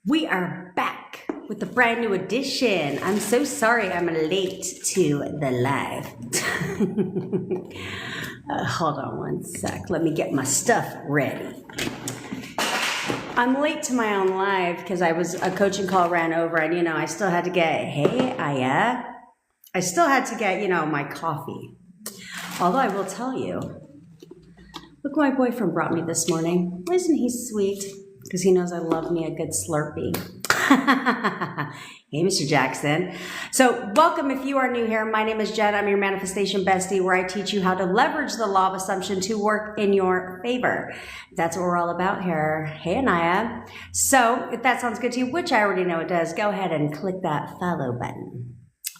We are back with a brand new edition. I'm so sorry I'm late to the live. Hold on one sec. Let me get my stuff ready. I'm late to my own live because a coaching call ran over and, I still had to get, hey, Aya. I still had to get, my coffee. Although I will tell you, look what my boyfriend brought me this morning. Isn't he sweet? Because he knows I love me a good Slurpee. Hey, Mr. Jackson. So welcome if you are new here. My name is Jen. I'm your manifestation bestie, where I teach you how to leverage the law of assumption to work in your favor. That's what we're all about here. Hey, Anaya. So if that sounds good to you, which I already know it does, go ahead and click that follow button.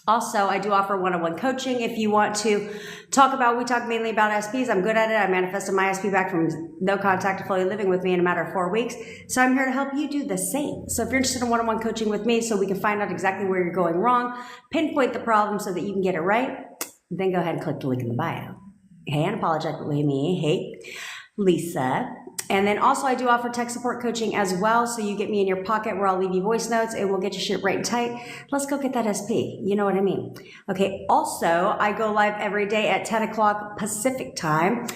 Also, I do offer one-on-one coaching. If you want to we talk mainly about SPs. I'm good at it. I manifested my SP back from no contact to fully living with me in a matter of 4 weeks. So I'm here to help you do the same. So if you're interested in one-on-one coaching with me so we can find out exactly where you're going wrong, pinpoint the problem so that you can get it right, then go ahead and click the link in the bio. Hey, unapologetically me. Hey, Lisa. And then also I do offer tech support coaching as well. So you get me in your pocket where I'll leave you voice notes and we'll get your shit right and tight. Let's go get that SP. You know what I mean? Okay. Also, I go live every day at 10 o'clock Pacific time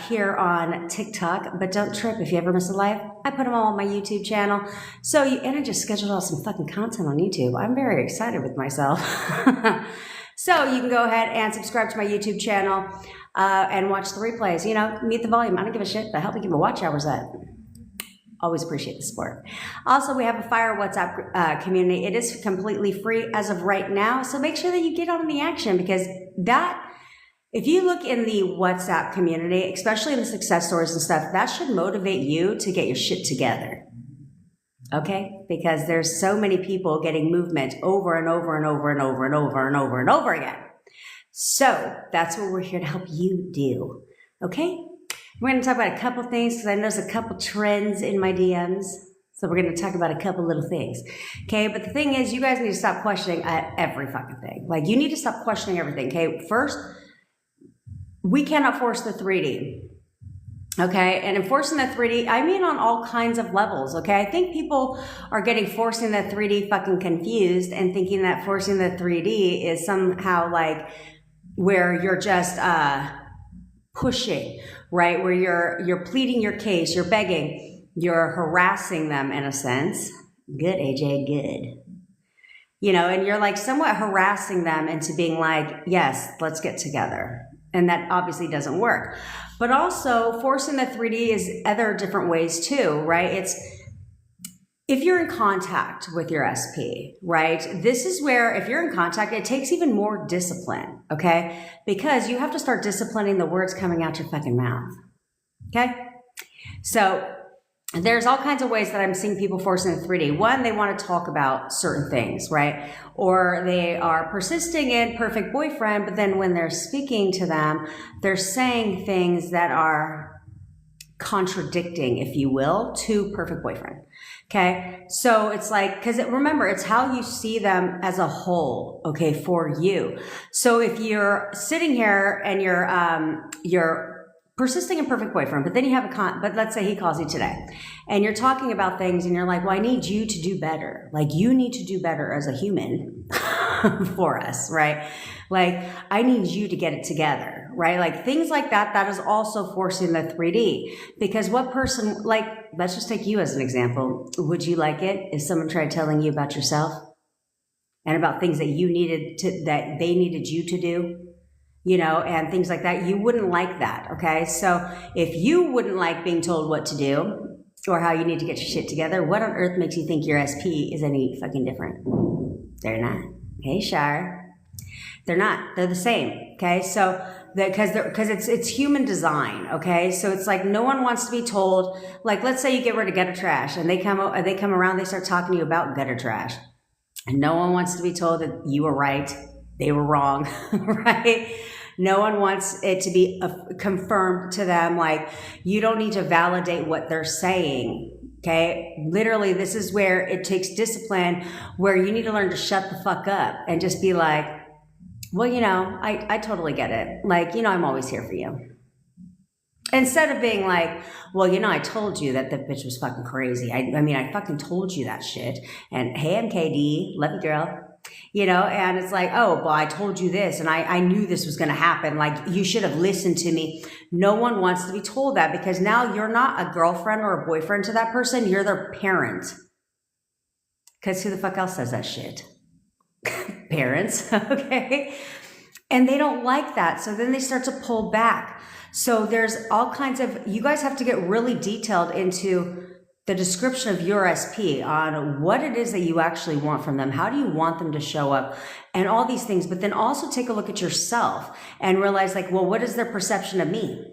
here on TikTok. But don't trip if you ever miss a live. I put them all on my YouTube channel. And I just scheduled out some fucking content on YouTube. I'm very excited with myself. So you can go ahead and subscribe to my YouTube channel. And watch the replays, mute the volume. I don't give a shit, but help me keep my watch hours up. Always appreciate the support. Also, we have a fire WhatsApp community. It is completely free as of right now. So make sure that you get on the action because if you look in the WhatsApp community, especially in the success stories and stuff, that should motivate you to get your shit together. Okay? Because there's so many people getting movement over and over and over and over and over and over and over again. So that's what we're here to help you do. Okay? We're going to talk about a couple things because I noticed a couple trends in my DMs. So we're going to talk about a couple little things. Okay? But the thing is, you guys need to stop questioning every fucking thing. Like, you need to stop questioning everything. Okay? First, we cannot force the 3D. Okay, and enforcing the 3D, I mean on all kinds of levels, okay? I think people are getting forcing the 3D fucking confused and thinking that forcing the 3D is somehow like where you're just pushing, right? Where you're pleading your case, you're begging, you're harassing them in a sense. Good, AJ, good. And you're like somewhat harassing them into being like, yes, let's get together. And that obviously doesn't work. But also forcing the 3D is other different ways too, right? It's if you're in contact with your SP, right? This is where if you're in contact, it takes even more discipline, okay? Because you have to start disciplining the words coming out your fucking mouth, okay? So there's all kinds of ways that I'm seeing people forcing the 3D. One, they want to talk about certain things, right? Or they are persisting in perfect boyfriend, but then when they're speaking to them, they're saying things that are contradicting, if you will, to perfect boyfriend. Okay. So it's like, remember, it's how you see them as a whole. Okay. For you. So if you're sitting here and you're persisting in perfect boyfriend, but then you have but let's say he calls you today and you're talking about things and you're like, well, I need you to do better. Like you need to do better as a human for us, right? Like I need you to get it together, right? Like things like that, that is also forcing the 3D because what person, like, let's just take you as an example. Would you like it if someone tried telling you about yourself and about things that that they needed you to do? And things like that, you wouldn't like that, okay? So if you wouldn't like being told what to do or how you need to get your shit together, what on earth makes you think your SP is any fucking different? They're not. Hey, Shar. They're not. They're the same, okay? So because it's human design, okay? So it's like no one wants to be told, like let's say you get rid of gutter trash and they come around, they start talking to you about gutter trash. And no one wants to be told that you were right, they were wrong, right? No one wants it to be confirmed to them. Like you don't need to validate what they're saying. Okay. Literally, this is where it takes discipline, where you need to learn to shut the fuck up and just be like, well, I totally get it. Like, I'm always here for you. Instead of being like, well, I told you that the bitch was fucking crazy. I mean, I fucking told you that shit. And hey, MKD, love you, girl. And it's like, oh, well, I told you this and I knew this was going to happen. Like, you should have listened to me. No one wants to be told that, because now you're not a girlfriend or a boyfriend to that person. You're their parent. Because who the fuck else says that shit? Parents, okay? And they don't like that. So then they start to pull back. So there's all kinds of, you guys have to get really detailed into the description of your SP on what it is that you actually want from them. How do you want them to show up and all these things? But then also take a look at yourself and realize, like, well, what is their perception of me?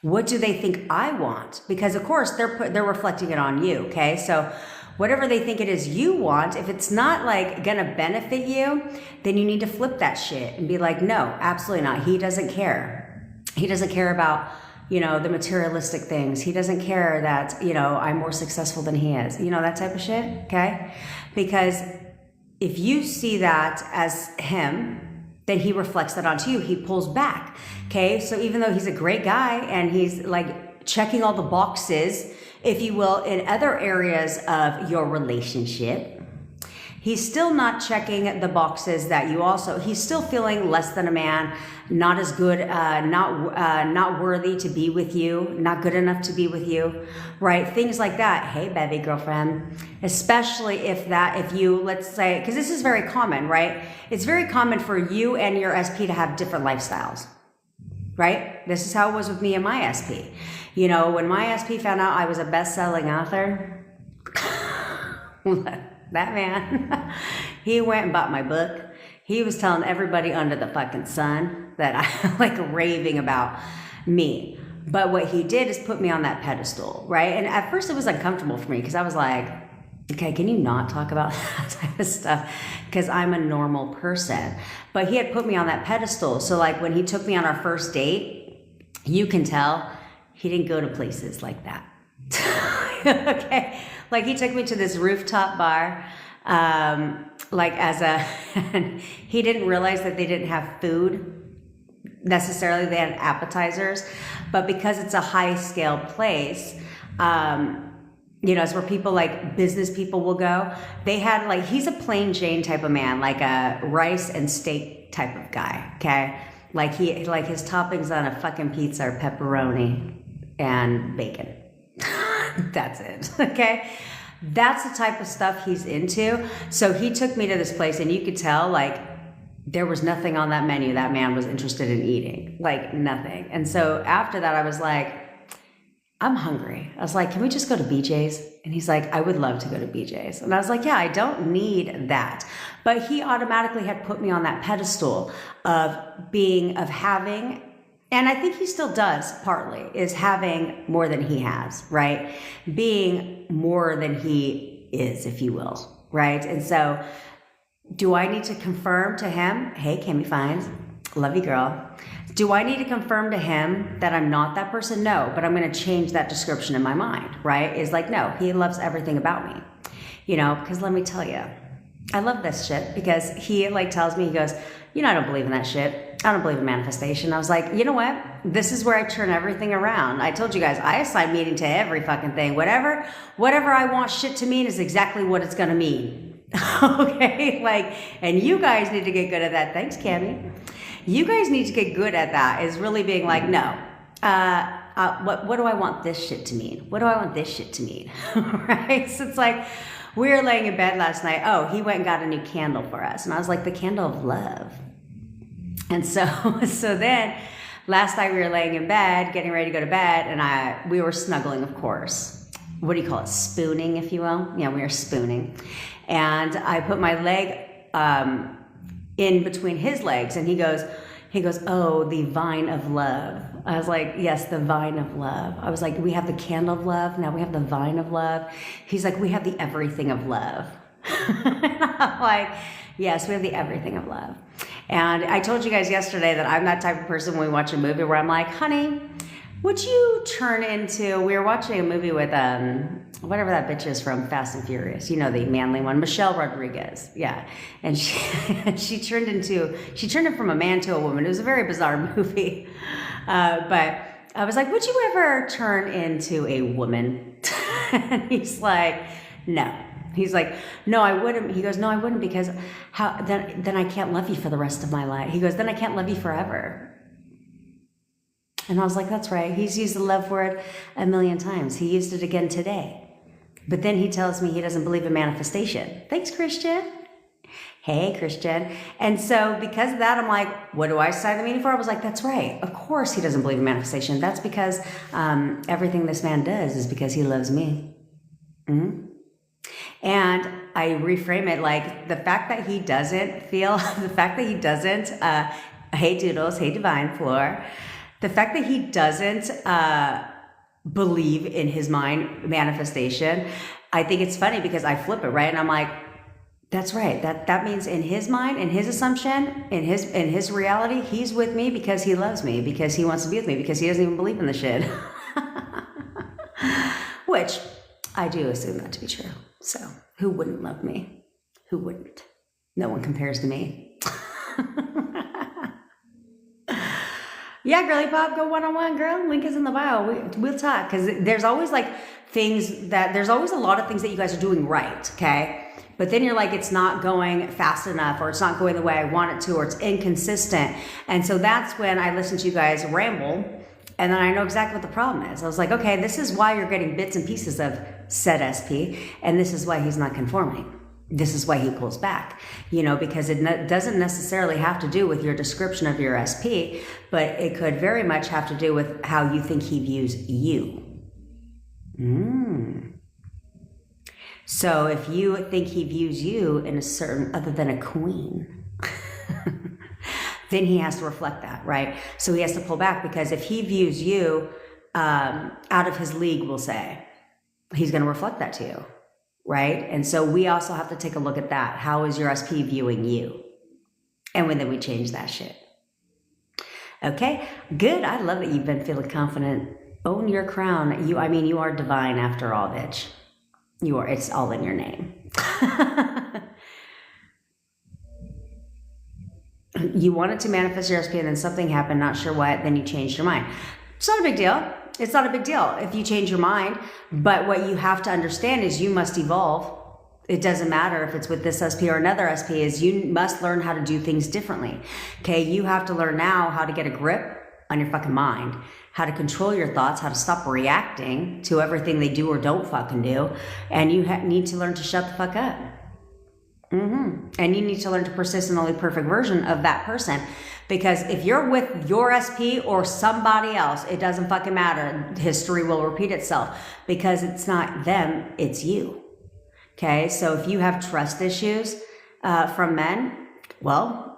What do they think I want? Because of course they're reflecting it on you. Okay. So whatever they think it is you want, if it's not like gonna benefit you, then you need to flip that shit and be like, no, absolutely not. He doesn't care. He doesn't care about, the materialistic things. He doesn't care that, I'm more successful than he is, that type of shit. Okay. Because if you see that as him, then he reflects that onto you. He pulls back. Okay. So even though he's a great guy and he's like checking all the boxes, if you will, in other areas of your relationship, he's still not checking the boxes that you also, he's still feeling less than a man, not as good, not worthy to be with you, not good enough to be with you, right? Things like that. Hey, baby girlfriend, especially if you, let's say, because this is very common, right? It's very common for you and your SP to have different lifestyles, right? This is how it was with me and my SP. When my SP found out I was a best-selling author, that man, he went and bought my book. He was telling everybody under the fucking sun that I like raving about me. But what he did is put me on that pedestal, right? And at first it was uncomfortable for me because I was like, okay, can you not talk about that type of stuff? Because I'm a normal person. But he had put me on that pedestal. So like when he took me on our first date, you can tell he didn't go to places like that. Okay. Like he took me to this rooftop bar, he didn't realize that they didn't have food necessarily. They had appetizers, but because it's a high scale place, it's where people like business people will go. They had like, he's a plain Jane type of man, like a rice and steak type of guy. Okay. Like his toppings on a fucking pizza are pepperoni and bacon. That's it. Okay. That's the type of stuff he's into. So he took me to this place and you could tell like there was nothing on that menu that man was interested in eating, like nothing. And so after that, I was like, I'm hungry. I was like, can we just go to BJ's? And he's like, I would love to go to BJ's. And I was like, yeah, I don't need that. But he automatically had put me on that pedestal of having, and I think he still does partly, is having more than he has, right? Being more than he is, if you will, right? And so do I need to confirm to him, hey, Cami Fines, love you, girl. Do I need to confirm to him that I'm not that person? No, but I'm going to change that description in my mind, right? Is like, no, he loves everything about me, because let me tell you, I love this shit because he like tells me, he goes, I don't believe in that shit. I don't believe in manifestation. I was like, you know what? This is where I turn everything around. I told you guys, I assign meaning to every fucking thing. Whatever I want shit to mean is exactly what it's going to mean. Okay? And you guys need to get good at that. Thanks, Cami. You guys need to get good at that, is really being like, no, what do I want this shit to mean? What do I want this shit to mean? Right? So it's like, we were laying in bed last night. Oh, he went and got a new candle for us. And I was like, the candle of love. And so then last night we were laying in bed, getting ready to go to bed, and we were snuggling, of course. What do you call it? Spooning, if you will. Yeah, we were spooning. And I put my leg in between his legs, and he goes, oh, the vine of love. I was like, yes, the vine of love. I was like, we have the candle of love. Now we have the vine of love. He's like, we have the everything of love. I'm like, yes, we have the everything of love. And I told you guys yesterday that I'm that type of person when we watch a movie where I'm like, honey, would you turn into, we were watching a movie with, whatever that bitch is from Fast and Furious, the manly one, Michelle Rodriguez. Yeah. And she turned in from a man to a woman. It was a very bizarre movie. But I was like, would you ever turn into a woman? And he's like, no. He's like, no, I wouldn't. He goes, no, I wouldn't, because then I can't love you for the rest of my life. He goes, then I can't love you forever. And I was like, that's right. He's used the love word a million times. He used it again today. But then he tells me he doesn't believe in manifestation. Thanks, Christian. Hey, Christian. And so because of that, I'm like, what do I sign the meaning for? I was like, that's right. Of course he doesn't believe in manifestation. That's because everything this man does is because he loves me. Mm-hmm. And I reframe it like the fact that he doesn't feel, the fact that he doesn't, hey, Doodles, hey, Divine Floor, the fact that he doesn't believe in his mind manifestation, I think it's funny because I flip it, right? And I'm like, that's right. That means in his mind, in his assumption, in his reality, he's with me because he loves me, because he wants to be with me, because he doesn't even believe in the shit. Which I do assume that to be true. So who wouldn't love me? Who wouldn't? No one compares to me. Yeah, girly pop, go one-on-one, girl. Link is in the bio. We'll talk, because there's always like there's always a lot of things that you guys are doing right, okay? But then you're like, it's not going fast enough, or it's not going the way I want it to, or it's inconsistent. And so that's when I listen to you guys ramble, and then I know exactly what the problem is. I was like, okay, this is why you're getting bits and pieces of said SP, and this is why he's not conforming. This is why he pulls back, because it doesn't necessarily have to do with your description of your SP, but it could very much have to do with how you think he views you. So if you think he views you in a certain, other than a queen, then he has to reflect that, right? So he has to pull back, because if he views you out of his league, we'll say, he's going to reflect that to you. Right? And so we also have to take a look at that. How is your SP viewing you? And then we change that shit. Okay, good. I love that you've been feeling confident. Own your crown. You are divine after all, bitch. You are, it's all in your name. You wanted to manifest your SP and then something happened, not sure what, then you changed your mind. It's not a big deal. It's not a big deal if you change your mind, but what you have to understand is you must evolve. It doesn't matter if it's with this SP or another SP, is you must learn how to do things differently. Okay, you have to learn now how to get a grip on your fucking mind, how to control your thoughts, how to stop reacting to everything they do or don't fucking do, and you need to learn to shut the fuck up. And you need to learn to persist in the only perfect version of that person. Because if you're with your SP or somebody else, it doesn't fucking matter. History will repeat itself, because it's not them, it's you. Okay, so if you have trust issues from men, well,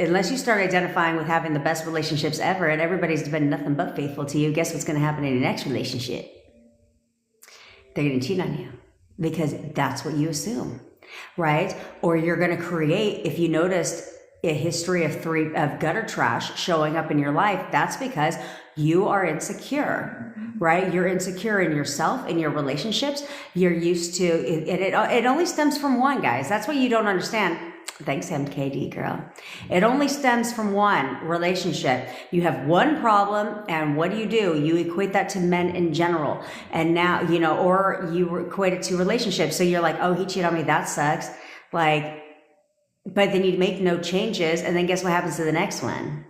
unless you start identifying with having the best relationships ever and everybody's been nothing but faithful to you, guess what's going to happen in your next relationship? They're going to cheat on you, because that's what you assume. Right? Or you're going to create, if you noticed a history of gutter trash showing up in your life, that's because you are insecure, right? You're insecure in yourself, in your relationships. You're used to, it only stems from one, guys. That's what you don't understand. Thanks, MKD girl. It only stems from one relationship. You have one problem, and what do? You equate that to men in general. And now, or you equate it to relationships. So you're like, oh, he cheated on me. That sucks. Like, but then you make no changes. And then guess what happens to the next one?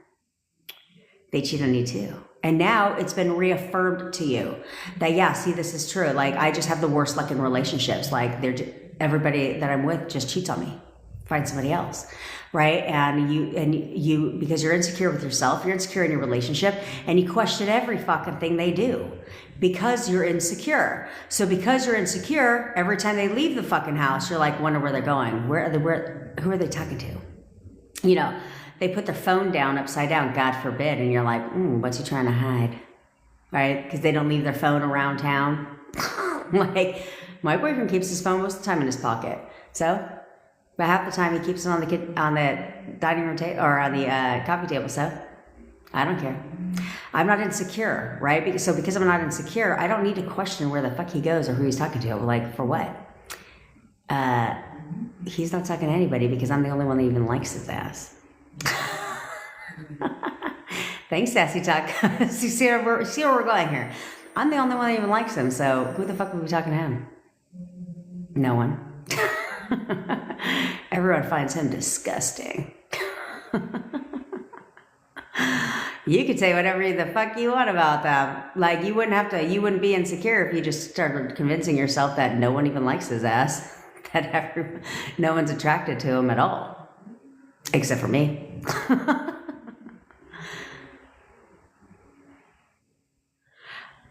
They cheat on you too. And now it's been reaffirmed to you that, yeah, see, this is true. Like, I just have the worst luck in relationships. Like, everybody that I'm with just cheats on me. Find somebody else, right? And you, because you're insecure with yourself, you're insecure in your relationship, and you question every fucking thing they do because you're insecure. So because you're insecure, every time they leave the fucking house, you're like, wonder where they're going. Who are they talking to? They put their phone down upside down, God forbid, and you're like, what's he trying to hide, right? Because they don't leave their phone around town. Like, my boyfriend keeps his phone most of the time in his pocket, so. But half the time he keeps it on the dining room table or on the coffee table. So I don't care. I'm not insecure, right? Because I'm not insecure, I don't need to question where the fuck he goes or who he's talking to. Like, for what? He's not talking to anybody because I'm the only one that even likes his ass. Thanks, Sassy Tuck. see where we're going here. I'm the only one that even likes him, so who the fuck would be talking to him? No one. Everyone finds him disgusting. You could say whatever the fuck you want about them. Like, you wouldn't be insecure if you just started convincing yourself that no one even likes his ass, that no one's attracted to him at all, except for me.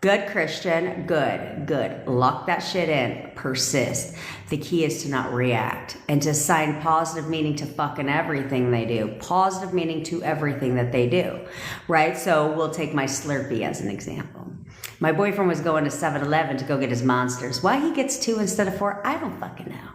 Good, Christian. Good. Lock that shit in. Persist. The key is to not react and to assign positive meaning to fucking everything they do. Positive meaning to everything that they do, right? So we'll take my Slurpee as an example. My boyfriend was going to 7-Eleven to go get his Monsters. Why he gets 2 instead of 4, I don't fucking know.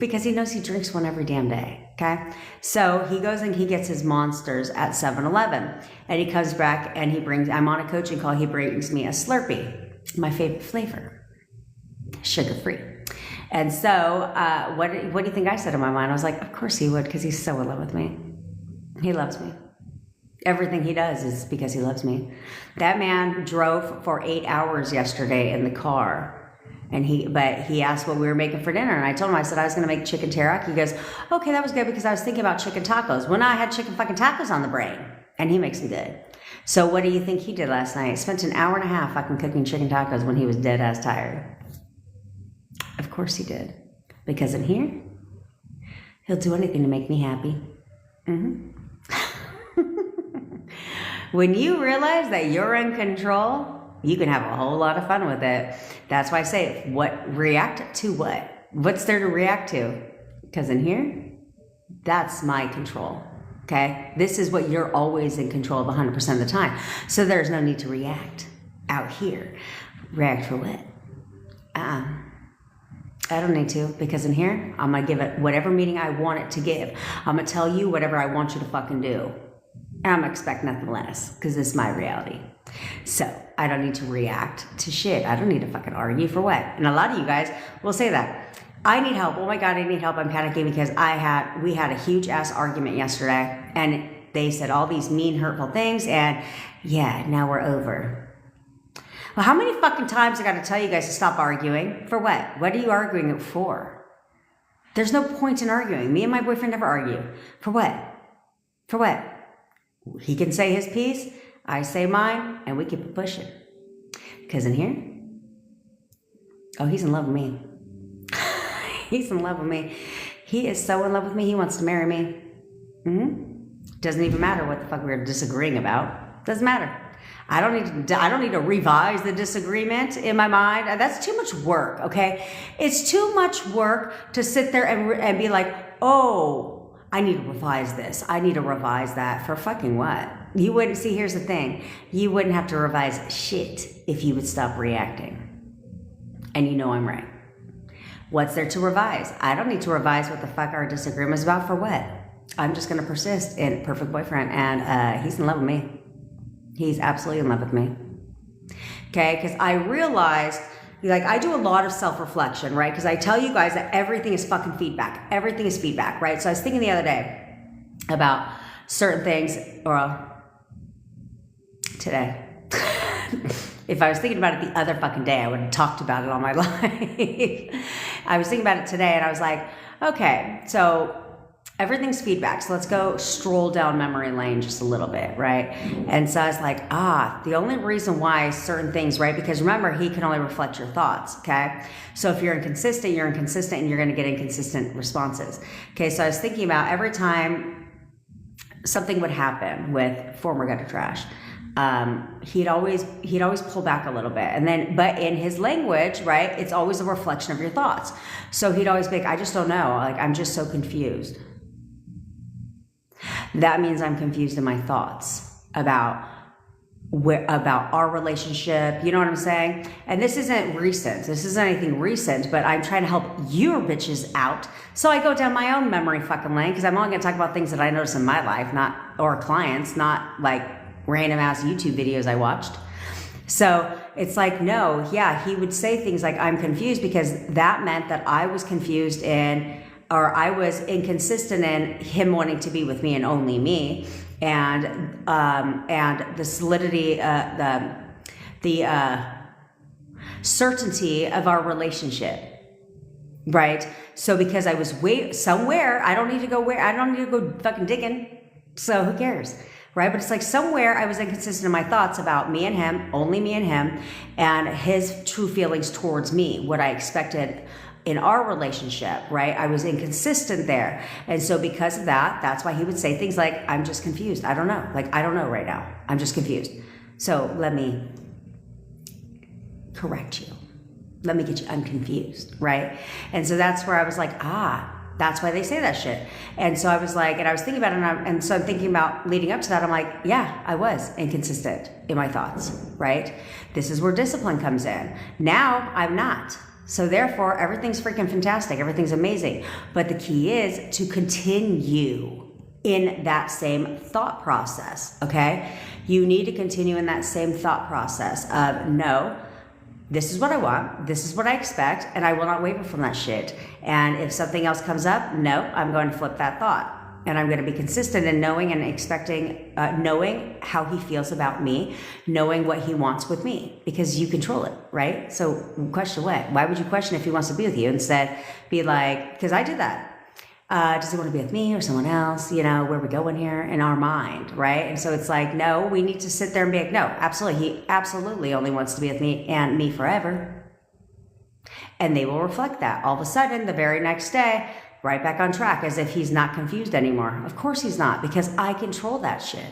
Because he knows he drinks one every damn day, okay? So he goes and he gets his Monsters at 7-Eleven. And he comes back and I'm on a coaching call, he brings me a Slurpee, my favorite flavor, sugar-free. And so what do you think I said in my mind? I was like, of course he would, because he's so in love with me. He loves me. Everything he does is because he loves me. That man drove for 8 hours yesterday in the car. But he asked what we were making for dinner, and I told him, I said I was going to make chicken teriyaki. He goes, okay, that was good, because I was thinking about chicken tacos. Well, now I had chicken fucking tacos on the brain, and he makes them good. So what do you think he did last night? Spent an hour and a half fucking cooking chicken tacos when he was dead ass tired. Of course he did, because in here, he'll do anything to make me happy. When you realize that you're in control, you can have a whole lot of fun with it. That's why I say, react to what? What's there to react to? Because in here, that's my control, okay? This is what you're always in control of 100% of the time. So there's no need to react out here. React for what? I don't need to, because in here, I'm going to give it whatever meaning I want it to give. I'm going to tell you whatever I want you to fucking do. And I'm going to expect nothing less, because this is my reality. So I don't need to react to shit. I don't need to fucking argue for what. And a lot of you guys will say that. I need help. Oh my God, I need help. I'm panicking because we had a huge ass argument yesterday, and they said all these mean, hurtful things, and yeah, now we're over. Well, how many fucking times I got to tell you guys to stop arguing? For what? What are you arguing it for? There's no point in arguing. Me and my boyfriend never argue. For what? For what? He can say his piece, I say mine, and we keep it pushing. Because in here, oh, he's in love with me. He's in love with me. He is so in love with me, he wants to marry me. Doesn't even matter what the fuck we're disagreeing about. Doesn't matter. I don't need to revise the disagreement in my mind. That's too much work, okay? It's too much work to sit there and be like, oh, I need to revise this. I need to revise that. For fucking what? You wouldn't, see, here's the thing. You wouldn't have to revise shit if you would stop reacting. And you know I'm right. What's there to revise? I don't need to revise what the fuck our disagreement is about. For what? I'm just going to persist in perfect boyfriend. And he's in love with me. He's absolutely in love with me. Okay? Because I realized, like, I do a lot of self-reflection, right? Because I tell you guys that everything is fucking feedback. Everything is feedback, right? So I was thinking the other day about certain things, or today. If I was thinking about it the other fucking day, I would have talked about it all my life. I was thinking about it today, and I was like, okay, so everything's feedback. So let's go stroll down memory lane just a little bit, right? And so I was like, the only reason why certain things, right? Because remember, he can only reflect your thoughts, okay? So if you're inconsistent, and you're going to get inconsistent responses. Okay, so I was thinking about every time something would happen with former gutter trash, he'd always pull back a little bit, and then, but in his language, right, it's always a reflection of your thoughts. So he'd always be like, I just don't know, like, I'm just so confused. That means I'm confused in my thoughts about our relationship. You know what I'm saying? And this isn't recent. This isn't anything recent, but I'm trying to help your bitches out. So I go down my own memory fucking lane, because I'm only going to talk about things that I notice in my life, or clients, not like random ass YouTube videos I watched. So it's like, no, yeah, he would say things like, I'm confused, because that meant that I was confused in, or I was inconsistent in him wanting to be with me and only me. and the solidity, the certainty of our relationship, right? So because I was somewhere, I don't need to go fucking digging. So who cares? Right? But it's like somewhere I was inconsistent in my thoughts about me and him, only me and him, and his true feelings towards me, what I expected in our relationship, right? I was inconsistent there. And so because of that, that's why he would say things like, I'm just confused. I don't know. Like, I don't know right now. I'm just confused. So let me correct you. Let me get you unconfused, right? And so that's where I was like, that's why they say that shit. And so I was like, and I was thinking about it, and so I'm thinking about leading up to that. I'm like, yeah, I was inconsistent in my thoughts, right? This is where discipline comes in. Now I'm not. So therefore, everything's freaking fantastic. Everything's amazing. But the key is to continue in that same thought process, okay? You need to continue in that same thought process of, no, this is what I want, this is what I expect, and I will not waver from that shit. And if something else comes up, no, I'm going to flip that thought. And I'm going to be consistent in knowing and expecting, knowing how he feels about me, knowing what he wants with me, because you control it, right? So question what? Why would you question if he wants to be with you? Instead, be like, because I did that. Does he want to be with me or someone else? You know, where are we going here in our mind, right? And so it's like, no, we need to sit there and be like, no, absolutely. He absolutely only wants to be with me and me forever. And they will reflect that. All of a sudden, the very next day, right back on track as if he's not confused anymore. Of course he's not, because I control that shit.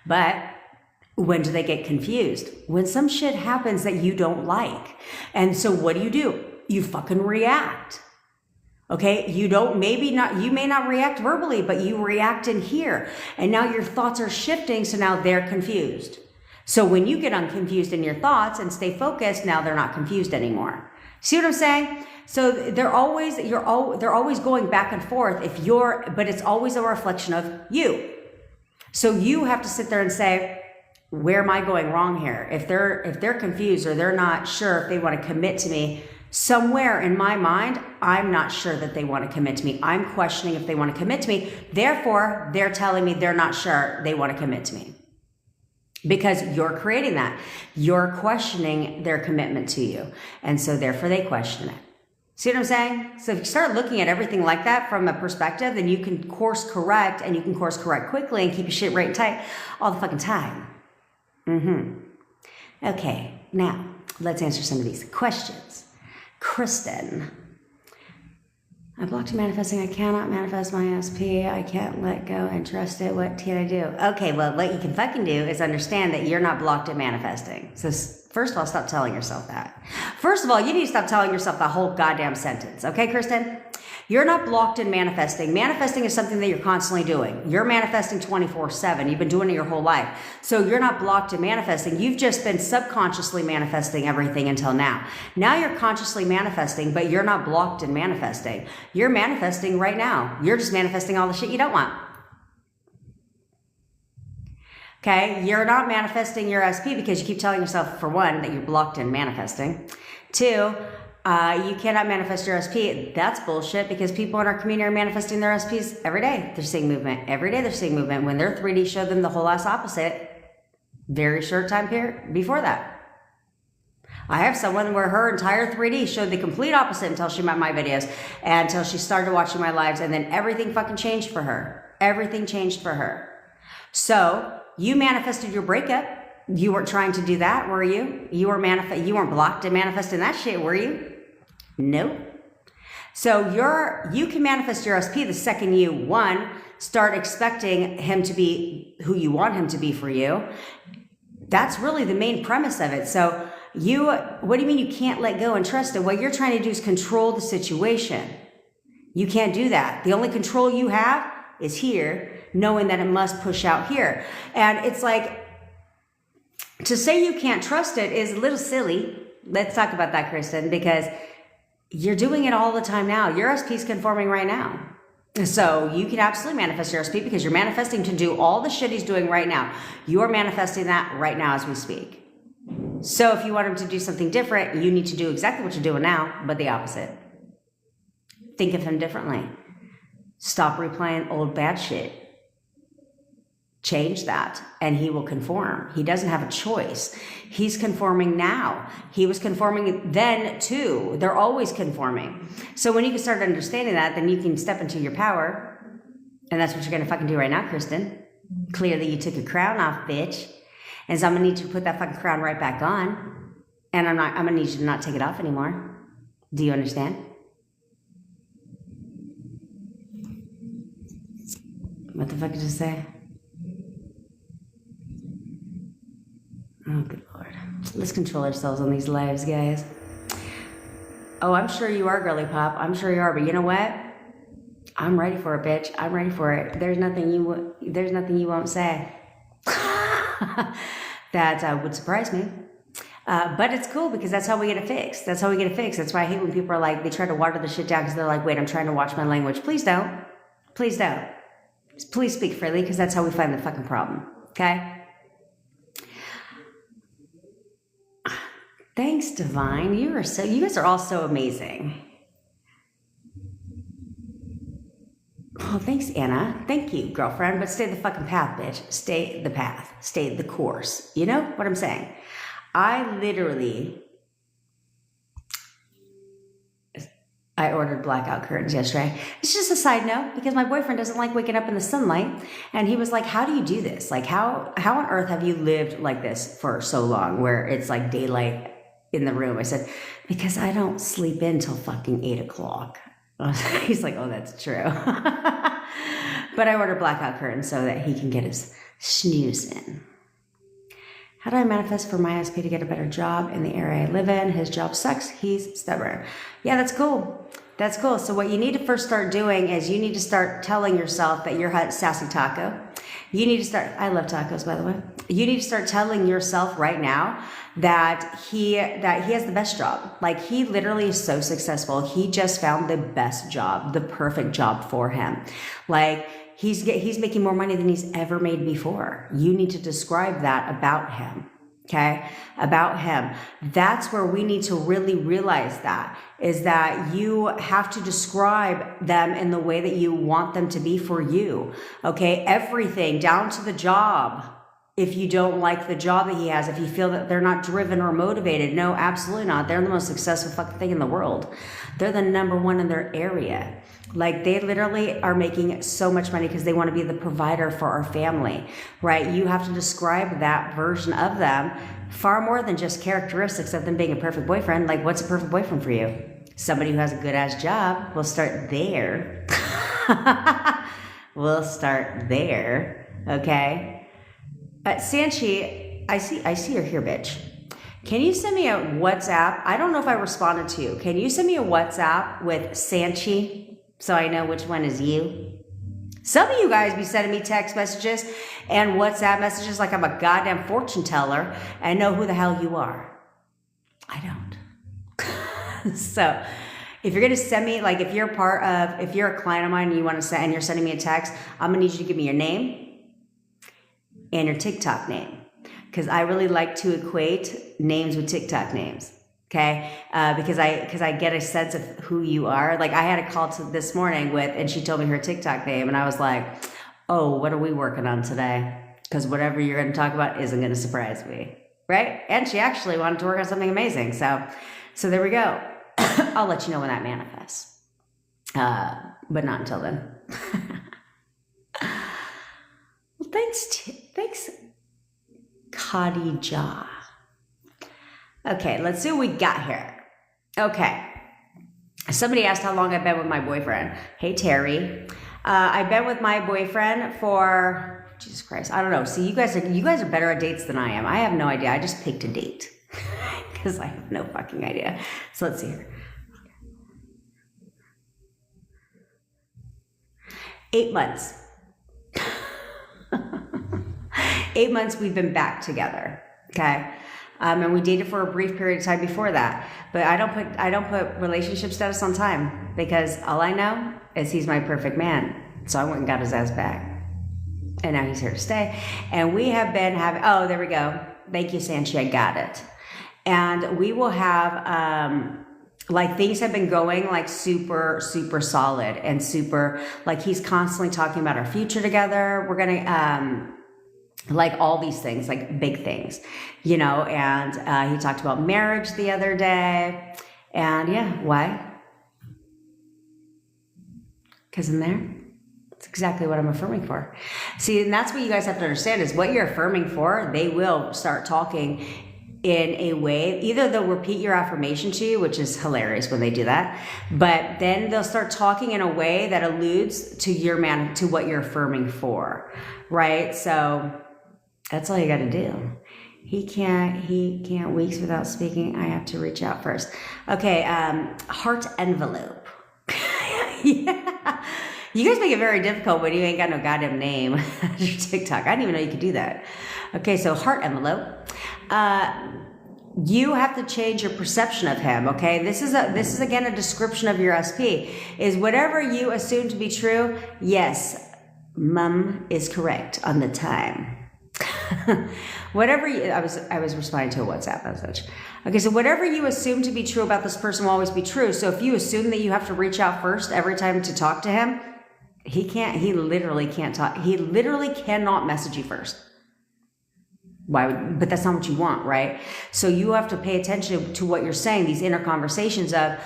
But when do they get confused? When some shit happens that you don't like. And so what do? You fucking react. Okay, you may not react verbally, but you react in here. And now your thoughts are shifting, so now they're confused. So when you get unconfused in your thoughts and stay focused, now they're not confused anymore. See what I'm saying? So they're always going back and forth but it's always a reflection of you. So you have to sit there and say, where am I going wrong here? If they're confused or they're not sure if they want to commit to me, somewhere in my mind, I'm not sure that they want to commit to me. I'm questioning if they want to commit to me. Therefore, they're telling me they're not sure they want to commit to me. Because you're creating that. You're questioning their commitment to you. And so therefore they question it. See what I'm saying? So if you start looking at everything like that from a perspective, then you can course correct, and you can course correct quickly and keep your shit right and tight all the fucking time. Okay, now let's answer some of these questions. Kristen. I blocked manifesting. I cannot manifest my SP. I can't let go and trust it. What can I do? Okay, well, what you can fucking do is understand that you're not blocked at manifesting. So first of all, stop telling yourself that. First of all, you need to stop telling yourself the whole goddamn sentence. Okay, Kristen? You're not blocked in manifesting. Manifesting is something that you're constantly doing. You're manifesting 24/7. You've been doing it your whole life. So you're not blocked in manifesting. You've just been subconsciously manifesting everything until now. Now you're consciously manifesting, but you're not blocked in manifesting. You're manifesting right now. You're just manifesting all the shit you don't want. Okay? You're not manifesting your SP because you keep telling yourself, for one, that you're blocked in manifesting. Two, you cannot manifest your SP. That's bullshit, because people in our community are manifesting their SPs every day. They're seeing movement. Every day they're seeing movement. When their 3D showed them the whole ass opposite, very short time period before that. I have someone where her entire 3D showed the complete opposite until she met my videos, and until she started watching my lives, and then everything fucking changed for her. Everything changed for her. So you manifested your breakup. You weren't trying to do that, were you? You weren't blocked in manifesting that shit, were you? Nope. So you can manifest your SP the second you, one, start expecting him to be who you want him to be for you. That's really the main premise of it. So what do you mean you can't let go and trust it? What you're trying to do is control the situation. You can't do that. The only control you have is here, knowing that it must push out here. And it's like, to say you can't trust it is a little silly. Let's talk about that, Kristen, because you're doing it all the time now. Your SP is conforming right now. So you can absolutely manifest your SP, because you're manifesting to do all the shit he's doing right now. You're manifesting that right now as we speak. So if you want him to do something different, you need to do exactly what you're doing now, but the opposite. Think of him differently. Stop replaying old bad shit. change that and he will conform. He doesn't have a choice. He's conforming now. He was conforming then too. They're always conforming. So when you can start understanding that, then you can step into your power. And that's what you're going to fucking do right now, Kristen. Clearly you took your crown off, bitch. And so I'm going to need you to put that fucking crown right back on. And I'm going to need you to not take it off anymore. Do you understand? What the fuck did you say? Oh, good Lord. Let's control ourselves on these lives, guys. Oh, I'm sure you are, girly pop. I'm sure you are. But you know what? I'm ready for it, bitch. I'm ready for it. There's nothing you won't say that would surprise me. But it's cool because that's how we get it fixed. That's how we get it fixed. That's why I hate when people are like, they try to water the shit down because they're like, wait, I'm trying to watch my language. Please don't. Please don't. Please speak freely because that's how we find the fucking problem. Okay? Thanks, Divine. You guys are all so amazing. Oh, thanks, Anna. Thank you, girlfriend. But stay the fucking path, bitch. Stay the path. Stay the course. You know what I'm saying? I ordered blackout curtains yesterday. It's just a side note because my boyfriend doesn't like waking up in the sunlight. And he was like, how do you do this? Like, how on earth have you lived like this for so long where it's like daylight in the room? I said, because I don't sleep in till fucking 8 o'clock. He's like, oh, that's true. But I ordered blackout curtains so that he can get his snooze in. How do I manifest for my SP to get a better job in the area I live in? His job sucks. He's stubborn. Yeah, that's cool. That's cool. So what you need to first start doing is you need to start telling yourself that you're a sassy taco. You need to start, I love tacos, by the way. You need to start telling yourself right now that he has the best job. Like, he literally is so successful. He just found the best job, the perfect job for him. Like, he's making more money than he's ever made before. You need to describe that about him. Okay? About him. That's where we need to really realize that, is that you have to describe them in the way that you want them to be for you. Okay? Everything down to the job. If you don't like the job that he has, if you feel that they're not driven or motivated, no, absolutely not. They're the most successful fucking thing in the world. They're the number one in their area. Like, they literally are making so much money because they want to be the provider for our family, right? You have to describe that version of them far more than just characteristics of them being a perfect boyfriend. Like, what's a perfect boyfriend for you? Somebody who has a good ass job. We'll start there. We'll start there. Okay. Sanchi, I see you're here, bitch. Can you send me a WhatsApp? I don't know if I responded to you. Can you send me a WhatsApp with Sanchi so I know which one is you? Some of you guys be sending me text messages and WhatsApp messages like I'm a goddamn fortune teller and know who the hell you are. I don't. So if you're going to send me, like, if you're a client of mine and you want to send, and you're sending me a text, I'm going to need you to give me your name and your TikTok name, because I really like to equate names with TikTok names. Okay, because I get a sense of who you are. Like, I had a call this morning and she told me her TikTok name, and I was like, oh, what are we working on today? Because whatever you're going to talk about isn't going to surprise me, right? And she actually wanted to work on something amazing. So there we go. I'll let you know when that manifests, but not until then. Well, thanks, Khadija. Okay, let's see what we got here. Okay. Somebody asked how long I've been with my boyfriend. Hey, Terry. I've been with my boyfriend for, Jesus Christ, I don't know. See, you guys are better at dates than I am. I have no idea. I just picked a date because I have no fucking idea. So let's see here. 8 months. 8 months we've been back together. Okay. And we dated for a brief period of time before that. But I don't put relationship status on time, because all I know is he's my perfect man. So I went and got his ass back. And now he's here to stay. And we have been having, oh, there we go. Thank you, Sanchi, I got it. And we will have, like, things have been going like super, super solid and super, like, he's constantly talking about our future together. We're going to, like all these things, like big things, you know, and he talked about marriage the other day. And yeah, why? Because in there, it's exactly what I'm affirming for. See, and that's what you guys have to understand is what you're affirming for, they will start talking in a way, either they'll repeat your affirmation to you, which is hilarious when they do that, but then they'll start talking in a way that alludes to to what you're affirming for, right? So that's all you got to do. He can't weeks without speaking. I have to reach out first. Okay, heart envelope. Yeah. You guys make it very difficult when you ain't got no goddamn name on your TikTok. I didn't even know you could do that. Okay, so heart envelope. You have to change your perception of him, okay? This is again a description of your SP. Is whatever you assume to be true, yes, mum is correct on the time. Whatever I was responding to a WhatsApp message. Okay, so whatever you assume to be true about this person will always be true. So if you assume that you have to reach out first every time to talk to him, he literally can't talk. He literally cannot message you first. Why? But that's not what you want, right? So you have to pay attention to what you're saying, these inner conversations of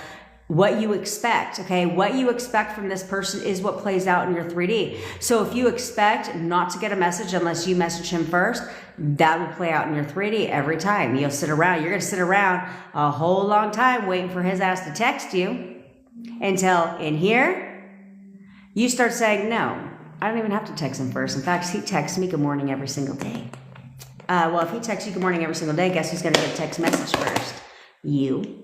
what you expect, okay? What you expect from this person is what plays out in your 3D. So if you expect not to get a message unless you message him first, that will play out in your 3D every time. You'll sit around, you're gonna sit around a whole long time waiting for his ass to text you until in here, you start saying, no, I don't even have to text him first. In fact, he texts me good morning every single day. Well, if he texts you good morning every single day, guess who's gonna get a text message first? You.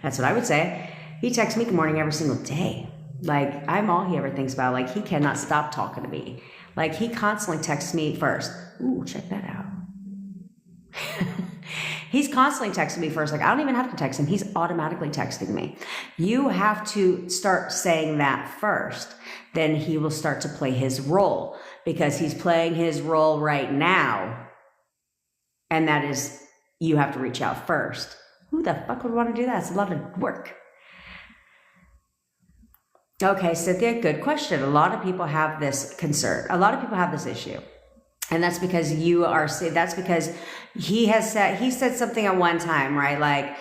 That's what I would say. He texts me good morning every single day. Like, I'm all he ever thinks about. Like, he cannot stop talking to me. Like, he constantly texts me first. Ooh, check that out. He's constantly texting me first. Like, I don't even have to text him. He's automatically texting me. You have to start saying that first. Then he will start to play his role because he's playing his role right now. And that is, you have to reach out first. Who the fuck would want to do that? It's a lot of work. Okay, Cynthia, good question. A lot of people have this concern. A lot of people have this issue. And that's because he said something at one time, right? Like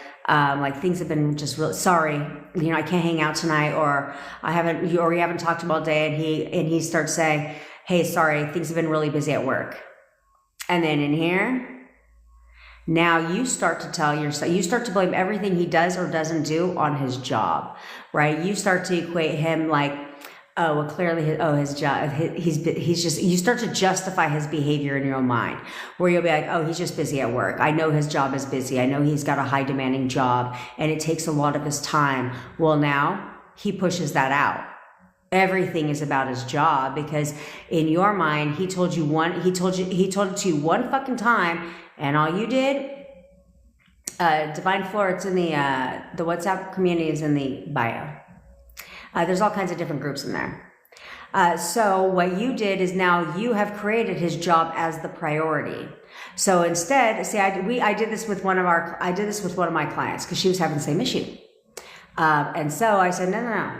things have been just really sorry, you know, I can't hang out tonight, or we haven't talked to him all day, and he starts saying, hey, sorry, things have been really busy at work. And then in here, now you start to tell yourself, you start to blame everything he does or doesn't do on his job, right? You start to equate him like, oh, well, clearly, his job, he's just, you start to justify his behavior in your own mind, where you'll be like, oh, he's just busy at work. I know his job is busy. I know he's got a high demanding job and it takes a lot of his time. Well, now he pushes that out. Everything is about his job because in your mind, he told it to you one fucking time, and all you did, Divine Floor, it's in the WhatsApp community is in the bio. There's all kinds of different groups in there. So what you did is now you have created his job as the priority. So instead, see, I did this with one of my clients because she was having the same issue. And so I said, no.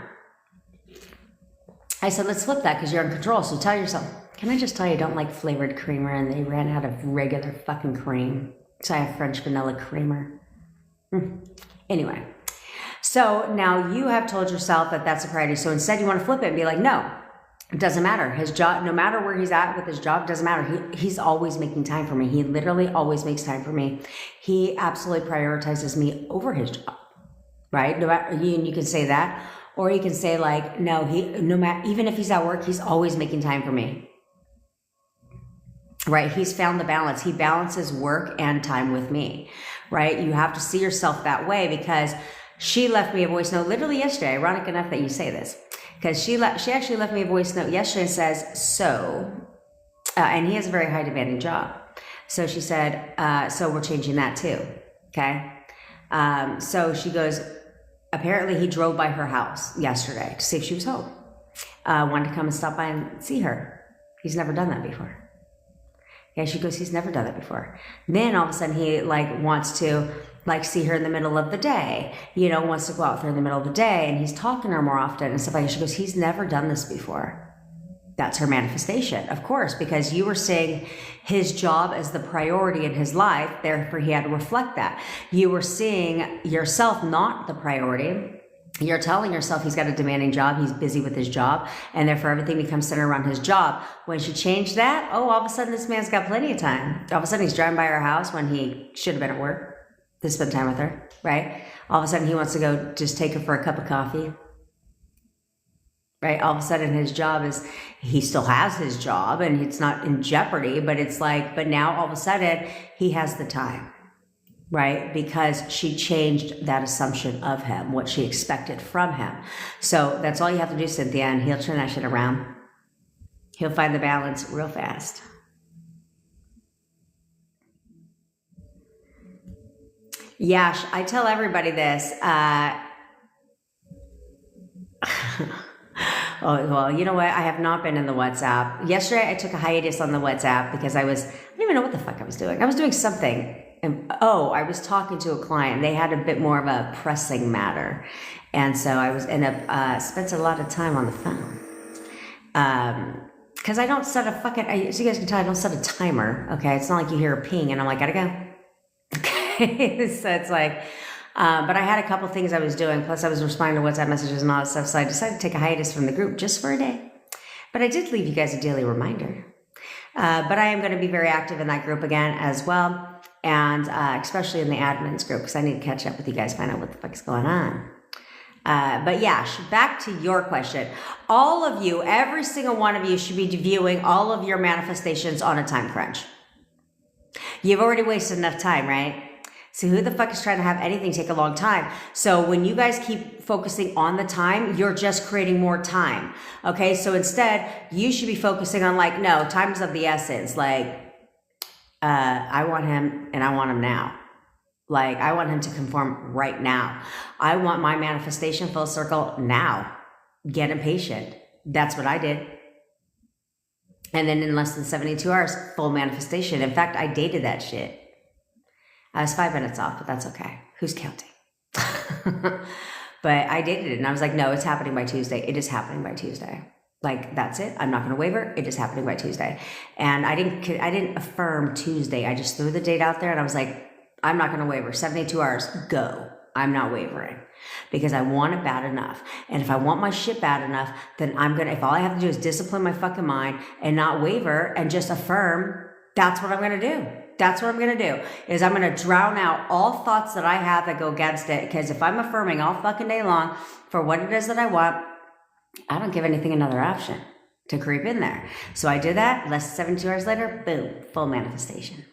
I said, let's flip that because you're in control. So tell yourself, can I just tell you, I don't like flavored creamer, and they ran out of regular fucking cream. So I have French vanilla creamer. Anyway, so now you have told yourself that that's a priority. So instead you want to flip it and be like, no, it doesn't matter. His job, no matter where he's at with his job, doesn't matter. He's always making time for me. He literally always makes time for me. He absolutely prioritizes me over his job, right? No matter, you can say that. Or you can say like, no, even if he's at work, he's always making time for me, right? He's found the balance. He balances work and time with me, right? You have to see yourself that way because she left me a voice note literally yesterday. Ironic enough that you say this, because she actually left me a voice note yesterday and says, and he has a very high demanding job. So she said, so we're changing that too. Okay. So she goes, apparently he drove by her house yesterday to see if she was home. Wanted to come and stop by and see her. He's never done that before. Yeah, she goes, he's never done that before. Then all of a sudden he wants to see her in the middle of the day, wants to go out with her in the middle of the day, and he's talking to her more often and stuff like that. She goes, he's never done this before. That's her manifestation, of course, because you were seeing his job as the priority in his life. Therefore, he had to reflect that. You were seeing yourself not the priority. You're telling yourself he's got a demanding job. He's busy with his job. And therefore, everything becomes centered around his job. When she changed that, oh, all of a sudden, this man's got plenty of time. All of a sudden, he's driving by her house when he should have been at work to spend time with her, right? All of a sudden, he wants to go just take her for a cup of coffee. Right? All of a sudden his job is, he still has his job and it's not in jeopardy, but it's like, but now all of a sudden he has the time, right? Because she changed that assumption of him, what she expected from him. So that's all you have to do, Cynthia, and he'll turn that shit around. He'll find the balance real fast. Yash, I tell everybody this, oh, well, you know what? I have not been in the WhatsApp. Yesterday, I took a hiatus on the WhatsApp because I don't even know what the fuck I was doing. I was doing something. And, I was talking to a client. They had a bit more of a pressing matter. And so I was spent a lot of time on the phone. Because I don't set a as you guys can tell, I don't set a timer. Okay. It's not like you hear a ping and I'm like, gotta go. Okay. So it's like, but I had a couple things I was doing, plus I was responding to WhatsApp messages and all that stuff, so I decided to take a hiatus from the group just for a day. But I did leave you guys a daily reminder. But I am going to be very active in that group again as well, and especially in the admins group, because I need to catch up with you guys, find out what the fuck is going on. But yeah, back to your question. All of you, every single one of you should be viewing all of your manifestations on a time crunch. You've already wasted enough time, right? So who the fuck is trying to have anything take a long time? So when you guys keep focusing on the time, you're just creating more time. Okay, so instead, you should be focusing on like, no, time is of the essence. Like, I want him and I want him now. Like, I want him to conform right now. I want my manifestation full circle now. Get impatient. That's what I did. And then in less than 72 hours, full manifestation. In fact, I dated that shit. I was 5 minutes off, but that's okay. Who's counting? But I dated it and I was like, no, it's happening by Tuesday. It is happening by Tuesday. Like, that's it. I'm not going to waver. It is happening by Tuesday. And I didn't affirm Tuesday. I just threw the date out there and I was like, I'm not going to waver. 72 hours, go. I'm not wavering because I want it bad enough. And if I want my shit bad enough, then if all I have to do is discipline my fucking mind and not waver and just affirm, that's what I'm going to do. That's what I'm going to do, is I'm going to drown out all thoughts that I have that go against it. Because if I'm affirming all fucking day long for what it is that I want, I don't give anything another option to creep in there. So I did that. Less than 72 hours later, boom, full manifestation.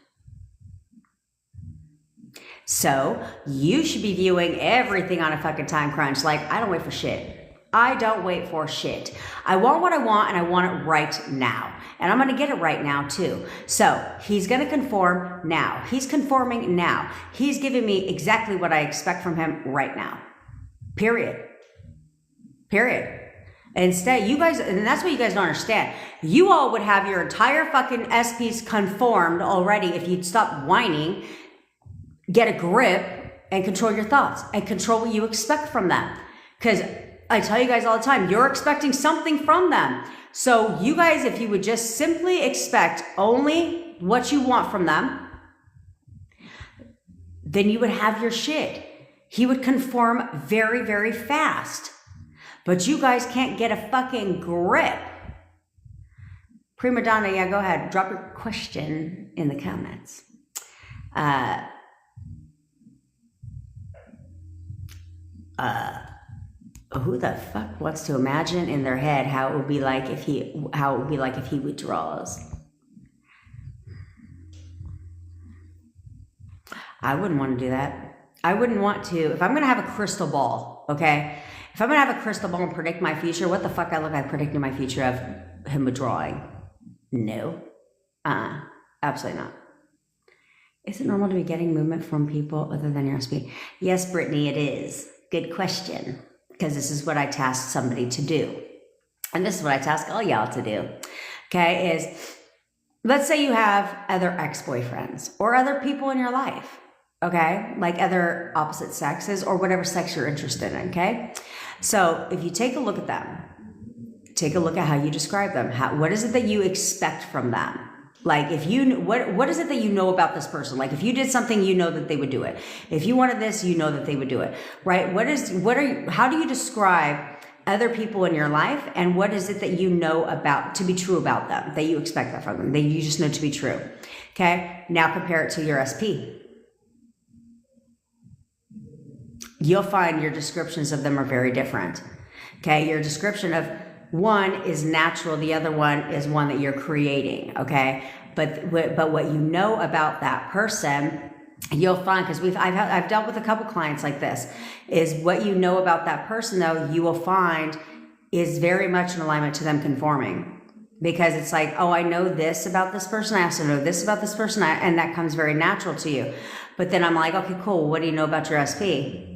So you should be viewing everything on a fucking time crunch. Like, I don't wait for shit. I don't wait for shit. I want what I want and I want it right now. And I'm going to get it right now too. So he's going to conform now. He's conforming now. He's giving me exactly what I expect from him right now. Period. Instead, you guys, and that's what you guys don't understand. You all would have your entire fucking SPs conformed already if you'd stop whining, get a grip, and control your thoughts and control what you expect from them. Because I tell you guys all the time, you're expecting something from them. So you guys, if you would just simply expect only what you want from them, then you would have your shit. He would conform very, very fast. But you guys can't get a fucking grip. Prima Donna, yeah, go ahead. Drop your question in the comments. Who the fuck wants to imagine in their head how it would be like if he withdraws? I wouldn't want to do that. I wouldn't want to. If I'm going to have a crystal ball, okay? If I'm going to have a crystal ball and predict my future, what the fuck I look like predicting my future of him withdrawing? No. Absolutely not. Is it normal to be getting movement from people other than your SP? Yes, Brittany, it is. Good question. Because this is what I task somebody to do. And this is what I task all y'all to do. Okay, is let's say you have other ex-boyfriends or other people in your life. Okay, like other opposite sexes or whatever sex you're interested in. Okay, so if you take a look at them, take a look at how you describe them. What is it that you expect from them? Like if you, what is it that you know about this person? Like if you did something, you know that they would do it. If you wanted this, you know that they would do it, right? How do you describe other people in your life, and what is it that you know about to be true about them, that you expect that from them, that you just know to be true? Okay, now compare it to your SP. You'll find your descriptions of them are very different. Okay, your description of one is natural, the other one is one that you're creating. Okay, but what you know about that person, you'll find, because I've dealt with a couple clients like this, is what you know about that person, though, you will find is very much in alignment to them conforming. Because it's like, oh, I know this about this person, I also know this about this person, and that comes very natural to you. But then I'm like, okay, cool, what do you know about your SP?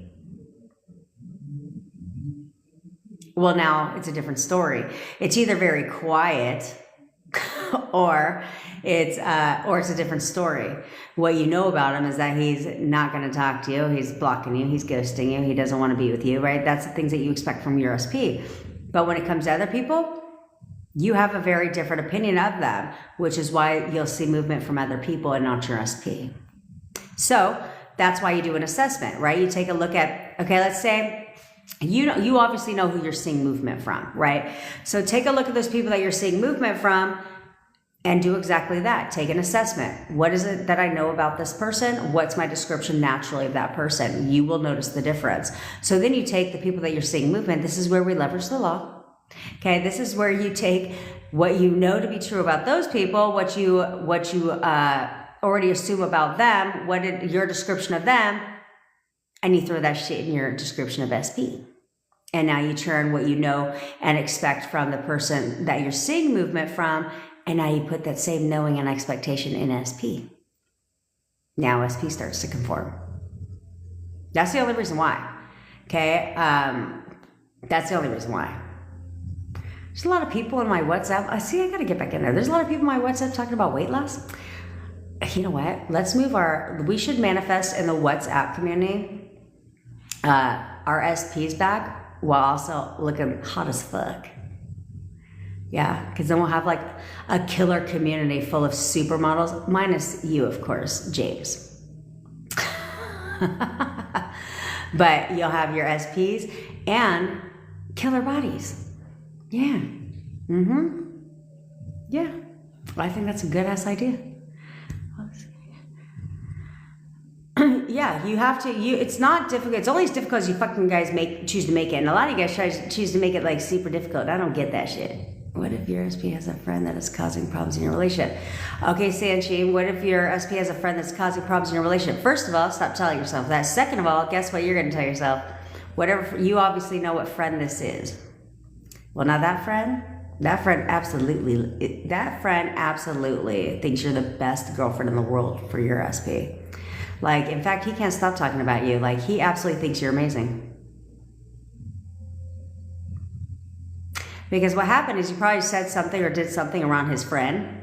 Well, now it's a different story. It's either very quiet or it's a different story. What you know about him is that he's not going to talk to you, he's blocking you, he's ghosting you, he doesn't want to be with you, right? That's the things that you expect from your SP. But when it comes to other people, you have a very different opinion of them, which is why you'll see movement from other people and not your SP. So that's why you do an assessment, right? You take a look at, okay, let's say you obviously know who you're seeing movement from, right? So take a look at those people that you're seeing movement from and do exactly that. Take an assessment. What is it that I know about this person? What's my description naturally of that person? You will notice the difference. So then you take the people that you're seeing movement. This is where we leverage the law. Okay, this is where you take what you know to be true about those people, what you already assume about them, your description of them, and you throw that shit in your description of SP. And now you turn what you know and expect from the person that you're seeing movement from, and now you put that same knowing and expectation in SP. Now SP starts to conform. That's the only reason why. Okay, that's the only reason why. There's a lot of people in my WhatsApp. I got to get back in there. There's a lot of people in my WhatsApp talking about weight loss. You know what? Let's move we should manifest in the WhatsApp community our SPs back while also looking hot as fuck. Yeah, because then we'll have like a killer community full of supermodels, minus you, of course, James. But you'll have your SPs and killer bodies. Yeah. Yeah. I think that's a good ass idea. Yeah, you have to, it's not difficult. It's only as difficult as you fucking guys choose to make it. And a lot of you guys choose to make it like super difficult. I don't get that shit. What if your SP has a friend that is causing problems in your relationship? Okay, Sanchi, what if your SP has a friend that's causing problems in your relationship? First of all, stop telling yourself that. Second of all, guess what you're going to tell yourself? Whatever, you obviously know what friend this is. Well, now that friend absolutely thinks you're the best girlfriend in the world for your SP. Like, in fact, he can't stop talking about you. Like, he absolutely thinks you're amazing. Because what happened is you probably said something or did something around his friend.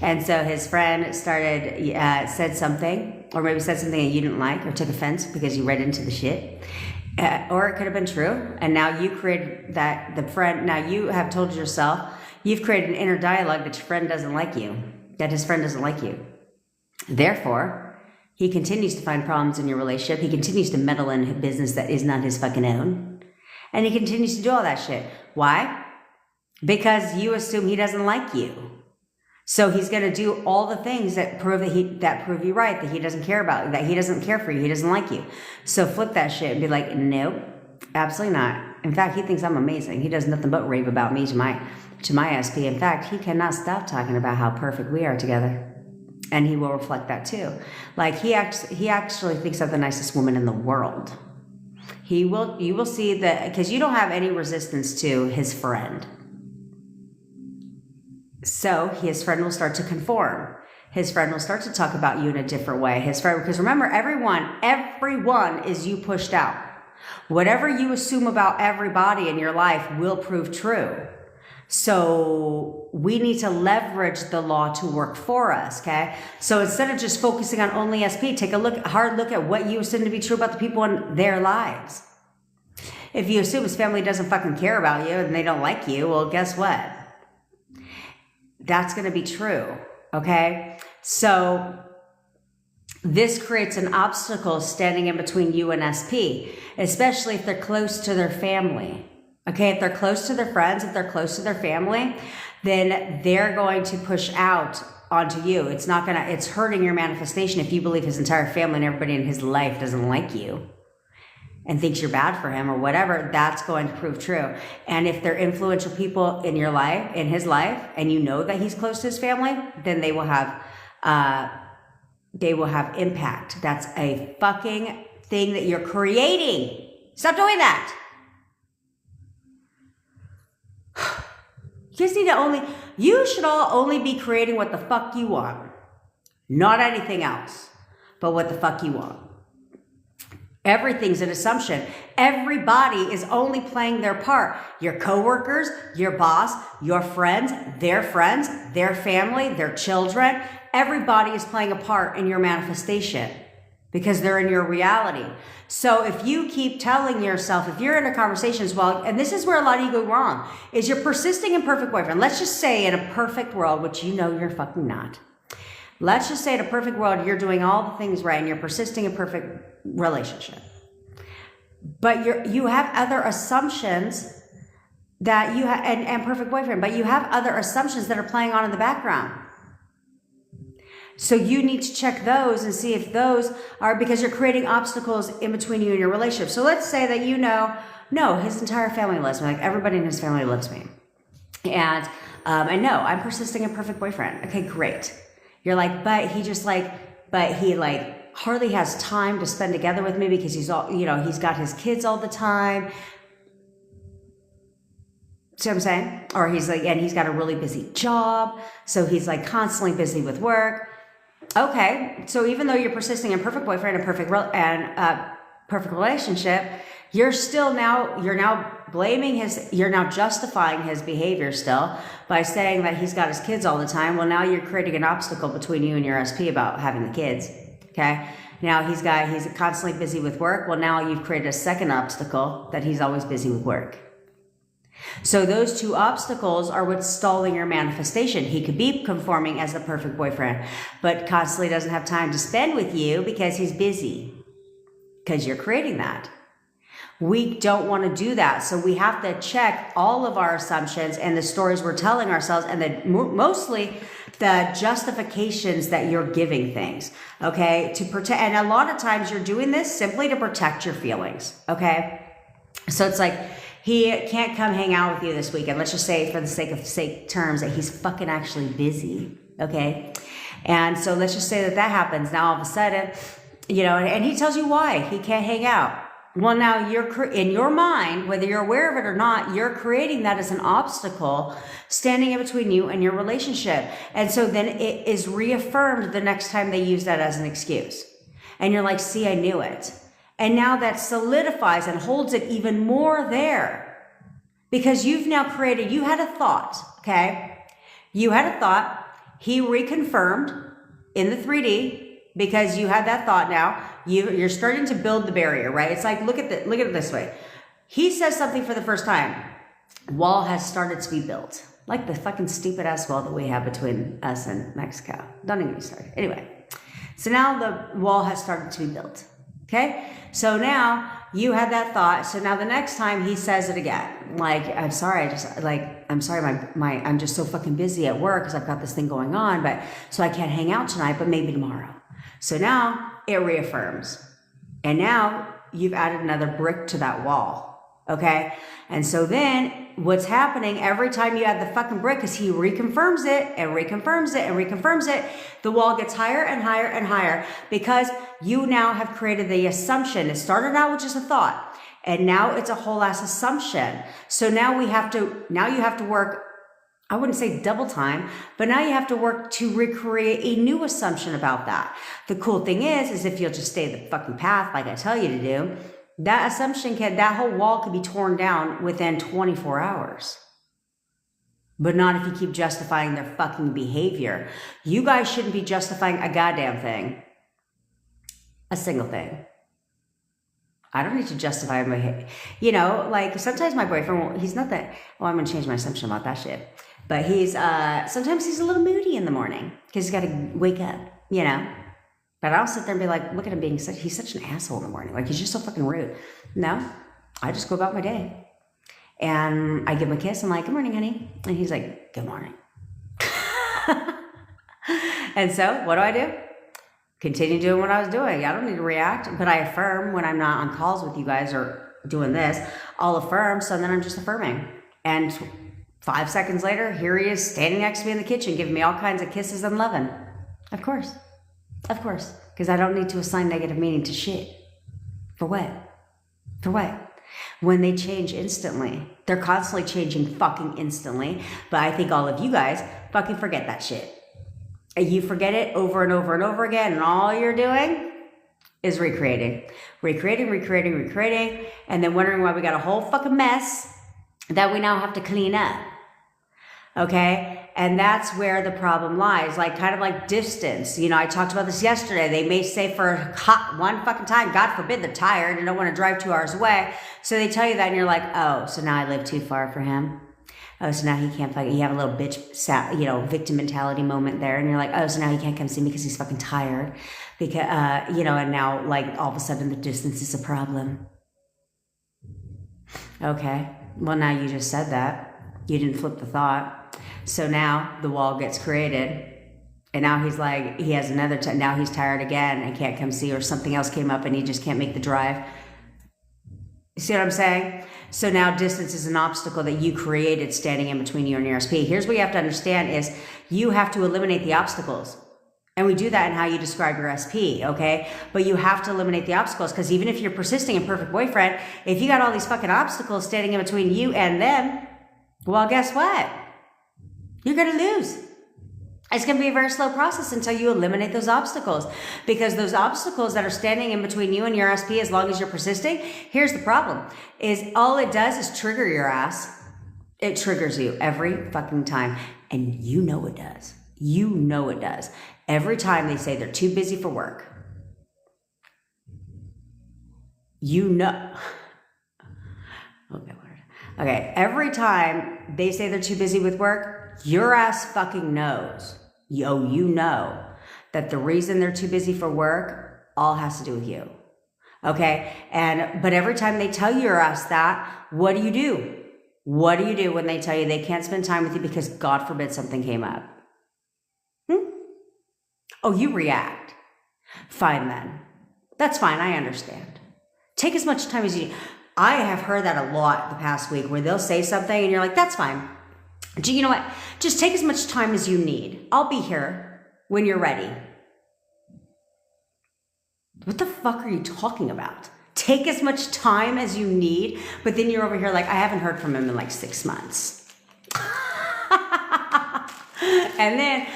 And so his friend said something, or maybe said something that you didn't like or took offense because you read into the shit. Or it could have been true, and now you created that, now you have told yourself, you've created an inner dialogue that your friend doesn't like you, that his friend doesn't like you. Therefore, he continues to find problems in your relationship, he continues to meddle in a business that is not his fucking own, and he continues to do all that shit. Why? Because you assume he doesn't like you. So he's going to do all the things that prove you right, that he doesn't care about, that he doesn't care for you, he doesn't like you. So flip that shit and be like, nope, absolutely not. In fact, he thinks I'm amazing. He does nothing but rave about me to my SP. In fact, he cannot stop talking about how perfect we are together. And he will reflect that too. Like he actually thinks I'm the nicest woman in the world. You will see that, because you don't have any resistance to his friend. So his friend will start to conform. His friend will start to talk about you in a different way. His friend, because remember, everyone is you pushed out. Whatever you assume about everybody in your life will prove true. So we need to leverage the law to work for us, okay? So instead of just focusing on only SP, take a hard look at what you assume to be true about the people in their lives. If you assume his family doesn't fucking care about you and they don't like you, well, guess what? That's going to be true. Okay. So this creates an obstacle standing in between you and SP, especially if they're close to their family. Okay. If they're close to their friends, if they're close to their family, then they're going to push out onto you. It's hurting your manifestation if you believe his entire family and everybody in his life doesn't like you and thinks you're bad for him or whatever. That's going to prove true. And if they're influential people in your life, in his life, and you know that he's close to his family, then they will have impact. That's a fucking thing that you're creating. Stop doing that. You should all only be creating what the fuck you want. Not anything else, but what the fuck you want. Everything's an assumption. Everybody is only playing their part. Your coworkers, your boss, your friends, their family, their children. Everybody is playing a part in your manifestation because they're in your reality. So if you keep telling yourself, if you're in a conversation as well, and this is where a lot of you go wrong, is you're persisting in perfect boyfriend. Let's just say in a perfect world, which you know you're fucking not. Let's just say in a perfect world, you're doing all the things right and you're persisting in perfect relationship. But you have other assumptions that you have, and perfect boyfriend, but you have other assumptions that are playing on in the background. So you need to check those and see if those are, because you're creating obstacles in between you and your relationship. So let's say that no, his entire family loves me. Like everybody in his family loves me. And I know I'm persisting in perfect boyfriend. Okay, great. You're like, but he hardly has time to spend together with me because he's got his kids all the time. See what I'm saying? Or he's got a really busy job. So he's like constantly busy with work. Okay, so even though you're persisting in perfect boyfriend and perfect relationship, you're now justifying his behavior still by saying that he's got his kids all the time. Well, now you're creating an obstacle between you and your SP about having the kids. Okay, now he's constantly busy with work. Well, now you've created a second obstacle that he's always busy with work. So those two obstacles are what's stalling your manifestation. He could be conforming as the perfect boyfriend, but constantly doesn't have time to spend with you because he's busy, because you're creating that. We don't want to do that. So we have to check all of our assumptions and the stories we're telling ourselves and mostly the justifications that you're giving things, okay, to protect. And a lot of times you're doing this simply to protect your feelings, okay? So it's like, he can't come hang out with you this weekend. Let's just say, for the sake of terms, that he's fucking actually busy, okay? And so let's just say that happens. Now all of a sudden, and he tells you why he can't hang out. Well, now you're in your mind, whether you're aware of it or not, you're creating that as an obstacle standing in between you and your relationship. And so then it is reaffirmed the next time they use that as an excuse. And you're like, see, I knew it. And now that solidifies and holds it even more there because you've now created, you had a thought, okay? You had a thought. He reconfirmed in the 3D because you had that thought now. You're starting to build the barrier, right? It's like, look at it this way. He says something for the first time. Wall has started to be built. Like the fucking stupid ass wall that we have between us and Mexico. Don't even get me started. Anyway, so now the wall has started to be built. Okay, so now you had that thought. So now the next time he says it again, like, I'm sorry, I'm just so fucking busy at work because I've got this thing going on, so I can't hang out tonight, but maybe tomorrow. So now it reaffirms. And now you've added another brick to that wall. Okay, and so then what's happening every time you add the fucking brick is he reconfirms it and reconfirms it and reconfirms it. The wall gets higher and higher and higher because you now have created the assumption. It started out with just a thought and now it's a whole ass assumption. So now you have to work, I wouldn't say double time, but now you have to work to recreate a new assumption about that. The cool thing is if you'll just stay the fucking path like I tell you to do, that assumption that whole wall could be torn down within 24 hours. But not if you keep justifying their fucking behavior. You guys shouldn't be justifying a goddamn thing. A single thing. I don't need to justify my behavior. You know, like sometimes my boyfriend, he's not that, well, I'm going to change my assumption about that shit. But sometimes he's a little moody in the morning because he's got to wake up, you know. But I'll sit there and be like, look at him he's such an asshole in the morning. Like, he's just so fucking rude. No, I just go about my day. And I give him a kiss. I'm like, good morning, honey. And he's like, good morning. And so what do? Continue doing what I was doing. I don't need to react, but I affirm when I'm not on calls with you guys or doing this. I'll affirm, so then I'm just affirming. And 5 seconds later, here he is standing next to me in the kitchen, giving me all kinds of kisses and loving. Of course, because I don't need to assign negative meaning to shit. For what? When they change instantly, they're constantly changing fucking instantly. But I think all of you guys fucking forget that shit. You forget it over and over and over again, and all you're doing is recreating, and then wondering why we got a whole fucking mess that we now have to clean up. Okay? And that's where the problem lies, like kind of like distance. You know, I talked about this yesterday. They may say for one fucking time, God forbid they're tired and don't want to drive 2 hours away. So they tell you that and you're like, oh, so now I live too far for him. Oh, so now he can't fucking, you have a little bitch, victim mentality moment there. And you're like, oh, so now he can't come see me because he's fucking tired. Because, and now like all of a sudden the distance is a problem. Okay. Well, now you just said that. You didn't flip the thought. So now the wall gets created. And now he's like, he has another, now he's tired again and can't come see, or something else came up and he just can't make the drive. You see what I'm saying? So now distance is an obstacle that you created standing in between you and your SP. Here's what you have to understand is you have to eliminate the obstacles. And we do that in how you describe your SP, okay? But you have to eliminate the obstacles, because even if you're persisting in perfect boyfriend, if you got all these fucking obstacles standing in between you and them, well, guess what? You're going to lose. It's going to be a very slow process until you eliminate those obstacles, because those obstacles that are standing in between you and your SP, as long as you're persisting, here's the problem, is all it does is trigger your ass. It triggers you every fucking time. And you know it does. You know it does. Every time they say they're too busy for work, you know. Okay, every time they say they're too busy with work, your ass fucking knows. You know that the reason they're too busy for work all has to do with you. Okay? But every time they tell your ass that, what do you do? What do you do when they tell you they can't spend time with you because God forbid something came up? Oh, you react. Fine then. That's fine. I understand. Take as much time as you need. I have heard that a lot the past week, where they'll say something and you're like, that's fine. Do you know what? Just take as much time as you need. I'll be here when you're ready. What the fuck are you talking about? Take as much time as you need, but then you're over here like, I haven't heard from him in like 6 months. And then,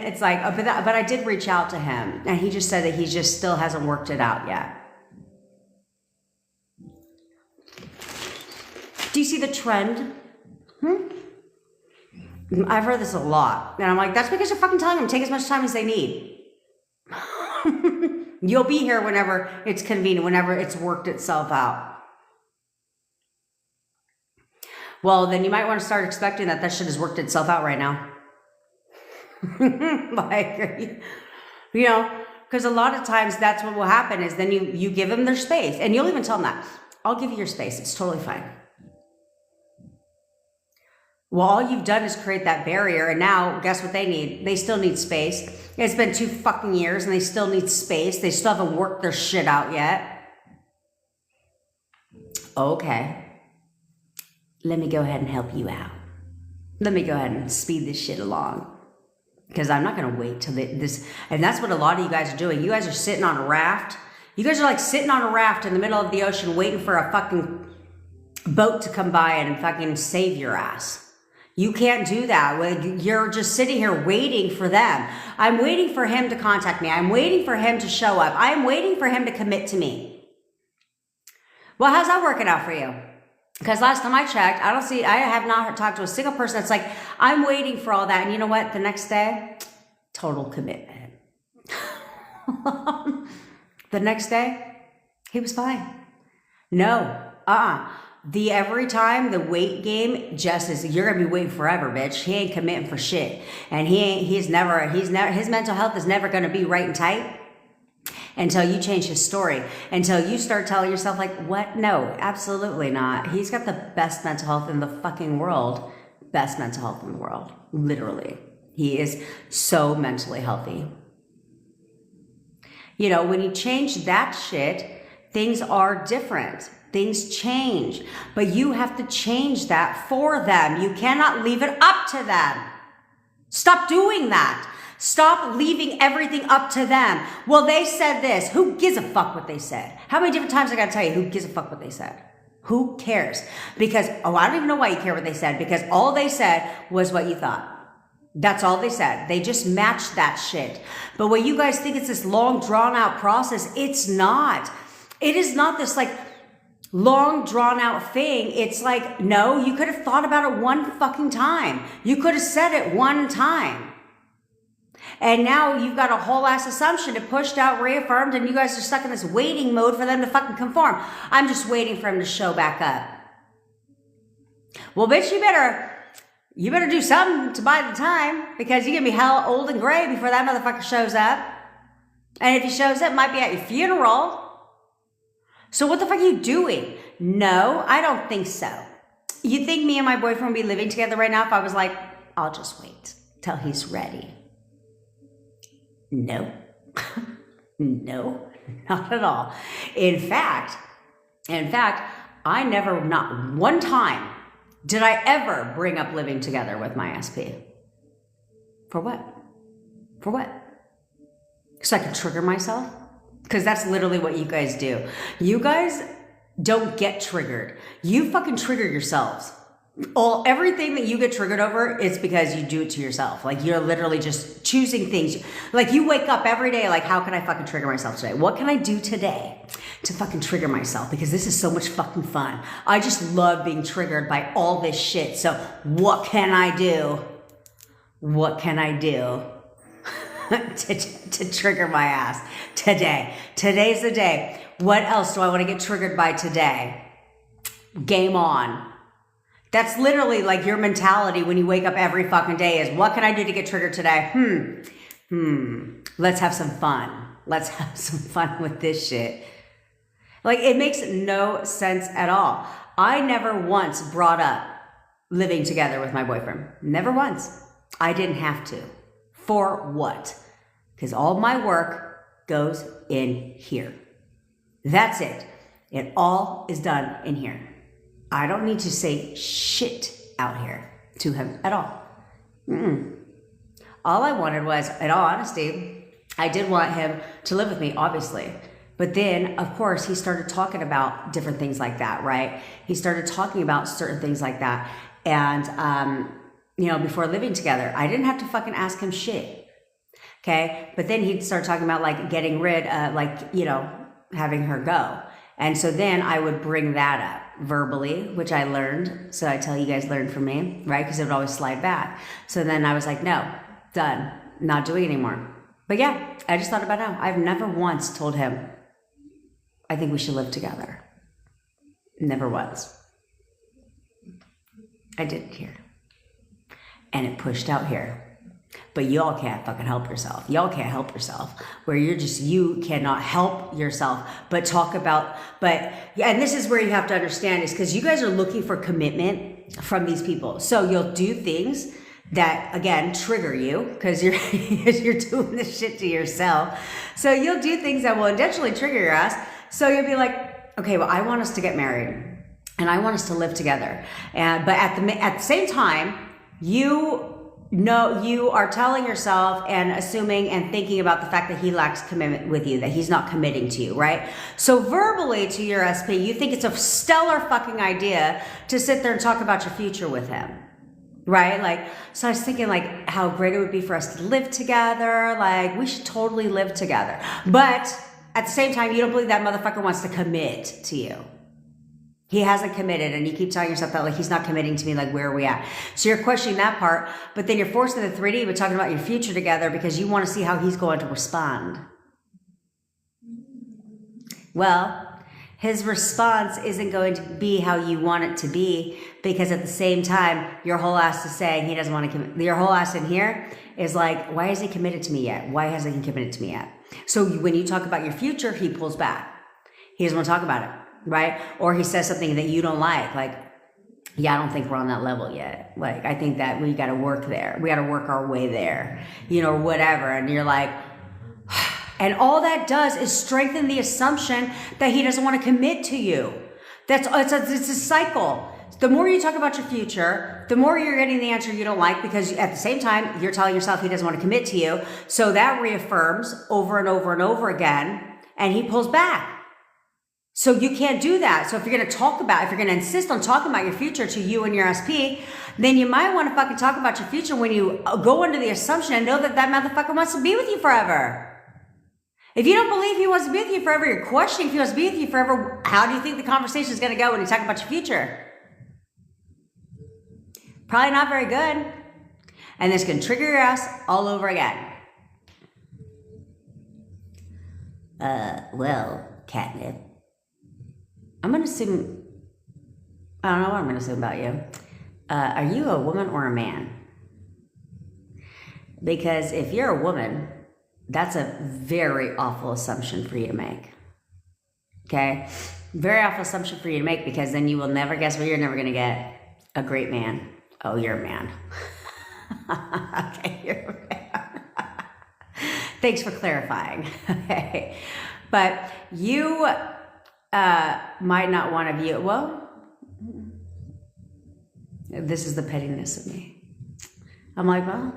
it's like, but I did reach out to him, and he just said that he just still hasn't worked it out yet. Do you see the trend? I've heard this a lot. And I'm like, that's because you're fucking telling them, take as much time as they need. You'll be here whenever it's convenient, whenever it's worked itself out. Well, then you might want to start expecting that shit has worked itself out right now. Because a lot of times that's what will happen, is then you give them their space, and you'll even tell them that, I'll give you your space. It's totally fine. Well, all you've done is create that barrier, and now guess what they need? They still need space. It's been 2 fucking years and they still need space. They still haven't worked their shit out yet. Okay. Let me go ahead and help you out. Let me go ahead and speed this shit along. Because I'm not going to wait till this. And that's what a lot of you guys are doing. You guys are sitting on a raft. You guys are like sitting on a raft in the middle of the ocean waiting for a fucking boat to come by and fucking save your ass. You can't do that. You're just sitting here waiting for them. I'm waiting for him to contact me. I'm waiting for him to show up. I'm waiting for him to commit to me. Well, how's that working out for you? Because last time I checked, I have not talked to a single person that's like, I'm waiting for all that. And you know what? The next day, total commitment. The next day, He was fine. No, every time the wait game just is, you're gonna be waiting forever, bitch. He ain't committing for shit. And his mental health is never gonna be right and tight until you change his story, until you start telling yourself like, what? No, absolutely not. He's got the best mental health in the fucking world. Best mental health in the world. Literally. He is so mentally healthy. You know, when you change that shit, things are different. Things change. But you have to change that for them. You cannot leave it up to them. Stop doing that. Stop leaving everything up to them. Well, they said this. Who gives a fuck what they said? How many different times I gotta tell you, who gives a fuck what they said? Who cares? Because, I don't even know why you care what they said, because all they said was what you thought. That's all they said. They just matched that shit. But what you guys think it's this long, drawn out process, it's not. It is not this like long, drawn out thing. It's like, no, you could have thought about it one fucking time. You could have said it one time. And now you've got a whole ass assumption. It pushed out, reaffirmed, and you guys are stuck in this waiting mode for them to fucking conform. I'm just waiting for him to show back up. Well, bitch, you better do something to buy the time, because you're gonna be hell old and gray before that motherfucker shows up. And if he shows up, it might be at your funeral. So what the fuck are you doing? No, I don't think so. You think me and my boyfriend would be living together right now if I was like, I'll just wait till he's ready? No. No, not at all. In fact, I never, not one time, did I ever bring up living together with my SP. For what? For what? So I can trigger myself? Because that's literally what you guys do. You guys don't get triggered. You fucking trigger yourselves. Everything that you get triggered over is because you do it to yourself. Like, you're literally just choosing things. Like, you wake up every day like, how can I fucking trigger myself today? What can I do today to fucking trigger myself? Because this is so much fucking fun. I just love being triggered by all this shit. So what can I do? What can I do to trigger my ass today? Today's the day. What else do I want to get triggered by today? Game on. That's literally like your mentality when you wake up every fucking day is, what can I do to get triggered today? Let's have some fun. Let's have some fun with this shit. Like, it makes no sense at all. I never once brought up living together with my boyfriend. Never once. I didn't have to. For what? Because all my work goes in here. That's it. It all is done in here. I don't need to say shit out here to him at all. All I wanted was, in all honesty, I did want him to live with me, obviously. But then, of course, he started talking about different things like that, right? He started talking about certain things like that. And, before living together, I didn't have to fucking ask him shit. Okay? But then he'd start talking about, like, getting rid, having her go. And so then I would bring that up verbally, which I learned. So I tell you guys learned from me, right? Because it would always slide back. So then I was like, no, done. Not doing it anymore. But yeah, I just thought about it now. I've never once told him, I think we should live together. Never once. I did it here. And it pushed out here. But y'all can't fucking help yourself. Y'all can't help yourself. Where you cannot help yourself, but and this is where you have to understand is because you guys are looking for commitment from these people. So you'll do things that, again, trigger you because you're doing this shit to yourself. So you'll do things that will intentionally trigger your ass. So you'll be like, okay, well, I want us to get married and I want us to live together. But at the same time, you are telling yourself and assuming and thinking about the fact that he lacks commitment with you, that he's not committing to you, right? So verbally to your SP, you think it's a stellar fucking idea to sit there and talk about your future with him, right? Like, so I was thinking like how great it would be for us to live together. Like, we should totally live together. But at the same time, you don't believe that motherfucker wants to commit to you. He hasn't committed, and you keep telling yourself that, like, he's not committing to me, like, where are we at? So you're questioning that part, but then you're forced into 3D, but talking about your future together because you want to see how he's going to respond. Well, his response isn't going to be how you want it to be, because at the same time, your whole ass is saying he doesn't want to, your whole ass in here is like, why isn't he committed to me yet? Why hasn't he committed to me yet? So when you talk about your future, he pulls back. He doesn't want to talk about it, right? Or he says something that you don't like, yeah, I don't think we're on that level yet. Like, I think that we got to work there. We got to work our way there, or whatever. And you're like, and all that does is strengthen the assumption that he doesn't want to commit to you. It's a cycle. The more you talk about your future, the more you're getting the answer you don't like, because at the same time, you're telling yourself he doesn't want to commit to you. So that reaffirms over and over and over again, and he pulls back. So you can't do that. So if you're going to insist on talking about your future to you and your SP, then you might want to fucking talk about your future when you go under the assumption and know that motherfucker wants to be with you forever. If you don't believe he wants to be with you forever, you're questioning if he wants to be with you forever, how do you think the conversation is going to go when you talk about your future? Probably not very good. And this can trigger your ass all over again. Well, catnip. I'm going to assume, I don't know what I'm going to assume about you. Are you a woman or a man? Because if you're a woman, that's a very awful assumption for you to make. Okay? Very awful assumption for you to make, because then you will never, guess what, you're never going to get a great man. Oh, you're a man. Okay, you're a man. Thanks for clarifying. Okay. But you might not want to view it. Well, this is the pettiness of me. I'm like, well,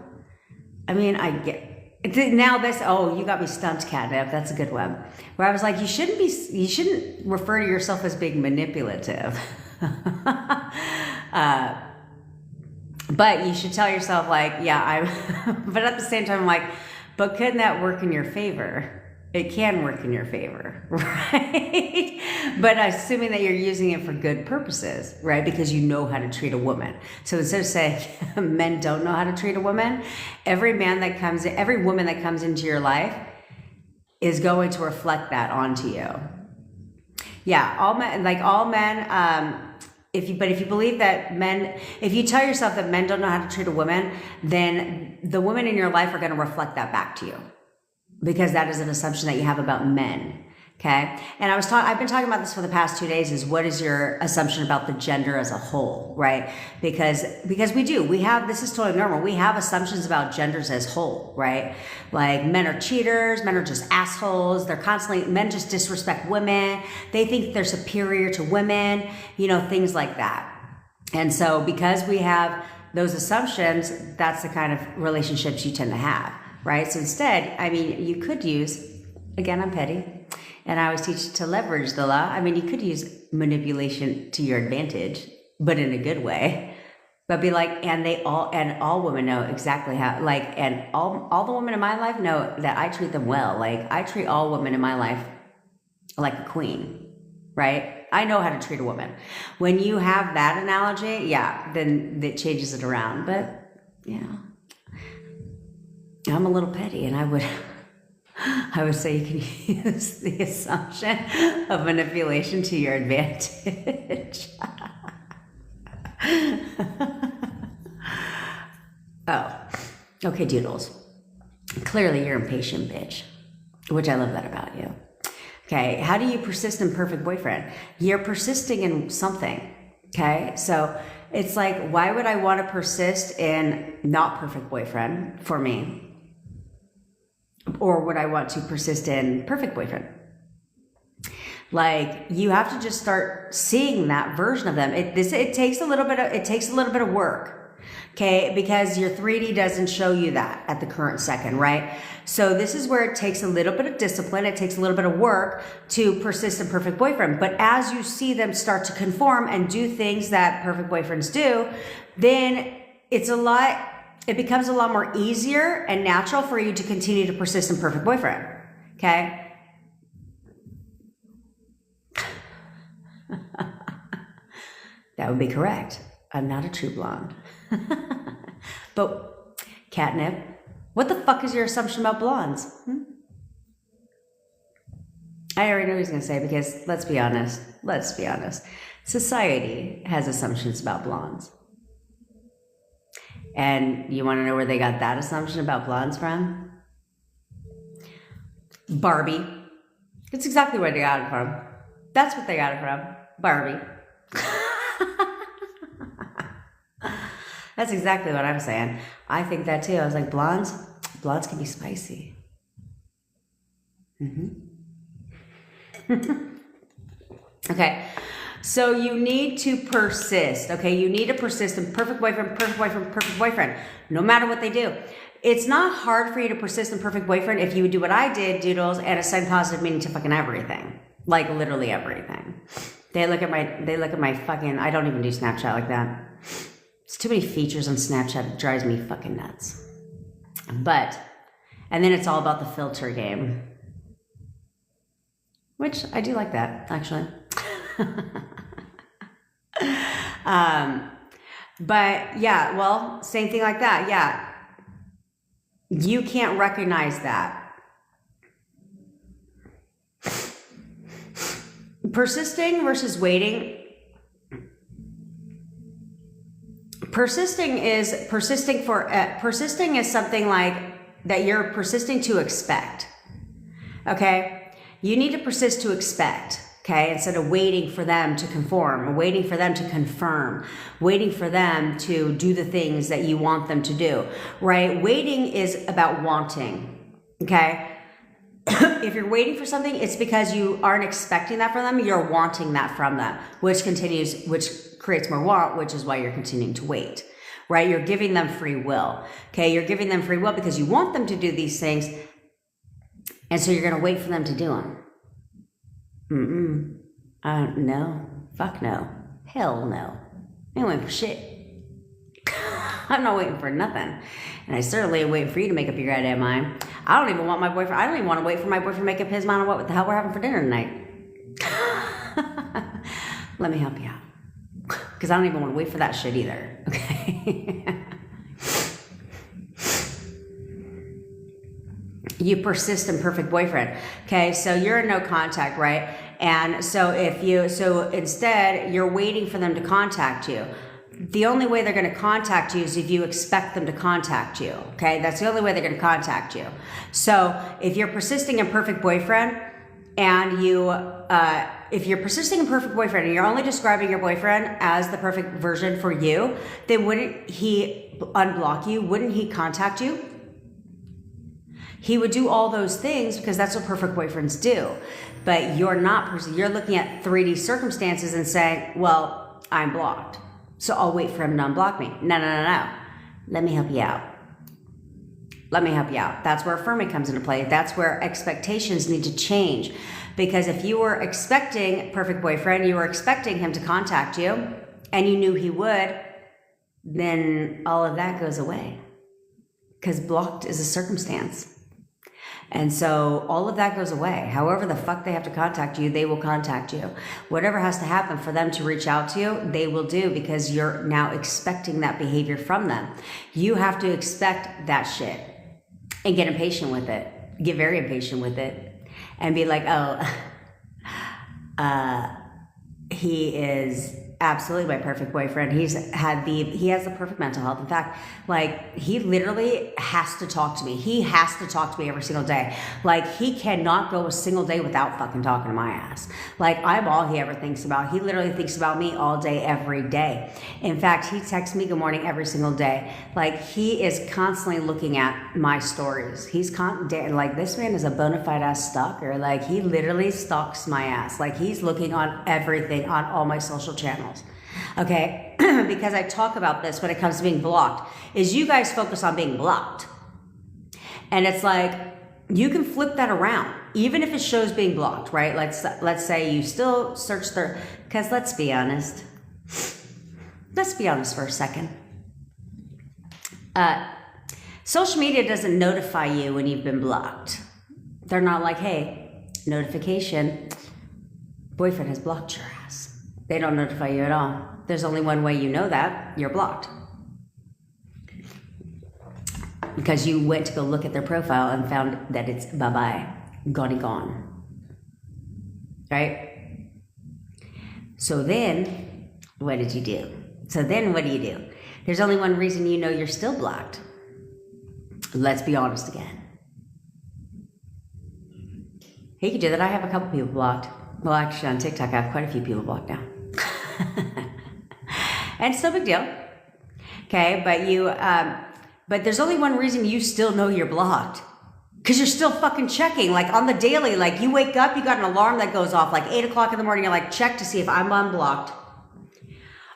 I mean, I get now this. Oh, you got me stumped, catnip. That's a good one. Where I was like, you shouldn't refer to yourself as being manipulative. But you should tell yourself, like, yeah, I'm. But at the same time, I'm like, but couldn't that work in your favor? It can work in your favor, right? But assuming that you're using it for good purposes, right? Because you know how to treat a woman. So instead of saying men don't know how to treat a woman, every woman that comes into your life is going to reflect that onto you. Yeah, all men, if you believe that if you tell yourself that men don't know how to treat a woman, then the women in your life are going to reflect that back to you. Because that is an assumption that you have about men, okay? And I've been talking about this for the past 2 days, is what is your assumption about the gender as a whole, right? Because this is totally normal. We have assumptions about genders as whole, right? Like men are cheaters, men are just assholes. Men just disrespect women. They think they're superior to women, things like that. And so because we have those assumptions, that's the kind of relationships you tend to have. Right? So instead, I mean, you could use, again, I'm petty, and I always teach to leverage the law. I mean, you could use manipulation to your advantage, but in a good way. But be like, and all women know exactly how, like, and all the women in my life know that I treat them well. Like, I treat all women in my life like a queen, right? I know how to treat a woman. When you have that analogy, yeah, then it changes it around. But, I'm a little petty, and I would say you can use the assumption of manipulation to your advantage. Oh, okay, doodles. Clearly you're impatient, bitch, which I love that about you. Okay, how do you persist in perfect boyfriend? You're persisting in something, okay? So it's like, why would I want to persist in not perfect boyfriend for me? Or would I want to persist in perfect boyfriend? Like, you have to just start seeing that version of them. It takes a little bit of work, okay? Because your 3D doesn't show you that at the current second, right? So this is where it takes a little bit of discipline. It takes a little bit of work to persist in perfect boyfriend. But as you see them start to conform and do things that perfect boyfriends do, then it becomes a lot more easier and natural for you to continue to persist in perfect boyfriend, okay? That would be correct. I'm not a true blonde. But, catnip, what the fuck is your assumption about blondes? I already know what he's going to say because let's be honest. Society has assumptions about blondes. And you want to know where they got that assumption about blondes from? Barbie. It's exactly where they got it from. That's what they got it from. Barbie. That's exactly what I'm saying. I think that too. I was like, blondes can be spicy. Okay. So you need to persist, okay? You need to persist in perfect boyfriend, no matter what they do. It's not hard for you to persist in perfect boyfriend if you would do what I did, Doodles, and assign positive meaning to fucking everything. Like literally everything. They look at my fucking, I don't even do Snapchat like that. It's too many features on Snapchat. It drives me fucking nuts. But, and then it's all about the filter game. Which I do like that, actually. But yeah, well, same thing like that. Yeah. You can't recognize that. Persisting versus waiting. Persisting is something like that you're persisting to expect. Okay? You need to persist to expect. Okay, instead of waiting for them to conform, waiting for them to confirm, waiting for them to do the things that you want them to do, right? Waiting is about wanting, okay? If you're waiting for something, it's because you aren't expecting that from them, you're wanting that from them, which creates more want, which is why you're continuing to wait, right? You're giving them free will, okay? You're giving them free will because you want them to do these things, and so you're gonna wait for them to do them. No. Fuck no. Hell no. I ain't waiting for shit. I'm not waiting for nothing. And I certainly ain't waiting for you to make up your goddamn mind. I don't even want my boyfriend. I don't even want to wait for my boyfriend to make up his mind on what the hell we're having for dinner tonight. Let me help you out. Because I don't even want to wait for that shit either. Okay? You persist in perfect boyfriend. Okay, so you're in no contact, right? And so instead you're waiting for them to contact you. The only way they're going to contact you is if you expect them to contact you. Okay, that's the only way they're going to contact you. So if you're persisting in perfect boyfriend and if you're persisting in perfect boyfriend and you're only describing your boyfriend as the perfect version for you, then wouldn't he unblock you? Wouldn't he contact you? He would do all those things because that's what perfect boyfriends do. But you're not, you're looking at 3D circumstances and saying, well, I'm blocked, so I'll wait for him to unblock me. No. Let me help you out. That's where affirming comes into play. That's where expectations need to change. Because if you were expecting perfect boyfriend, you were expecting him to contact you, and you knew he would, then all of that goes away. Because blocked is a circumstance. And so all of that goes away. However the fuck they have to contact you, they will contact you. Whatever has to happen for them to reach out to you, they will do because you're now expecting that behavior from them. You have to expect that shit and get impatient with it. Get very impatient with it and be like, he is absolutely my perfect boyfriend. He has the perfect mental health. In fact, like he literally has to talk to me. He has to talk to me every single day. Like he cannot go a single day without fucking talking to my ass. Like I'm all he ever thinks about. He literally thinks about me all day, every day. In fact, he texts me good morning every single day. Like he is constantly looking at my stories. He's like this man is a bona fide ass stalker. Like he literally stalks my ass. Like he's looking on everything on all my social channels. Okay, because I talk about this when it comes to being blocked, is you guys focus on being blocked. And it's like, you can flip that around, even if it shows being blocked, right? Let's say you still search through, because let's be honest for a second. Social media doesn't notify you when you've been blocked. They're not like, hey, notification, boyfriend has blocked your ass. They don't notify you at all. There's only one way you know that. You're blocked. Because you went to go look at their profile and found that it's bye-bye, gone. right? So then, what did you do? So then what do you do? There's only one reason you know you're still blocked. Let's be honest again. He could do that. I have a couple people blocked. Well, actually on TikTok, I have quite a few people blocked now. And it's no big deal. Okay, but there's only one reason you still know you're blocked. Because you're still fucking checking, like on the daily, like you wake up, you got an alarm that goes off like 8 o'clock in the morning, you're like, check to see if I'm unblocked.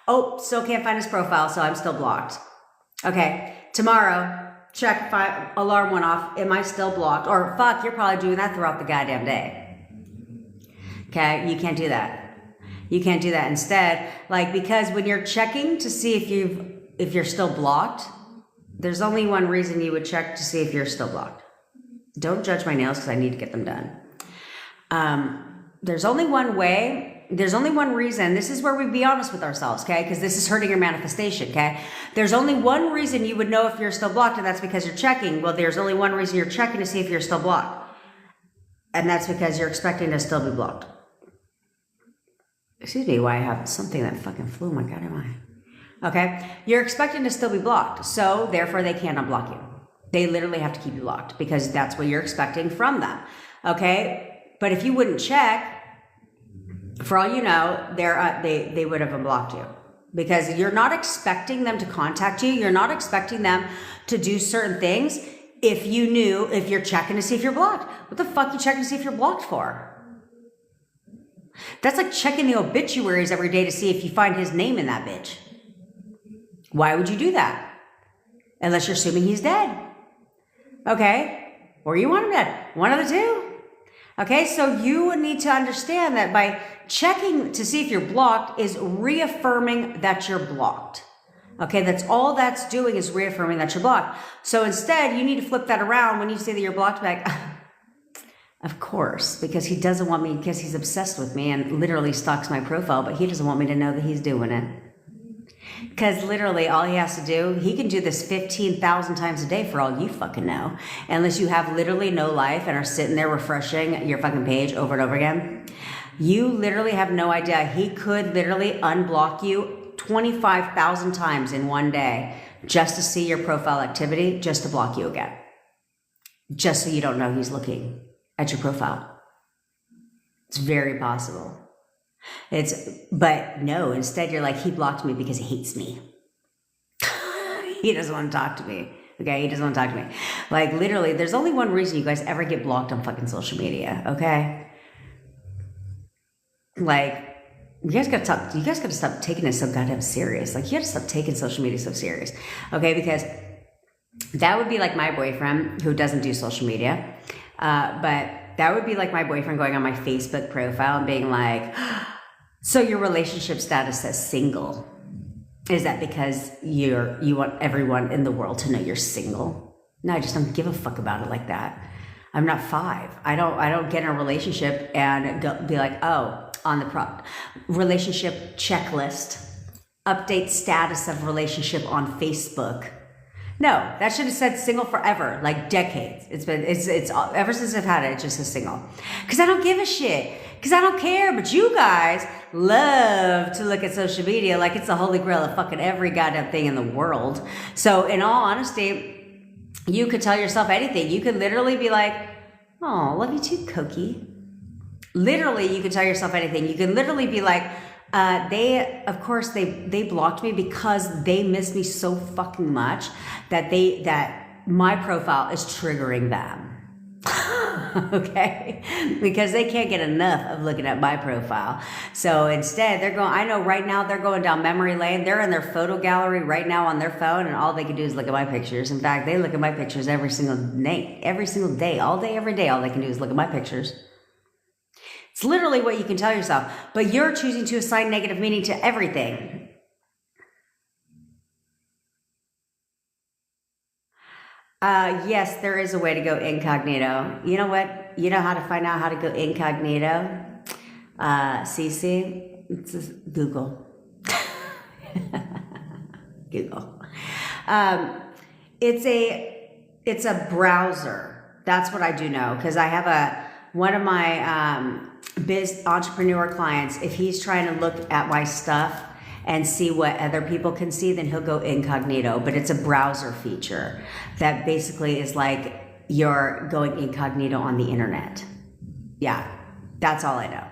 Oh, still can't find his profile, so I'm still blocked. Okay, tomorrow, check, alarm went off, am I still blocked? Or fuck, you're probably doing that throughout the goddamn day. Okay, you can't do that. You can't do that. Instead, like, because when you're checking to see if you're still blocked, there's only one reason you would check to see if you're still blocked. Don't judge my nails because I need to get them done. There's only one way. There's only one reason. This is where we be honest with ourselves, okay? Because this is hurting your manifestation, okay? There's only one reason you would know if you're still blocked, and that's because you're checking. Well, there's only one reason you're checking to see if you're still blocked. And that's because you're expecting to still be blocked. Excuse me, why I have something that fucking flew. My God, am I? Okay? You're expecting to still be blocked. So, therefore, they can't unblock you. They literally have to keep you blocked because that's what you're expecting from them. Okay? But if you wouldn't check, for all you know, they would have unblocked you. Because you're not expecting them to contact you. You're not expecting them to do certain things if you're checking to see if you're blocked. What the fuck are you checking to see if you're blocked for? That's like checking the obituaries every day to see if you find his name in that bitch. Why would you do that? Unless you're assuming he's dead. Okay? Or you want him dead. One of the two. Okay? So you need to understand that by checking to see if you're blocked is reaffirming that you're blocked. Okay? That's all that's doing is reaffirming that you're blocked. So instead, you need to flip that around when you say that you're blocked back. Of course, because he doesn't want me, because he's obsessed with me and literally stalks my profile, but he doesn't want me to know that he's doing it. Because literally all he has to do, he can do this 15,000 times a day for all you fucking know. Unless you have literally no life and are sitting there refreshing your fucking page over and over again. You literally have no idea. He could literally unblock you 25,000 times in one day just to see your profile activity, just to block you again. Just so you don't know he's looking at your profile. It's very possible. But no, instead you're like, he blocked me because he hates me. He doesn't want to talk to me. Okay, he doesn't want to talk to me. Like literally, there's only one reason you guys ever get blocked on fucking social media, okay? Like, you guys gotta stop taking it so goddamn serious. Like, you gotta stop taking social media so serious. Okay, because that would be like my boyfriend who doesn't do social media. But that would be like my boyfriend going on my Facebook profile and being like, so your relationship status says single. Is that because you want everyone in the world to know you're single? No, I just don't give a fuck about it like that. I'm not 5. I don't get in a relationship and be like, oh, on the relationship checklist, update status of relationship on Facebook. No, that should have said single forever, like decades. It's ever since I've had it, it just says single. Because I don't give a shit. Because I don't care. But you guys love to look at social media like it's the holy grail of fucking every goddamn thing in the world. So in all honesty, you could tell yourself anything. You could literally be like, oh, love you too, Cokie. Literally, you could tell yourself anything. You can literally be like, they blocked me because they miss me so fucking much that my profile is triggering them. Okay? Because they can't get enough of looking at my profile. So instead, I know right now they're going down memory lane. They're in their photo gallery right now on their phone, and all they can do is look at my pictures. In fact, they look at my pictures every single day, all day, every day. All they can do is look at my pictures. It's literally what you can tell yourself, but you're choosing to assign negative meaning to everything. Yes, there is a way to go incognito. You know what? You know how to find out how to go incognito? Cece, it's just Google. Google. It's a browser. That's what I do know, because I have one of my entrepreneur clients, if he's trying to look at my stuff and see what other people can see, then he'll go incognito. But it's a browser feature that basically is like you're going incognito on the internet. Yeah, that's all I know.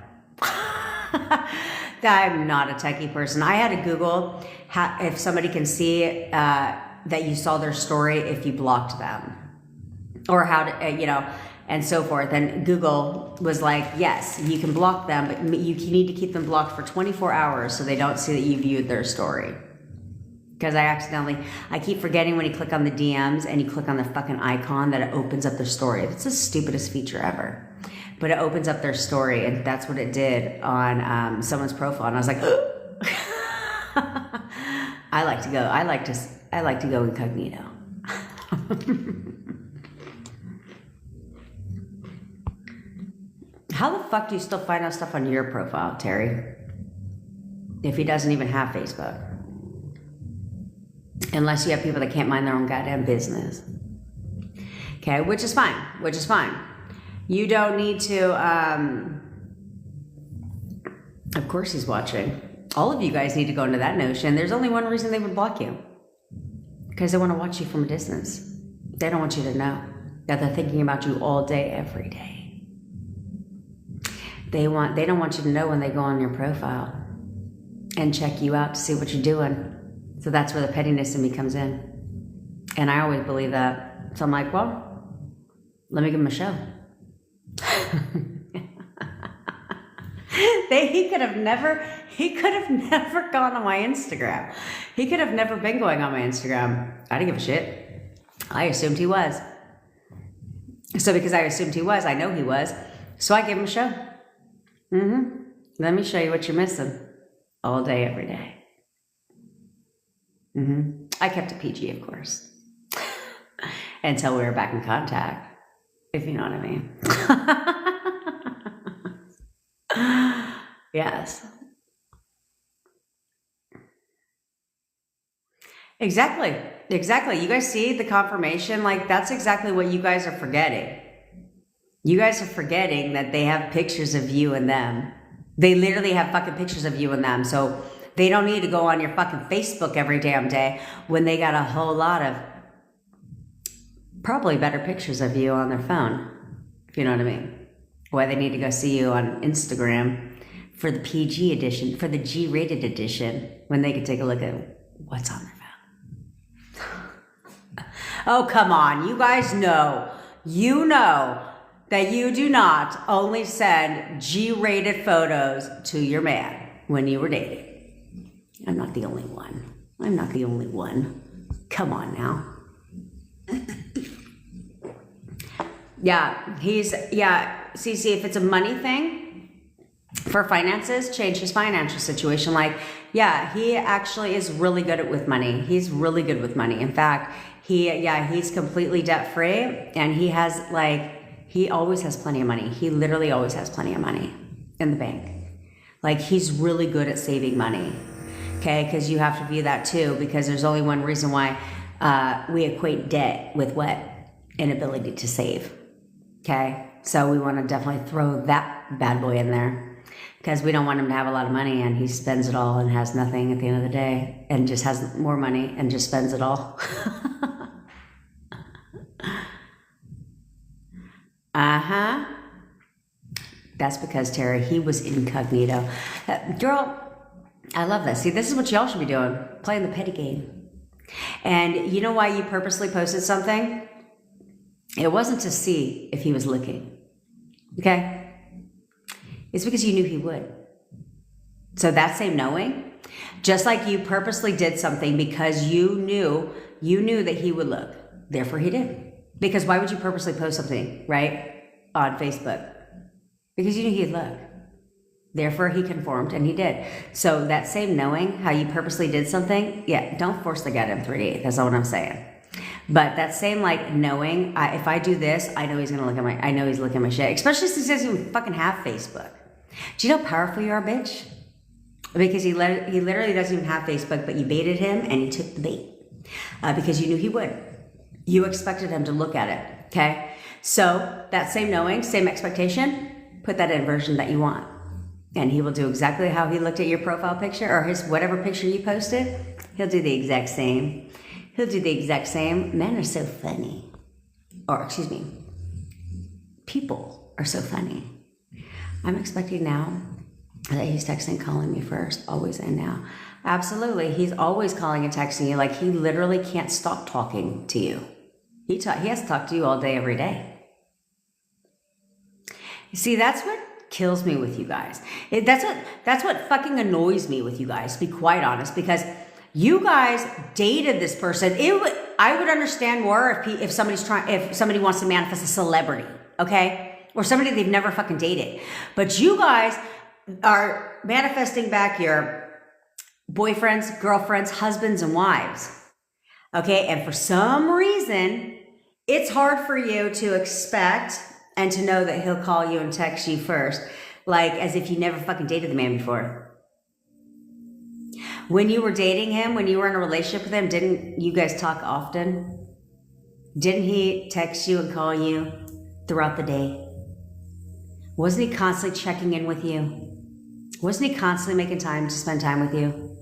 I'm not a techie person. I had to Google if somebody can see that you saw their story if you blocked them, or how to, and so forth. And Google was like, yes, you can block them, but you need to keep them blocked for 24 hours so they don't see that you viewed their story. Because I keep forgetting when you click on the DMs and you click on the fucking icon that it opens up their story. It's the stupidest feature ever. But it opens up their story, and that's what it did on someone's profile. And I was like, I like to go incognito. How the fuck do you still find out stuff on your profile, Terry? If he doesn't even have Facebook. Unless you have people that can't mind their own goddamn business. Okay, which is fine. You don't need to, of course he's watching. All of you guys need to go into that notion. There's only one reason they would block you. Because they want to watch you from a distance. They don't want you to know that they're thinking about you all day, every day. They don't want you to know when they go on your profile and check you out to see what you're doing. So that's where the pettiness in me comes in. And I always believe that. So I'm like, well, let me give him a show. He could have never gone on my Instagram. He could have never been going on my Instagram. I didn't give a shit. I assumed he was. So because I assumed he was, I know he was. So I gave him a show. Let me show you what you're missing. All day, every day. I kept it PG, of course. Until we were back in contact. If you know what I mean. Yes. Exactly. You guys see the confirmation? Like, that's exactly what you guys are forgetting. You guys are forgetting that they have pictures of you and them. They literally have fucking pictures of you and them. So they don't need to go on your fucking Facebook every damn day when they got a whole lot of probably better pictures of you on their phone, if you know what I mean. Why they need to go see you on Instagram for the PG edition, for the G-rated edition, when they could take a look at what's on their phone. Oh, come on. You guys know. You know that you do not only send G-rated photos to your man when you were dating. I'm not the only one. Come on now. See, if it's a money thing for finances, change his financial situation. He actually is really good with money. He's really good with money. In fact, he's completely debt free, and he always has plenty of money. He literally always has plenty of money in the bank. He's really good at saving money. Okay, because you have to view that too, because there's only one reason why we equate debt with what? Inability to save. Okay, so we want to definitely throw that bad boy in there, because we don't want him to have a lot of money and he spends it all and has nothing at the end of the day, and just has more money and just spends it all. That's because, Terry, he was incognito. Girl, I love this. See, this is what y'all should be doing, playing the petty game. And you know why you purposely posted something? It wasn't to see if he was looking, okay? It's because you knew he would. So that same knowing, just like you purposely did something because you knew that he would look, therefore he did. Because why would you purposely post something, right, on Facebook? Because you knew he'd look. Therefore, he conformed, and he did. So that same knowing, how you purposely did something, don't force the goddamn 3D. That's not what I'm saying. But that same knowing, if I do this, I know he's gonna look at I know he's looking at my shit. Especially since he doesn't even fucking have Facebook. Do you know how powerful you are, bitch? Because he literally doesn't even have Facebook, but you baited him, and he took the bait because you knew he would. You expected him to look at it. Okay, so that same knowing, same expectation. put that inversion that you want. And he will do exactly how he looked at your profile picture or his whatever picture you posted. He'll do the exact same. He'll do the exact same. Men are so funny. Or, excuse me, people are so funny. I'm expecting now that he's texting, calling me first, always and now. Absolutely. He's always calling and texting you. Like, he literally can't stop talking to you. He has to talk to you all day, every day. You see, that's what kills me with you guys. That's what fucking annoys me with you guys, to be quite honest, because you guys dated this person. I would understand more if somebody wants to manifest a celebrity, okay? Or somebody they've never fucking dated. But you guys are manifesting back your boyfriends, girlfriends, husbands, and wives. Okay, and for some reason, it's hard for you to expect and to know that he'll call you and text you first, like as if you never fucking dated the man before. When you were dating him, when you were in a relationship with him, didn't you guys talk often? Didn't he text you and call you throughout the day? Wasn't he constantly checking in with you? Wasn't he constantly making time to spend time with you?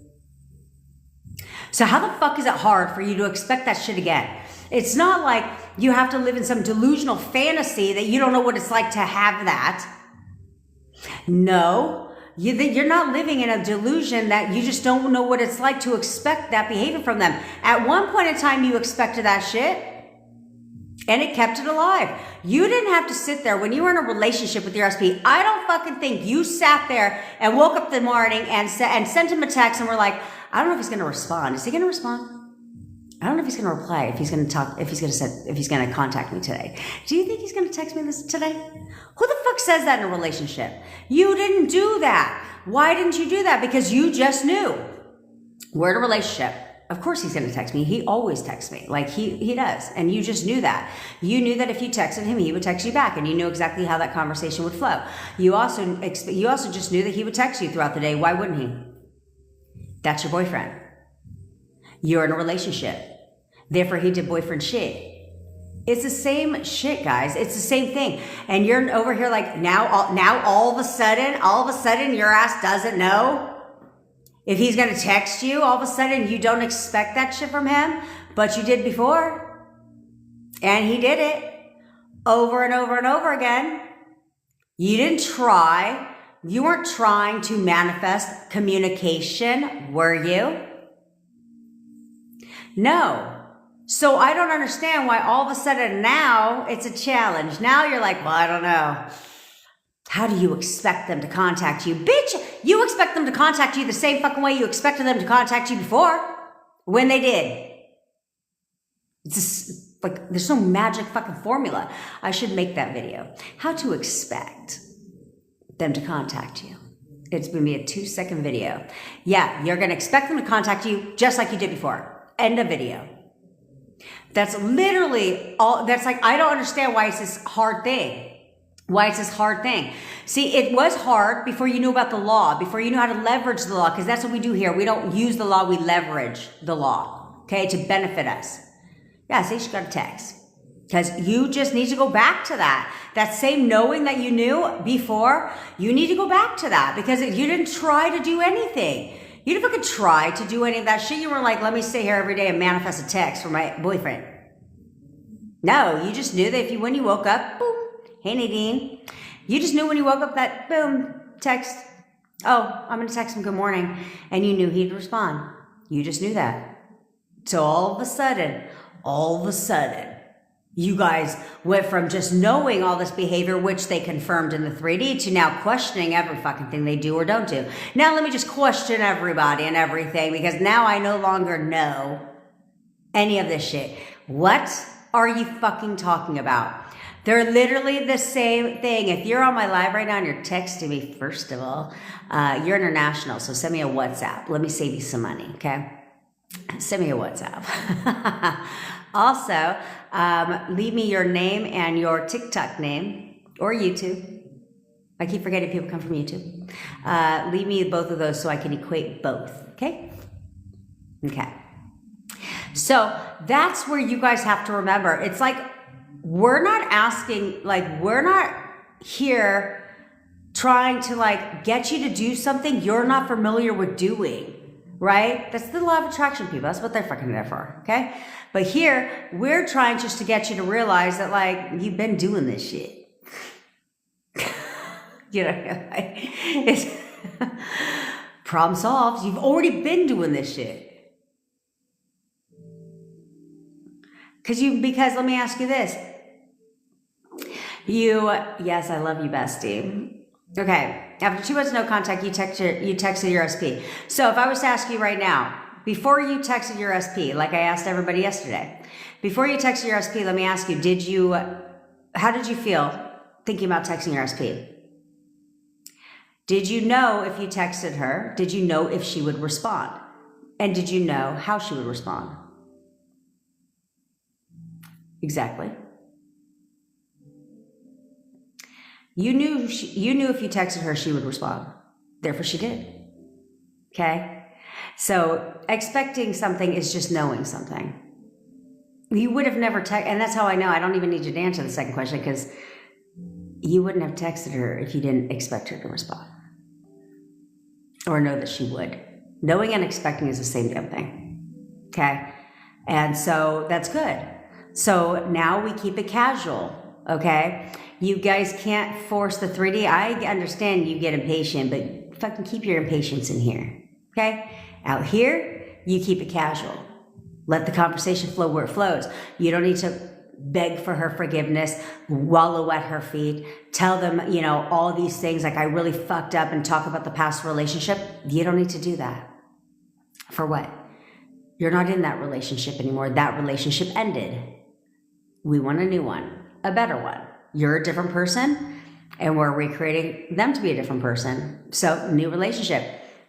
So how the fuck is it hard for you to expect that shit again? It's not like you have to live in some delusional fantasy that you don't know what it's like to have that. No, you're not living in a delusion that you just don't know what it's like to expect that behavior from them. At one point in time, you expected that shit and it kept it alive. You didn't have to sit there when you were in a relationship with your SP. I don't fucking think you sat there and woke up the morning and sent him a text and were like, I don't know if he's going to respond. Is he going to respond? I don't know if he's going to reply, if he's going to talk, if he's going to contact me today. Do you think he's going to text me this today? Who the fuck says that in a relationship? You didn't do that. Why didn't you do that? Because you just knew. We're in a relationship. Of course he's going to text me. He always texts me. Like he does. And you just knew that. You knew that if you texted him, he would text you back. And you knew exactly how that conversation would flow. You also just knew that he would text you throughout the day. Why wouldn't he? That's your boyfriend. You're in a relationship. Therefore, he did boyfriend shit. It's the same shit, guys. It's the same thing. And you're over here like, now all of a sudden, your ass doesn't know if he's going to text you. All of a sudden, you don't expect that shit from him, but you did before. And he did it over and over and over again. You didn't try. You weren't trying to manifest communication, were you? No. So I don't understand why all of a sudden now it's a challenge. Now you're like, well, I don't know. How do you expect them to contact you? Bitch, you expect them to contact you the same fucking way you expected them to contact you before when they did. It's just like, there's no magic fucking formula. I should make that video. How to expect them to contact you. It's going to be a 2-second video. Yeah, you're going to expect them to contact you just like you did before. End of video. That's literally all. That's like, I don't understand why it's this hard thing. See, it was hard before you knew about the law, before you knew how to leverage the law, because that's what we do here. We don't use the law, we leverage the law, okay, to benefit us. Yeah, see, she got a text. Because you just need to go back to that. That same knowing that you knew before, you need to go back to that because you didn't try to do anything. You didn't fucking try to do any of that shit. You were like, let me stay here every day and manifest a text for my boyfriend. No, you just knew that when you woke up, boom, hey Nadine. You just knew when you woke up that, boom, text. Oh, I'm going to text him good morning. And you knew he'd respond. You just knew that. So all of a sudden, you guys went from just knowing all this behavior, which they confirmed in the 3D, to now questioning every fucking thing they do or don't do. Now let me just question everybody and everything because now I no longer know any of this shit. What are you fucking talking about? They're literally the same thing. If you're on my live right now and you're texting me, first of all, you're international, so send me a WhatsApp. Let me save you some money, okay? Send me a WhatsApp. Also, leave me your name and your TikTok name or YouTube. I keep forgetting people come from YouTube. Leave me both of those so I can equate both, okay? Okay. So that's where you guys have to remember. It's like, we're not asking, like, we're not here trying to like get you to do something you're not familiar with doing, right? That's the law of attraction, people. That's what they're fucking there for, okay? But here, we're trying just to get you to realize that like, you've been doing this shit. You know, like, it's problem solved. You've already been doing this shit. Because let me ask you this. Yes, I love you, bestie. Okay, after 2 months no contact, you texted your SP. So if I was to ask you right now, before you texted your SP, like I asked everybody yesterday, before you texted your SP, let me ask you, how did you feel thinking about texting your SP? Did you know if you texted her, did you know if she would respond? And did you know how she would respond? Exactly. You knew if you texted her, she would respond. Therefore, she did. Okay? So expecting something is just knowing something. You would have never texted, and that's how I know. I don't even need you to answer the second question because you wouldn't have texted her if you didn't expect her to respond. Or know that she would. Knowing and expecting is the same damn thing. Okay? And so that's good. So now we keep it casual. Okay? You guys can't force the 3D. I understand you get impatient, but fucking keep your impatience in here. Okay? Out here, you keep it casual. Let the conversation flow where it flows. You don't need to beg for her forgiveness, wallow at her feet, tell them, all these things like I really fucked up and talk about the past relationship. You don't need to do that. For what? You're not in that relationship anymore. That relationship ended. We want a new one, a better one. You're a different person and we're recreating them to be a different person. So new relationship.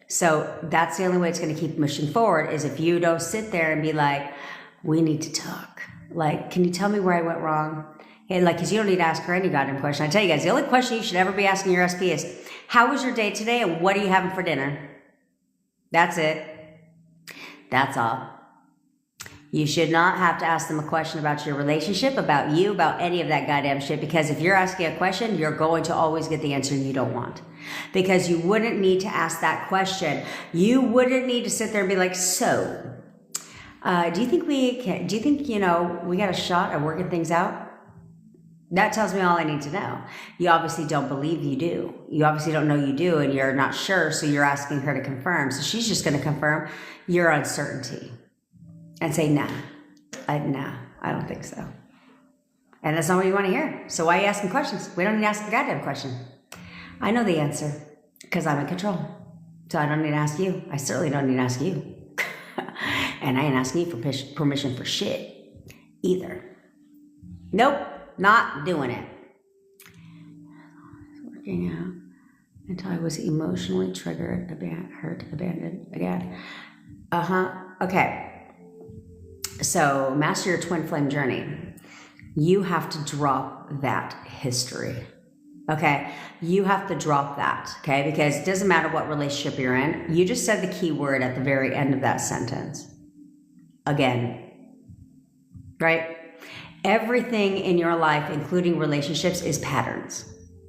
So that's the only way it's going to keep pushing forward is if you don't sit there and be like, we need to talk. Like, can you tell me where I went wrong? And like, because you don't need to ask her any goddamn question. I tell you guys, the only question you should ever be asking your SP is, how was your day today and what are you having for dinner? That's it. That's all. You should not have to ask them a question about your relationship, about you, about any of that goddamn shit. Because if you're asking a question, you're going to always get the answer you don't want. Because you wouldn't need to ask that question. You wouldn't need to sit there and be like, so, do you think we got a shot at working things out? That tells me all I need to know. You obviously don't believe you do. You obviously don't know you do and you're not sure, so you're asking her to confirm. So she's just going to confirm your uncertainty and say, nah, I don't think so. And that's not what you want to hear. So why are you asking questions? We don't need to ask the goddamn question. I know the answer because I'm in control. So I don't need to ask you. I certainly don't need to ask you. And I ain't asking you for permission for shit either. Nope, not doing it. Working out until I was emotionally triggered, hurt, abandoned again. Okay. So master your twin flame journey. You have to drop that history. Okay, you have to drop that, okay? Because it doesn't matter what relationship you're in. You just said the key word at the very end of that sentence. Again, right? Everything in your life, including relationships, is patterns.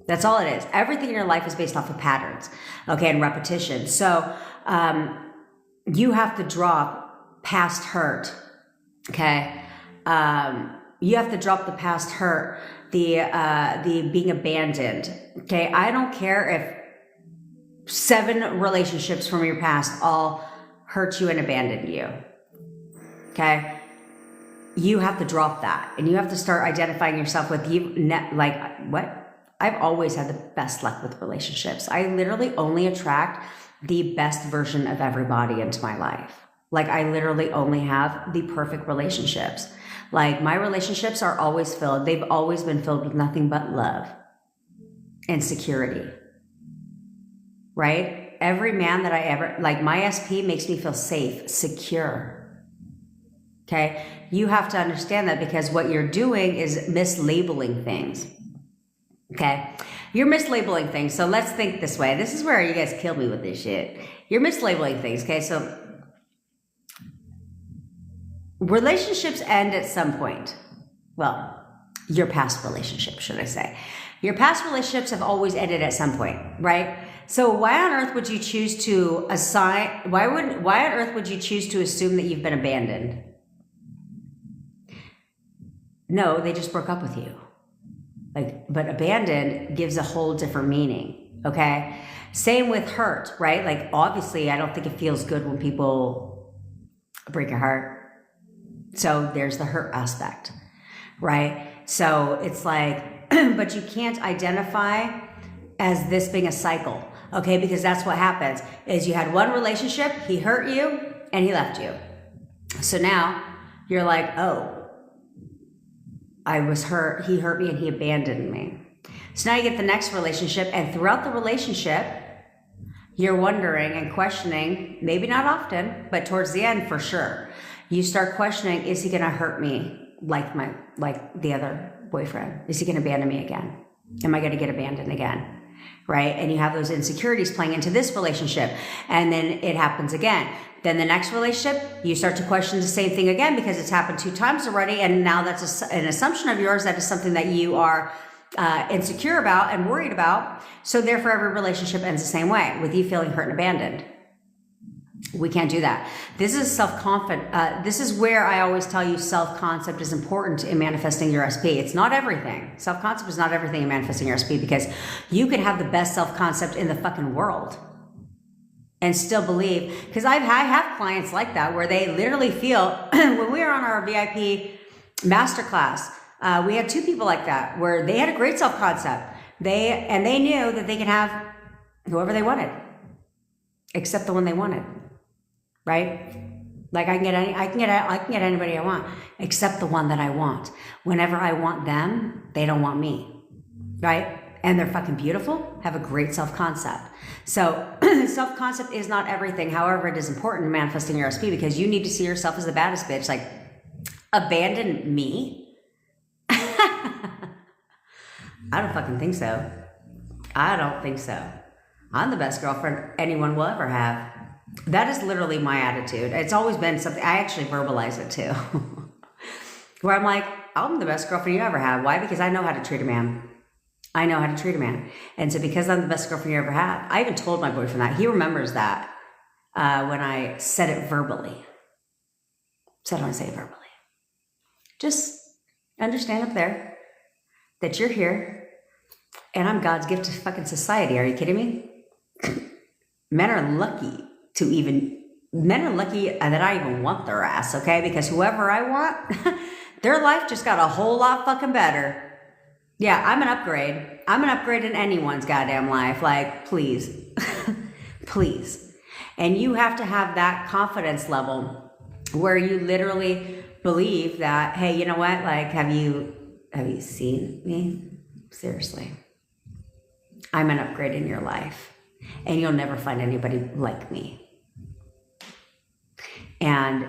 That's all it is. Everything in your life is based off of patterns, okay, and repetition. So you have to drop past hurt, okay? You have to drop the past hurt, the being abandoned. Okay, I don't care if 7 relationships from your past all hurt you and abandoned you. Okay, you have to drop that, and you have to start identifying yourself with you. Like what? I've always had the best luck with relationships. I literally only attract the best version of everybody into my life. Like I literally only have the perfect relationships. Like my relationships are always filled. They've always been filled with nothing but love and security, right? Every man that I ever, like my SP makes me feel safe, secure. Okay. You have to understand that because what you're doing is mislabeling things. Okay. You're mislabeling things. So let's think this way. This is where you guys kill me with this shit. You're mislabeling things. Okay. So relationships end at some point. Well, your past relationship, should I say. Your past relationships have always ended at some point, right? So why on earth would you choose to why on earth would you choose to assume that you've been abandoned? No, they just broke up with you. But abandoned gives a whole different meaning, okay? Same with hurt, right? Like, obviously, I don't think it feels good when people break your heart. So there's the hurt aspect, right? So it's like, but you can't identify as this being a cycle, okay? Because that's what happens, is you had one relationship, he hurt you, and he left you. So now you're like, oh, I was hurt, he hurt me, and he abandoned me. So now you get the next relationship, and throughout the relationship, you're wondering and questioning, maybe not often, but towards the end for sure, you start questioning, is he gonna hurt me like the other boyfriend? Is he gonna abandon me again? Am I gonna get abandoned again? Right? And you have those insecurities playing into this relationship, and then it happens again. Then the next relationship, you start to question the same thing again because it's happened 2 times already, and now that's an assumption of yours that is something that you are insecure about and worried about. So therefore, every relationship ends the same way, with you feeling hurt and abandoned. We can't do that. This is self-confident. This is where I always tell you self-concept is important in manifesting your SP. It's not everything. Self-concept is not everything in manifesting your SP, because you could have the best self-concept in the fucking world and still believe, because I have clients like that where they literally feel, when we were on our VIP masterclass, we had 2 people like that where they had a great self-concept. They knew that they could have whoever they wanted, except the one they wanted, right? Like I can get anybody I want, except the one that I want. Whenever I want them, they don't want me, right? And they're fucking beautiful, have a great self-concept. So self-concept is not everything. However, it is important in manifesting your SP, because you need to see yourself as the baddest bitch. Like, abandon me? I don't fucking think so. I don't think so. I'm the best girlfriend anyone will ever have. That is literally my attitude. It's always been something, I actually verbalize it too. Where I'm like, I'm the best girlfriend you ever had. Why? Because I know how to treat a man. I know how to treat a man. And so because I'm the best girlfriend you ever had, I even told my boyfriend that. He remembers that when I said it verbally. So I don't say it verbally. Just understand up there that you're here and I'm God's gift to fucking society. Are you kidding me? Men are lucky that I even want their ass, okay? Because whoever I want, their life just got a whole lot fucking better. Yeah, I'm an upgrade. I'm an upgrade in anyone's goddamn life. Like, please. Please. And you have to have that confidence level where you literally believe that, hey, you know what? Like, have you seen me? Seriously. I'm an upgrade in your life. And you'll never find anybody like me. And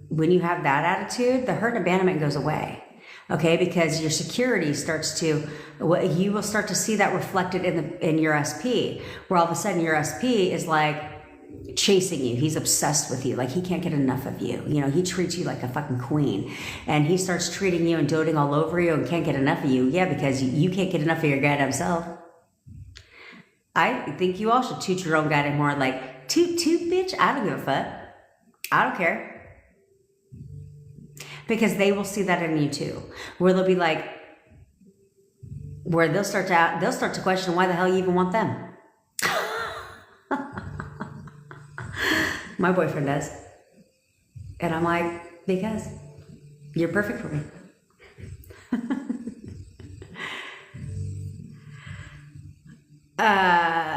when you have that attitude, the hurt and abandonment goes away. Okay, because your security starts to, you will start to see that reflected in your SP, where all of a sudden your SP is like chasing you. He's obsessed with you. Like, he can't get enough of you. You know, he treats you like a fucking queen, and he starts treating you and doting all over you and can't get enough of you. Yeah, because you can't get enough of your goddamn self. I think you all should toot your own goddamn horn. Like, toot, bitch. I don't give a fuck. I don't care. Because they will see that in you too, where they'll be like, where they'll start to question why the hell you even want them. My boyfriend does. And I'm like, because you're perfect for me.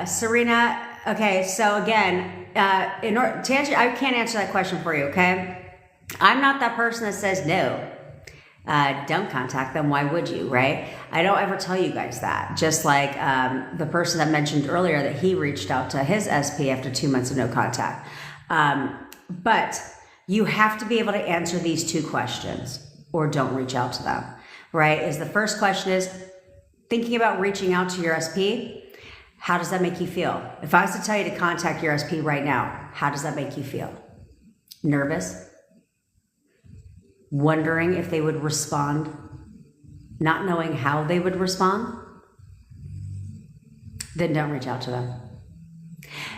Serena, okay, so again, I can't answer that question for you, okay? I'm not that person that says no. Don't contact them. Why would you, right? I don't ever tell you guys that. Just like the person that mentioned earlier that he reached out to his SP after 2 months of no contact. But you have to be able to answer these 2 questions, or don't reach out to them, right? Is the first question is, thinking about reaching out to your SP, how does that make you feel? If I was to tell you to contact your SP right now, how does that make you feel? Nervous? Wondering if they would respond, not knowing how they would respond, then don't reach out to them.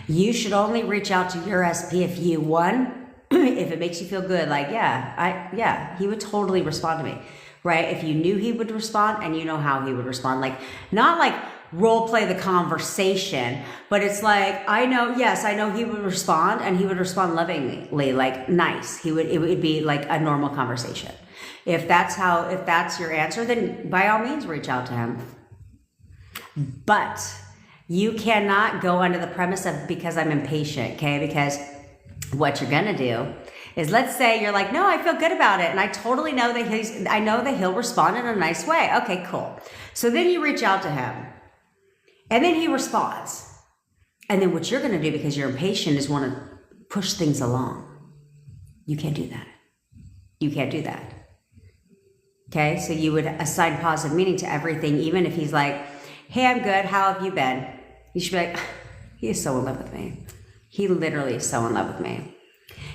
You should only reach out to your SP if you, one, if it makes you feel good, like, yeah, he would totally respond to me, right? If you knew he would respond and you know how he would respond, like, not like role play the conversation, but it's like, I know he would respond, and he would respond lovingly, like nice. It would be like a normal conversation. If that's your answer, then by all means reach out to him. But you cannot go under the premise of because I'm impatient, okay? Because what you're gonna do is, let's say you're like, no, I feel good about it, and I totally know that I know that he'll respond in a nice way. Okay, cool. So then you reach out to him, and then he responds. And then what you're gonna do, because you're impatient, is want to push things along. You can't do that. You can't do that. Okay, so you would assign positive meaning to everything, even if he's like, hey, I'm good, how have you been? You should be like, he is so in love with me. He literally is so in love with me.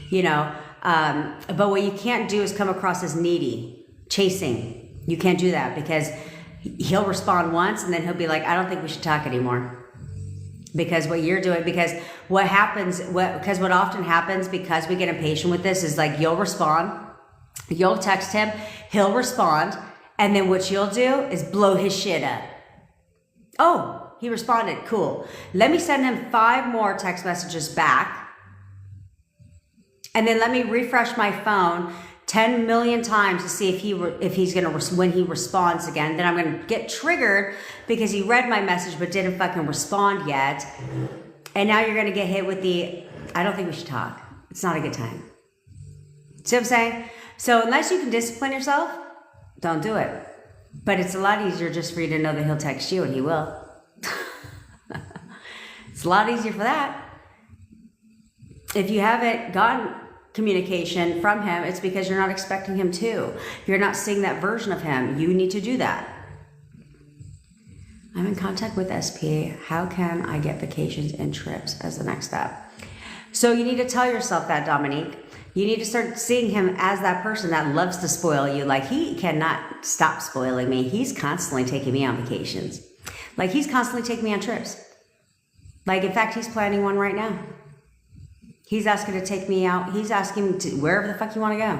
You know, but what you can't do is come across as needy, chasing. You can't do that, because he'll respond once and then he'll be like, I don't think we should talk anymore. Because what you're doing, because what often happens, because we get impatient with this, is like, you'll respond, you'll text him, he'll respond, and then what you'll do is blow his shit up. Oh, he responded, cool. Let me send him 5 more text messages back, and then let me refresh my phone 10 million times to see when he responds again. Then I'm gonna get triggered because he read my message but didn't fucking respond yet. And now you're gonna get hit with I don't think we should talk. It's not a good time. See what I'm saying? So unless you can discipline yourself, don't do it. But it's a lot easier just for you to know that he'll text you, and he will. It's a lot easier for that. If you haven't gotten communication from him, it's because you're not expecting him to. You're not seeing that version of him. You need to do that. I'm in contact with SP. How can I get vacations and trips as the next step? So you need to tell yourself that, Dominique. You need to start seeing him as that person that loves to spoil you. Like, he cannot stop spoiling me. He's constantly taking me on vacations. Like, he's constantly taking me on trips. Like, in fact, he's planning one right now. He's asking to take me out. He's asking to wherever the fuck you want to go.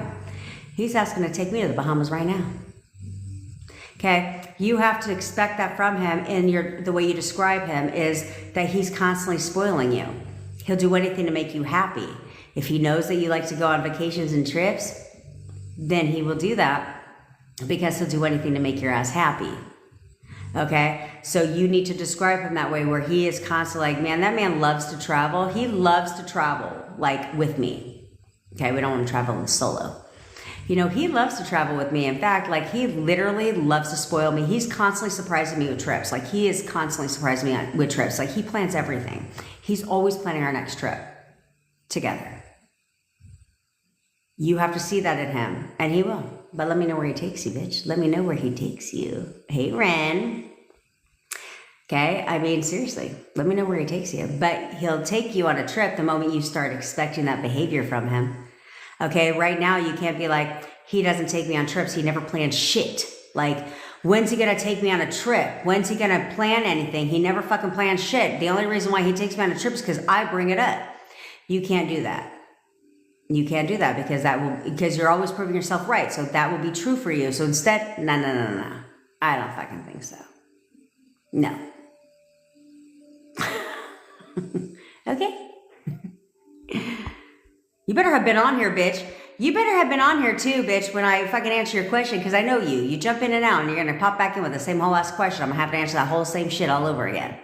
He's asking to take me to the Bahamas right now. Okay? You have to expect that from him, and the way you describe him is that he's constantly spoiling you. He'll do anything to make you happy. If he knows that you like to go on vacations and trips, then he will do that, because he'll do anything to make your ass happy. Okay? So you need to describe him that way, where he is constantly like, man, that man loves to travel. He loves to travel, like, with me. Okay? We don't want to travel solo. You know, he loves to travel with me. In fact, like, he literally loves to spoil me. He's constantly surprising me with trips. Like, he is constantly surprising me with trips. Like, he plans everything. He's always planning our next trip together. You have to see that in him, and he will. But let me know where he takes you, bitch. Let me know where he takes you. Hey, Ren. Okay? I mean, seriously, let me know where he takes you. But he'll take you on a trip the moment you start expecting that behavior from him. Okay? Right now, you can't be like, he doesn't take me on trips. He never plans shit. Like, when's he gonna take me on a trip? When's he gonna plan anything? He never fucking plans shit. The only reason why he takes me on a trip is because I bring it up. You can't do that. You can't do that, because you're always proving yourself right. So that will be true for you. So instead, no. I don't fucking think so. No. Okay? You better have been on here, bitch. You better have been on here too, bitch, when I fucking answer your question, because I know you. You jump in and out, and you're going to pop back in with the same whole ass question. I'm going to have to answer that whole same shit all over again.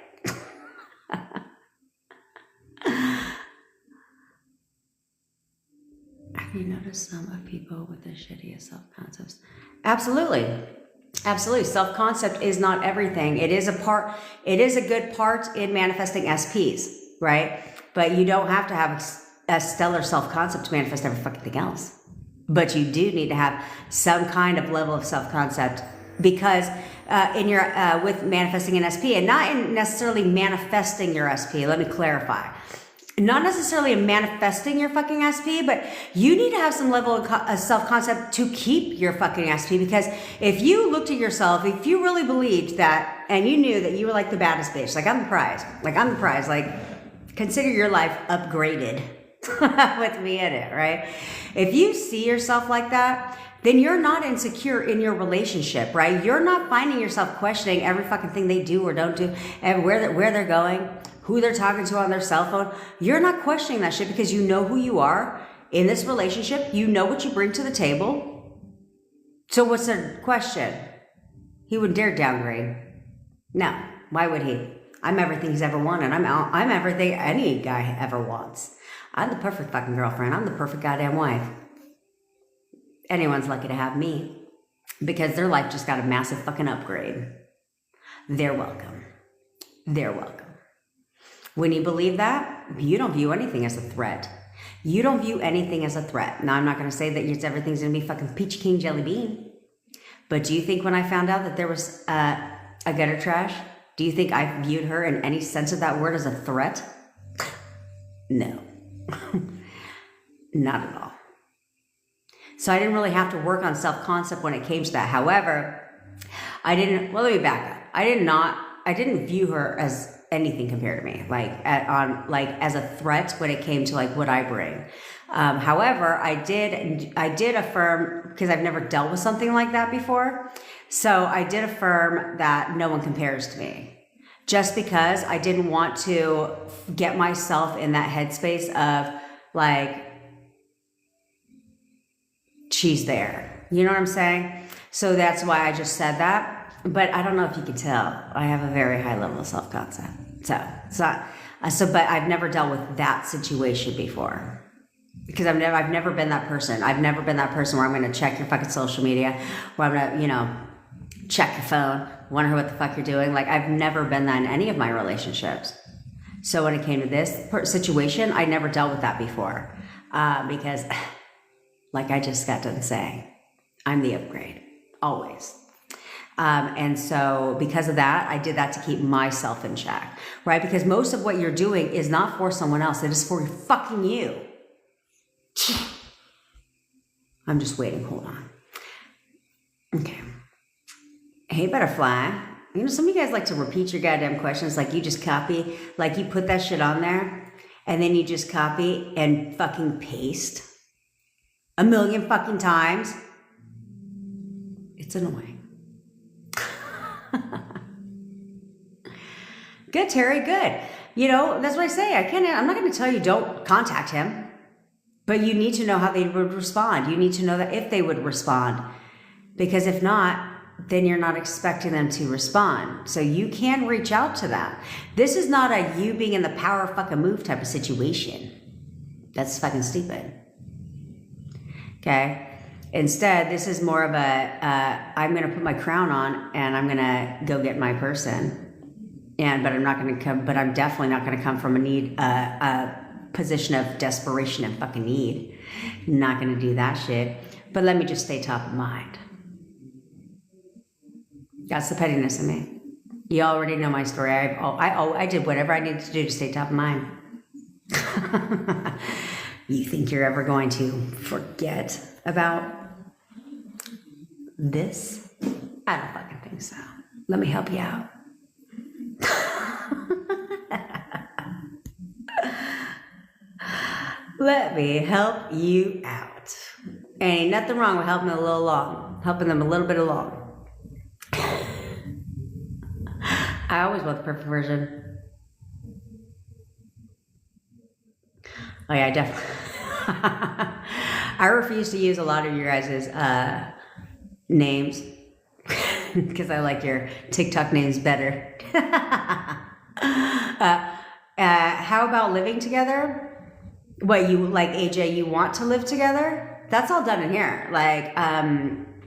Have you noticed some of people with the shittiest self-concepts? Absolutely. Absolutely. Self-concept is not everything. It is a good part in manifesting SPs, right? But you don't have to have a stellar self-concept to manifest every fucking thing else. But you do need to have some kind of level of self-concept, because with manifesting an SP, and not in necessarily manifesting your SP, let me clarify. not necessarily manifesting your fucking SP, but you need to have some level of self-concept to keep your fucking SP. Because if you looked at yourself, if you really believed that, and you knew that you were like the baddest bitch, like I'm the prize, like consider your life upgraded with me in it, right? If you see yourself like that, then you're not insecure in your relationship, right? You're not finding yourself questioning every fucking thing they do or don't do, and where they're going, who they're talking to on their cell phone. You're not questioning that shit because you know who you are in this relationship. You know what you bring to the table. So what's the question? He would dare downgrade. No, why would he? I'm everything he's ever wanted. I'm everything any guy ever wants. I'm the perfect fucking girlfriend. I'm the perfect goddamn wife. Anyone's lucky to have me because their life just got a massive fucking upgrade. They're welcome. They're welcome. When you believe that, you don't view anything as a threat. You don't view anything as a threat. Now, I'm not going to say that everything's going to be fucking peachy king jelly bean. But do you think when I found out that there was a gutter trash, do you think I viewed her in any sense of that word as a threat? No. Not at all. So I didn't really have to work on self-concept when it came to that. However, let me back up. I didn't view her as anything compared to me, as a threat when it came to like what I bring. However, I did affirm, because I've never dealt with something like that before. So I did affirm that no one compares to me, just because I didn't want to get myself in that headspace of like, she's there. You know what I'm saying? So that's why I just said that. But I don't know if you can tell, I have a very high level of self-concept. But I've never dealt with that situation before, because I've never been that person. I've never been that person where I'm going to check your fucking social media, where I'm going to, check your phone, wonder what the fuck you're doing. Like, I've never been that in any of my relationships. So when it came to this situation, I never dealt with that before, because like I just got done saying, I'm the upgrade, always. And so because of that, I did that to keep myself in check, right? Because most of what you're doing is not for someone else. It is for fucking you. I'm just waiting. Hold on. Okay. Hey, butterfly. Some of you guys like to repeat your goddamn questions. Like you just copy, like you put that shit on there and then you just copy and fucking paste a million fucking times. It's annoying. Good, Terry, good. That's what I say. I'm not going to tell you don't contact him, but you need to know how they would respond. You need to know that if they would respond, because if not, then you're not expecting them to respond. So you can reach out to them. This is not a you being in the power fucking move type of situation. That's fucking stupid. Okay. Instead, this is more of I'm going to put my crown on and I'm going to go get my person. But I'm definitely not going to come from a position of desperation and fucking need. Not going to do that shit. But let me just stay top of mind. That's the pettiness in me. You already know my story. I did whatever I needed to do to stay top of mind. You think you're ever going to forget about this? I don't fucking think so. Let me help you out. Let me help you out. Ain't nothing wrong with helping them a little bit along. I always want the perfect version. Oh yeah, I definitely. I refuse to use a lot of your guys' names because I like your TikTok names better. How about living together? What, you like, AJ, you want to live together? That's all done in here. Like,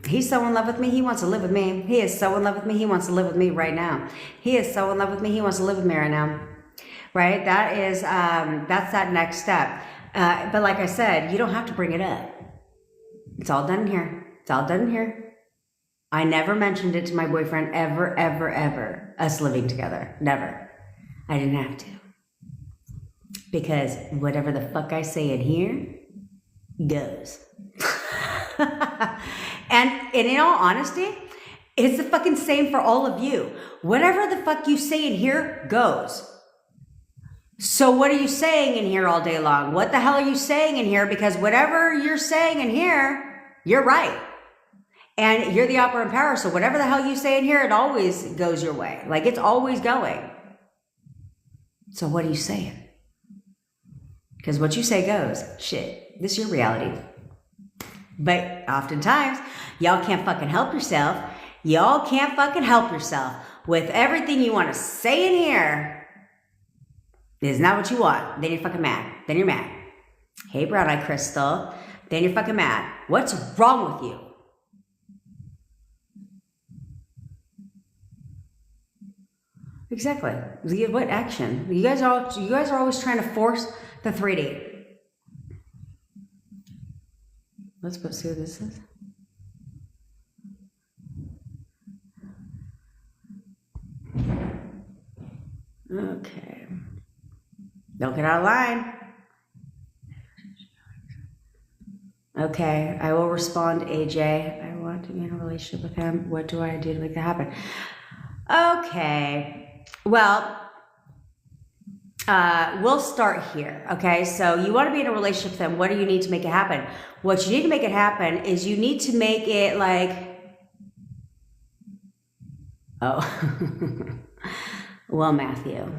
he's so in love with me, he wants to live with me. He is so in love with me, he wants to live with me right now. He is so in love with me, he wants to live with me right now. Right? That is, that's that next step. But like I said, you don't have to bring it up. It's all done in here. It's all done in here. I never mentioned it to my boyfriend ever, ever, ever. Us living together. Never. I didn't have to. Because whatever the fuck I say in here goes. And in all honesty, it's the fucking same for all of you. Whatever the fuck you say in here goes. So what are you saying in here all day long? What the hell are you saying in here? Because whatever you're saying in here, you're right. And you're the opera in power. So whatever the hell you say in here, it always goes your way. Like it's always going. So what are you saying? Because what you say goes. Shit, this is your reality. But oftentimes, y'all can't fucking help yourself. Y'all can't fucking help yourself with everything you want to say in here. Is not what you want. Then you're fucking mad. Then you're mad. Hey, brown eye crystal. Then you're fucking mad. What's wrong with you? Exactly. What action? You guys are always trying to force the 3D. Let's go see what this is. Okay. Don't get out of line. Okay, I will respond, AJ. I want to be in a relationship with him. What do I do to make that happen? Okay. Well, we'll start here. Okay, so you want to be in a relationship with him. What do you need to make it happen? What you need to make it happen is you need to make it like, oh, well, Matthew,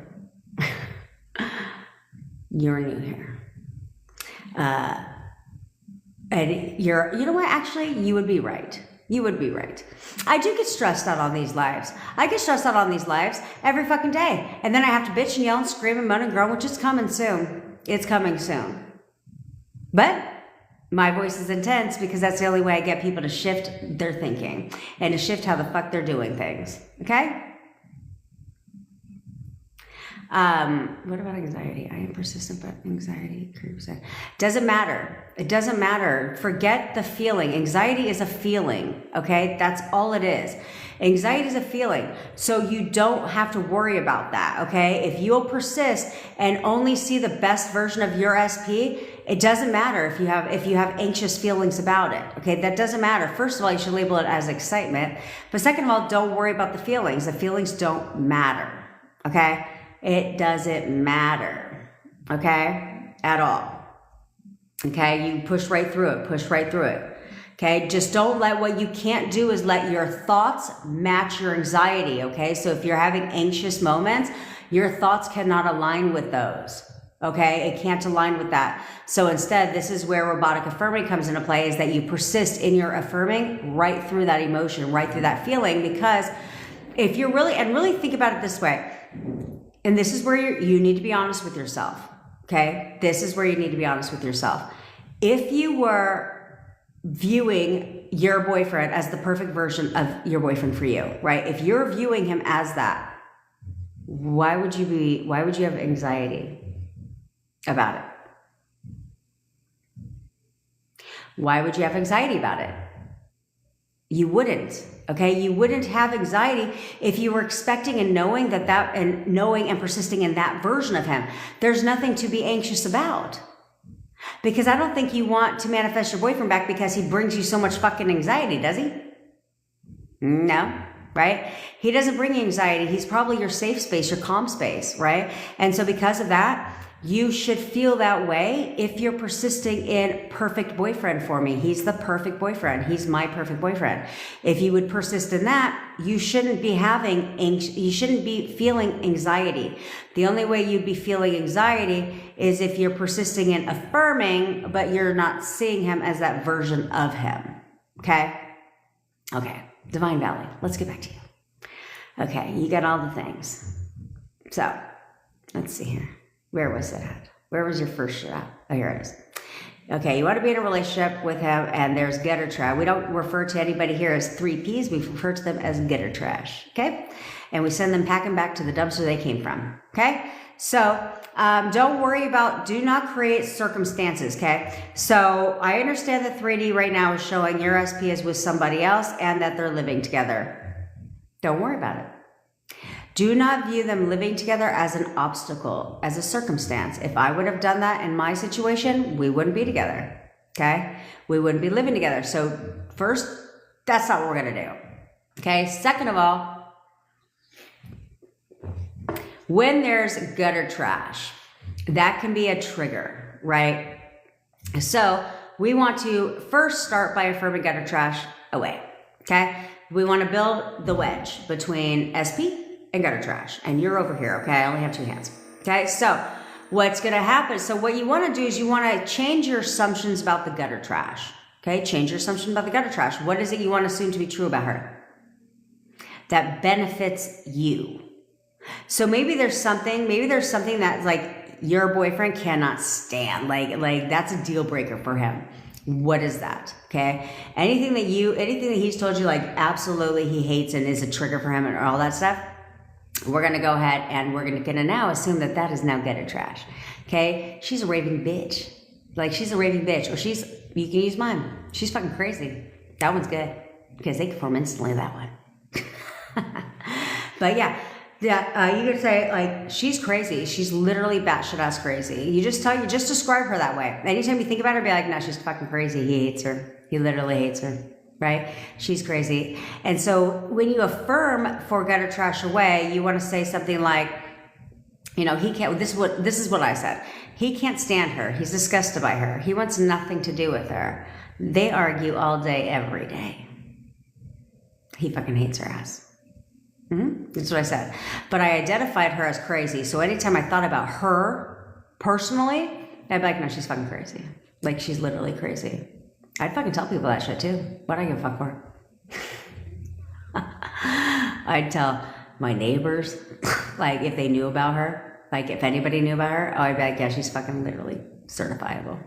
you're new here. And you know what? Actually, you would be right. You would be right. I do get stressed out on these lives. I get stressed out on these lives every fucking day. And then I have to bitch and yell and scream and moan and groan, which is coming soon. It's coming soon. But my voice is intense because that's the only way I get people to shift their thinking and to shift how the fuck they're doing things. Okay? What about anxiety? I am persistent, but anxiety creeps in. Doesn't matter. It doesn't matter. Forget the feeling. Anxiety is a feeling. Okay? That's all it is. Anxiety is a feeling. So you don't have to worry about that. Okay? If you'll persist and only see the best version of your SP, it doesn't matter if you have anxious feelings about it. Okay? That doesn't matter. First of all, you should label it as excitement. But second of all, don't worry about the feelings. The feelings don't matter. Okay? It doesn't matter, okay, at all, okay? You push right through it, okay? Just don't let, what you can't do is let your thoughts match your anxiety, okay? So if you're having anxious moments, your thoughts cannot align with those, okay? It can't align with that. So instead, this is where robotic affirming comes into play, is that you persist in your affirming right through that emotion, right through that feeling, because if you're really think about it this way, and this is where you need to be honest with yourself, okay? This is where you need to be honest with yourself. If you were viewing your boyfriend as the perfect version of your boyfriend for you, right? If you're viewing him as that, why would you have anxiety about it? Why would you have anxiety about it? You wouldn't, okay? You wouldn't have anxiety if you were expecting and knowing knowing and persisting in that version of him. There's nothing to be anxious about. Because I don't think you want to manifest your boyfriend back because he brings you so much fucking anxiety, does he? No, right? He doesn't bring you anxiety. He's probably your safe space, your calm space, right? And so because of that, you should feel that way if you're persisting in perfect boyfriend for me. He's the perfect boyfriend. He's my perfect boyfriend. If you would persist in that, you shouldn't be feeling anxiety. The only way you'd be feeling anxiety is if you're persisting in affirming, but you're not seeing him as that version of him. Okay? Okay. Divine Valley. Let's get back to you. Okay. You got all the things. So, let's see here. Where was it at? Where was your first shit at? Oh, here it is. Okay, you want to be in a relationship with him, and there's gutter trash. We don't refer to anybody here as 3Ps. We refer to them as gutter trash, okay? And we send them packing back to the dumpster they came from, okay? So don't worry about, do not create circumstances, okay? So I understand that 3D right now is showing your SP is with somebody else and that they're living together. Don't worry about it. Do not view them living together as an obstacle, as a circumstance. If I would have done that in my situation, we wouldn't be together, okay? We wouldn't be living together. So first, that's not what we're gonna do, okay? Second of all, when there's gutter trash, that can be a trigger, right? So we want to first start by affirming gutter trash away, okay? We want to build the wedge between SP and gutter trash. And you're over here, okay? I only have 2 hands, okay? So what's going to happen, so what you want to do is you want to change your assumptions about the gutter trash, okay? Change your assumption about the gutter trash. What is it you want to assume to be true about her that benefits you? So maybe there's something that's like your boyfriend cannot stand, like that's a deal breaker for him. What is that? Okay. Anything that he's told you, like absolutely he hates and is a trigger for him and all that stuff, we're going to go ahead and we're going to now assume that that is now gutter trash. Okay. She's a raving bitch. Like she's a raving bitch, or you can use mine. She's fucking crazy. That one's good because they conform instantly, that one. But yeah. Yeah, you could say, like, she's crazy. She's literally batshit ass crazy. You just describe her that way. Anytime you think about her, be like, no, she's fucking crazy. He hates her. He literally hates her, right? She's crazy. And so when you affirm for gutter trash away, you want to say something like, you know, he can't, this is what I said. He can't stand her. He's disgusted by her. He wants nothing to do with her. They argue all day, every day. He fucking hates her ass. That's what I said. But I identified her as crazy. So anytime I thought about her personally, I'd be like, no, she's fucking crazy. Like, she's literally crazy. I'd fucking tell people that shit too. What do I give a fuck for? I'd tell my neighbors, like, if they knew about her, like, if anybody knew about her, I'd be like, yeah, she's fucking literally certifiable.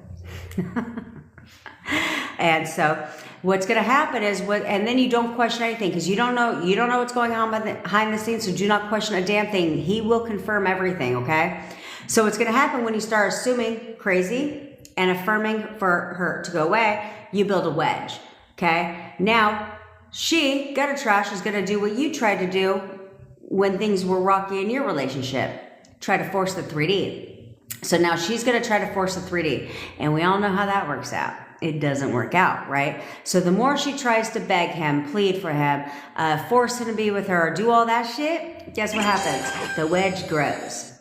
And so what's going to happen is and then you don't question anything because you don't know what's going on behind the scenes. So do not question a damn thing. He will confirm everything. Okay. So what's going to happen when you start assuming crazy and affirming for her to go away, you build a wedge. Okay. Now gutter trash is going to do what you tried to do when things were rocky in your relationship. Try to force the 3D. So now she's going to try to force the 3D, and we all know how that works out. It doesn't work out, right? So the more she tries to beg him, plead for him, force him to be with her, do all that shit, guess what happens? The wedge grows.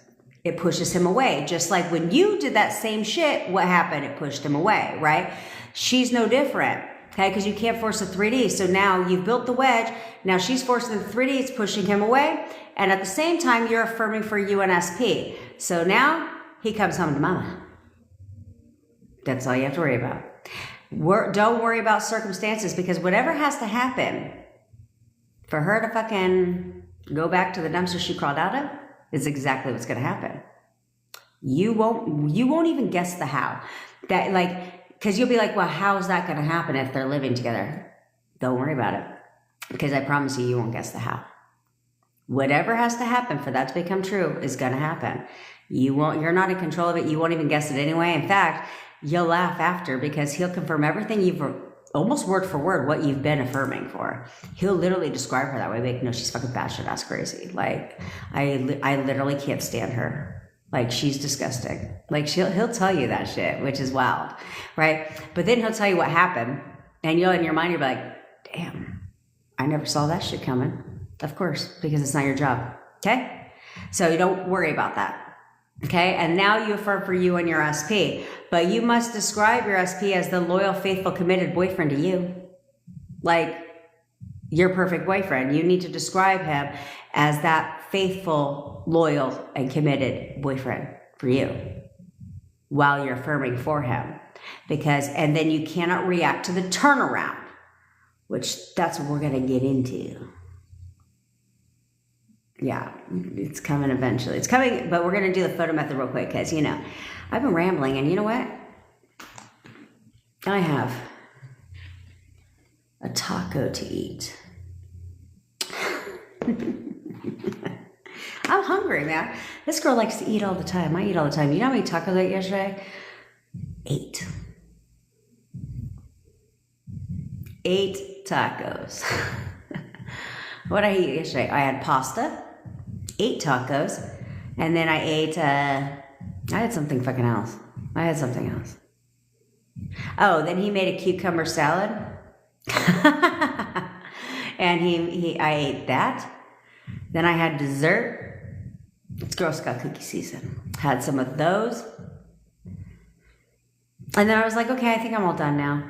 It pushes him away. Just like when you did that same shit, what happened? It pushed him away, right? She's no different, okay? Because you can't force a 3D. So now you've built the wedge. Now she's forcing the 3D. It's pushing him away. And at the same time, you're affirming for UNSP. So now he comes home to mama. That's all you have to worry about. Don't worry about circumstances, because whatever has to happen for her to fucking go back to the dumpster she crawled out of is exactly what's going to happen. You won't even guess the how. That, like, because you'll be like, well, how's that going to happen if they're living together? Don't worry about it, because I promise you won't guess the how. Whatever has to happen for that to become true is going to happen. You're not in control of it. You won't even guess it anyway. In fact, you'll laugh after, because he'll confirm everything you've almost word for word what you've been affirming for. He'll literally describe her that way. Like, no, she's fucking batshit ass crazy. Like, I literally can't stand her. Like, she's disgusting. Like, he'll tell you that shit, which is wild, right? But then he'll tell you what happened, and you'll, in your mind, you'll be like, damn, I never saw that shit coming. Of course, because it's not your job. Okay? So you don't worry about that. Okay, and now you affirm for you and your SP, but you must describe your SP as the loyal, faithful, committed boyfriend to you. Like, your perfect boyfriend. You need to describe him as that faithful, loyal, and committed boyfriend for you while you're affirming for him. And then you cannot react to the turnaround, which that's what we're going to get into. Yeah, it's coming eventually. It's coming, but we're going to do the photo method real quick because, you know, I've been rambling, and you know what? I have a taco to eat. I'm hungry, man. This girl likes to eat all the time. I eat all the time. You know how many tacos I ate yesterday? 8. 8 tacos. What did I eat yesterday? I had pasta. ate tacos, and then I ate, I had something fucking else. Oh, then he made a cucumber salad. And I ate that. Then I had dessert. It's Girl Scout cookie season. Had some of those. And then I was like, okay, I think I'm all done now.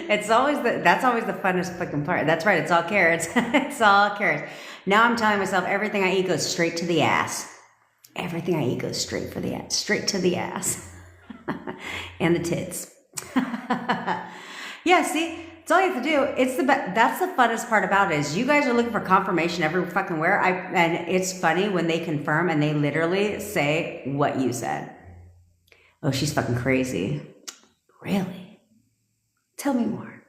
That's always the funnest fucking part. That's right, it's all carrots. It's all carrots. Now I'm telling myself everything I eat goes straight to the ass. Everything I eat goes straight to the ass. And the tits. Yeah, see? It's all you have to do. That's the funnest part about it is you guys are looking for confirmation every fucking where. And it's funny when they confirm and they literally say what you said. Oh, she's fucking crazy. Really? Tell me more.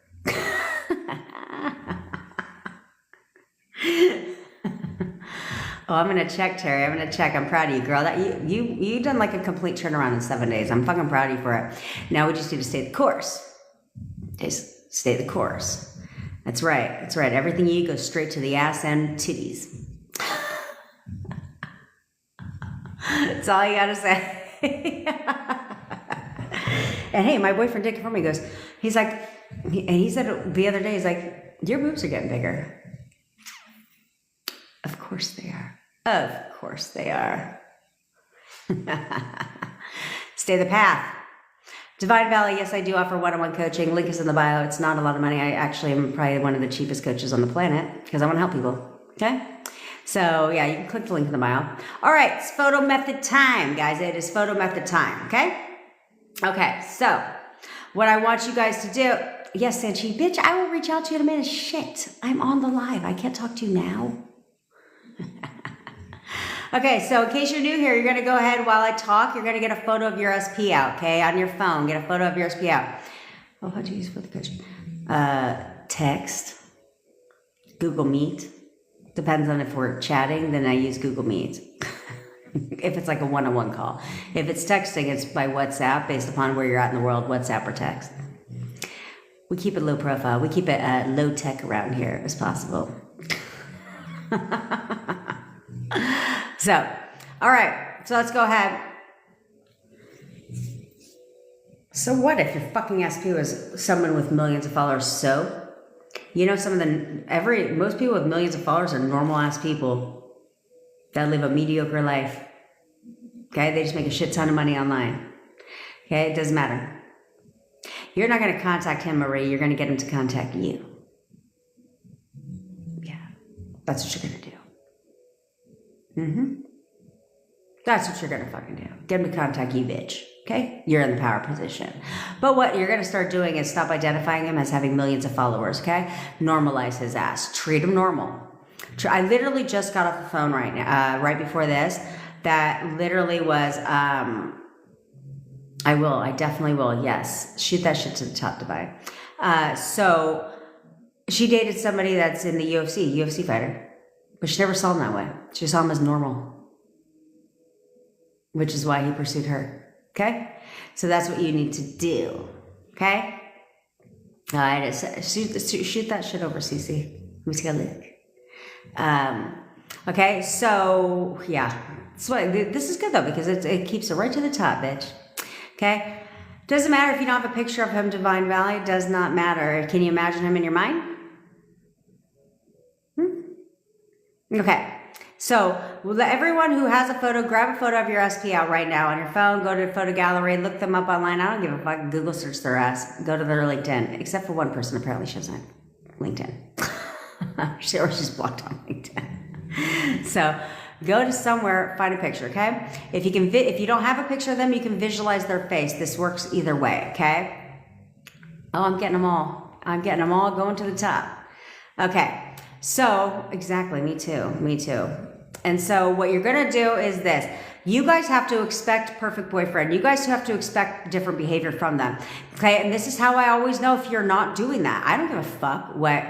Oh, I'm gonna check, Terry. I'm gonna check. I'm proud of you, girl. That you done like a complete turnaround in 7 days. I'm fucking proud of you for it. Now we just need to stay the course. Just stay the course. That's right. That's right. Everything you eat goes straight to the ass and titties. That's all you gotta say. And hey, my boyfriend did confirm me. He said the other day, he's like, your boobs are getting bigger. Of course they are. Of course they are. Stay the path. Divine Valley, yes, I do offer one-on-one coaching. Link is in the bio. It's not a lot of money. I actually am probably one of the cheapest coaches on the planet because I want to help people. Okay? So, yeah, you can click the link in the bio. All right, it's photo method time, guys. It is photo method time, okay? Okay, so what I want you guys to do, yes, Sanchi, bitch, I will reach out to you in a minute. Shit, I'm on the live. I can't talk to you now. Okay, so in case you're new here, you're going to go ahead while I talk. You're going to get a photo of your SP out, okay, on your phone. Get a photo of your SP out. Oh, how do you use for the coaching? Text, Google Meet. Depends on if we're chatting, then I use Google Meet. If it's like a one-on-one call. If it's texting, it's by WhatsApp, based upon where you're at in the world, WhatsApp or text. We keep it low profile. We keep it low tech around here as possible. So, all right. So let's go ahead. So what if your fucking SP was someone with millions of followers? So, you know, most people with millions of followers are normal ass people that live a mediocre life. Okay, they just make a shit ton of money online. Okay, it doesn't matter. You're not going to contact him, Marie. You're going to get him to contact you. Yeah, that's what you're going to do. That's what you're going to fucking do. Get him to contact you, bitch. Okay? You're in the power position. But what you're going to start doing is stop identifying him as having millions of followers, okay? Normalize his ass. Treat him normal. I literally just got off the phone right now, right before this. That literally was, I definitely will, yes. Shoot that shit to the top, Dubai. So, she dated somebody that's in the UFC fighter. But she never saw him that way. She saw him as normal. Which is why he pursued her. Okay? So that's what you need to do. Okay? All right. Shoot that shit over, Cece. Let me take a look. Okay? So, yeah. This is good, though, because it keeps it right to the top, bitch. Okay? Doesn't matter if you don't have a picture of him, Divine Valley. Does not matter. Can you imagine him in your mind? Okay, so everyone who has a photo, grab a photo of your SP out right now on your phone, go to the photo gallery, look them up online. I don't give a fuck. Google search their ass. Go to their LinkedIn, except for one person apparently she doesn't have LinkedIn. Or she's blocked on LinkedIn. So go to somewhere, find a picture, okay? If you don't have a picture of them, you can visualize their face. This works either way, okay? Oh, I'm getting them all. Going to the top. Okay. So, exactly, me too. And so what you're going to do is this. You guys have to expect perfect boyfriend. You guys have to expect different behavior from them. Okay, and this is how I always know if you're not doing that. I don't give a fuck what...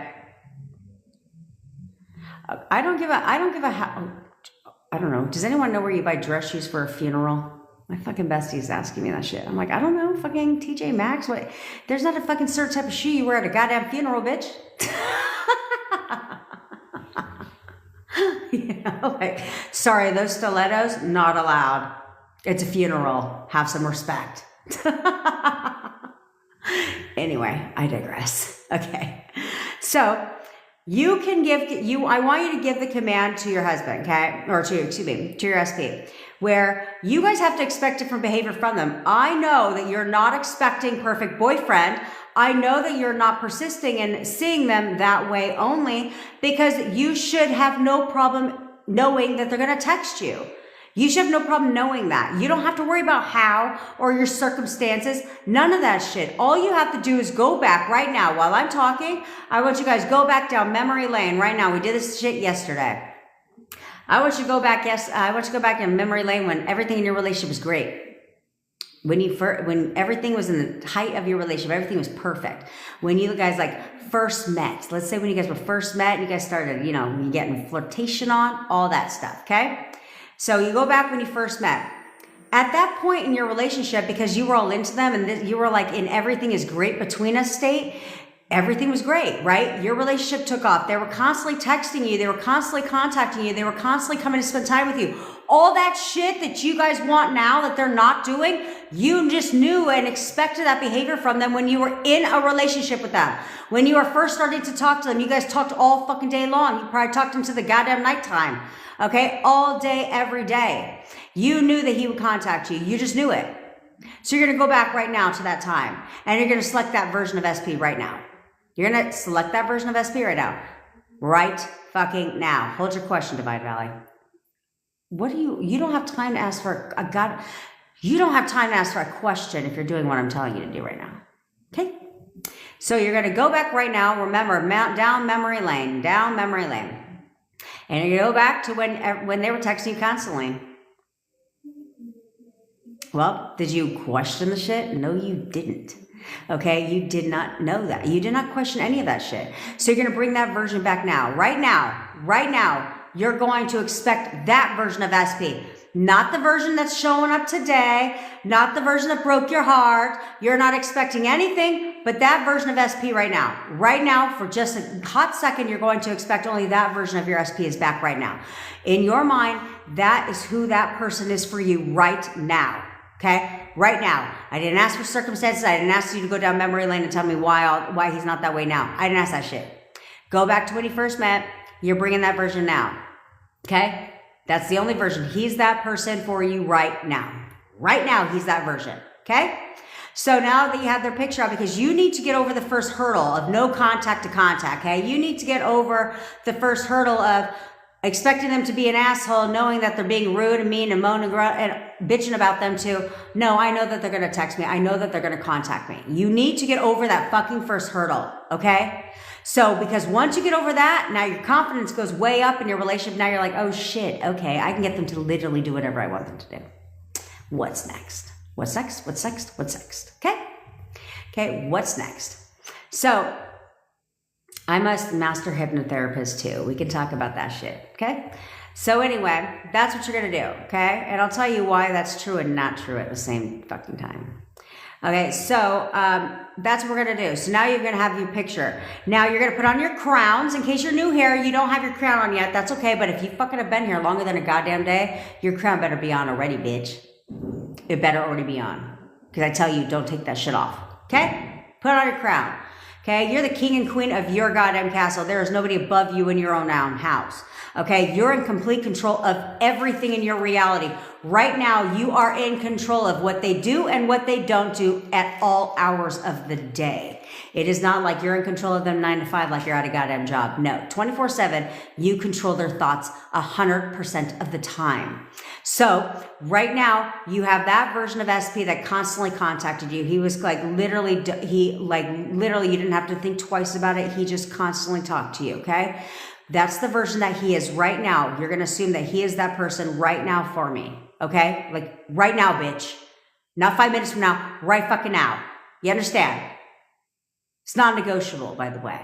I don't know. Does anyone know where you buy dress shoes for a funeral? My fucking bestie is asking me that shit. I'm like, I don't know, fucking TJ Maxx. What? There's not a fucking certain type of shoe you wear at a goddamn funeral, bitch. You know, like, sorry, those stilettos, not allowed. It's a funeral. Have some respect. Anyway, I digress. Okay. So you can I want you to give the command to your husband, okay? Or to your SP, where you guys have to expect different behavior from them. I know that you're not expecting perfect boyfriend. I know that you're not persisting in seeing them that way only because you should have no problem knowing that they're going to text you. You should have no problem knowing that. You don't have to worry about how or your circumstances. None of that shit. All you have to do is go back right now. While I'm talking, I want you guys to go back down memory lane right now. We did this shit yesterday. I want you to go back. I want you to go back in memory lane when everything in your relationship was great. When everything was in the height of your relationship, everything was perfect. When you guys like first met, let's say when you guys were first met, and you guys started, you know, you getting flirtation on, all that stuff. Okay. So you go back when you first met. At that point in your relationship, because you were all into them and you were like in everything is great between us state, everything was great, right? Your relationship took off. They were constantly texting you. They were constantly contacting you. They were constantly coming to spend time with you. All that shit that you guys want now that they're not doing, you just knew and expected that behavior from them when you were in a relationship with them. When you were first starting to talk to them, you guys talked all fucking day long. You probably talked into the goddamn nighttime. Okay, all day, every day. You knew that he would contact you. You just knew it. So you're going to go back right now to that time. And you're going to select that version of SP right now. You're going to select that version of SP right now. Right fucking now. Hold your question, Divine Valley. You don't have time to ask for you don't have time to ask for a question if you're doing what I'm telling you to do right now. Okay? So you're going to go back right now. Remember, down memory lane. And you go back to when they were texting you constantly. Well, did you question the shit? No, you didn't. Okay, you did not know that. You did not question any of that shit. So you're going to bring that version back now. Right now, you're going to expect that version of SP. Not the version that's showing up today. Not the version that broke your heart. You're not expecting anything but that version of SP right now. Right now, for just a hot second, you're going to expect only that version of your SP is back right now. In your mind, that is who that person is for you right now. Okay? Right now. I didn't ask for circumstances. I didn't ask you to go down memory lane and tell me why he's not that way now. I didn't ask that shit. Go back to when you first met. You're bringing that version now. Okay? That's the only version. He's that person for you right now. Right now, he's that version. Okay? So now that you have their picture up, because you need to get over the first hurdle of no contact to contact. Okay? You need to get over the first hurdle of expecting them to be an asshole, knowing that they're being rude and mean and moaning and bitching about them too. No, I know that they're going to text me. I know that they're going to contact me. You need to get over that fucking first hurdle. Okay? So, because once you get over that, now your confidence goes way up in your relationship. Now you're like, oh shit, okay, I can get them to literally do whatever I want them to do. What's next? What's next? What's next? What's next? Okay? Okay, what's next? So, I'm a master hypnotherapist too. We can talk about that shit, okay? So anyway, that's what you're going to do, okay? And I'll tell you why that's true and not true at the same fucking time. Okay, so that's what we're going to do. So now you're going to have your picture. Now you're going to put on your crowns. In case you're new here, you don't have your crown on yet. That's okay, but if you fucking have been here longer than a goddamn day, your crown better be on already, bitch. It better already be on. Because I tell you, don't take that shit off. Okay? Put on your crown. Okay? You're the king and queen of your goddamn castle. There is nobody above you in your own house. Okay? You're in complete control of everything in your reality. Right now, you are in control of what they do and what they don't do at all hours of the day. It is not like you're in control of them 9 to 5 like you're at a goddamn job. No, 24/7, you control their thoughts 100% of the time. So right now, you have that version of SP that constantly contacted you. He was like literally, you didn't have to think twice about it. He just constantly talked to you, okay? That's the version that he is right now. You're going to assume that he is that person right now for me. Okay? Like right now, bitch. Not 5 minutes from now, right fucking now. You understand? It's not negotiable, by the way.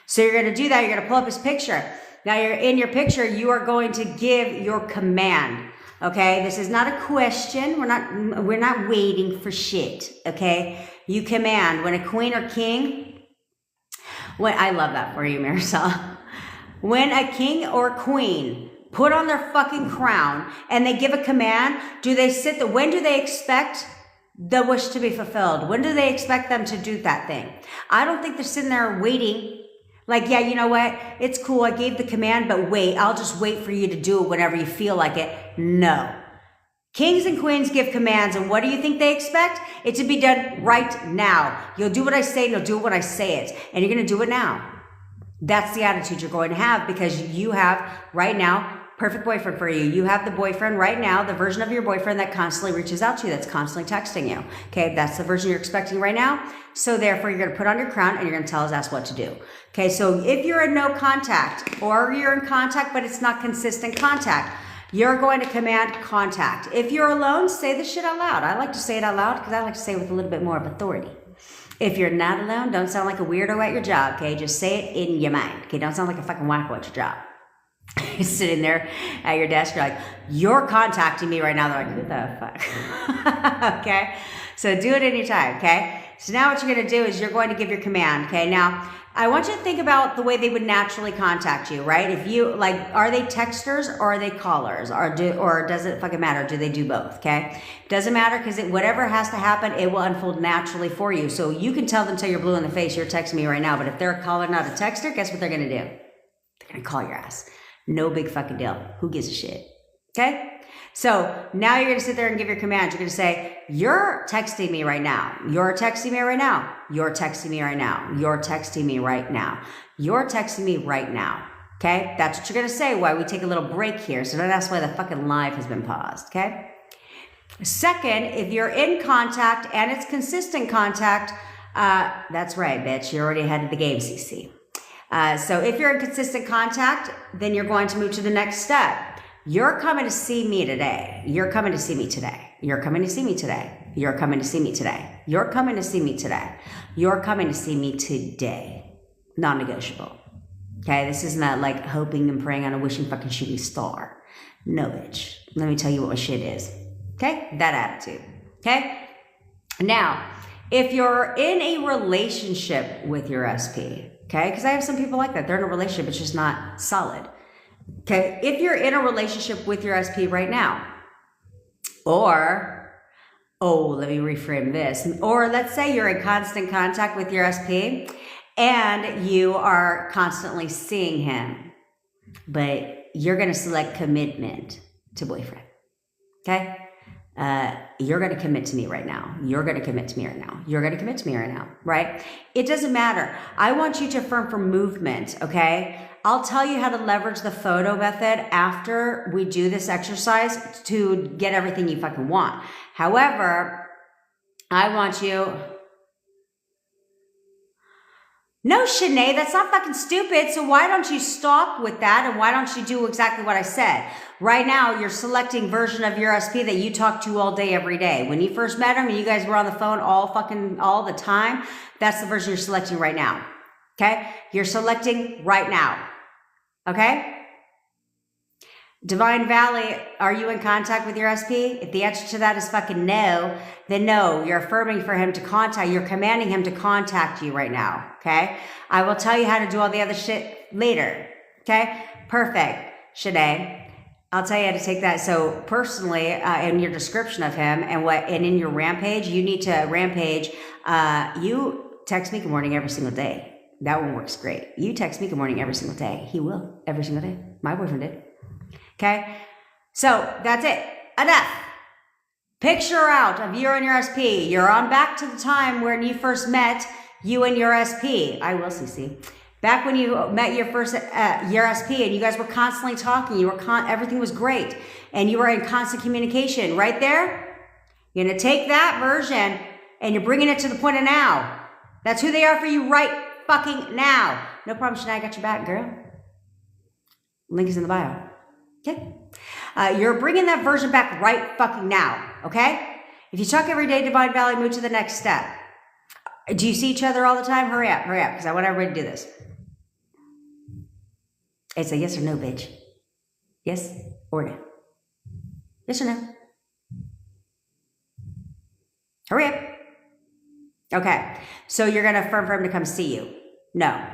So you're going to do that. You're going to pull up his picture. Now you're in your picture. You are going to give your command. Okay? This is not a question. We're not waiting for shit. Okay? You command. When a queen or king, I love that for you, Marisol. When a king or queen put on their fucking crown and they give a command, do they sit there? When do they expect the wish to be fulfilled? When do they expect them to do that thing? I don't think they're sitting there waiting. Like, yeah, you know what? It's cool. I gave the command, but wait, I'll just wait for you to do it whenever you feel like it. No. Kings and queens give commands, and what do you think they expect? It to be done right now. You'll do what I say, and you'll do it when I say it. And you're going to do it now. That's the attitude you're going to have, because you have, right now, perfect boyfriend for you. You have the boyfriend right now, the version of your boyfriend that constantly reaches out to you, that's constantly texting you. Okay, that's the version you're expecting right now. So therefore, you're going to put on your crown and you're going to tell his ass what to do. Okay, so if you're in no contact, or you're in contact but it's not consistent contact, you're going to command contact. If you're alone, say the shit out loud. I like to say it out loud because I like to say it with a little bit more of authority. If you're not alone, don't sound like a weirdo at your job, okay? Just say it in your mind, okay? Don't sound like a fucking wacko at your job. You're sitting there at your desk, you're like, you're contacting me right now. They're like, who the fuck? Okay? So do it anytime, okay? So now what you're going to do is you're going to give your command, okay? Now, I want you to think about the way they would naturally contact you, right? If you, like, are they texters or are they callers? Or does it fucking matter? Do they do both, okay? Doesn't matter, because whatever has to happen, it will unfold naturally for you. So you can tell them till you're blue in the face, you're texting me right now. But if they're a caller, not a texter, guess what they're going to do? They're going to call your ass. No big fucking deal. Who gives a shit? Okay? So now you're going to sit there and give your commands. You're going to say, you're texting me right now. You're texting me right now. You're texting me right now. You're texting me right now. You're texting me right now. Okay? That's what you're going to say while we take a little break here. So don't ask why the fucking live has been paused. Okay? Second, if you're in contact and it's consistent contact, that's right, bitch. You're already ahead of the game, CC. So if you're in consistent contact, then you're going to move to the next step. You're coming to see me today. You're coming to see me today. You're coming to see me today. You're coming to see me today. You're coming to see me today. You're coming to see me today. Non-negotiable. Okay, this is not like hoping and praying on a wishing fucking shooting star. No, bitch. Let me tell you what my shit is. Okay, that attitude. Okay, now, if you're in a relationship with your SP, okay, because I have some people like that. They're in a relationship, it's just not solid. Okay, if you're in a relationship with your SP right now, or, let me reframe this. Or let's say you're in constant contact with your SP and you are constantly seeing him, but you're going to select commitment to boyfriend. Okay? You're going to commit to me right now. You're going to commit to me right now. You're going to commit to me right now, right? It doesn't matter. I want you to affirm for movement, okay? I'll tell you how to leverage the photo method after we do this exercise to get everything you fucking want. However, I want you... No, Shanae, that's not fucking stupid. So why don't you stop with that? And why don't you do exactly what I said? Right now, you're selecting version of your SP that you talk to all day, every day. When you first met him and you guys were on the phone all the time, that's the version you're selecting right now. Okay? You're selecting right now. Okay? Divine Valley, are you in contact with your SP? If the answer to that is fucking no, then no, you're affirming for him to contact, you're commanding him to contact you right now, okay? I will tell you how to do all the other shit later, okay? Perfect, Shanae. I'll tell you how to take that. So personally, in your description of him and in your rampage, you need to rampage, you text me good morning every single day. That one works great. You text me good morning every single day. He will, every single day. My boyfriend did. Okay, so that's it. Enough. Picture out of you and your SP. You're on back to the time when you first met you and your SP. I will, CC. Back when you met your first your SP and you guys were constantly talking. You were everything was great, and you were in constant communication. Right there, you're gonna take that version and you're bringing it to the point of now. That's who they are for you right fucking now. No problem, Shania. I got your back, girl. Link is in the bio. Okay, you're bringing that version back right fucking now, okay? If you talk every day, Divine Valley, move to the next step. Do you see each other all the time? Hurry up, because I want everybody to do this. It's a yes or no, bitch. Yes or no? Yes or no? Hurry up. Okay, so you're going to affirm for him to come see you. No,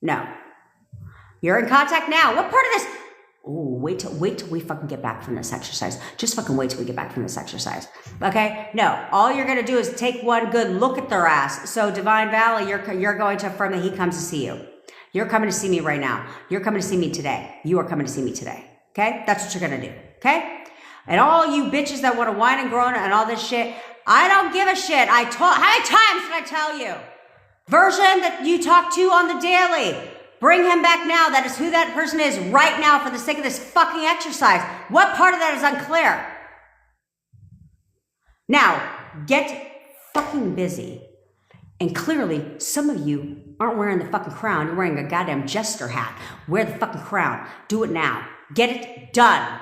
no. You're in contact now. What part of this? Ooh, wait till we fucking get back from this exercise. Just fucking wait till we get back from this exercise. Okay? No, all you're gonna do is take one good look at their ass. So Divine Valley, you're going to affirm that he comes to see you. You're coming to see me right now. You're coming to see me today. You are coming to see me today. Okay? That's what you're gonna do. Okay? And all you bitches that want to whine and groan and all this shit, I don't give a shit. How many times did I tell you? Version that you talk to on the daily. Bring him back now. That is who that person is right now for the sake of this fucking exercise. What part of that is unclear? Now, get fucking busy. And clearly, some of you aren't wearing the fucking crown. You're wearing a goddamn jester hat. Wear the fucking crown. Do it now. Get it done.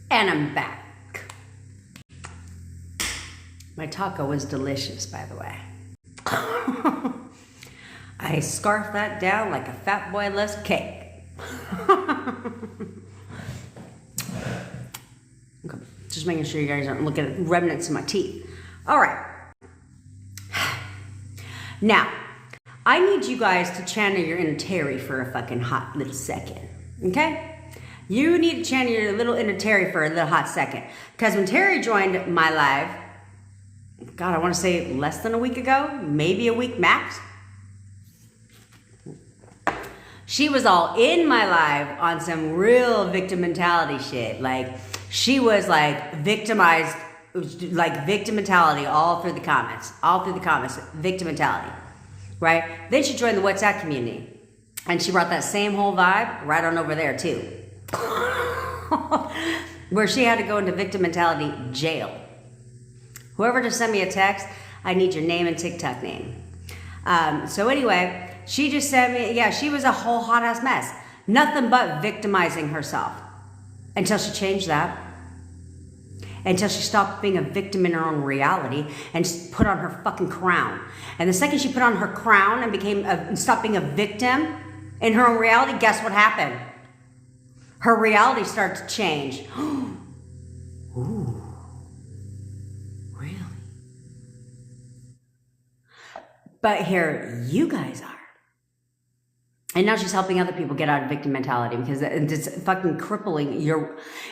And I'm back. My taco was delicious, by the way. I scarf that down like a fat boy loves cake. Okay, just making sure you guys aren't looking at remnants of my teeth. All right. Now, I need you guys to channel your inner Terry for a fucking hot little second. Okay? You need to channel your little inner Terry for a little hot second. Because when Terry joined my live, God, I want to say less than a week ago, maybe a week max. She was all in my live on some real victim mentality shit. Like, she was like victimized, like victim mentality all through the comments. Victim mentality, right? Then she joined the WhatsApp community. And she brought that same whole vibe right on over there too. Where she had to go into victim mentality jail. Whoever just sent me a text, I need your name and TikTok name. So anyway, she just sent me, yeah, she was a whole hot ass mess. Nothing but victimizing herself. Until she changed that. Until she stopped being a victim in her own reality and put on her fucking crown. And the second she put on her crown and stopped being a victim in her own reality, guess what happened? Her reality started to change. Ooh. Really? But here you guys are. And now she's helping other people get out of victim mentality because it's fucking crippling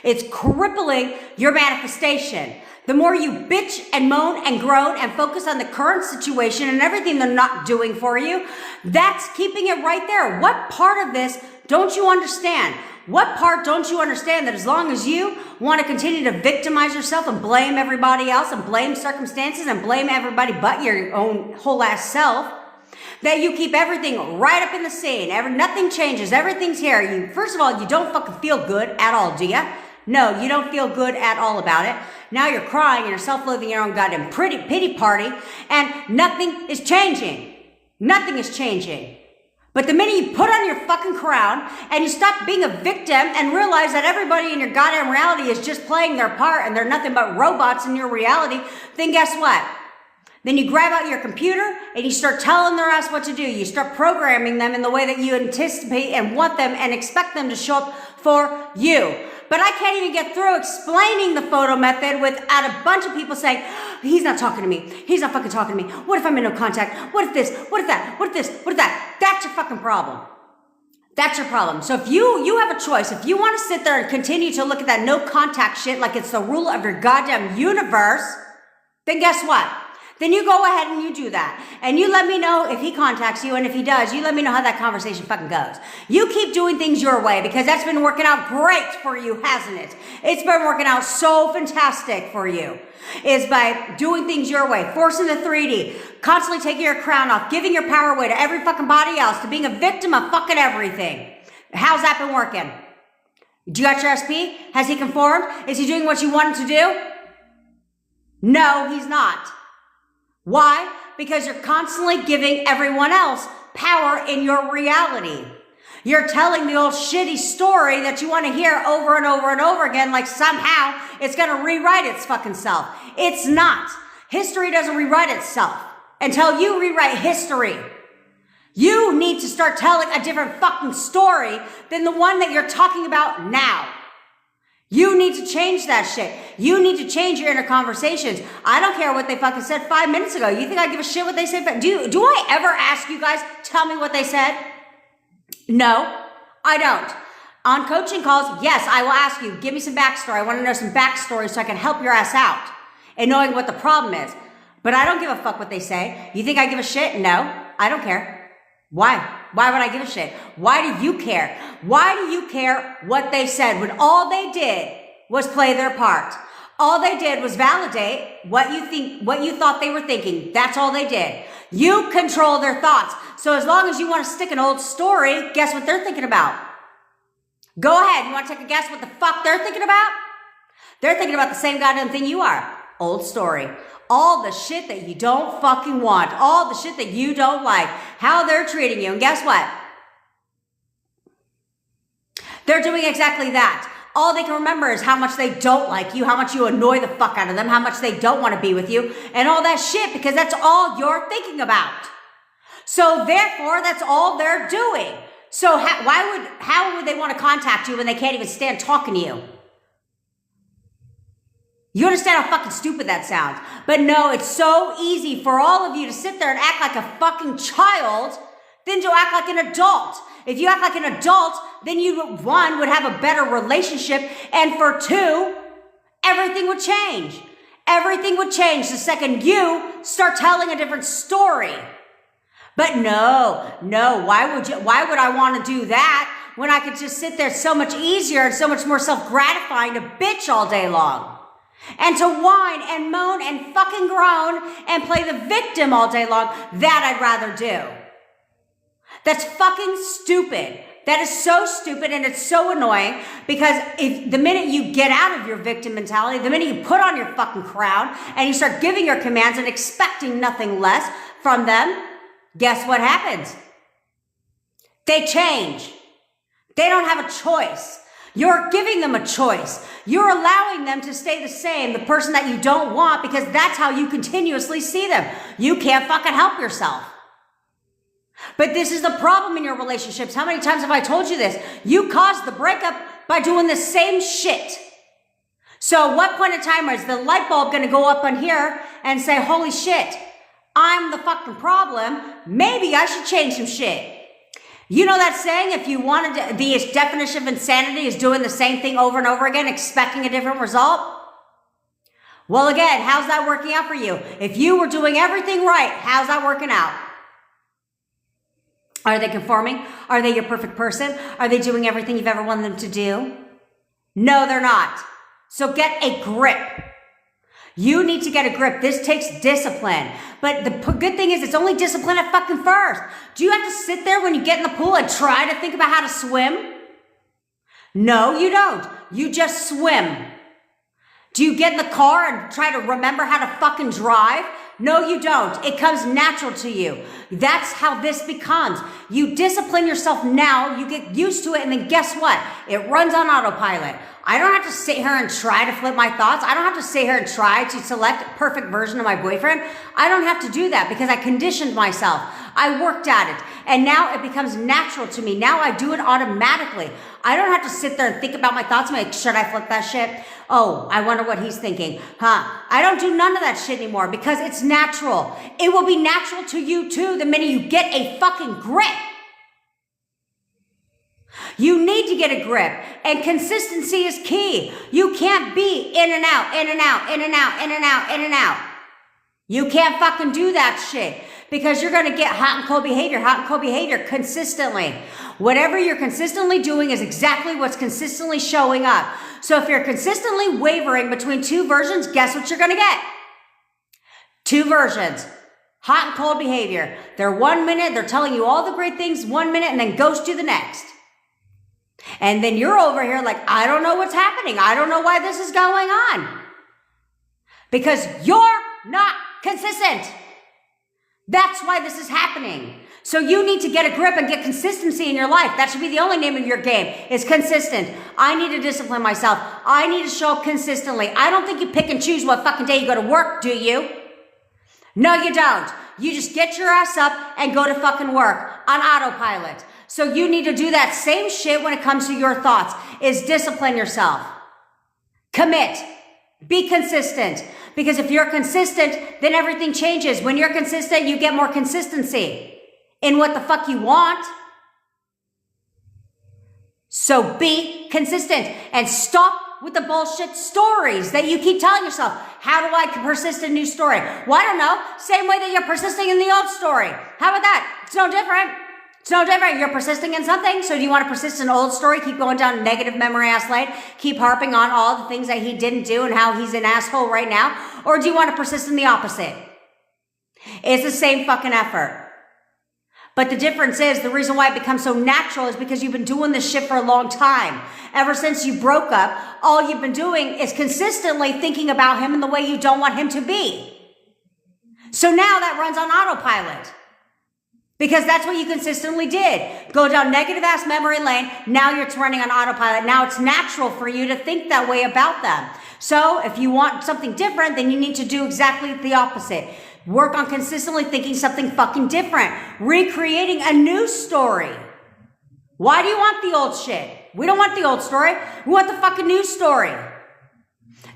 it's crippling your manifestation. The more you bitch and moan and groan and focus on the current situation and everything they're not doing for you, that's keeping it right there. What part of this don't you understand? What part don't you understand that as long as you want to continue to victimize yourself and blame everybody else and blame circumstances and blame everybody but your own whole ass self, that you keep everything right up in the scene. Nothing changes. Everything's here. First of all, you don't fucking feel good at all, do you? No, you don't feel good at all about it. Now you're crying and you're self-loathing your own goddamn pity party, and nothing is changing. Nothing is changing. But the minute you put on your fucking crown and you stop being a victim and realize that everybody in your goddamn reality is just playing their part and they're nothing but robots in your reality, then guess what? Then you grab out your computer and you start telling their ass what to do. You start programming them in the way that you anticipate and want them and expect them to show up for you. But I can't even get through explaining the photo method without a bunch of people saying, he's not talking to me. He's not fucking talking to me. What if I'm in no contact? What if this? What if that? What if this? What if that? That's your fucking problem. That's your problem. So if you have a choice, if you want to sit there and continue to look at that no contact shit like it's the rule of your goddamn universe, then guess what? Then you go ahead and you do that. And you let me know if he contacts you, and if he does, you let me know how that conversation fucking goes. You keep doing things your way because that's been working out great for you, hasn't it? It's been working out so fantastic for you. Is by doing things your way, forcing the 3D, constantly taking your crown off, giving your power away to every fucking body else, to being a victim of fucking everything. How's that been working? Do you got your SP? Has he conformed? Is he doing what you want him to do? No, he's not. Why? Because you're constantly giving everyone else power in your reality. You're telling the old shitty story that you want to hear over and over and over again, like somehow it's going to rewrite its fucking self. It's not. History doesn't rewrite itself until you rewrite history. You need to start telling a different fucking story than the one that you're talking about now. You need to change that shit. You need to change your inner conversations. I don't care what they fucking said 5 minutes ago. You think I give a shit what they said? Do I ever ask you guys, tell me what they said? No, I don't. On coaching calls, yes, I will ask you, give me some backstory. I want to know some backstory so I can help your ass out and knowing what the problem is. But I don't give a fuck what they say. You think I give a shit? No, I don't care. Why? Why would I give a shit? Why do you care? Why do you care what they said when all they did was play their part? All they did was validate what you thought they were thinking. That's all they did. You control their thoughts. So as long as you want to stick an old story, guess what they're thinking about? Go ahead. You want to take a guess what the fuck they're thinking about? They're thinking about the same goddamn thing you are. Old story. All the shit that you don't fucking want. All the shit that you don't like. How they're treating you. And guess what? They're doing exactly that. all they can remember is how much they don't like you, how much you annoy the fuck out of them, how much they don't want to be with you, and all that shit, because that's all you're thinking about. So therefore, that's all they're doing. So how would they want to contact you when they can't even stand talking to you? You understand how fucking stupid that sounds? But no, it's so easy for all of you to sit there and act like a fucking child than to act like an adult. If you act like an adult, then you, one, would have a better relationship, and for two, everything would change. Everything would change the second you start telling a different story. But no, why would I want to do that when I could just sit there so much easier and so much more self-gratifying to bitch all day long? And to whine and moan and fucking groan and play the victim all day long, that I'd rather do. That's fucking stupid. That is so stupid, and it's so annoying, because if the minute you get out of your victim mentality, the minute you put on your fucking crown and you start giving your commands and expecting nothing less from them, guess what happens? They change. They don't have a choice. You're giving them a choice. You're allowing them to stay the same, the person that you don't want, because that's how you continuously see them. You can't fucking help yourself. But this is the problem in your relationships. How many times have I told you this? You caused the breakup by doing the same shit. So at what point in time is the light bulb going to go up on here and say, holy shit, I'm the fucking problem. Maybe I should change some shit. You know that saying, if you wanted to, the definition of insanity is doing the same thing over and over again, expecting a different result? Well, again, how's that working out for you? If you were doing everything right, how's that working out? Are they conforming? Are they your perfect person? Are they doing everything you've ever wanted them to do? No, they're not. So get a grip. You need to get a grip. This takes discipline. But the good thing is it's only discipline at fucking first. Do you have to sit there when you get in the pool and try to think about how to swim? No, you don't. You just swim. Do you get in the car and try to remember how to fucking drive? No, you don't. It comes natural to you. That's how this becomes. You discipline yourself now, you get used to it, and then guess what? It runs on autopilot. I don't have to sit here and try to flip my thoughts. I don't have to sit here and try to select a perfect version of my boyfriend. I don't have to do that because I conditioned myself. I worked at it, and now it becomes natural to me. Now I do it automatically. I don't have to sit there and think about my thoughts and like, should I flip that shit? Oh, I wonder what he's thinking. I don't do none of that shit anymore because it's natural. It will be natural to you too the minute you get a fucking grip. You need to get a grip, and consistency is key. You can't be in and out, in and out, in and out, in and out, in and out. You can't fucking do that shit because you're going to get hot and cold behavior consistently. Whatever you're consistently doing is exactly what's consistently showing up. So if you're consistently wavering between two versions, guess what you're going to get? Two versions. Hot and cold behavior. They're 1 minute, they're telling you all the great things 1 minute and then ghost you the next. And then you're over here like, I don't know what's happening. I don't know why this is going on. Because you're not consistent. That's why this is happening. So you need to get a grip and get consistency in your life. That should be the only name of your game, is consistent. I need to discipline myself. I need to show up consistently. I don't think you pick and choose what fucking day you go to work, do you? No, you don't. You just get your ass up and go to fucking work on autopilot. So you need to do that same shit when it comes to your thoughts, is discipline yourself. Commit. Be consistent. Because if you're consistent, then everything changes. When you're consistent, you get more consistency in what the fuck you want. So be consistent and stop with the bullshit stories that you keep telling yourself. How do I persist in a new story? Well, I don't know. Same way that you're persisting in the old story. How about that? It's no different. It's no different. You're persisting in something. So do you want to persist in an old story? Keep going down negative memory ass lane? Keep harping on all the things that he didn't do and how he's an asshole right now? Or do you want to persist in the opposite? It's the same fucking effort. But the difference is, the reason why it becomes so natural is because you've been doing this shit for a long time. Ever since you broke up, all you've been doing is consistently thinking about him in the way you don't want him to be. So now that runs on autopilot. Because that's what you consistently did. Go down negative ass memory lane. Now you're running on autopilot. Now it's natural for you to think that way about them. So if you want something different, then you need to do exactly the opposite. Work on consistently thinking something fucking different. Recreating a new story. Why do you want the old shit? We don't want the old story. We want the fucking new story.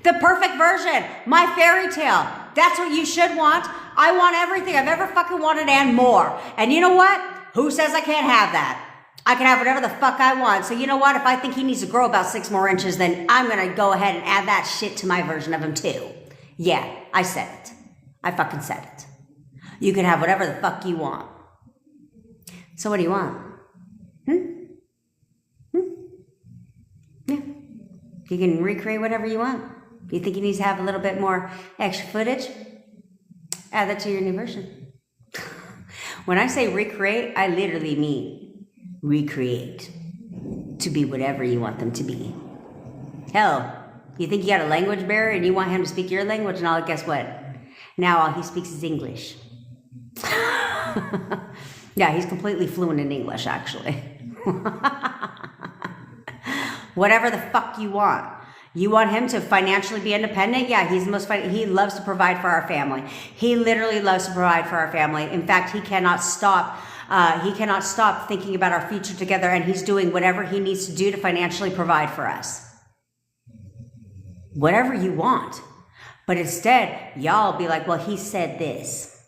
The perfect version. My fairy tale. That's what you should want. I want everything I've ever fucking wanted and more. And you know what? Who says I can't have that? I can have whatever the fuck I want. So you know what? If I think he needs to grow about 6 more inches, then I'm going to go ahead and add that shit to my version of him too. Yeah, I said it. I fucking said it. You can have whatever the fuck you want. So what do you want? Yeah. You can recreate whatever you want. You think he needs to have a little bit more extra footage? Add that to your new version. When I say recreate, I literally mean recreate to be whatever you want them to be. Hell, you think you got a language barrier and you want him to speak your language, and all, guess what? Now all he speaks is English. Yeah, he's completely fluent in English, actually. Whatever the fuck you want. You want him to financially be independent? Yeah, he's the most he loves to provide for our family. He literally loves to provide for our family. In fact, he cannot stop thinking about our future together, and he's doing whatever he needs to do to financially provide for us. Whatever you want. But instead, y'all be like, well, he said this.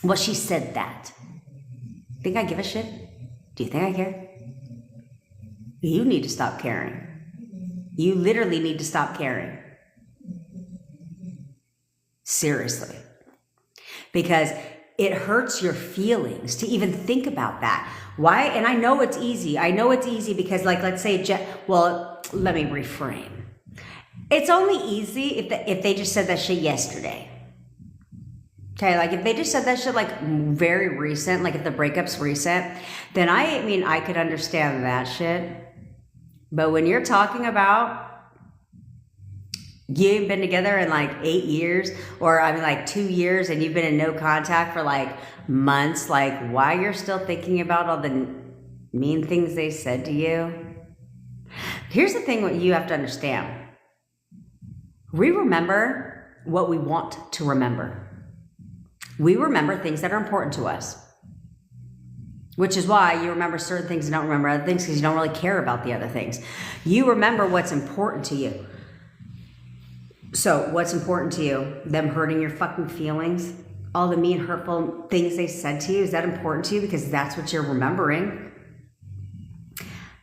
Well, she said that. Think I give a shit? Do you think I care? You need to stop caring. You literally need to stop caring. Seriously. Because it hurts your feelings to even think about that. Why? And I know it's easy. I know it's easy because, like, let's say, let me reframe. It's only easy if they just said that shit yesterday. Okay, like if they just said that shit like very recent, like if the breakup's recent, then I could understand that shit. But when you're talking about you've been together in like 8 years, or like 2 years, and you've been in no contact for like months, like why you're still thinking about all the mean things they said to you? Here's the thing, what you have to understand. We remember what we want to remember. We remember things that are important to us. Which is why you remember certain things and don't remember other things, because you don't really care about the other things. You remember what's important to you. So what's important to you? Them hurting your fucking feelings? All the mean, hurtful things they said to you? Is that important to you? Because that's what you're remembering.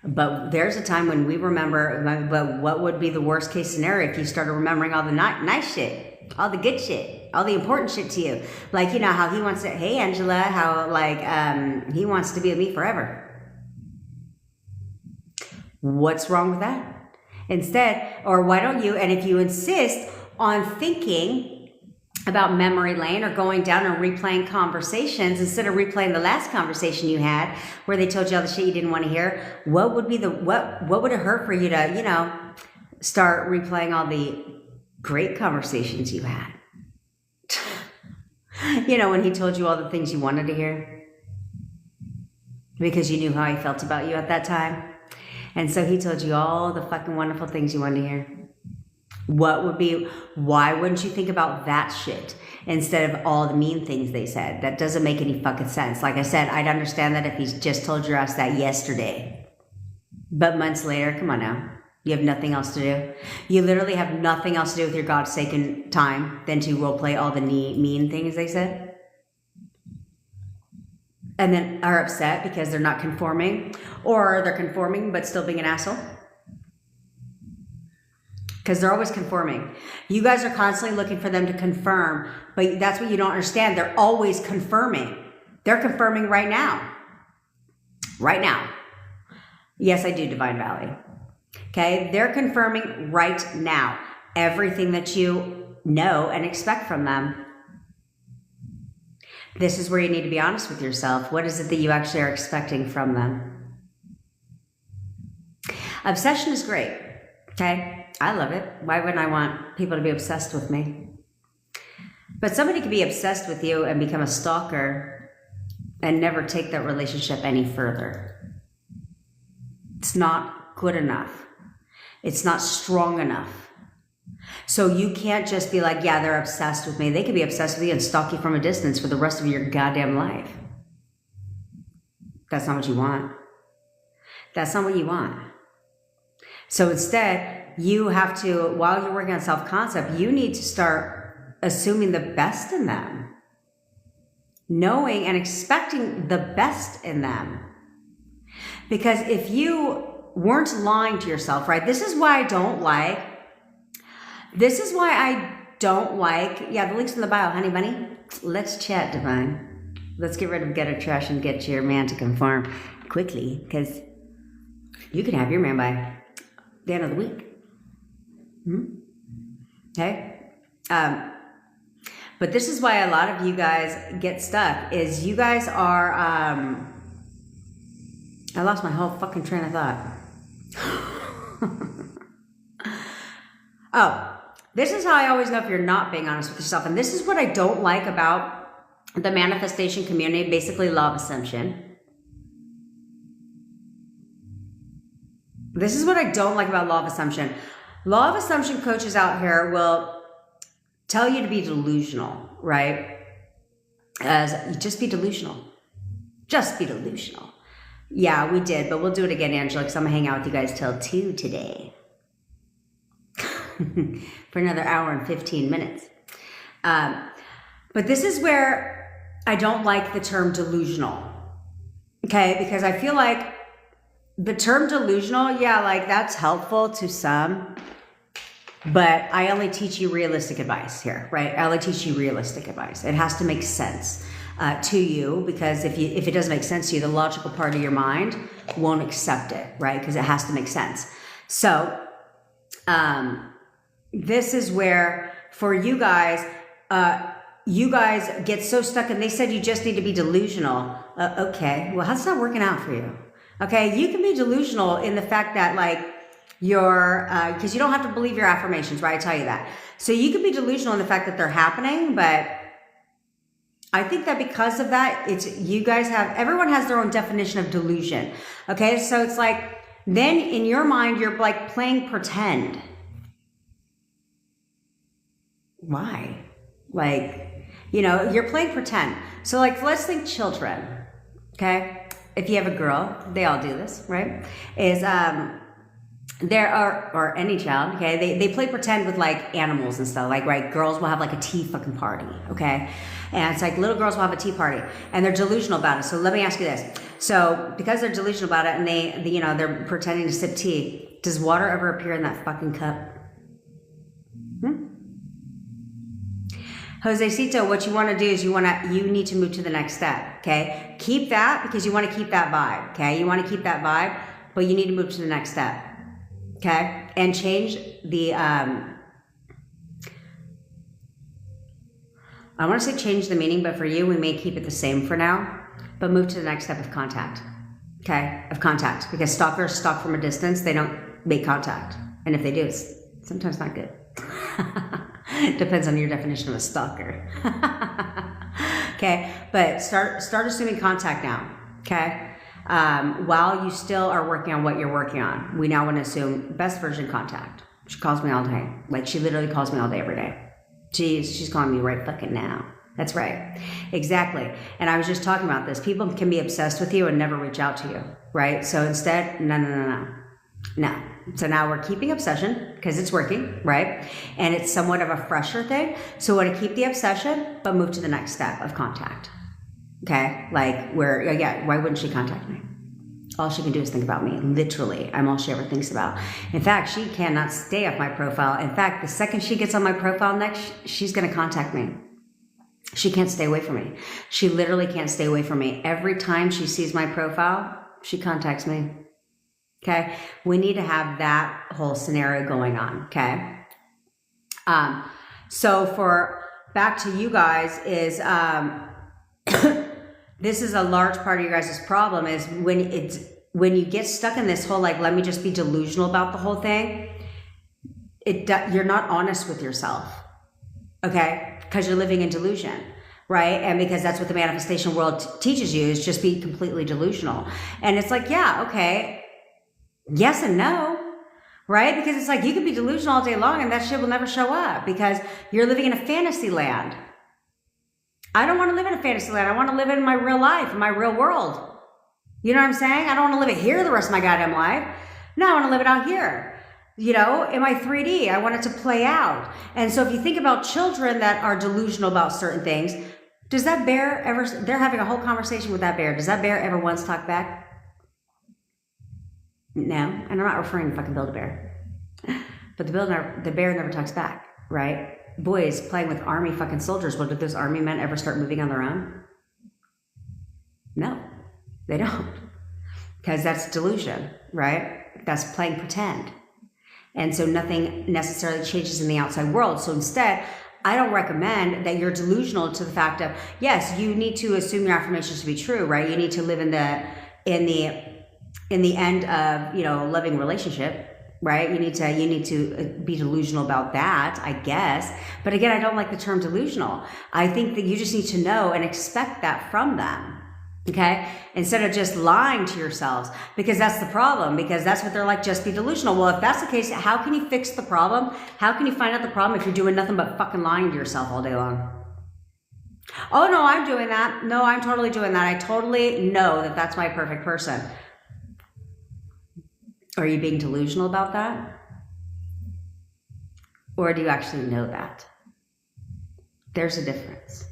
But there's a time when we remember, but what would be the worst case scenario if you started remembering all the nice shit, all the good shit, all the important shit to you? Like, you know, how he wants to, hey, Angela, how, like, he wants to be with me forever. What's wrong with that? Instead, or why don't you, and if you insist on thinking about memory lane or going down and replaying conversations instead of replaying the last conversation you had where they told you all the shit you didn't want to hear, what would it hurt for you to, you know, start replaying all the great conversations you had? You know, when he told you all the things you wanted to hear because you knew how he felt about you at that time. And so he told you all the fucking wonderful things you wanted to hear. Why wouldn't you think about that shit instead of all the mean things they said? That doesn't make any fucking sense. Like I said, I'd understand that if he just told your ass that yesterday. But months later, come on now. You have nothing else to do. You literally have nothing else to do with your God-forsaken time than to roleplay all the mean things they said. And then are upset because they're not conforming, or they're conforming but still being an asshole. Because they're always conforming. You guys are constantly looking for them to confirm, but that's what you don't understand. They're always confirming. They're confirming right now. Right now. Yes, I do, Divine Valley. Okay, they're confirming right now everything that you know and expect from them. This is where you need to be honest with yourself. What is it that you actually are expecting from them? Obsession is great. Okay, I love it. Why wouldn't I want people to be obsessed with me? But somebody could be obsessed with you and become a stalker and never take that relationship any further. It's not good enough. It's not strong enough. So you can't just be like, yeah, they're obsessed with me. They could be obsessed with you and stalk you from a distance for the rest of your goddamn life. That's not what you want. That's not what you want. So instead, you have to, while you're working on self-concept, you need to start assuming the best in them. Knowing and expecting the best in them. Because if you weren't lying to yourself, right? This is why I don't like, yeah, the link's in the bio, honey bunny. Let's chat, Divine. Let's get rid of gutter trash and get your man to conform quickly, because you can have your man by the end of the week. Okay? But this is why a lot of you guys get stuck, is you guys are, I lost my whole fucking train of thought. Oh, this is how I always know if you're not being honest with yourself. And this is what I don't like about the manifestation community, basically law of assumption. This is what I don't like about law of assumption. Law of assumption coaches out here will tell you to be delusional, right? As just be delusional. Just be delusional. Yeah, we did, but we'll do it again, Angela, because I'm going to hang out with you guys till 2 today. For another hour and 15 minutes. But this is where I don't like the term delusional. Okay, because I feel like the term delusional, yeah, like that's helpful to some, but I only teach you realistic advice here, right? I only teach you realistic advice. It has to make sense to you, because if it doesn't make sense to you, the logical part of your mind won't accept it, right? Because it has to make sense. So, this is where for you guys get so stuck, and they said you just need to be delusional. Okay, well, how's that working out for you? Okay, you can be delusional in the fact that like you're, because you don't have to believe your affirmations, right? I tell you that. So you can be delusional in the fact that they're happening, but I think that because of that, everyone has their own definition of delusion. Okay, so it's like, then in your mind, you're like playing pretend. Why? Like, you're playing pretend. So like, let's think children, okay? If you have a girl, they all do this, right? Or any child, okay? They play pretend with like animals and stuff. Like, right, girls will have like a tea fucking party, okay? And it's like little girls will have a tea party and they're delusional about it. So let me ask you this. So because they're delusional about it and they're pretending to sip tea, does water ever appear in that fucking cup? Josecito, what you want to do is you need to move to the next step, okay? Keep that because you want to keep that vibe, okay? You want to keep that vibe, but you need to move to the next step, okay? And change the, I want to say change the meaning, but for you, we may keep it the same for now, but move to the next step of contact, okay? Of contact, because stalkers stalk from a distance. They don't make contact. And if they do, it's sometimes not good. Depends on your definition of a stalker. Okay, but start assuming contact now, okay? While you still are working on what you're working on, we now want to assume best version contact. She calls me all day. Like, she literally calls me all day, every day. She's calling me right fucking now. That's right. Exactly. And I was just talking about this. People can be obsessed with you and never reach out to you, right? So instead, no. So now we're keeping obsession because it's working, right? And it's somewhat of a fresher thing. So we want to keep the obsession, but move to the next step of contact. Okay? Like why wouldn't she contact me? All she can do is think about me. Literally, I'm all she ever thinks about. In fact, she cannot stay off my profile. In fact, the second she gets on my profile next, she's going to contact me. She can't stay away from me. She literally can't stay away from me. Every time she sees my profile, she contacts me. Okay, we need to have that whole scenario going on. Okay, so for back to you guys is this is a large part of you guys' problem is when you get stuck in this whole like let me just be delusional about the whole thing. You're not honest with yourself. Okay, because you're living in delusion. right? And because that's what the manifestation world teaches you, is just be completely delusional. And it's like, yeah, okay, yes and no, right? Because it's like, you could be delusional all day long and that shit will never show up because you're living in a fantasy land. I don't want to live in a fantasy land. I want to live in my real life, in my real world. You know what I'm saying? I don't want to live it here the rest of my goddamn life. No, I want to live it out here. You know, in my 3D, I want it to play out. And so if you think about children that are delusional about certain things, does that bear ever, they're having a whole conversation with that bear. Does that bear ever once talk back? No, and I'm not referring to fucking Build-A-Bear. But the bear never talks back, right? Boys playing with army fucking soldiers, well, did those army men ever start moving on their own? No, they don't. Because that's delusion, right? That's playing pretend. And so nothing necessarily changes in the outside world. So instead, I don't recommend that you're delusional to the fact of, yes, you need to assume your affirmations to be true, right? You need to live in the end of, you know, loving relationship, right? You need to be delusional about that, I guess. But again, I don't like the term delusional. I think that you just need to know and expect that from them. Okay, instead of just lying to yourselves, because that's the problem, because that's what they're like, just be delusional. Well, if that's the case, how can you fix the problem? How can you find out the problem if you're doing nothing but fucking lying to yourself all day long? Oh, no, I'm doing that. No, I'm totally doing that. I totally know that that's my perfect person. Are you being delusional about that? Or do you actually know that? There's a difference,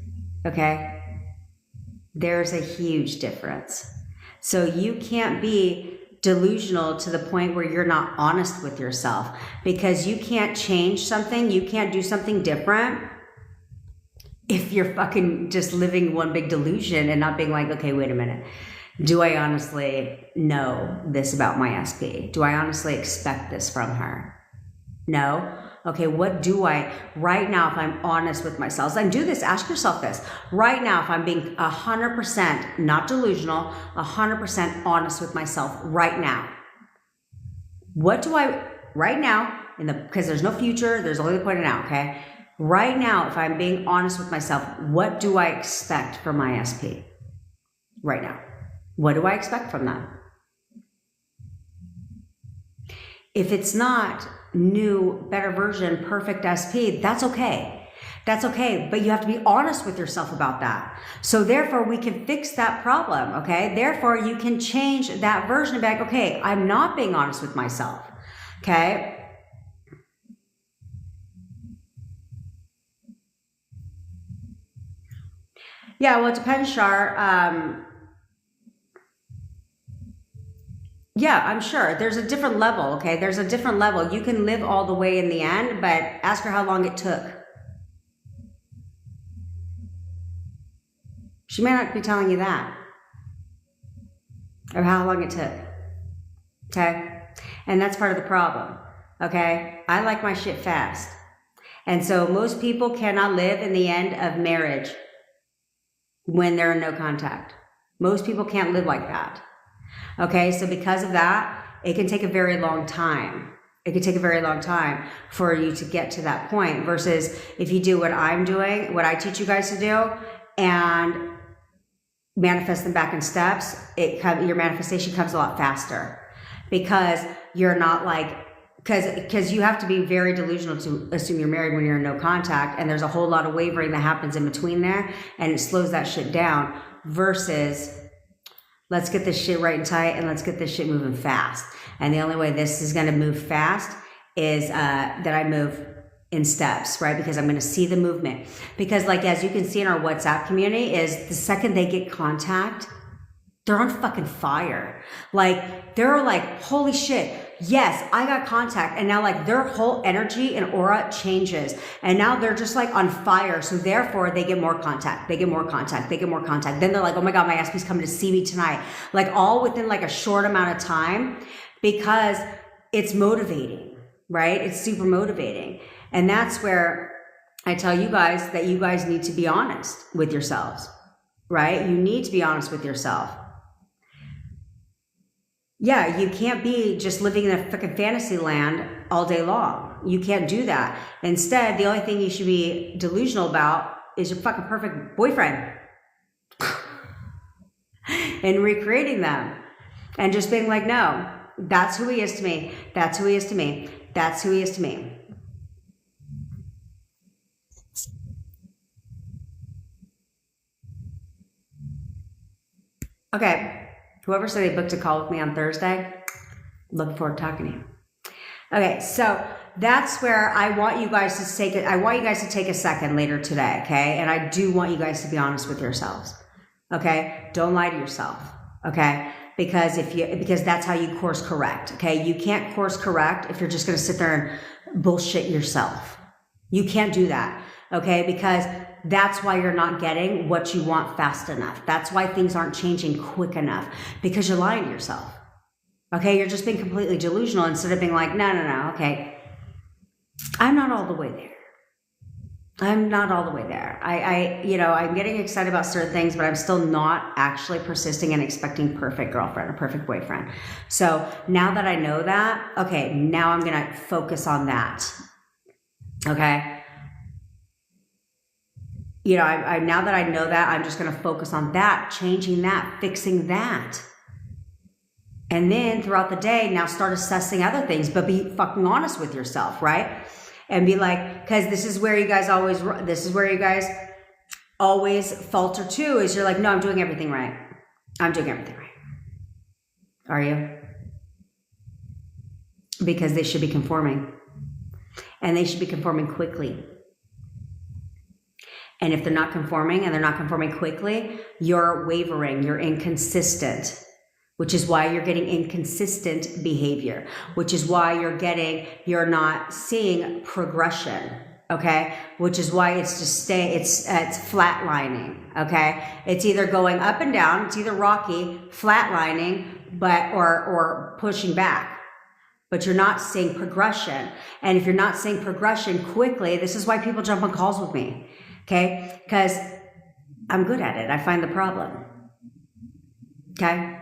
okay? There's a huge difference. So you can't be delusional to the point where you're not honest with yourself, because you can't change something, you can't do something different if you're fucking just living one big delusion and not being like, okay, wait a minute. Do I honestly know this about my SP? Do I honestly expect this from her? No? Okay, what do I, right now, if I'm honest with myself, and do this, ask yourself this, right now, if I'm being 100% not delusional, 100% honest with myself right now, what do I, right now, because there's no future, there's only the point of now, okay? Right now, if I'm being honest with myself, what do I expect from my SP? Right now. What do I expect from them? If it's not new, better version, perfect SP, that's okay. That's okay, but you have to be honest with yourself about that. So therefore, we can fix that problem, okay? Therefore, you can change that version and be like, okay, I'm not being honest with myself, okay? Yeah, well, it depends, Shar. Yeah, I'm sure. There's a different level, okay? There's a different level. You can live all the way in the end, but ask her how long it took. She may not be telling you that. Or how long it took. Okay? And that's part of the problem. Okay? I like my shit fast. And so most people cannot live in the end of marriage when they're in no contact. Most people can't live like that. Okay, so because of that, it can take a very long time. It can take a very long time for you to get to that point versus if you do what I'm doing, what I teach you guys to do, and manifest them back in steps, your manifestation comes a lot faster because you're not like, because you have to be very delusional to assume you're married when you're in no contact, and there's a whole lot of wavering that happens in between there, and it slows that shit down versus let's get this shit right and tight and let's get this shit moving fast. And the only way this is going to move fast is that I move in steps, right? Because I'm going to see the movement. Because like, as you can see in our WhatsApp community, is the second they get contact, they're on fucking fire. Like, they're like, holy shit, yes, I got contact. And now like their whole energy and aura changes. And now they're just like on fire. So therefore they get more contact. They get more contact. They get more contact. Then they're like, oh my God, my SP's coming to see me tonight. Like all within like a short amount of time because it's motivating, right? It's super motivating. And that's where I tell you guys that you guys need to be honest with yourselves, right? You need to be honest with yourself. Yeah, you can't be just living in a freaking fantasy land all day long. You can't do that. Instead, the only thing you should be delusional about is your fucking perfect boyfriend. And recreating them. And just being like, no, that's who he is to me. That's who he is to me. That's who he is to me. Okay. Whoever said they booked a call with me on Thursday, looking forward to talking to you. Okay, so that's where I want you guys to take it. I want you guys to take a second later today, okay? And I do want you guys to be honest with yourselves. Okay? Don't lie to yourself. Okay? Because that's how you course correct. Okay? You can't course correct if you're just going to sit there and bullshit yourself. You can't do that. Okay? Because that's why you're not getting what you want fast enough. That's why things aren't changing quick enough, because you're lying to yourself. Okay? You're just being completely delusional instead of being like, no, okay. I'm not all the way there. I'm not all the way there. I'm getting excited about certain things, but I'm still not actually persisting and expecting perfect girlfriend or perfect boyfriend. So now that I know that, okay, now I'm going to focus on that. Okay. Now that I know that, I'm just going to focus on that, changing that, fixing that. And then throughout the day, now start assessing other things, but be fucking honest with yourself, right? And be like, because this is where you guys always falter too, is you're like, no, I'm doing everything right. I'm doing everything right. Are you? Because they should be conforming. And they should be conforming quickly. And if they're not conforming and they're not conforming quickly, you're wavering, you're inconsistent. Which is why you're getting inconsistent behavior, which is why you're not seeing progression, okay? Which is why it's flatlining, okay? It's either going up and down, it's either rocky, flatlining, or pushing back. But you're not seeing progression. And if you're not seeing progression quickly, this is why people jump on calls with me, okay? Because I'm good at it. I find the problem, okay?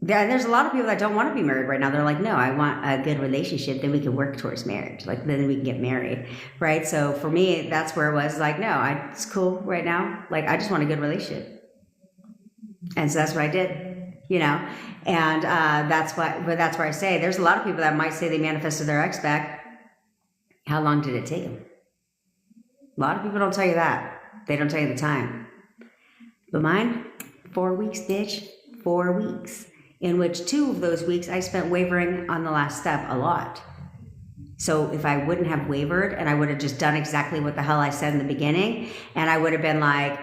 There's a lot of people that don't want to be married right now. They're like, no, I want a good relationship. Then we can work towards marriage. Like, then we can get married, right? So for me, that's where it was like, no, it's cool right now. Like, I just want a good relationship. And so that's what I did, And that's where I say there's a lot of people that might say they manifested their ex back. How long did it take them? A lot of people don't tell you that. They don't tell you the time. But mine, 4 weeks, bitch. 4 weeks. In which 2 of those weeks I spent wavering on the last step a lot. So if I wouldn't have wavered and I would have just done exactly what the hell I said in the beginning, and I would have been like,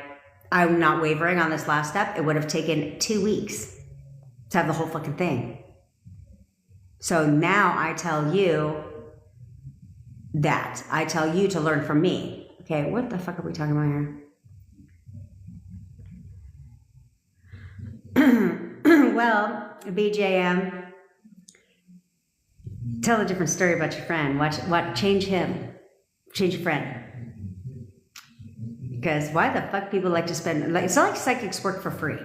I'm not wavering on this last step, it would have taken 2 weeks to have the whole fucking thing. So now I tell you that. I tell you to learn from me. Okay, what the fuck are we talking about here? Well, BJM, tell a different story about your friend. Change him. Change your friend. Because why the fuck people like to spend, it's not like psychics work for free.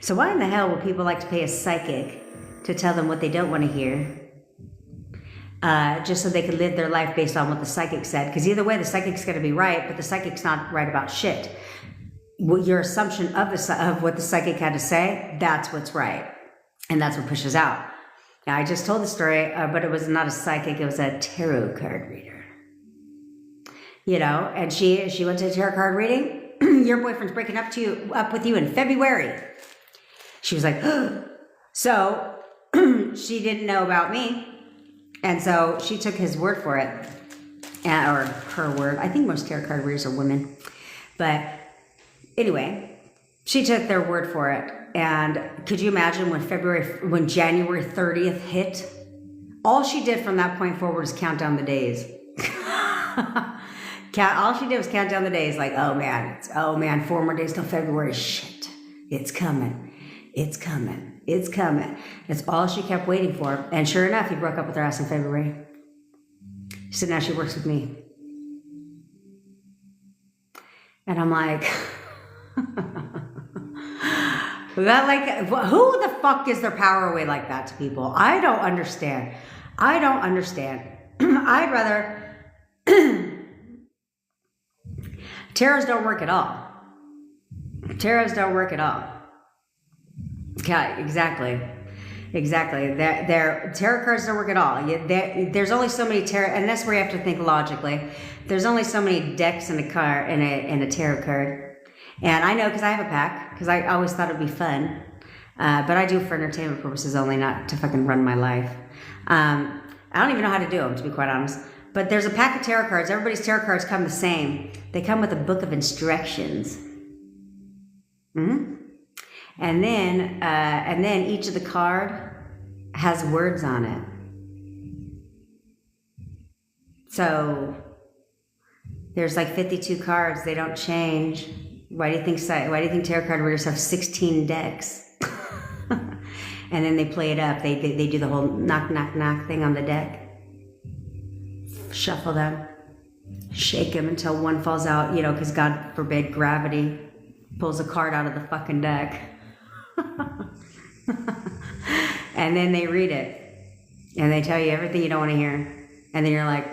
So why in the hell would people like to pay a psychic to tell them what they don't want to hear? Just so they can live their life based on what the psychic said. Because either way, the psychic's going to be right, but the psychic's not right about shit. Your assumption of what the psychic had to say, that's what's right. And that's what pushes out. Now, I just told the story, but it was not a psychic. It was a tarot card reader. And she went to a tarot card reading. Your boyfriend's breaking up with you in February. She was like, so she didn't know about me. And so she took his word for it, or her word. I think most tarot card readers are women. But anyway, she took their word for it. And could you imagine when January 30th hit? All she did from that point forward is count down the days. All she did was count down the days like, oh man, 4 more days till February. Shit, it's coming. It's coming. It's coming. That's all she kept waiting for. And sure enough, he broke up with her ass in February. So now she works with me. And I'm like, who the fuck gives their power away like that to people? I don't understand. I'd rather Tarots don't work at all. Tarots don't work at all. Okay, exactly. Tarot cards don't work at all. There's only so many tarot, and that's where you have to think logically. There's only so many decks in a tarot card. And I know because I have a pack, because I always thought it'd be fun. But I do it for entertainment purposes only, not to fucking run my life. I don't even know how to do them, to be quite honest. But there's a pack of tarot cards. Everybody's tarot cards come the same. They come with a book of instructions. And then each of the card has words on it. So there's like 52 cards. They don't change. Why do you think tarot card readers have 16 decks? And then they play it up. They do the whole knock, knock, knock thing on the deck. Shuffle them. Shake them until one falls out, because God forbid gravity pulls a card out of the fucking deck. And then they read it. And they tell you everything you don't want to hear. And then you're like,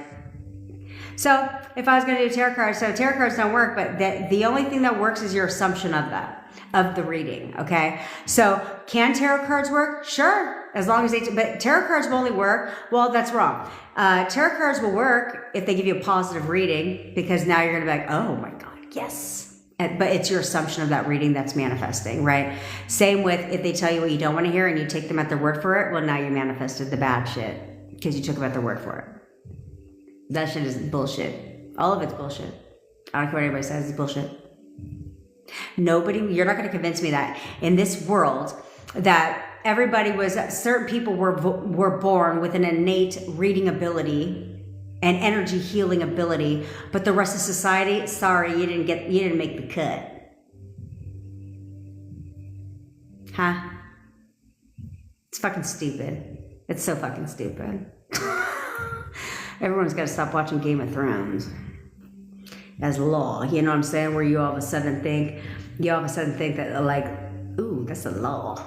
so if I was going to do tarot cards, so tarot cards don't work, but the only thing that works is your assumption of the reading, okay? So can tarot cards work? Sure, as long as but tarot cards will only work, well, that's wrong. Tarot cards will work if they give you a positive reading, because now you're going to be like, oh my God, yes. But it's your assumption of that reading that's manifesting, right? Same with if they tell you what you don't want to hear and you take them at their word for it, well, now you manifested the bad shit because you took them at their word for it. That shit is bullshit. All of it's bullshit. I don't care what anybody says, it's bullshit. You're not going to convince me that in this world that certain people were born with an innate reading ability and energy healing ability, but the rest of society, sorry, you didn't make the cut. Huh? It's fucking stupid. It's so fucking stupid. Everyone's got to stop watching Game of Thrones as law. You know what I'm saying? Where you all of a sudden think that like, ooh, that's a law.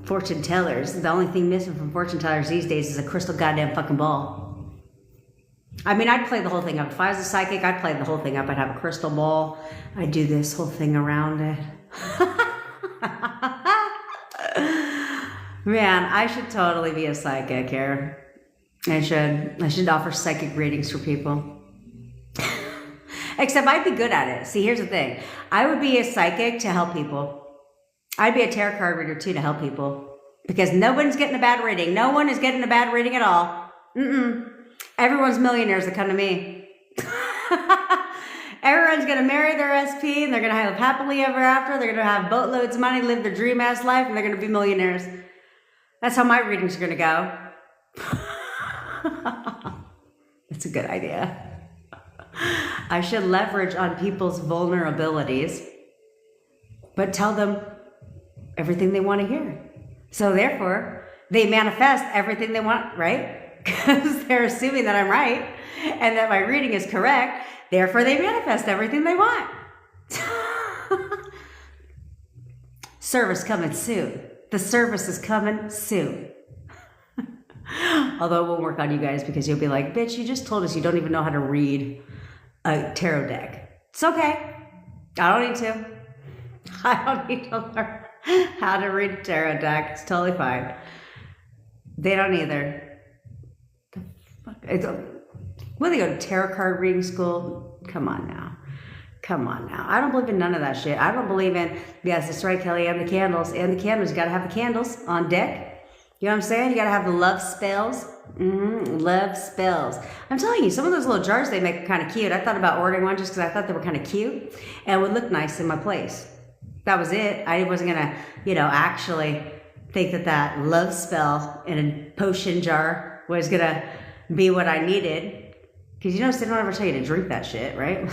Fortune tellers. The only thing missing from fortune tellers these days is a crystal goddamn fucking ball. I mean, I'd play the whole thing up. If I was a psychic, I'd play the whole thing up. I'd have a crystal ball. I'd do this whole thing around it. Man, I should totally be a psychic here. I should offer psychic readings for people. Except I'd be good at it. See, here's the thing. I would be a psychic to help people. I'd be a tarot card reader too to help people. Because no one's getting a bad reading. No one is getting a bad reading at all. Everyone's millionaires that come to me. Everyone's going to marry their SP and they're going to have happily ever after. They're going to have boatloads of money, live their dream ass life, and they're going to be millionaires. That's how my readings are going to go. That's a good idea. I should leverage on people's vulnerabilities, but tell them everything they want to hear. So therefore, they manifest everything they want, right? Because they're assuming that I'm right and that my reading is correct. Therefore, they manifest everything they want. Service coming soon. The service is coming soon. Although it won't work on you guys because you'll be like, bitch, you just told us you don't even know how to read a tarot deck. It's okay. I don't need to. I don't need to learn how to read a tarot deck. It's totally fine. They don't either. Will they go to tarot card reading school? Come on now. I don't believe in none of that shit. I don't believe in, yes, that's right, Kelly, and the candles. And the candles. You got to have the candles on deck. You know what I'm saying? You got to have the love spells. Love spells. I'm telling you, some of those little jars they make are kind of cute. I thought about ordering one just because I thought they were kind of cute and would look nice in my place. That was it. I wasn't going to, actually think that love spell in a potion jar was going to be what I needed. Because they don't ever tell you to drink that shit, right?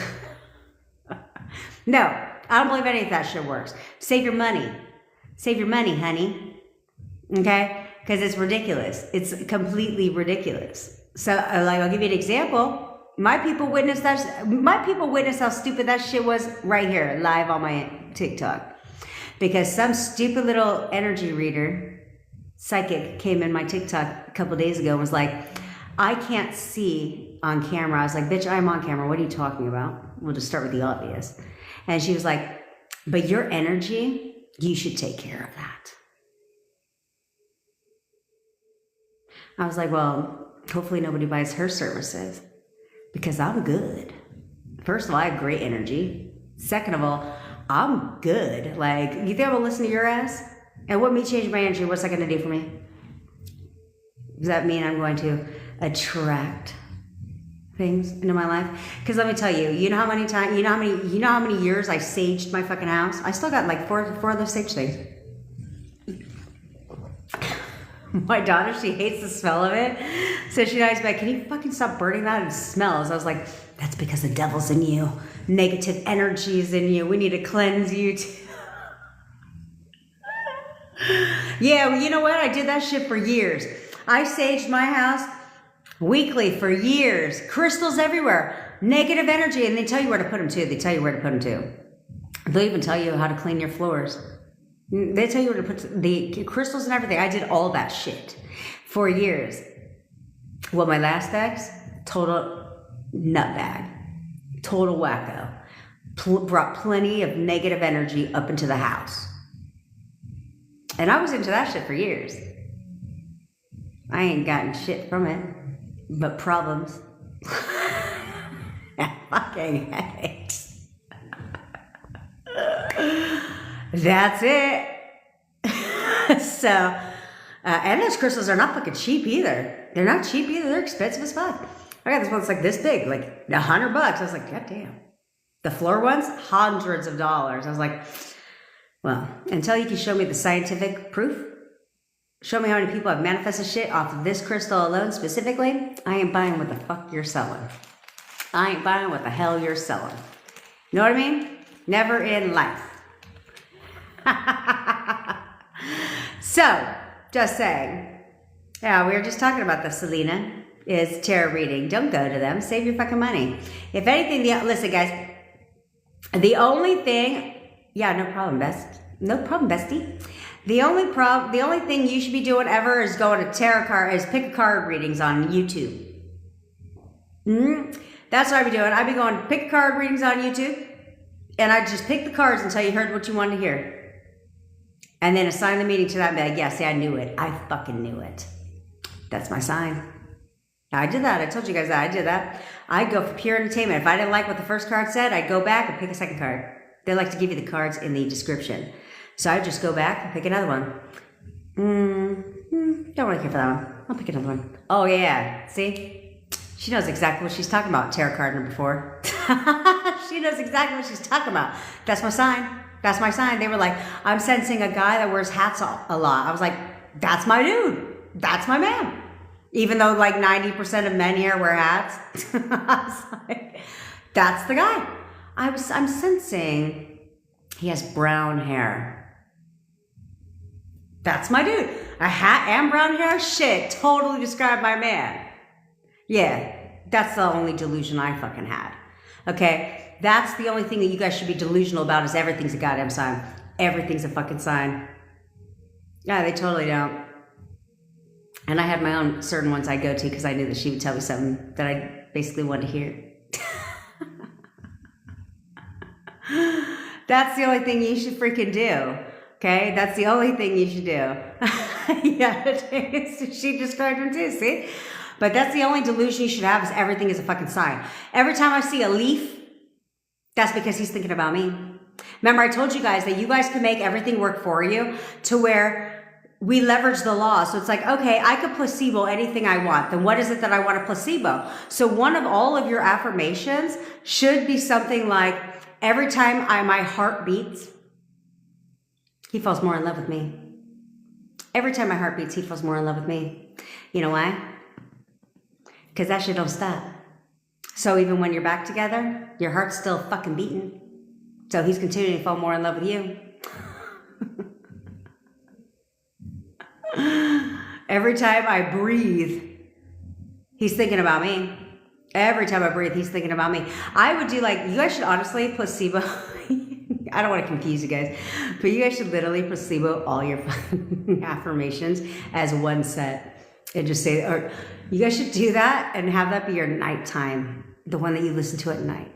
No, I don't believe any of that shit works. Save your money. Save your money, honey. Okay? Because it's ridiculous. It's completely ridiculous. So, I'll give you an example. My people witnessed how stupid that shit was right here, live on my TikTok. Because some stupid little energy reader, psychic, came in my TikTok a couple days ago and was like, I can't see on camera. I was like, bitch, I'm on camera. What are you talking about? We'll just start with the obvious. And she was like, but your energy, you should take care of that. I was like, well, hopefully nobody buys her services because I'm good. First of all, I have great energy. Second of all, I'm good. Like, you think I'm gonna listen to your ass? And what me changing my energy, what's that gonna do for me? Does that mean I'm going to attract things into my life? Because let me tell you, you know how many times, you know how many years I saged my fucking house? I still got like four of those sage things. My daughter, she hates the smell of it. So she always like, can you fucking stop burning that? It smells. I was like, that's because the devil's in you. Negative energies in you. We need to cleanse you too. Yeah, well, you know what? I did that shit for years. I saged my house weekly for years. Crystals everywhere. Negative energy. And they tell you where to put them too. They tell you where to put them too. They'll even tell you how to clean your floors. They tell you where to put the crystals and everything. I did all that shit for years. Well, my last ex, total nutbag, total wacko. Brought plenty of negative energy up into the house. And I was into that shit for years. I ain't gotten shit from it, but problems. I fucking hate. That's it. So, and those crystals are not fucking cheap either. They're not cheap either. They're expensive as fuck. I got this one that's like this big, like $100. I was like, God damn. The floor ones, hundreds of dollars. I was like, well, until you can show me the scientific proof, show me how many people have manifested shit off of this crystal alone specifically, I ain't buying what the fuck you're selling. I ain't buying what the hell you're selling. You know what I mean? Never in life. So, just saying. Yeah, we were just talking about the Selena is tarot reading. Don't go to them. Save your fucking money. If anything, listen, guys. The only thing, yeah, no problem, bestie. The only thing you should be doing ever is going to pick a card readings on YouTube. That's what I'd be doing. I'd be going to pick card readings on YouTube, and I'd just pick the cards until you heard what you wanted to hear. And then assign the meaning to that and be like, yeah, see, I knew it. I fucking knew it. That's my sign. I did that. I told you guys that. I did that. I'd go for pure entertainment. If I didn't like what the first card said, I'd go back and pick a second card. They like to give you the cards in the description. So I'd just go back and pick another one. Don't really care for that one. I'll pick another one. Oh, yeah. See? She knows exactly what she's talking about. Tarot card number 4. She knows exactly what she's talking about. That's my sign. That's my sign. They were like, I'm sensing a guy that wears hats a lot. I was like, that's my dude. That's my man. Even though like 90% of men here wear hats. I was like, that's the guy. I'm sensing he has brown hair. That's my dude. A hat and brown hair? Shit, totally describe my man. Yeah, that's the only delusion I fucking had. Okay? That's the only thing that you guys should be delusional about is everything's a goddamn sign. Everything's a fucking sign. Yeah, they totally don't. And I had my own certain ones I go to because I knew that she would tell me something that I basically wanted to hear. That's the only thing you should freaking do. Okay? That's the only thing you should do. Yeah, she described them too, see? But that's the only delusion you should have is everything is a fucking sign. Every time I see a leaf, that's because he's thinking about me. Remember, I told you guys that you guys can make everything work for you to where we leverage the law. So it's like, okay, I could placebo anything I want. Then what is it that I want to placebo? So one of all of your affirmations should be something like, every time my heart beats, he falls more in love with me. Every time my heart beats, he falls more in love with me. You know why? Because that shit don't stop. So even when you're back together, your heart's still fucking beating. So he's continuing to fall more in love with you. Every time I breathe, he's thinking about me. Every time I breathe, he's thinking about me. I would do like, you guys should honestly placebo. I don't want to confuse you guys, but you guys should literally placebo all your affirmations as one set. and just say, or you guys should do that and have that be your nighttime, the one that you listen to at night.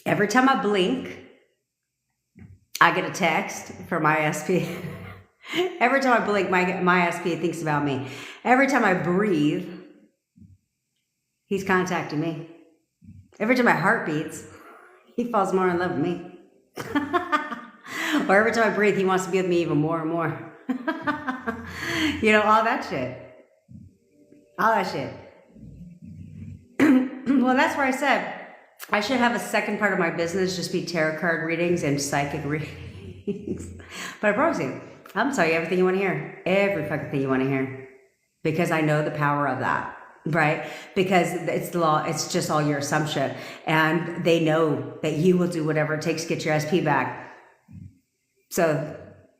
Every time I blink, I get a text from my SP. Every time I blink, my SP thinks about me. Every time I breathe, he's contacting me. Every time my heart beats, he falls more in love with me. Or every time I breathe, he wants to be with me even more and more. You know, all that shit. All that shit. Well, that's where I said I should have a second part of my business just be tarot card readings and psychic readings. But I promise you, I'm telling you everything you want to hear. Every fucking thing you want to hear. Because I know the power of that, right? Because it's the law, it's just all your assumption. And they know that you will do whatever it takes to get your SP back. So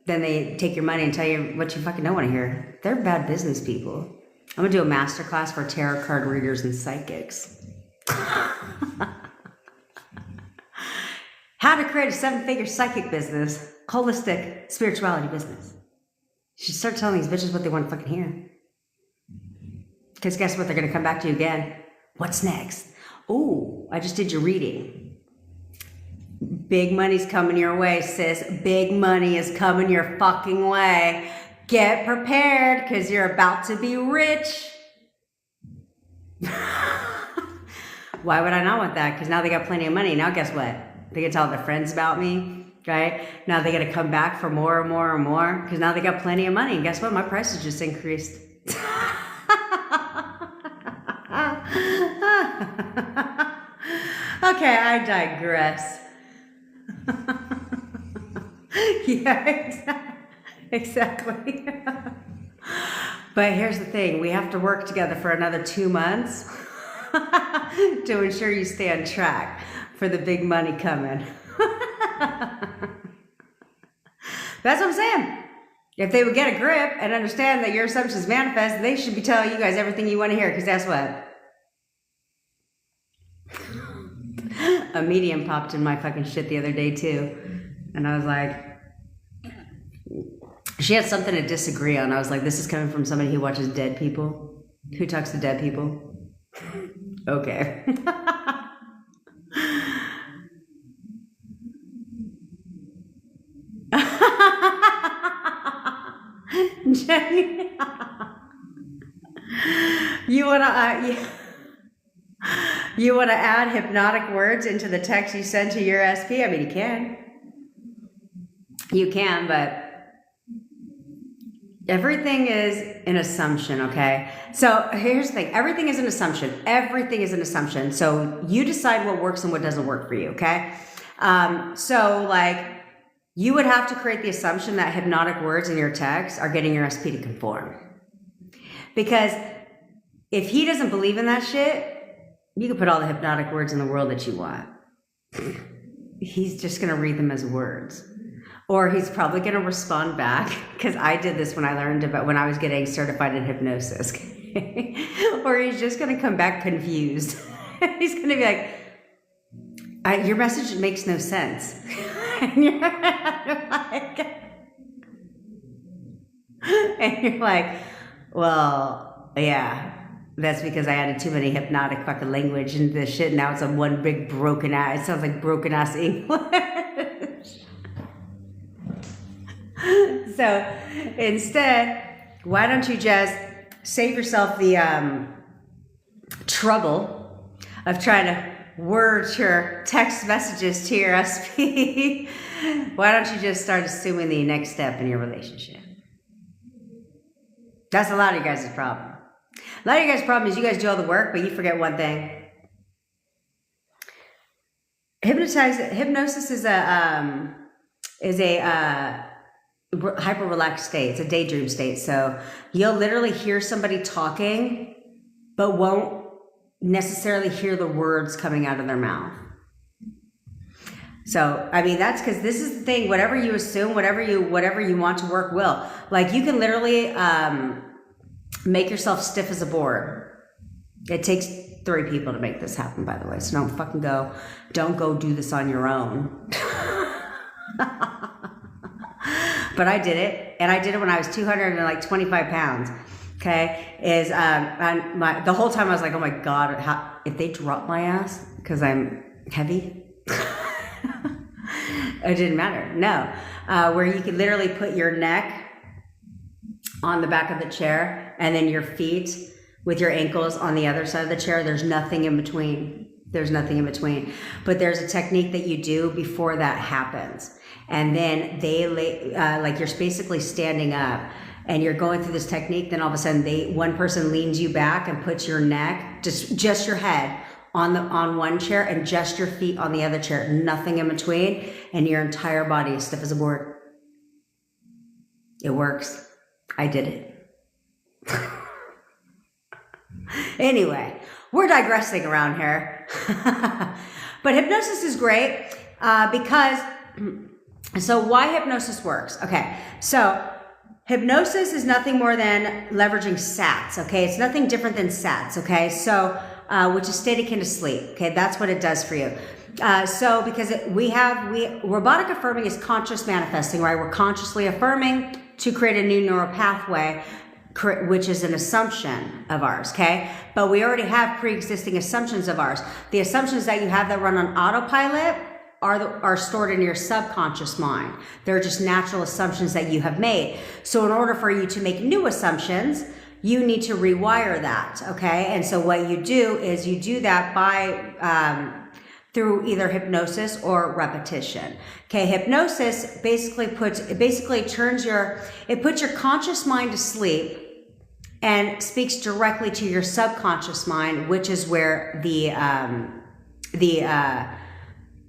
then they take your money and tell you what you fucking don't want to hear. They're bad business people. I'm going to do a masterclass for tarot card readers and psychics. How to create a 7-figure psychic business, holistic spirituality business. You should start telling these bitches what they want to fucking hear. Because guess what? They're going to come back to you again. What's next? Oh, I just did your reading. Big money's coming your way, sis. Big money is coming your fucking way. Get prepared because you're about to be rich. Why would I not want that? Because now they got plenty of money. Now guess what? They can tell their friends about me, right? Now they got to come back for more and more and more because now they got plenty of money. And guess what? My prices just increased. Okay, I digress. Yeah, exactly. But here's the thing. We have to work together for another 2 months to ensure you stay on track for the big money coming. That's what I'm saying. If they would get a grip and understand that your assumptions manifest, they should be telling you guys everything you want to hear. Because guess what? A medium popped in my fucking shit the other day too. And I was like, she had something to disagree on. I was like, this is coming from somebody who watches dead people, who talks to dead people. Okay. Jenny, you want to add hypnotic words into the text you send to your SP? I mean, you can. You can, but everything is an assumption, okay? So here's the thing. Everything is an assumption. Everything is an assumption. So you decide what works and what doesn't work for you, okay? So like, you would have to create the assumption that hypnotic words in your text are getting your SP to conform. Because if he doesn't believe in that shit, you can put all the hypnotic words in the world that you want. He's just going to read them as words. Or he's probably going to respond back, because I did this when I learned about when I was getting certified in hypnosis. Or he's just going to come back confused. He's going to be like, your message makes no sense. And you're like, well, yeah, that's because I added too many hypnotic fucking language into this shit. Now it's a one big broken ass. It sounds like broken ass English. So instead, why don't you just save yourself the trouble of trying to word your text messages to your SP? Why don't you just start assuming the next step in your relationship? That's a lot of you guys' problem. A lot of you guys' problem is you guys do all the work, but you forget one thing. Hypnosis is a hyper relaxed state. It's a daydream state. So you'll literally hear somebody talking, but won't necessarily hear the words coming out of their mouth. So, I mean, that's because this is the thing. Whatever you assume, whatever you want to work will. Like, you can literally make yourself stiff as a board. It takes 3 people to make this happen, by the way. So don't go do this on your own. But I did it, and I did it when I was 225 pounds. Okay, is the whole time I was like, oh my God, if they drop my ass because I'm heavy, it didn't matter. No, where you could literally put your neck on the back of the chair and then your feet with your ankles on the other side of the chair. There's nothing in between. There's nothing in between. But there's a technique that you do before that happens. And then they like you're basically standing up and you're going through this technique. Then all of a sudden one person leans you back and puts your neck, just your head on one chair and just your feet on the other chair. Nothing in between. And your entire body is stiff as a board. It works. I did it. Anyway, we're digressing around here. But hypnosis is great because, so why hypnosis works? Okay, so hypnosis is nothing more than leveraging SATs, okay? It's nothing different than SATs, okay? So, which is state akin to sleep, okay? That's what it does for you. So because robotic affirming is conscious manifesting, right? We're consciously affirming to create a new neural pathway, which is an assumption of ours, okay? But we already have pre-existing assumptions of ours. The assumptions that you have that run on autopilot are stored in your subconscious mind. They're just natural assumptions that you have made. So in order for you to make new assumptions, you need to rewire that, okay? And so what you do is you do that by through either hypnosis or repetition. Okay, hypnosis basically puts your conscious mind to sleep and speaks directly to your subconscious mind, which is where the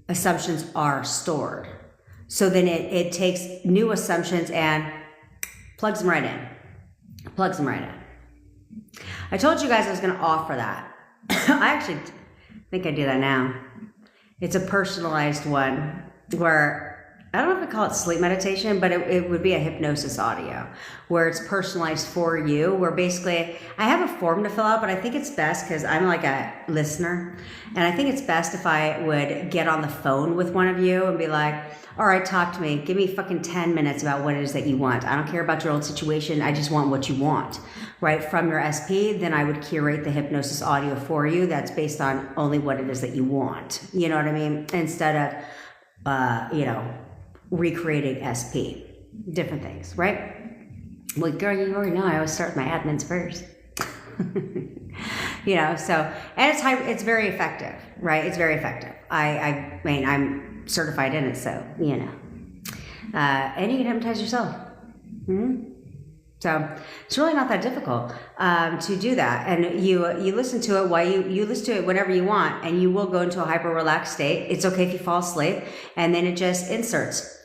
assumptions are stored. So then it takes new assumptions and plugs them right in. I told you guys I was going to offer that. I actually think I do that now. It's a personalized one where, I don't know if I call it sleep meditation, but it would be a hypnosis audio where it's personalized for you, where basically I have a form to fill out, but I think it's best because I'm like a listener. And I think it's best if I would get on the phone with one of you and be like, all right, talk to me. Give me fucking 10 minutes about what it is that you want. I don't care about your old situation. I just want what you want, right? From your SP, then I would curate the hypnosis audio for you that's based on only what it is that you want. You know what I mean? Instead of, recreating SP. Different things, right? Well, girl, you already know I always start with my admins first. And it's very effective, right? It's very effective. I mean, I'm certified in it, so, and you can hypnotize yourself. So it's really not that difficult to do that. And you listen to it while you listen to it whenever you want, and you will go into a hyper relaxed state. It's okay if you fall asleep, and then it just inserts.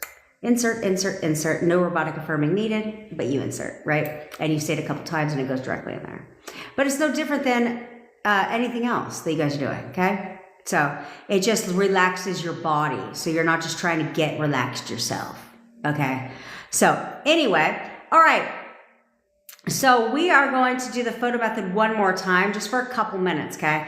Insert. No robotic affirming needed, but you insert, right? And you say it a couple times and it goes directly in there. But it's no different than anything else that you guys are doing, okay? So it just relaxes your body. So you're not just trying to get relaxed yourself, okay? So anyway, all right. So we are going to do the photo method one more time, just for a couple minutes, okay?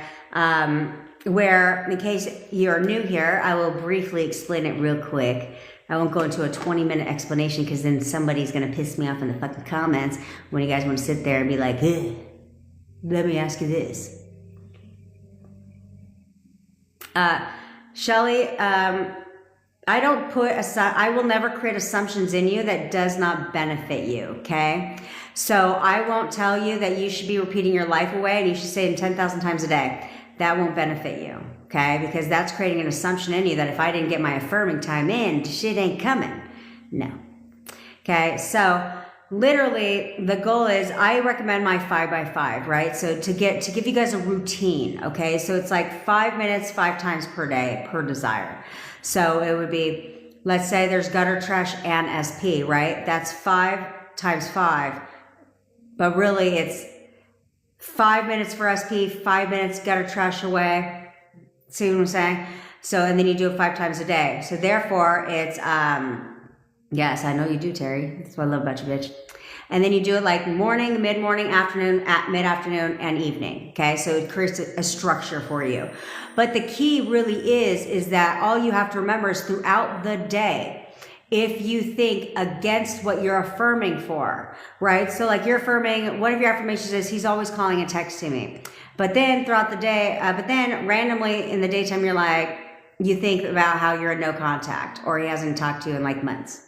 Where, in case you're new here, I will briefly explain it real quick. I won't go into a 20-minute explanation because then somebody's going to piss me off in the fucking comments when you guys want to sit there and be like, let me ask you this. Shelly, I will never create assumptions in you that does not benefit you, okay? So I won't tell you that you should be repeating your life away and you should say it 10,000 times a day. That won't benefit you, okay? Because that's creating an assumption in you that if I didn't get my affirming time in, shit ain't coming. No. Okay, so literally the goal is I recommend my 5x5, right? So to give you guys a routine, okay? So it's like 5 minutes, 5 times per day, per desire. So it would be, let's say there's gutter trash and SP, right? That's 5 times 5, but really it's 5 minutes for SP, 5 minutes gutter trash away. See what I'm saying? So, and then you do it 5 times a day. So therefore it's, yes, I know you do, Terry. That's what I love about you, bitch. And then you do it like morning, mid-morning, afternoon, mid-afternoon, and evening. Okay, so it creates a structure for you. But the key really is that all you have to remember is throughout the day, if you think against what you're affirming for, right? So like you're affirming, one of your affirmations is he's always calling and texting me. But then throughout the day, but then randomly in the daytime, you're like, you think about how you're in no contact or he hasn't talked to you in like months.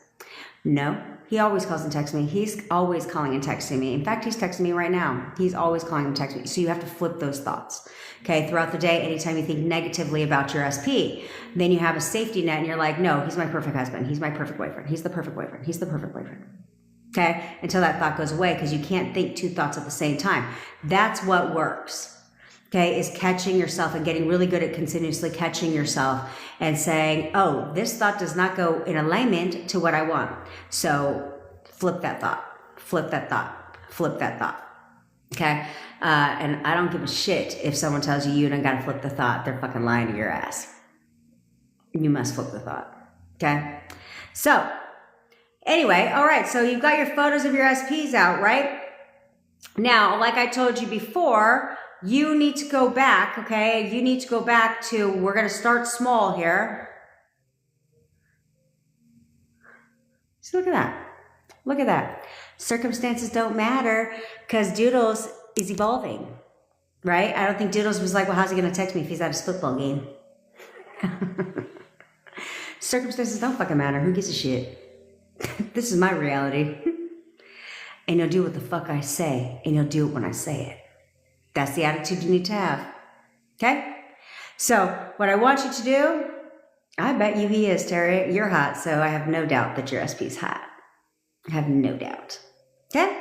No, he always calls and texts me. He's always calling and texting me. In fact, he's texting me right now. He's always calling and texting me. So you have to flip those thoughts. Okay, throughout the day, anytime you think negatively about your SP, then you have a safety net and you're like, no, he's my perfect husband. He's my perfect boyfriend. He's the perfect boyfriend. He's the perfect boyfriend. Okay, until that thought goes away because you can't think two thoughts at the same time. That's what works. Okay, is catching yourself and getting really good at continuously catching yourself and saying, oh, this thought does not go in alignment to what I want. So flip that thought, flip that thought, flip that thought. Okay, and I don't give a shit if someone tells you don't gotta flip the thought. They're fucking lying to your ass. You must flip the thought. Okay, so anyway, all right, so you've got your photos of your SPs out, right? Now, like I told you before, you need to go back, okay? You need to go back to, we're going to start small here. So look at that. Look at that. Circumstances don't matter because Doodles is evolving, right? I don't think Doodles was like, well, how's he going to text me if he's at his football game? Circumstances don't fucking matter. Who gives a shit? This is my reality. And you'll do what the fuck I say, and you'll do it when I say it. That's the attitude you need to have. Okay? So, what I want you to do, I bet you he is, Terry. You're hot, so I have no doubt that your SP's hot. I have no doubt. Okay?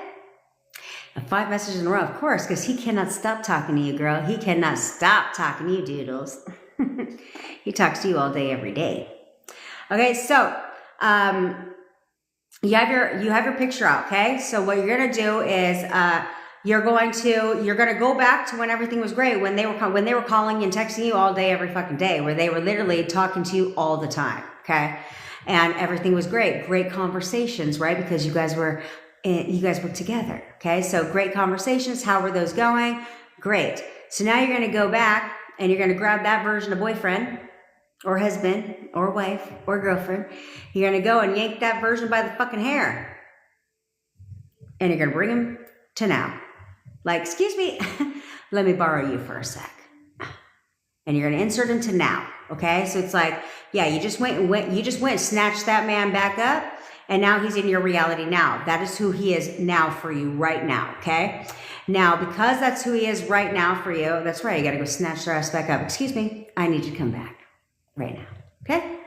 And 5 messages in a row, of course, because he cannot stop talking to you, girl. He cannot stop talking to you, Doodles. He talks to you all day, every day. Okay, so, you have your picture out, okay? So what you're gonna do is you're gonna go back to when everything was great, when they were calling and texting you all day, every fucking day, where they were literally talking to you all the time, okay? And everything was great conversations, right? Because you guys were together, okay? So great conversations. How were those going? Great. So now you're gonna go back and you're gonna grab that version of boyfriend, or husband, or wife, or girlfriend. You're going to go and yank that version by the fucking hair. And you're going to bring him to now. Like, excuse me, let me borrow you for a sec. And you're going to insert him to now, okay? So it's like, yeah, you just went and snatched that man back up, and now he's in your reality now. That is who he is now for you right now, okay? Now, because that's who he is right now for you, that's right, you got to go snatch their ass back up. Excuse me, I need you to come back. Right now, okay?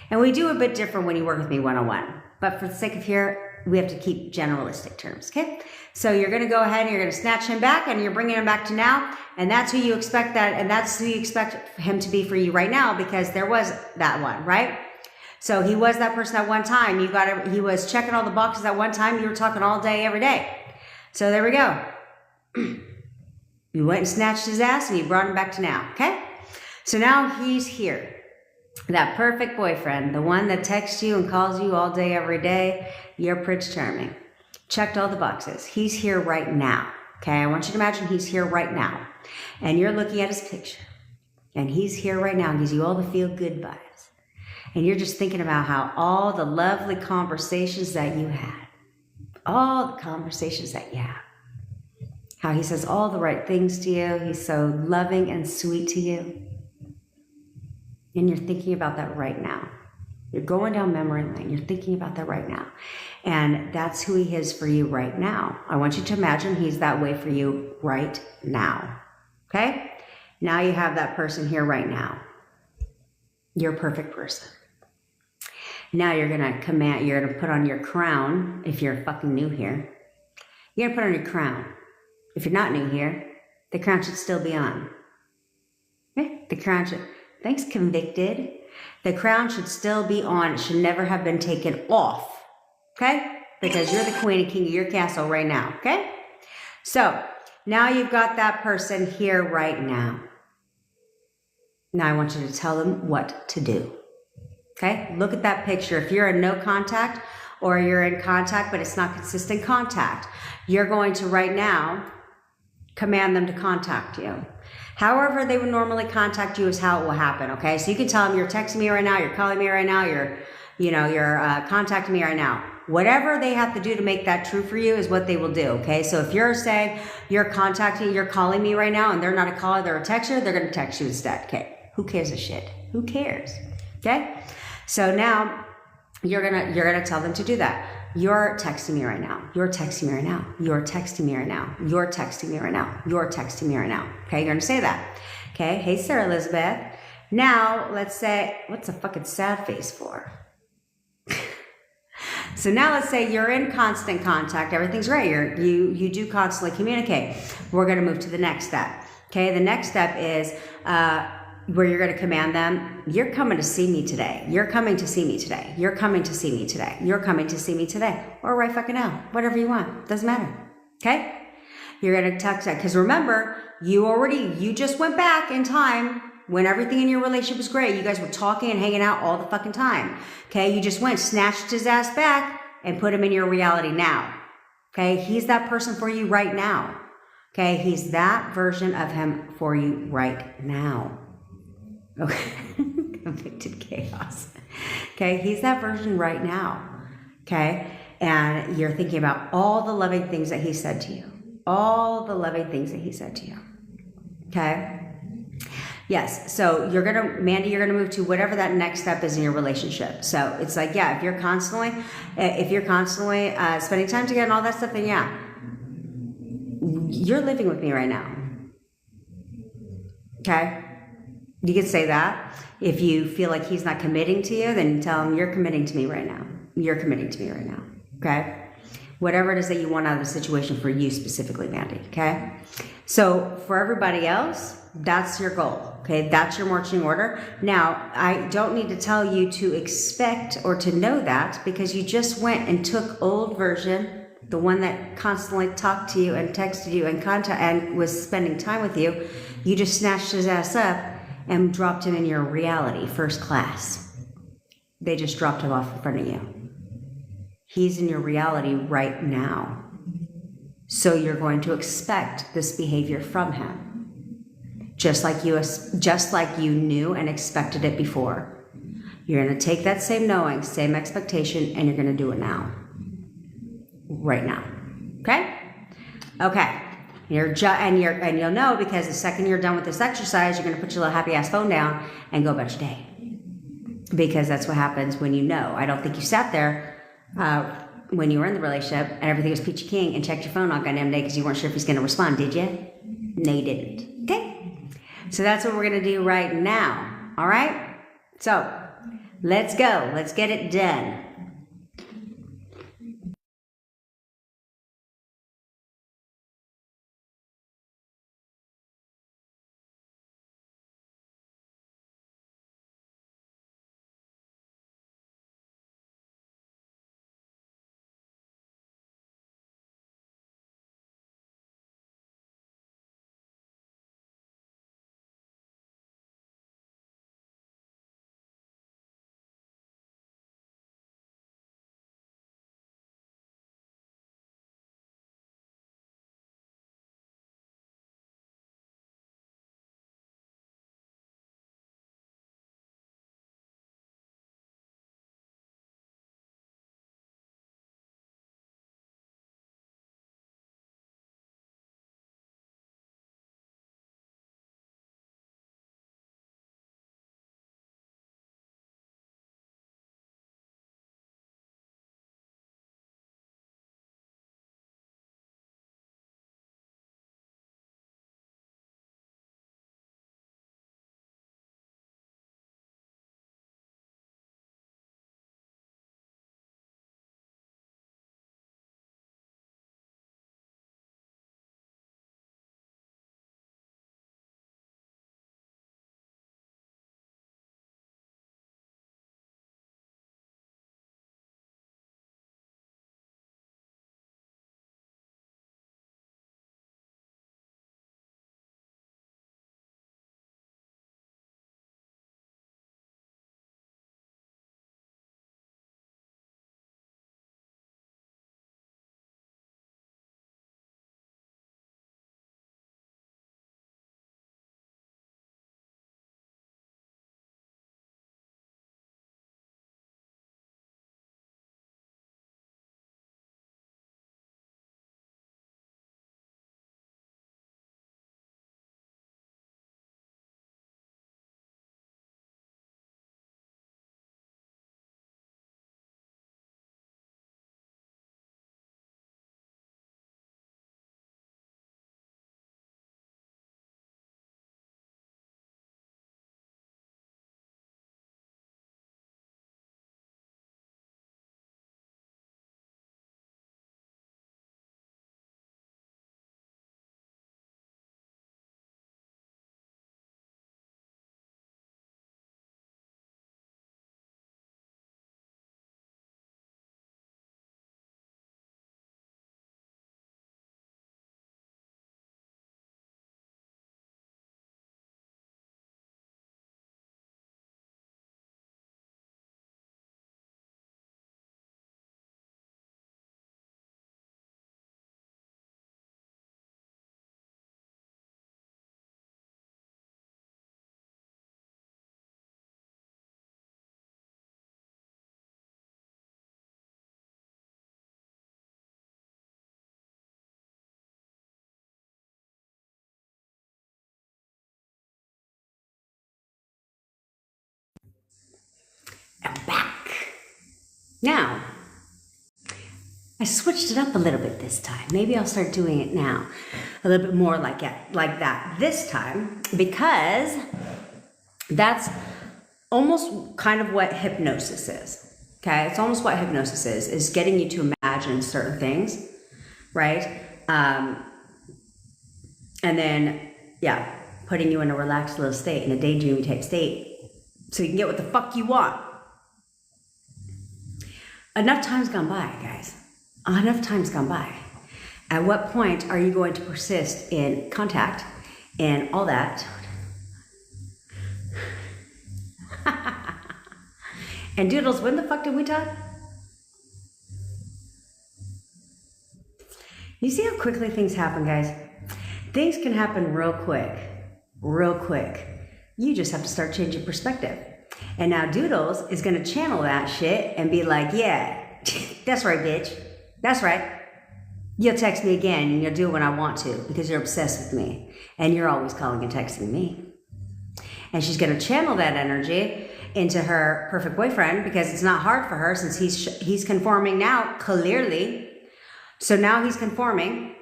And we do a bit different when you work with me one-on-one, but for the sake of here, we have to keep generalistic terms, okay? So you're going to go ahead and you're going to snatch him back and you're bringing him back to now, and that's who you expect and that's who you expect him to be for you right now because there was that one, right? So he was that person at one time. He was checking all the boxes at one time. You were talking all day, every day. So there we go. You went and snatched his ass and you brought him back to now, okay? So now he's here. That perfect boyfriend, the one that texts you and calls you all day, every day, you're Prince Charming. Checked all the boxes. He's here right now. Okay, I want you to imagine he's here right now. And you're looking at his picture. And he's here right now and gives you all the feel-good vibes. And you're just thinking about how all the lovely conversations that you had. All the conversations that you have. How he says all the right things to you. He's so loving and sweet to you. And you're thinking about that right now. You're going down memory lane. You're thinking about that right now. And that's who he is for you right now. I want you to imagine he's that way for you right now. Okay? Now you have that person here right now. You're a perfect person. Now you're going to put on your crown if you're fucking new here. You're going to put on your crown. If you're not new here, the crown should still be on. Okay? The crown should... Thanks, convicted. The crown should still be on. It should never have been taken off. Okay? Because you're the queen and king of your castle right now. Okay? So, now you've got that person here right now. Now I want you to tell them what to do. Okay? Look at that picture. If you're in no contact or you're in contact but it's not consistent contact, you're going to right now command them to contact you. However they would normally contact you is how it will happen, okay? So you can tell them you're texting me right now, you're calling me right now, you're contacting me right now. Whatever they have to do to make that true for you is what they will do, okay? So if you're saying you're calling me right now and they're not a caller, they're a texter, they're going to text you instead, okay? Who cares a shit? Who cares? Okay? So now you're gonna tell them to do that. You're texting me right now. You're texting me right now. You're texting me right now. You're texting me right now. You're texting me right now. Okay, you're gonna say that. Okay, hey Sarah Elizabeth. Now let's say, what's a fucking sad face for? So now let's say you're in constant contact. Everything's great. You do constantly communicate. We're going to move to the next step. Okay. The next step is where you're going to command them. You're coming to see me today. You're coming to see me today. You're coming to see me today. You're coming to see me today. Or right fucking now. Whatever you want. Doesn't matter. Okay. You're going to text that. Because remember, you just went back in time when everything in your relationship was great. You guys were talking and hanging out all the fucking time. Okay, you just went, snatched his ass back and put him in your reality now. Okay, he's that person for you right now. Okay, he's that version of him for you right now. Okay, convicted chaos. Okay, he's that version right now. Okay, and you're thinking about all the loving things that he said to you. All the loving things that he said to you. Okay. Yes. So Mandy, you're gonna move to whatever that next step is in your relationship. So it's like, yeah, if you're constantly spending time together and all that stuff, then yeah, you're living with me right now. Okay. You could say that. If you feel like he's not committing to you, then tell him you're committing to me right now. You're committing to me right now. Okay. Whatever it is that you want out of the situation for you specifically, Mandy. Okay. So for everybody else, that's your goal. Okay, that's your marching order. Now, I don't need to tell you to expect or to know that because you just went and took old version, the one that constantly talked to you and texted you and was spending time with you. You just snatched his ass up and dropped him in your reality, first class. They just dropped him off in front of you. He's in your reality right now. So you're going to expect this behavior from him. Just like you knew and expected it before. You're going to take that same knowing, same expectation, and you're going to do it now. Right now. Okay? Okay. And you'll know because the second you're done with this exercise, you're going to put your little happy ass phone down and go about your day. Because that's what happens when you know. I don't think you sat there when you were in the relationship and everything was peachy king and checked your phone all goddamn day because you weren't sure if he's going to respond, did you? No, you didn't. Okay? So that's what we're going to do right now. All right? So let's go. Let's get it done. I'm back. Now, I switched it up a little bit this time. Maybe I'll start doing it now. A little bit more like that this time, because that's almost kind of what hypnosis is. Okay? It's almost what hypnosis is getting you to imagine certain things, right? And then, yeah, putting you in a relaxed little state, in a daydreamy type state, so you can get what the fuck you want. Enough time's gone by, guys. Enough time's gone by. At what point are you going to persist in contact and all that? And Doodles, when the fuck did we talk? You see how quickly things happen, guys? Things can happen real quick. Real quick. You just have to start changing perspective. And now Doodles is going to channel that shit and be like, yeah, that's right, bitch. That's right. You'll text me again and you'll do it when I want to because you're obsessed with me. And you're always calling and texting me. And she's going to channel that energy into her perfect boyfriend because it's not hard for her since he's conforming now, clearly. So now he's conforming.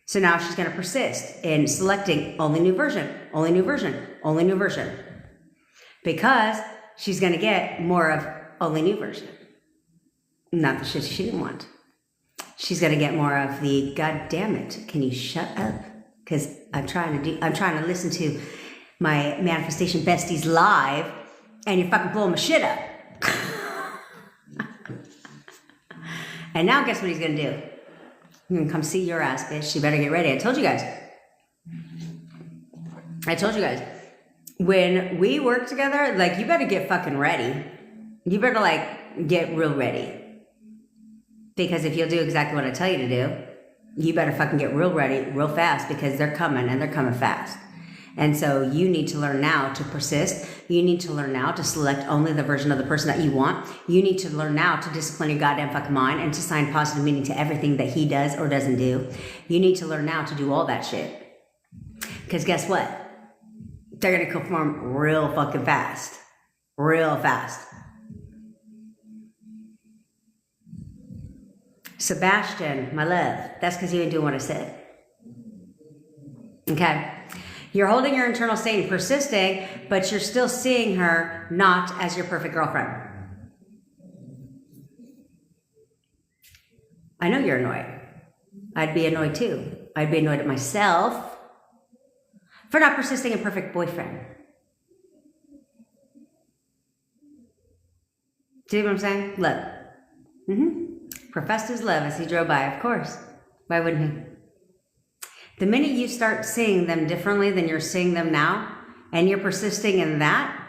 So now she's going to persist in selecting only new version, only new version, only new version. Because she's going to get more of only new version. Not the shit she didn't want. She's going to get more of the, God damn it, can you shut up? Because I'm trying to listen to my manifestation besties live, and you're fucking blowing my shit up. And now guess what he's going to do? He's going to come see your ass, bitch. You better get ready. I told you guys. When we work together, like, you better get fucking ready. You better, like, get real ready. Because if you'll do exactly what I tell you to do, you better fucking get real ready real fast because they're coming and they're coming fast. And so you need to learn now to persist. You need to learn now to select only the version of the person that you want. You need to learn now to discipline your goddamn fucking mind and to assign positive meaning to everything that he does or doesn't do. You need to learn now to do all that shit. Because guess what? They're going to conform real fucking fast. Real fast. Sebastian, my love, that's because you ain't doing what I said. Okay? You're holding your internal state and persisting, but you're still seeing her not as your perfect girlfriend. I know you're annoyed. I'd be annoyed too. I'd be annoyed at myself for not persisting in perfect boyfriend. See what I'm saying? Look. Professed his love as he drove by, of course. Why wouldn't he? The minute you start seeing them differently than you're seeing them now, and you're persisting in that,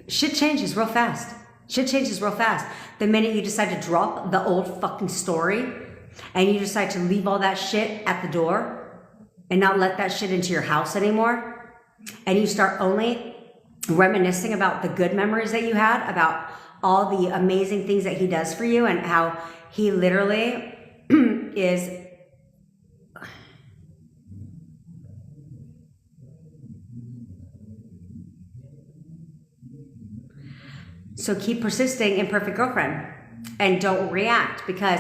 shit changes real fast. Shit changes real fast. The minute you decide to drop the old fucking story, and you decide to leave all that shit at the door, and not let that shit into your house anymore, and you start only reminiscing about the good memories that you had, about all the amazing things that he does for you and how he literally is so keep persisting in perfect girlfriend and don't react because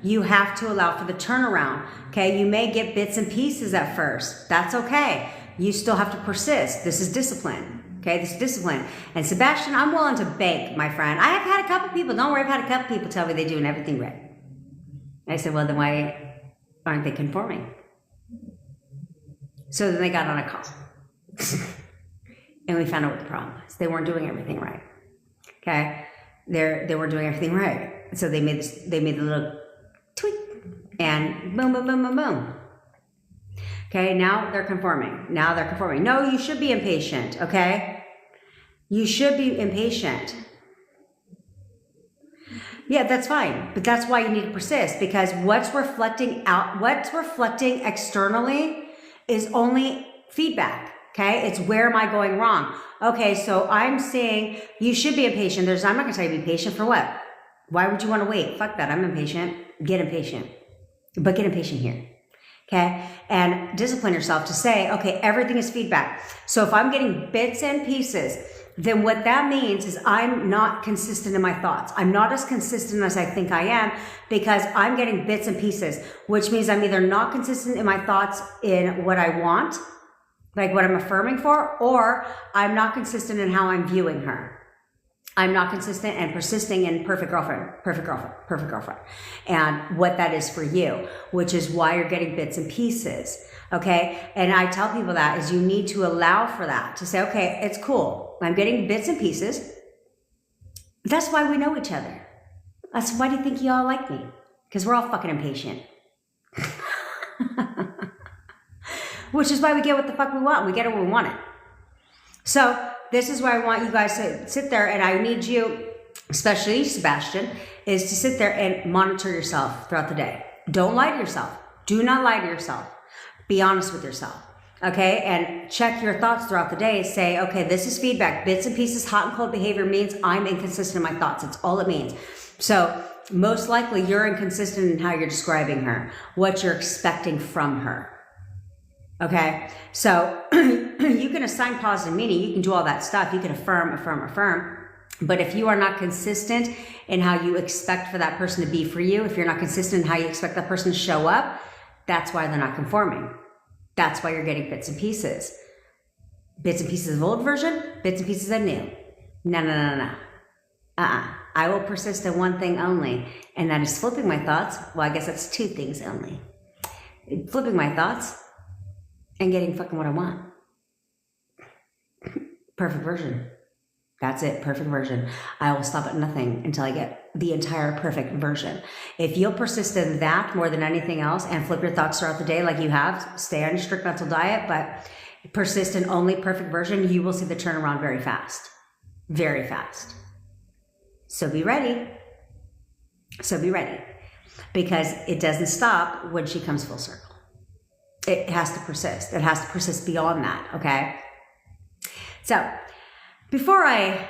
you have to allow for the turnaround. Okay, you may get bits and pieces at first. That's okay. You still have to persist. This is discipline. Okay, this is discipline. And Sebastian, I'm willing to bake, my friend. I have had a couple people, don't worry, I've had a couple people tell me they're doing everything right. And I said, well, then why aren't they conforming? So then they got on a call. And we found out what the problem was. They weren't doing everything right. Okay? They weren't doing everything right. So they made the little tweak and boom, boom, boom, boom, boom. Okay, now they're conforming. No, you should be impatient, okay? You should be impatient. Yeah, that's fine. But that's why you need to persist because what's reflecting externally is only feedback, okay? It's where am I going wrong? Okay, so I'm saying you should be impatient. I'm not going to tell you to be patient for what? Why would you want to wait? Fuck that. I'm impatient. Get impatient. But get impatient here. Okay. And discipline yourself to say, okay, everything is feedback. So if I'm getting bits and pieces, then what that means is I'm not consistent in my thoughts. I'm not as consistent as I think I am because I'm getting bits and pieces, which means I'm either not consistent in my thoughts in what I want, like what I'm affirming for, or I'm not consistent in how I'm viewing her. I'm not consistent and persisting in perfect girlfriend, perfect girlfriend, perfect girlfriend. And what that is for you, which is why you're getting bits and pieces. Okay. And I tell people that is you need to allow for that to say, okay, it's cool. I'm getting bits and pieces. That's why we know each other. That's why do you think you all like me? Because we're all fucking impatient. Which is why we get what the fuck we want. We get it when we want it. So this is why I want you guys to sit there, and I need you, especially Sebastian, is to sit there and monitor yourself throughout the day. Don't lie to yourself. Do not lie to yourself. Be honest with yourself. Okay? And check your thoughts throughout the day. Say, okay, this is feedback. Bits and pieces, hot and cold behavior means I'm inconsistent in my thoughts. It's all it means. So most likely you're inconsistent in how you're describing her, what you're expecting from her. Okay, so you can assign positive meaning. You can do all that stuff. You can affirm. But if you are not consistent in how you expect for that person to be for you, if you're not consistent in how you expect that person to show up, that's why they're not conforming. That's why you're getting bits and pieces. Bits and pieces of old version, bits and pieces of new. No. I will persist in one thing only, and that is flipping my thoughts. Well, I guess that's two things only. Flipping my thoughts and getting fucking what I want. Perfect version. That's it. Perfect version. I will stop at nothing until I get the entire perfect version. If you'll persist in that more than anything else and flip your thoughts throughout the day like you have, stay on your strict mental diet, but persist in only perfect version, you will see the turnaround very fast. Very fast. So be ready. Because it doesn't stop when she comes full circle. It has to persist. It has to persist beyond that, okay? So, before I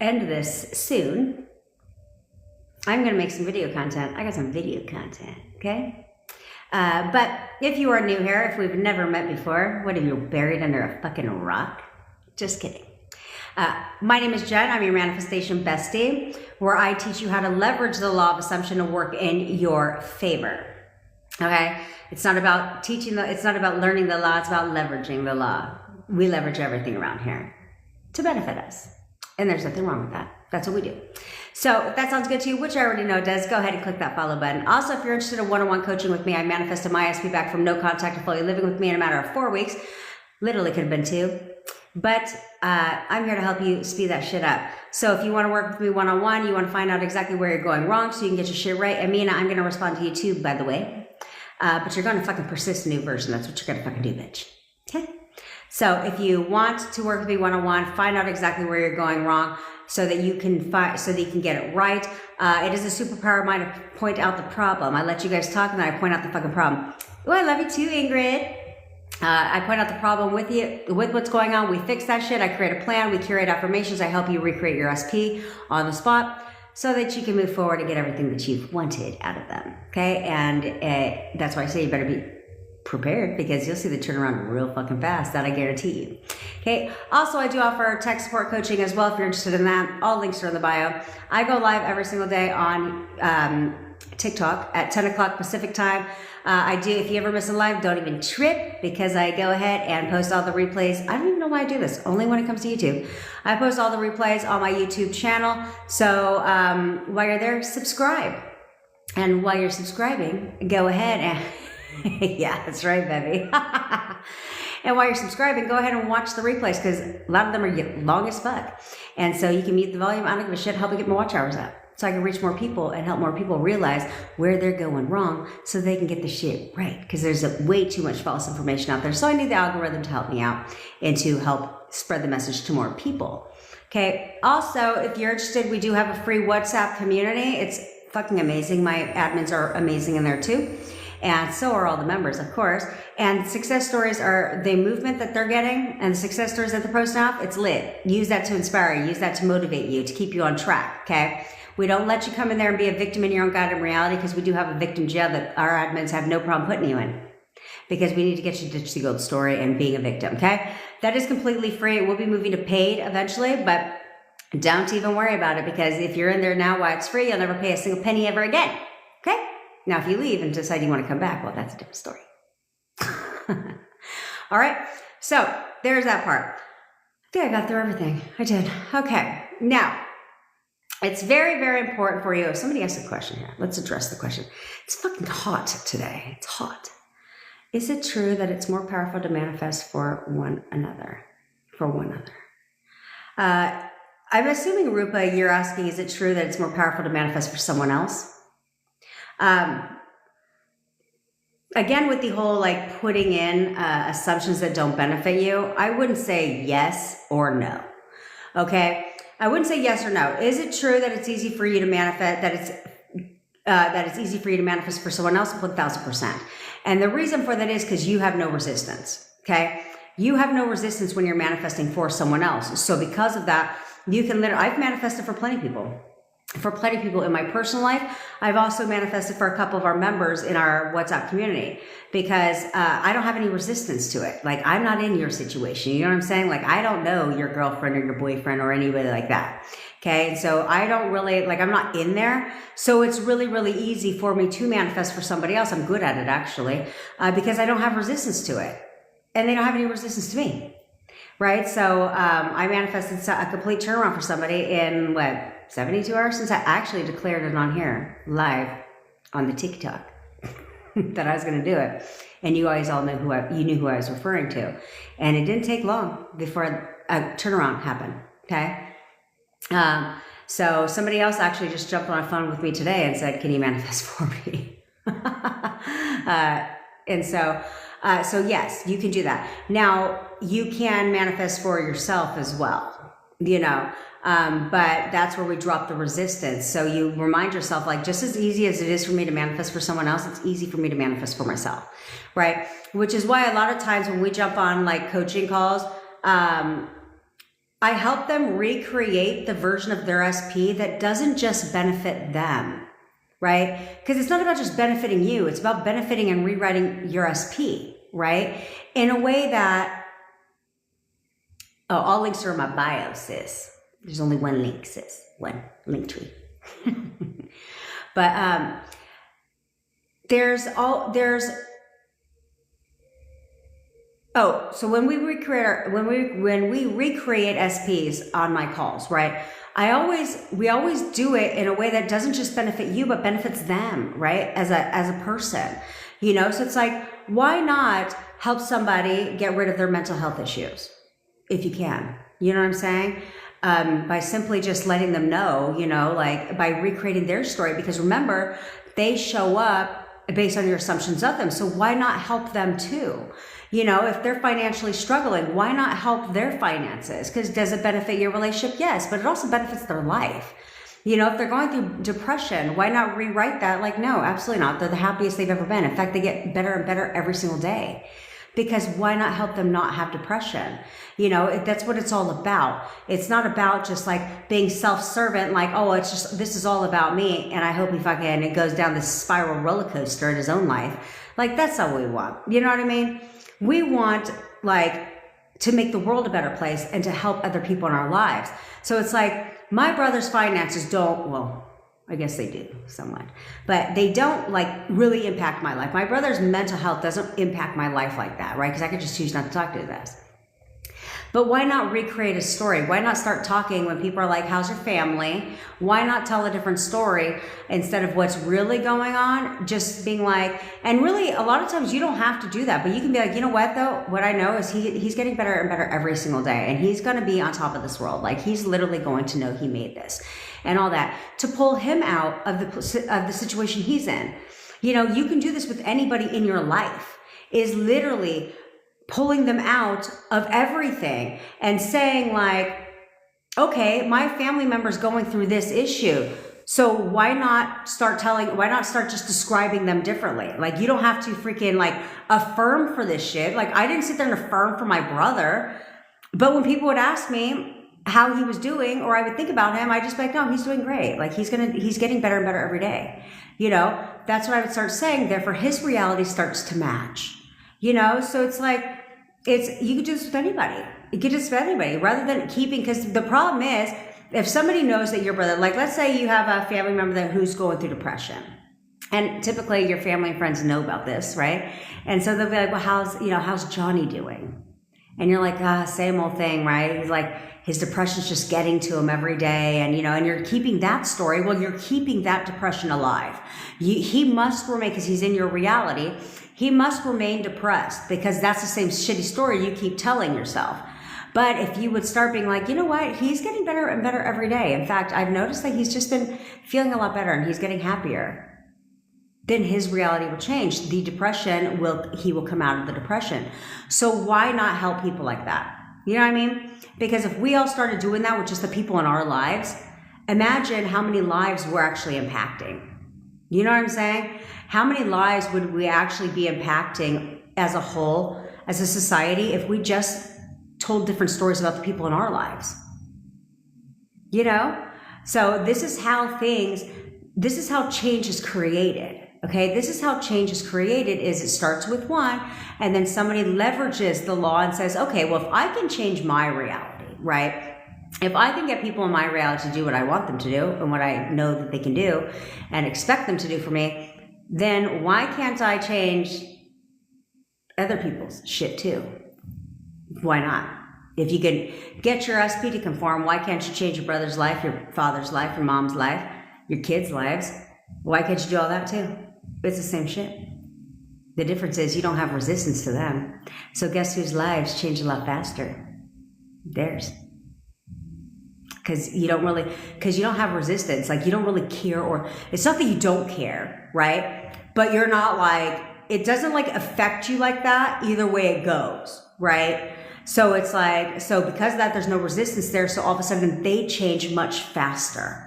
end this soon, I'm going to make some video content. I got some video content, okay? But if you are new here, if we've never met before, what, have you buried under a fucking rock? Just kidding. My name is Jen. I'm your manifestation bestie, where I teach you how to leverage the law of assumption to work in your favor. Okay? It's not about it's not about learning the law, it's about leveraging the law. We leverage everything around here to benefit us. And there's nothing wrong with that. That's what we do. So if that sounds good to you, which I already know does, go ahead and click that follow button. Also, if you're interested in one-on-one coaching with me, I manifested my SP back from no contact to fully living with me in a matter of 4 weeks. Literally could have been 2. But I'm here to help you speed that shit up. So if you want to work with me one-on-one, you want to find out exactly where you're going wrong so you can get your shit right. Amina, I'm going to respond to you too, by the way. But you're going to fucking persist in new version. That's what you're going to fucking do, bitch. Okay? So if you want to work with me one-on-one, find out exactly where you're going wrong so that you can get it right. It is a superpower of mine to point out the problem. I let you guys talk and then I point out the fucking problem. Oh, I love you too, Ingrid. I point out the problem with you, with what's going on. We fix that shit. I create a plan. We curate affirmations. I help you recreate your SP on the spot so that you can move forward and get everything that you've wanted out of them. Okay. And that's why I say you better be prepared because you'll see the turnaround real fucking fast. That I guarantee you. Okay. Also, I do offer tech support coaching as well if you're interested in that. All links are in the bio. I go live every single day on TikTok at 10 o'clock Pacific time. I do, if you ever miss a live, don't even trip because I go ahead and post all the replays. I don't even know why I do this, only when it comes to YouTube. I post all the replays on my YouTube channel. So while you're there, subscribe. And while you're subscribing, go ahead and, yeah, that's right, baby. And while you're subscribing, go ahead and watch the replays because a lot of them are long as fuck. And so you can mute the volume. I don't give a shit, help me get my watch hours up. So I can reach more people and help more people realize where they're going wrong so they can get the shit right. Because there's way too much false information out there. So I need the algorithm to help me out and to help spread the message to more people. Okay. Also, if you're interested, we do have a free WhatsApp community. It's fucking amazing. My admins are amazing in there too. And so are all the members, of course. And success stories are the movement that they're getting and the success stories that they're posting off. It's lit. Use that to inspire you. Use that to motivate you, to keep you on track. Okay. We don't let you come in there and be a victim in your own goddamn reality because we do have a victim jail that our admins have no problem putting you in. because we need to get you to ditch the old story and being a victim, okay? That is completely free. We'll be moving to paid eventually, but don't even worry about it, because if you're in there now while it's free, you'll never pay a single penny ever again, okay? Now, if you leave and decide you want to come back, well, that's a different story. All right, so there's that part. I think I got through everything. I did. Okay, now, it's very, very important for you. If somebody asks a question here, let's address the question. It's fucking hot today. It's hot. Is it true that it's more powerful to manifest for one another? I'm assuming, Rupa, you're asking, is it true that it's more powerful to manifest for someone else? Again, with the whole like putting in assumptions that don't benefit you, I wouldn't say yes or no. Okay, I wouldn't say yes or no. Is it true that it's easy for you to manifest? That it's easy for you to manifest for someone else? 1,000%. And the reason for that is because you have no resistance. Okay, you have no resistance when you're manifesting for someone else. So because of that, you can literally. I've manifested for plenty of people. For plenty of people in my personal life. I've also manifested for a couple of our members in our WhatsApp community, because I don't have any resistance to it. Like, I'm not in your situation. You know what I'm saying? Like, I don't know your girlfriend or your boyfriend or anybody like that. Okay. And so I don't really, like, I'm not in there. So it's really, really easy for me to manifest for somebody else. I'm good at it, actually, because I don't have resistance to it. And they don't have any resistance to me. Right. So I manifested a complete turnaround for somebody in 72 hours, since I actually declared it on here live on the TikTok that I was going to do it. And you guys all know you knew who I was referring to. And it didn't take long before a turnaround happened. Okay. So somebody else actually just jumped on a phone with me today and said, can you manifest for me? And so yes, you can do that. Now, you can manifest for yourself as well, you know, but that's where we drop the resistance. So you remind yourself, like, just as easy as it is for me to manifest for someone else, it's easy for me to manifest for myself, right? Which is why a lot of times when we jump on like coaching calls, I help them recreate the version of their SP that doesn't just benefit them, right? Because it's not about just benefiting you. It's about benefiting and rewriting your SP, right? In a way that, oh, all links are in my bio, sis. There's only one link, sis. One link tree. But so when we recreate SPs on my calls, right? We always do it in a way that doesn't just benefit you, but benefits them, right? As a person, you know? So it's like, why not help somebody get rid of their mental health issues if you can? You know what I'm saying? By simply just letting them know, you know, like by recreating their story, because remember, they show up based on your assumptions of them. So why not help them too? You know, if they're financially struggling, why not help their finances? Because does it benefit your relationship? Yes, but it also benefits their life. You know, if they're going through depression, why not rewrite that? Like, no, absolutely not. They're the happiest they've ever been. In fact, they get better and better every single day. Because why not help them not have depression? You know, that's what it's all about. It's not about just like being self-servant, like, oh, it's just, this is all about me, and I hope he fucking, it goes down this spiral roller coaster in his own life. Like, that's not what we want. You know what I mean? We want, like, to make the world a better place and to help other people in our lives. So it's like, my brother's finances don't, well, I guess they do somewhat, but they don't like really impact my life. My brother's mental health doesn't impact my life like that, right? Because I could just choose not to talk to this. But why not recreate a story? Why not start talking when people are like, how's your family? Why not tell a different story instead of what's really going on? Just being like, and really a lot of times you don't have to do that, but you can be like, you know what though? What I know is he's getting better and better every single day. And he's going to be on top of this world. Like, he's literally going to know he made this and all that, to pull him out of the situation he's in. You know, you can do this with anybody in your life, is literally pulling them out of everything and saying like, okay, my family member's going through this issue. So why not start just describing them differently? Like, you don't have to freaking like affirm for this shit. Like, I didn't sit there and affirm for my brother, but when people would ask me how he was doing, or I would think about him, I just be like, no, he's doing great. Like, he's getting better and better every day. You know, that's what I would start saying. Therefore, his reality starts to match. You know, so it's like, you could do this with anybody. You could do this with anybody rather than keeping, because the problem is, if somebody knows that your brother, like let's say you have a family member who's going through depression, and typically your family and friends know about this, right? And so they'll be like, well, how's Johnny doing? And you're like, same old thing, right? He's like, his depression's just getting to him every day. And, and you're keeping that story. Well, you're keeping that depression alive. He must remain, because he's in your reality. He must remain depressed because that's the same shitty story you keep telling yourself. But if you would start being like, you know what? He's getting better and better every day. In fact, I've noticed that he's just been feeling a lot better and he's getting happier. Then his reality will change. The depression he will come out of the depression. So why not help people like that? You know what I mean? Because if we all started doing that with just the people in our lives, imagine how many lives we're actually impacting. You know what I'm saying? How many lives would we actually be impacting as a whole, as a society, if we just told different stories about the people in our lives? You know? So this is how change is created. Okay, this is how change is created, is it starts with one, and then somebody leverages the law and says, okay, well, if I can change my reality, right? If I can get people in my reality to do what I want them to do and what I know that they can do and expect them to do for me, then why can't I change other people's shit too? Why not? If you can get your SP to conform, why can't you change your brother's life, your father's life, your mom's life, your kids' lives? Why can't you do all that too? It's the same shit. The difference is you don't have resistance to them. So guess whose lives change a lot faster? Theirs. Because you don't have resistance. Like, you don't really care, or it's not that you don't care, right? But you're not like, it doesn't like affect you like that. Either way it goes, right? So it's like, so because of that, there's no resistance there. So all of a sudden they change much faster.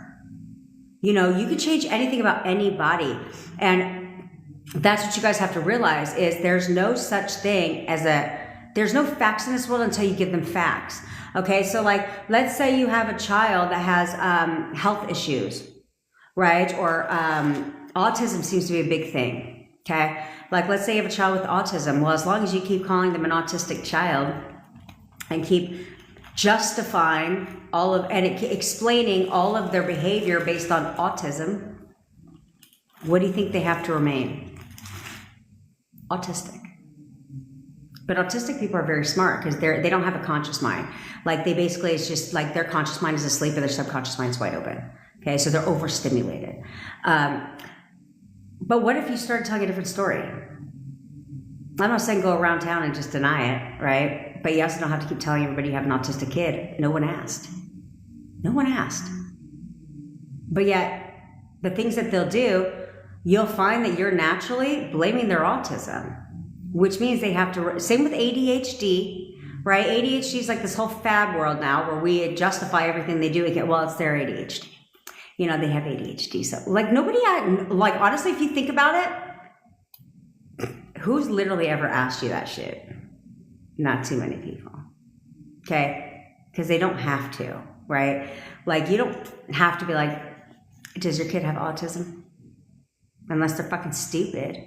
You know, you can change anything about anybody. And that's what you guys have to realize, is there's no such thing as there's no facts in this world until you give them facts. Okay, so like, let's say you have a child that has health issues, right? Or autism seems to be a big thing, okay? Like, let's say you have a child with autism. Well, as long as you keep calling them an autistic child and keep justifying explaining all of their behavior based on autism, what do you think they have to remain? Autistic. But autistic people are very smart because they don't have a conscious mind. Like, they basically, it's just like their conscious mind is asleep and their subconscious mind is wide open. Okay, so they're overstimulated. But what if you started telling a different story? I'm not saying go around town and just deny it, right? But you also don't have to keep telling everybody you have an autistic kid. No one asked. No one asked. But yet, the things that they'll do, you'll find that you're naturally blaming their autism, which means they have to, same with ADHD, right? ADHD is like this whole fad world now where we justify everything they do. Well, it's their ADHD. You know, they have ADHD. So, like, nobody, like, honestly, if you think about it, who's literally ever asked you that shit? Not too many people. Okay? Because they don't have to, right? Like, you don't have to be like, does your kid have autism? Unless they're fucking stupid.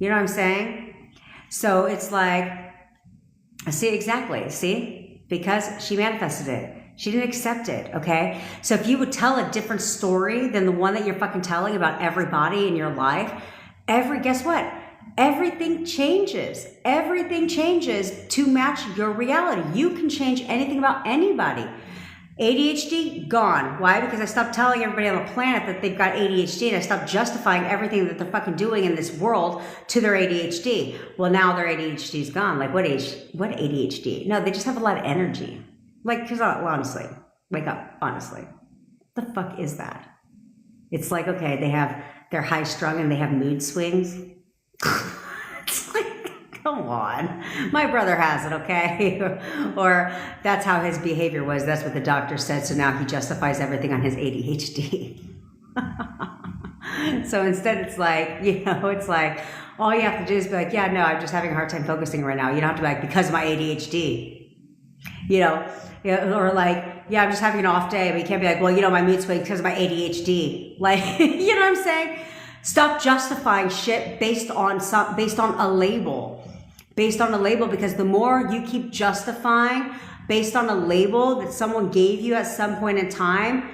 You know what I'm saying? So it's like, see, exactly, see? Because she manifested it. She didn't accept it, okay? So if you would tell a different story than the one that you're fucking telling about everybody in your life, guess what? Everything changes. Everything changes to match your reality. You can change anything about anybody. ADHD, gone. Why? Because I stopped telling everybody on the planet that they've got ADHD, and I stopped justifying everything that they're fucking doing in this world to their ADHD. Well, now their ADHD is gone. Like, what ADHD? No, they just have a lot of energy. Like, because honestly, wake up, honestly. The fuck is that? It's like, okay, they're high strung and they have mood swings. It's like, come on. My brother has it, okay? Or that's how his behavior was. That's what the doctor said. So now he justifies everything on his ADHD. So instead it's like, it's like, all you have to do is be like, yeah, no, I'm just having a hard time focusing right now. You don't have to be like, because of my ADHD. Or like, yeah, I'm just having an off day, but you can't be like, well, my mood swings because of my ADHD. Like, you know what I'm saying? Stop justifying shit based on a label. based on a label, because the more you keep justifying based on a label that someone gave you at some point in time,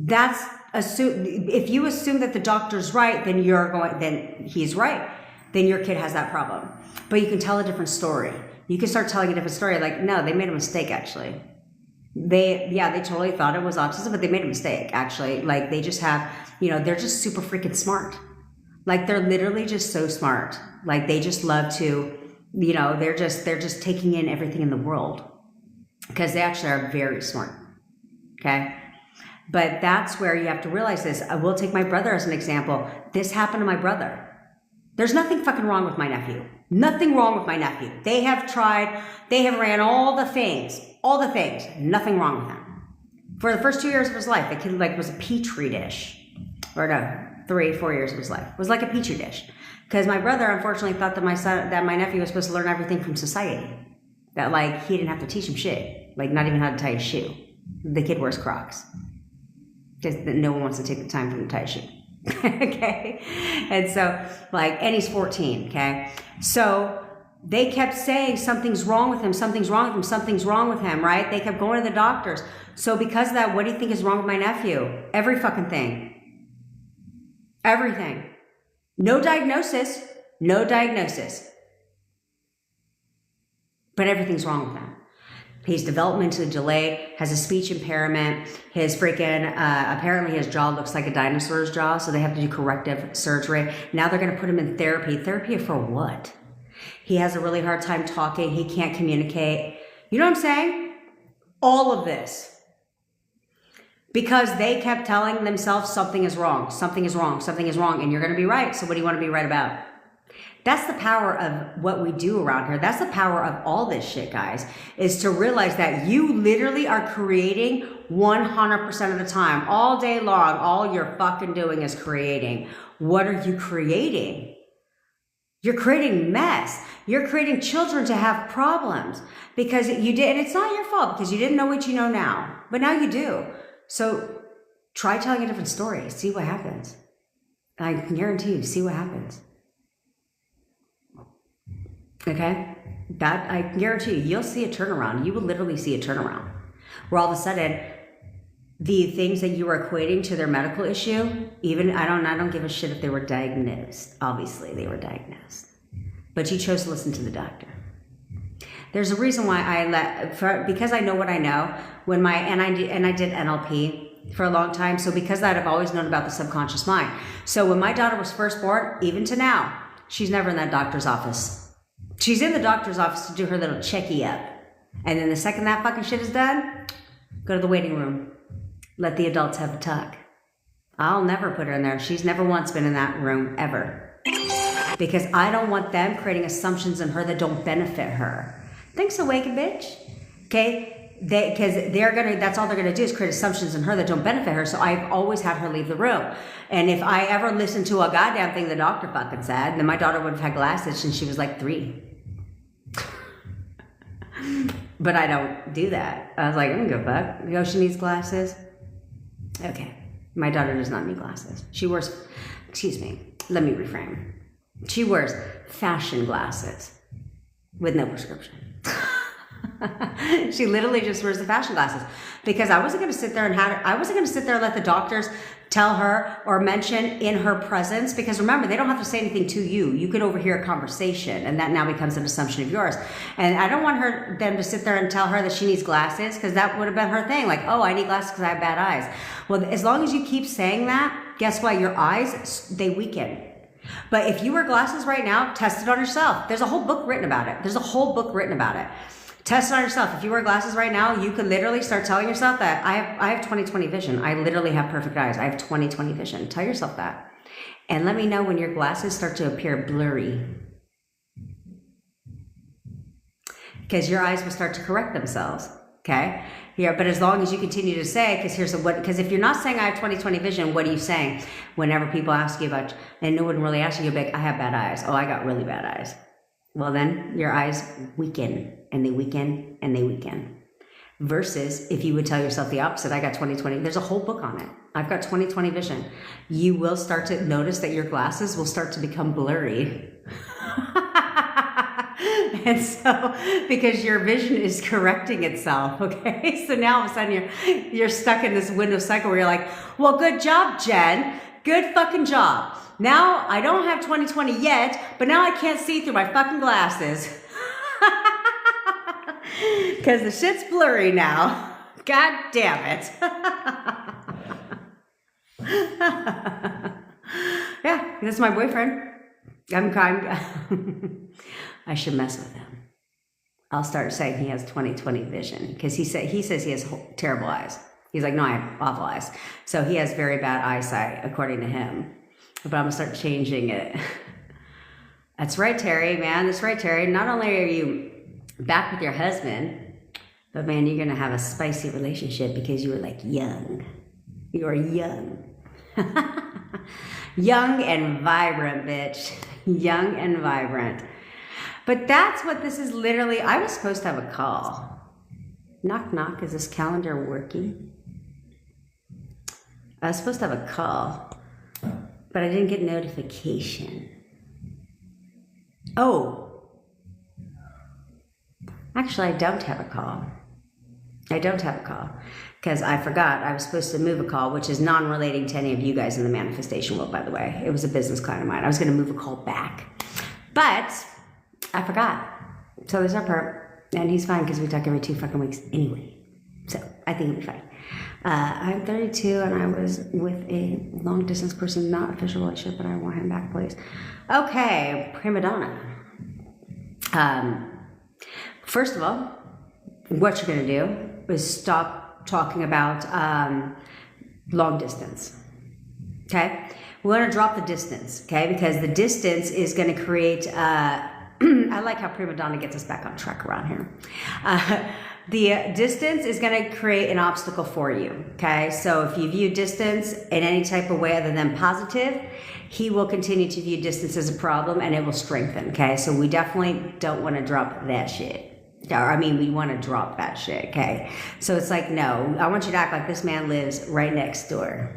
if you assume that the doctor's right, then he's right. Then your kid has that problem. But you can tell a different story. You can start telling a different story. Like, no, they made a mistake, actually. They totally thought it was autism, but they made a mistake, actually. Like, they just have, they're just super freaking smart. Like, they're literally just so smart. Like, they just love to, they're just taking in everything in the world, because they actually are very smart. Okay? But that's where you have to realize this. I will take my brother as an example. This happened to my brother. There's nothing fucking wrong with my nephew. Nothing wrong with my nephew. They have tried, they have ran all the things, nothing wrong with him. For the first 2 years of his life, the kid was a petri dish. Or no, 3-4 years of his life. It was like a petri dish. Because my brother unfortunately thought that my nephew was supposed to learn everything from society. That he didn't have to teach him shit. Not even how to tie a shoe. The kid wears Crocs. Because no one wants to take the time for him to tie a shoe. Okay? And so, and he's 14, okay? So they kept saying something's wrong with him, something's wrong with him, something's wrong with him, right? They kept going to the doctors. So because of that, what do you think is wrong with my nephew? Every fucking thing. Everything. No diagnosis. But everything's wrong with him. He's developmentally delayed, has a speech impairment. His apparently his jaw looks like a dinosaur's jaw, so they have to do corrective surgery. Now they're going to put him in therapy. Therapy for what? He has a really hard time talking. He can't communicate. You know what I'm saying? All of this. Because they kept telling themselves something is wrong, and you're going to be right. So what do you want to be right about? That's the power of what we do around here. That's the power of all this shit, guys, is to realize that you literally are creating 100% of the time, all day long. All you're fucking doing is creating. What are you creating? You're creating mess. You're creating children to have problems because you did, and it's not your fault because you didn't know what you know now, but now you do. So try telling a different story. See what happens. I can guarantee you, see what happens. Okay? That I can guarantee you'll see a turnaround. You will literally see a turnaround. Where all of a sudden, the things that you were equating to their medical issue, even I don't give a shit if they were diagnosed. Obviously, they were diagnosed. But you chose to listen to the doctor. There's a reason why because I know what I know. I did NLP for a long time. So because of that, I've always known about the subconscious mind. So when my daughter was first born, even to now, she's never in that doctor's office. She's in the doctor's office to do her little checky up. And then the second that fucking shit is done, go to the waiting room. Let the adults have a talk. I'll never put her in there. She's never once been in that room, ever. Because I don't want them creating assumptions in her that don't benefit her. Thanks, awaken bitch. Okay? Because that's all they're gonna do is create assumptions in her that don't benefit her. So I've always had her leave the room. And if I ever listened to a goddamn thing the doctor fucking said, then my daughter would have had glasses since she was 3. But I don't do that. I was like, I don't give a fuck. She needs glasses. Okay. My daughter does not need glasses. She wears, let me reframe. She wears fashion glasses with no prescription. She literally just wears the fashion glasses because I wasn't going to sit there and let the doctors tell her or mention in her presence, because remember, they don't have to say anything to you. You can overhear a conversation and that now becomes an assumption of yours. And I don't want them to sit there and tell her that she needs glasses, because that would have been her thing. Oh, I need glasses because I have bad eyes. Well, as long as you keep saying that, guess what? Your eyes, they weaken. But if you wear glasses right now, test it on yourself. There's a whole book written about it. Test it on yourself. If you wear glasses right now, you could literally start telling yourself that I have 20/20 vision. I literally have perfect eyes. I have 20/20 vision. Tell yourself that. And let me know when your glasses start to appear blurry. Because your eyes will start to correct themselves. Okay? Here, but as long as you continue to say, because if you're not saying I have 20/20 vision, what are you saying? Whenever people ask you about, and no one really asks you, I have bad eyes. Oh, I got really bad eyes. Well, then your eyes weaken, and they weaken, and they weaken. Versus if you would tell yourself the opposite, I got 20/20. There's a whole book on it. I've got 20/20 vision. You will start to notice that your glasses will start to become blurry. And so, because your vision is correcting itself, okay? So now all of a sudden you're stuck in this window cycle where you're like, well, good job, Jen. Good fucking job. Now I don't have 20/20 yet, but now I can't see through my fucking glasses. Because the shit's blurry now. God damn it. Yeah, that's my boyfriend. I should mess with him. I'll start saying he has 20/20 vision because he says he has terrible eyes. He's like, no, I have awful eyes. So he has very bad eyesight, according to him. But I'm gonna start changing it. That's right, Terry, man. That's right, Terry. Not only are you back with your husband, but man, you're gonna have a spicy relationship because you were like young. You are young. Young and vibrant, bitch. Young and vibrant. But that's what this is literally. I was supposed to have a call. Knock, knock. Is this calendar working? I was supposed to have a call, but I didn't get notification. Oh. Actually, I don't have a call. I don't have a call because I forgot I was supposed to move a call, which is non-relating to any of you guys in the manifestation world, by the way. It was a business client of mine. I was going to move a call back, but I forgot. So there's our perp, and he's fine because we talk every 2 fucking weeks anyway. So I think he'll be fine. I'm 32 and I was with a long distance person, not official relationship, but I want him back, please. Okay, prima donna. First of all, what you're going to do is stop talking about long distance. Okay? We want to drop the distance, okay? Because the distance is going to create, I like how prima donna gets us back on track around here. The distance is going to create an obstacle for you, okay? So if you view distance in any type of way other than positive, he will continue to view distance as a problem and it will strengthen, okay? So we definitely don't want to drop that shit. Or, I mean, we want to drop that shit, okay? So it's like, no, I want you to act like this man lives right next door.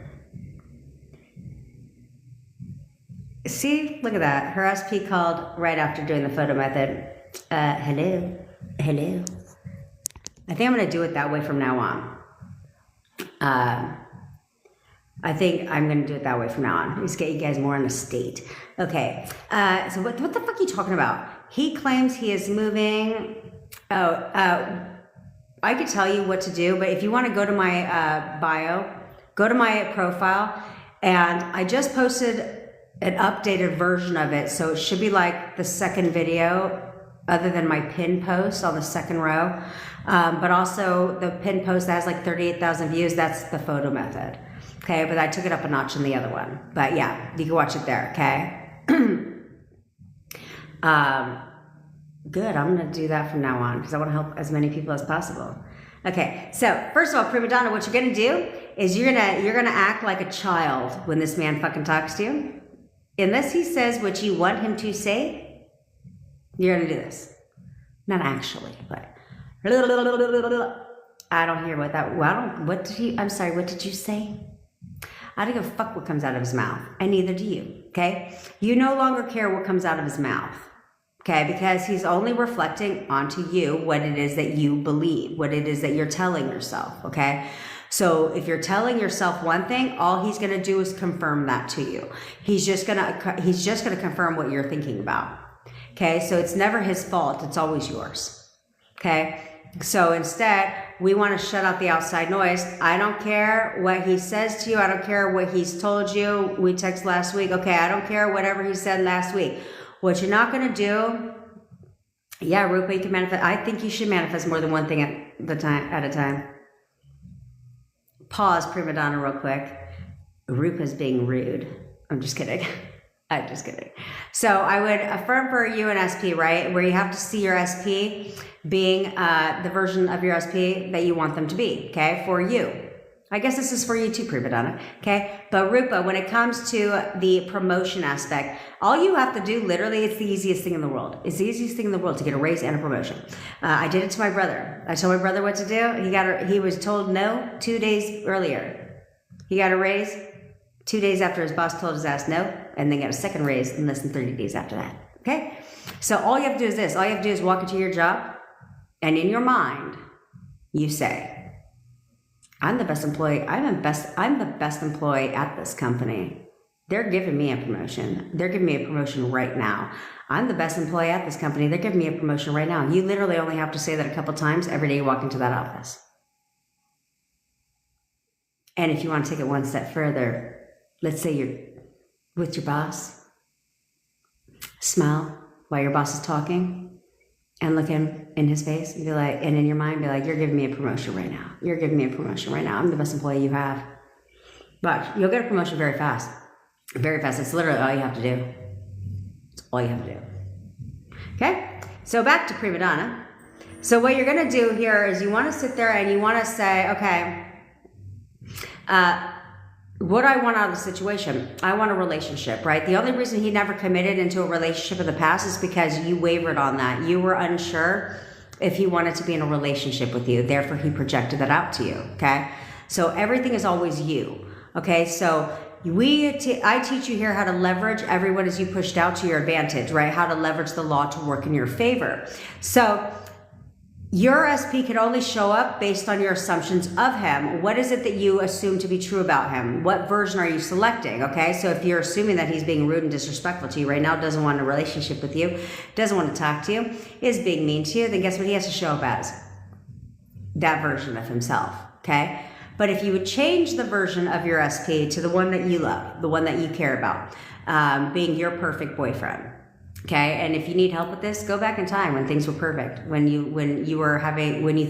See, look at that. Her SP called right after doing the photo method. Hello. I think I'm going to do it that way from now on. I think I'm going to do it that way from now on. Just get you guys more in a state. Okay. So what the fuck are you talking about? He claims he is moving. I could tell you what to do, but if you want to go to my bio, go to my profile, and I just posted an updated version of it. So it should be like the second video other than my pin post on the second row. But also the pin post that has like 38,000 views, that's the photo method. Okay, but I took it up a notch in the other one. But yeah, you can watch it there, okay? Good, I'm gonna do that from now on because I wanna help as many people as possible. Okay, so first of all, prima donna, what you're gonna do is you're gonna act like a child when this man fucking talks to you. Unless he says what you want him to say, you're gonna do this. Not actually, but I don't hear what that, I'm sorry, what did you say? I don't give a fuck what comes out of his mouth, and neither do you, okay? You no longer care what comes out of his mouth, okay? Because he's only reflecting onto you what it is that you believe, what it is that you're telling yourself, okay? So if you're telling yourself one thing, all he's gonna do is confirm that to you. He's just gonna confirm what you're thinking about, okay? So it's never his fault, it's always yours, okay? So instead, we want to shut out the outside noise. I don't care what he says to you. I don't care what he's told you. We texted last week. Okay, I don't care whatever he said last week. What you're not going to do, yeah, Rupa, you can manifest. I think you should manifest more than one thing at a time. Pause, prima donna, real quick. Rupa's being rude. I'm just kidding. I'm just kidding. So I would affirm for you an SP, right? Where you have to see your SP being the version of your SP that you want them to be, okay? For you. I guess this is for you too, prima donna, okay? But Rupa, when it comes to the promotion aspect, all you have to do, literally, it's the easiest thing in the world. It's the easiest thing in the world to get a raise and a promotion. I did it to my brother. I told my brother what to do. He was told no 2 days earlier. He got a raise 2 days after his boss told his ass no, and then got a second raise in less than 30 days after that, okay? So all you have to do is this. All you have to do is walk into your job, and in your mind, you say, I'm the best employee. I'm the best employee at this company. They're giving me a promotion. They're giving me a promotion right now. I'm the best employee at this company. They're giving me a promotion right now. You literally only have to say that a couple times every day you walk into that office. And if you want to take it one step further, let's say you're with your boss. Smile while your boss is talking and look him in his face and be like, and in your mind be like, you're giving me a promotion right now. You're giving me a promotion right now. I'm the best employee you have. But you'll get a promotion very fast. Very fast. It's literally all you have to do. It's all you have to do. Okay? So back to prima donna. So what you're going to do here is you want to sit there and you want to say, okay, what do I want out of the situation? I want a relationship, right? The only reason he never committed into a relationship in the past is because you wavered on that. You were unsure if he wanted to be in a relationship with you. Therefore, he projected that out to you, okay? So everything is always you, okay? So I teach you here how to leverage everyone as you pushed out to your advantage, right? How to leverage the law to work in your favor. So your SP can only show up based on your assumptions of him. What is it that you assume to be true about him? What version are you selecting? Okay, so if you're assuming that he's being rude and disrespectful to you right now, doesn't want a relationship with you, doesn't want to talk to you, is being mean to you, then guess what he has to show up as? That version of himself, okay? But if you would change the version of your SP to the one that you love, the one that you care about, being your perfect boyfriend, okay, and if you need help with this, go back in time when things were perfect, when you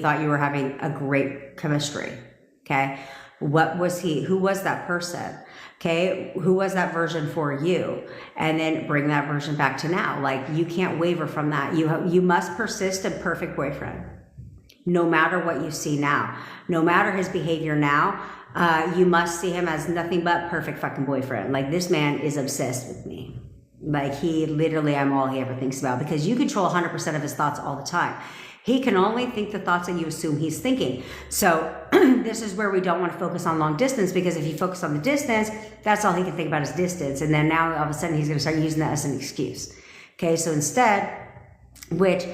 thought you were having a great chemistry. Okay, what was he? Who was that person? Okay, who was that version for you? And then bring that version back to now. Like, you can't waver from that. You must persist in perfect boyfriend, no matter what you see now, no matter his behavior now. You must see him as nothing but perfect fucking boyfriend. Like, this man is obsessed with me. Like, he literally, I'm all he ever thinks about, because you control 100% of his thoughts all the time. He can only think the thoughts that you assume he's thinking. So this is where we don't want to focus on long distance, because if you focus on the distance, that's all he can think about is distance. And then now all of a sudden he's going to start using that as an excuse. Okay, so instead, what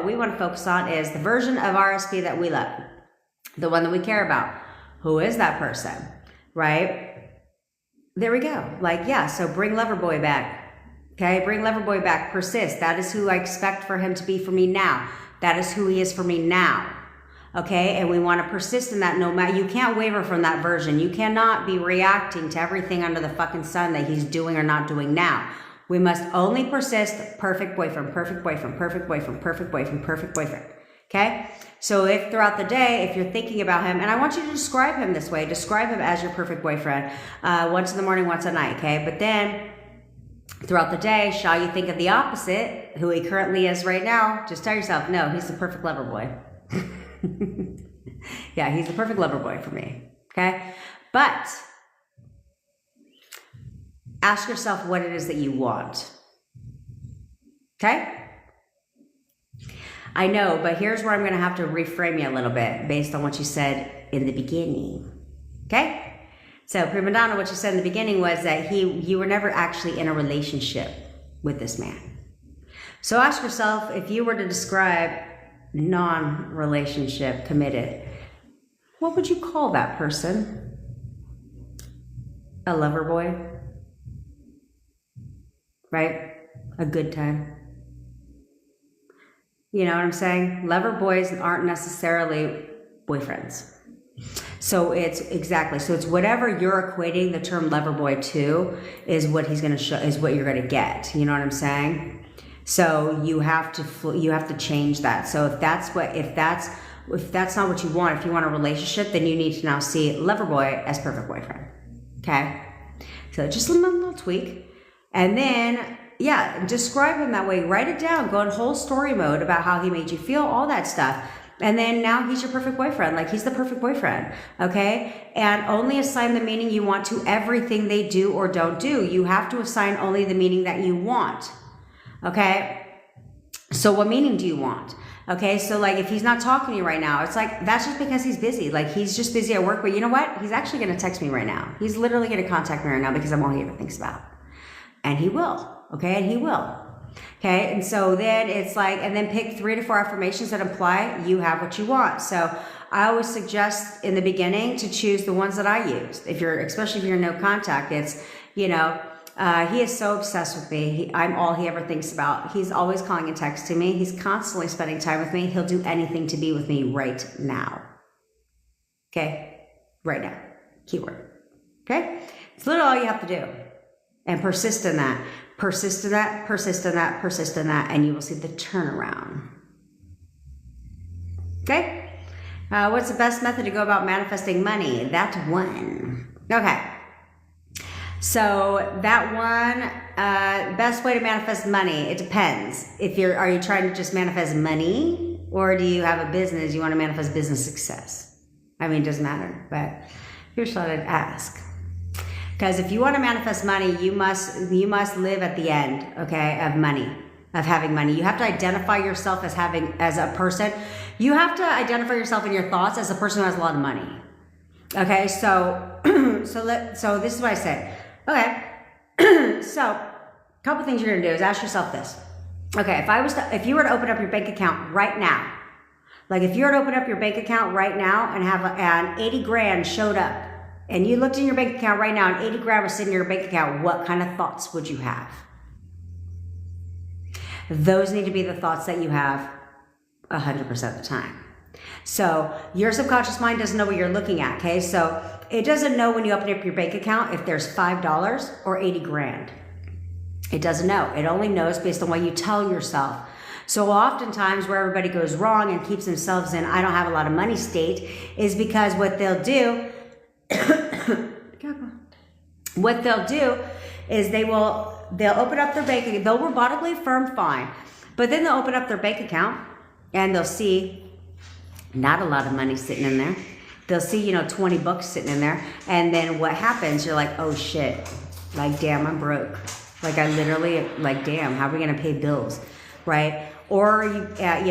we want to focus on is the version of RSP that we love, the one that we care about. Who is that person, right? There we go. Like, yeah, so bring Loverboy back. Okay, bring Loverboy back. Persist. That is who I expect for him to be for me now. That is who he is for me now. Okay, and we want to persist in that. No matter, you can't waver from that version. You cannot be reacting to everything under the fucking sun that he's doing or not doing now. We must only persist. Perfect boyfriend, perfect boyfriend, perfect boyfriend, perfect boyfriend, perfect boyfriend. Okay, so if throughout the day, if you're thinking about him, and I want you to describe him this way, describe him as your perfect boyfriend, once in the morning, once at night, okay? But then throughout the day, shall you think of the opposite, who he currently is right now? Just tell yourself, no, he's the perfect lover boy. Yeah, he's the perfect lover boy for me, okay? But ask yourself what it is that you want, okay? I know, but here's where I'm going to have to reframe you a little bit based on what you said in the beginning. Okay? So, prima donna, what you said in the beginning was that you were never actually in a relationship with this man. So ask yourself, if you were to describe non-relationship committed, what would you call that person? A lover boy? Right? A good time? You know what I'm saying? Lover boys aren't necessarily boyfriends. So it's whatever you're equating the term lover boy to is what he's going to show, is what you're going to get. You know what I'm saying? So you have to change that. So if that's not what you want, if you want a relationship, then you need to now see lover boy as perfect boyfriend. Okay? So just a little tweak. And then, yeah, describe him that way. Write it down. Go in whole story mode about how he made you feel, all that stuff. And then now he's your perfect boyfriend. Like, he's the perfect boyfriend. Okay? And only assign the meaning you want to everything they do or don't do. You have to assign only the meaning that you want. Okay? So what meaning do you want? Okay, so like if he's not talking to you right now, it's like, that's just because he's busy. Like, he's just busy at work. But you know what? He's actually going to text me right now. He's literally going to contact me right now because I'm all he ever thinks about. And he will. Okay, and he will. Okay, and so then it's like, and then pick 3 to 4 affirmations that imply you have what you want. So I always suggest in the beginning to choose the ones that I use. Especially if you're no contact, it's, he is so obsessed with me. I'm all he ever thinks about. He's always calling and texting me. He's constantly spending time with me. He'll do anything to be with me right now. Okay, right now, keyword. Okay, it's literally all you have to do, and persist in that. Persist in that, persist in that, persist in that, and you will see the turnaround. Okay? What's the best method to go about manifesting money? That one. Okay. So that one, best way to manifest money, it depends. Are you trying to just manifest money, or do you have a business, you want to manifest business success? I mean, it doesn't matter, but here's what I'd ask. Because if you want to manifest money, you must live at the end, okay, of money, of having money. You have to identify yourself as a person. You have to identify yourself in your thoughts as a person who has a lot of money. Okay, so so this is what I say. Okay, so a couple things you're gonna do is ask yourself this. Okay, if you were to open up your bank account right now, like if you were to open up your bank account right now and have 80 grand showed up, and you looked in your bank account right now and 80 grand was sitting in your bank account, what kind of thoughts would you have? Those need to be the thoughts that you have 100% of the time. So your subconscious mind doesn't know what you're looking at, okay? So it doesn't know when you open up your bank account if there's $5 or 80 grand. It doesn't know. It only knows based on what you tell yourself. So oftentimes where everybody goes wrong and keeps themselves in I don't have a lot of money state is because what they'll do is they'll open up their bank account. They'll robotically affirm fine, but then they'll open up their bank account and they'll see not a lot of money sitting in there. They'll see, $20 sitting in there. And then what happens? You're like, oh shit, like, damn, I'm broke. Like I literally, like, damn, how are we going to pay bills? Right? Or and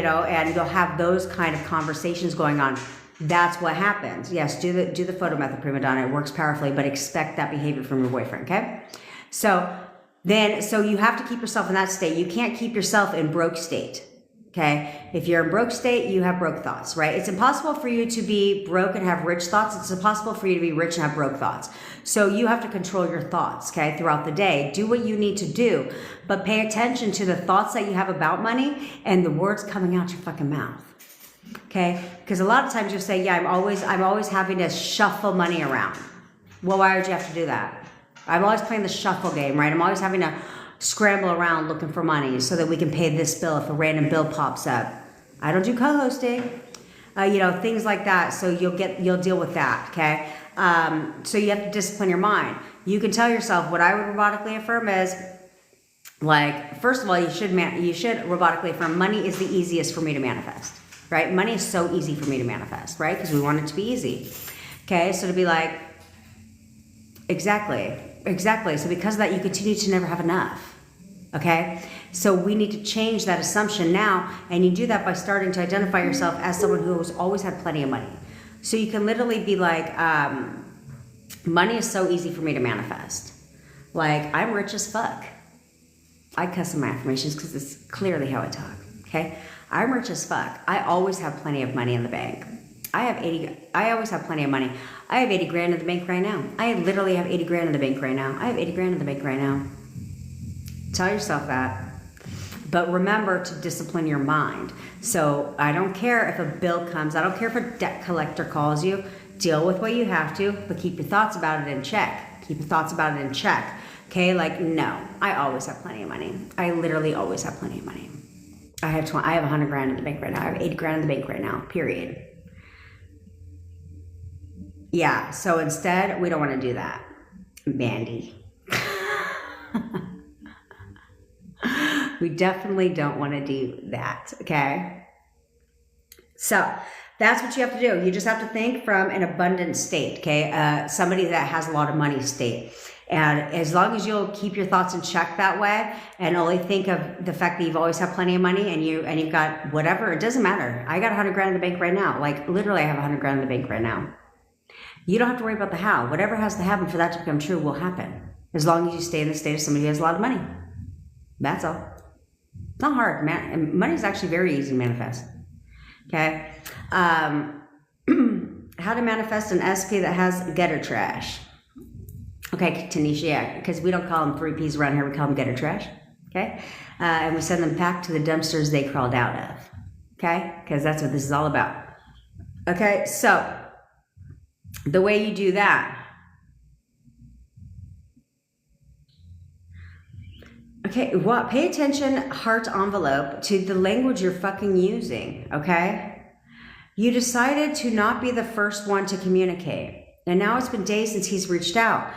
you'll have those kind of conversations going on. That's what happens. Yes, do the photo method, prima donna. It works powerfully, but expect that behavior from your boyfriend, okay? So you have to keep yourself in that state. You can't keep yourself in broke state, okay? If you're in broke state, you have broke thoughts, right? It's impossible for you to be broke and have rich thoughts. It's impossible for you to be rich and have broke thoughts. So you have to control your thoughts, okay, throughout the day. Do what you need to do, but pay attention to the thoughts that you have about money and the words coming out your fucking mouth. Okay, because a lot of times you'll say, yeah, I'm always having to shuffle money around. Well, why would you have to do that? I'm always playing the shuffle game, right? I'm always having to scramble around looking for money so that we can pay this bill if a random bill pops up. I don't do co-hosting, things like that. So you'll deal with that, okay? So you have to discipline your mind. You can tell yourself what I would robotically affirm is, like, first of all, you should robotically affirm money is the easiest for me to manifest. Right? Money is so easy for me to manifest, right? Because we want it to be easy. Okay, so to be like, exactly. So because of that, you continue to never have enough. Okay? So we need to change that assumption now, and you do that by starting to identify yourself as someone who has always had plenty of money. So you can literally be like, money is so easy for me to manifest. Like, I'm rich as fuck. I cuss in my affirmations because it's clearly how I talk. Okay? I'm rich as fuck. I always have plenty of money in the bank. I always have plenty of money. I have 80 grand in the bank right now. I literally have 80 grand in the bank right now. I have 80 grand in the bank right now. Tell yourself that. But remember to discipline your mind. So I don't care if a bill comes. I don't care if a debt collector calls you. Deal with what you have to, but keep your thoughts about it in check. Keep your thoughts about it in check. Okay, like, no, I always have plenty of money. I literally always have plenty of money. I have 100 grand in the bank right now. I have 80 grand in the bank right now, period. Yeah, so instead, we don't want to do that. Mandy. We definitely don't want to do that, okay? So that's what you have to do. You just have to think from an abundant state, okay? Somebody that has a lot of money state. And as long as you'll keep your thoughts in check that way and only think of the fact that you've always had plenty of money and you've got whatever, it doesn't matter. I got 100 grand in the bank right now. Like, literally, I have 100 grand in the bank right now. You don't have to worry about the how. Whatever has to happen for that to become true will happen. As long as you stay in the state of somebody who has a lot of money. That's all. It's not hard. Money is actually very easy to manifest. Okay. How to manifest an SP that has gutter trash. Okay, Tanisha, yeah, because we don't call them 3Ps around here. We call them gutter trash. Okay. And we send them back to the dumpsters they crawled out of. Okay. Because that's what this is all about. Okay. So the way you do that. Okay, well, pay attention, heart envelope, to the language you're fucking using, okay? You decided to not be the first one to communicate. And now it's been days since he's reached out.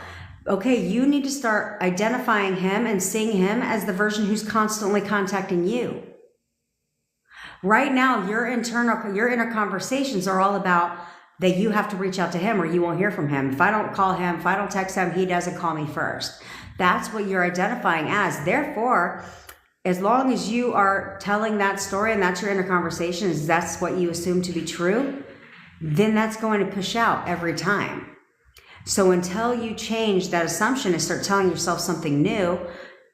Okay, you need to start identifying him and seeing him as the version who's constantly contacting you. Right now, your inner conversations are all about that you have to reach out to him or you won't hear from him. If I don't call him, if I don't text him, he doesn't call me first. That's what you're identifying as. Therefore, as long as you are telling that story and that's your inner conversations, that's what you assume to be true, then that's going to push out every time. So until you change that assumption and start telling yourself something new,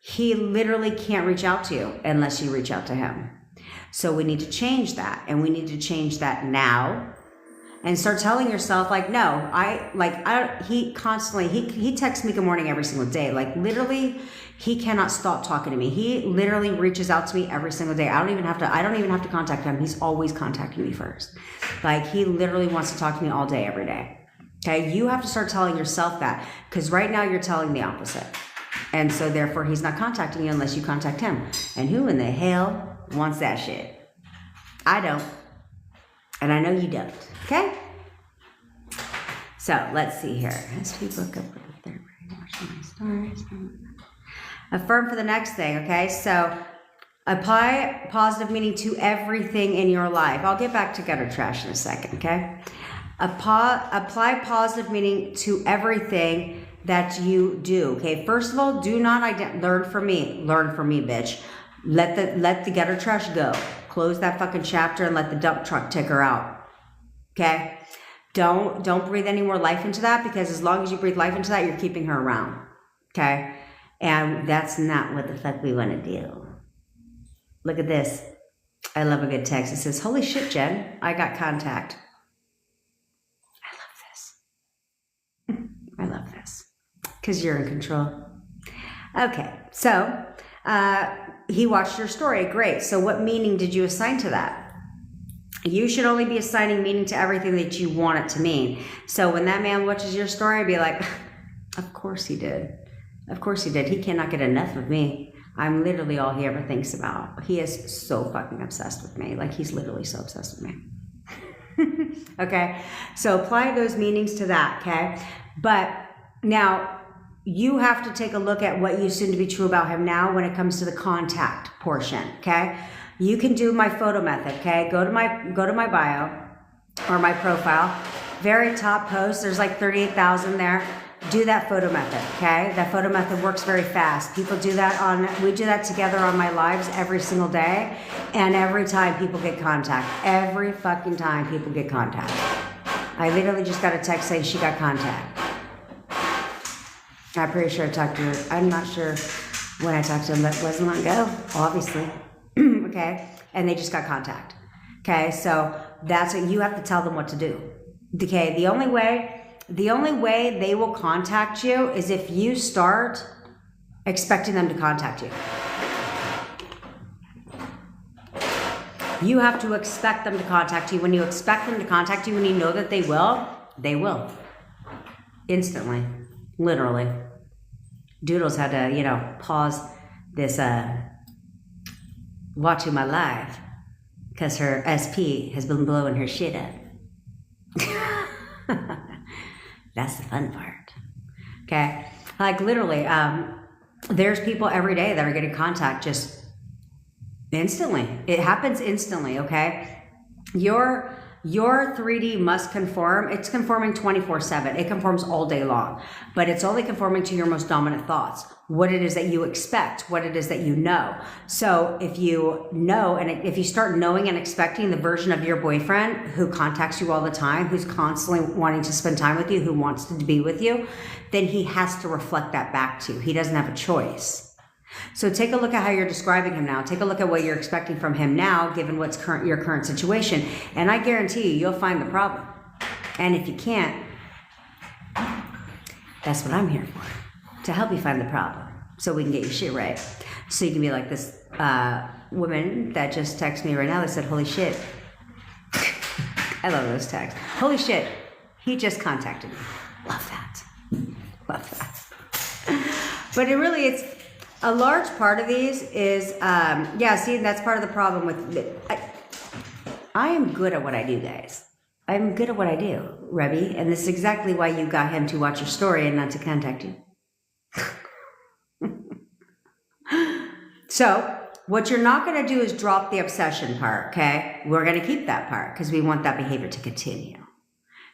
he literally can't reach out to you unless you reach out to him. So we need to change that, and we need to change that now. And start telling yourself, like, no, he texts me good morning every single day. Like, literally, he cannot stop talking to me. He literally reaches out to me every single day. I don't even have to contact him. He's always contacting me first. Like, he literally wants to talk to me all day, every day. Okay, you have to start telling yourself that, because right now you're telling the opposite. And so therefore he's not contacting you unless you contact him. And who in the hell wants that shit? I don't. And I know you don't. Okay? So let's see here. As we look up with the third brain, watching my stars. Affirm for the next thing, okay? So apply positive meaning to everything in your life. I'll get back to gutter trash in a second, okay? Apply positive meaning to everything that you do, okay? First of all, do not learn from me. Learn from me, bitch. Let the gutter trash go. Close that fucking chapter and let the dump truck take her out. Okay? Don't breathe any more life into that, because as long as you breathe life into that, you're keeping her around. Okay? And that's not what the fuck we want to do. Look at this. I love a good text. It says, holy shit, Jen, I got contact. I love this. I love this. Because you're in control. Okay, so he watched your story. Great. So what meaning did you assign to that? You should only be assigning meaning to everything that you want it to mean. So when that man watches your story, be like, of course he did. Of course he did. He cannot get enough of me. I'm literally all he ever thinks about. He is so fucking obsessed with me. Like, he's literally so obsessed with me. Okay? So apply those meanings to that, okay? But now you have to take a look at what you assume to be true about him now when it comes to the contact portion, okay? You can do my photo method, okay? Go to my bio or my profile. Very top post, there's like 38,000 there. Do that photo method, okay? That photo method works very fast. People do that we do that together on my lives every single day. And every time people get contact. Every fucking time people get contact. I literally just got a text saying she got contact. I'm pretty sure I talked to her. I'm not sure when I talked to them, but it wasn't long ago, obviously. Okay? And they just got contact. Okay? So that's what you have to tell them what to do. Okay? The only way they will contact you is if you start expecting them to contact you. You have to expect them to contact you. When you expect them to contact you, when you know that they will. Instantly. Literally. Doodles had to, pause this watching my live because her SP has been blowing her shit up. That's the fun part. Okay? Like, literally, there's people every day that are getting contact just instantly. It happens instantly, okay? Your 3D must conform. It's conforming 24/7. It conforms all day long. But it's only conforming to your most dominant thoughts. What it is that you expect. What it is that you know. So if you know, and if you start knowing and expecting the version of your boyfriend who contacts you all the time, who's constantly wanting to spend time with you, who wants to be with you, then he has to reflect that back to you. He doesn't have a choice. So take a look at how you're describing him now. Take a look at what you're expecting from him now, given what's your current situation. And I guarantee you, you'll find the problem. And if you can't, that's what I'm here for, to help you find the problem so we can get your shit right. So you can be like this woman that just texted me right now that said, holy shit. I love those texts. Holy shit, he just contacted me. Love that. Love that. But it's a large part of these is, see, that's part of the problem with, I am good at what I do, guys. I'm good at what I do, Rebby, and this is exactly why you got him to watch your story and not to contact you. So, what you're not going to do is drop the obsession part, okay? We're going to keep that part because we want that behavior to continue,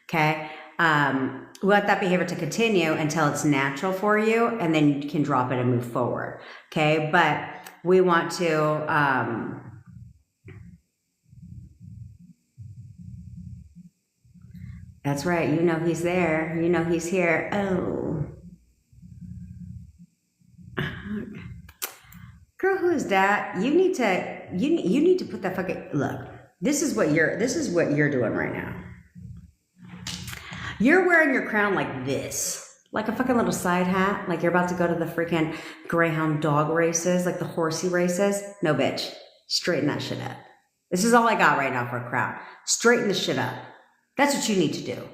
okay? We want that behavior to continue until it's natural for you, and then you can drop it and move forward, okay? But we want to... That's right. You know he's there. You know he's here. Oh. Girl, who is that? You need to put that fucking look. This is what you're doing right now. You're wearing your crown like this. Like a fucking little side hat. Like you're about to go to the freaking greyhound dog races, like the horsey races. No, bitch. Straighten that shit up. This is all I got right now for a crown. Straighten the shit up. That's what you need to do.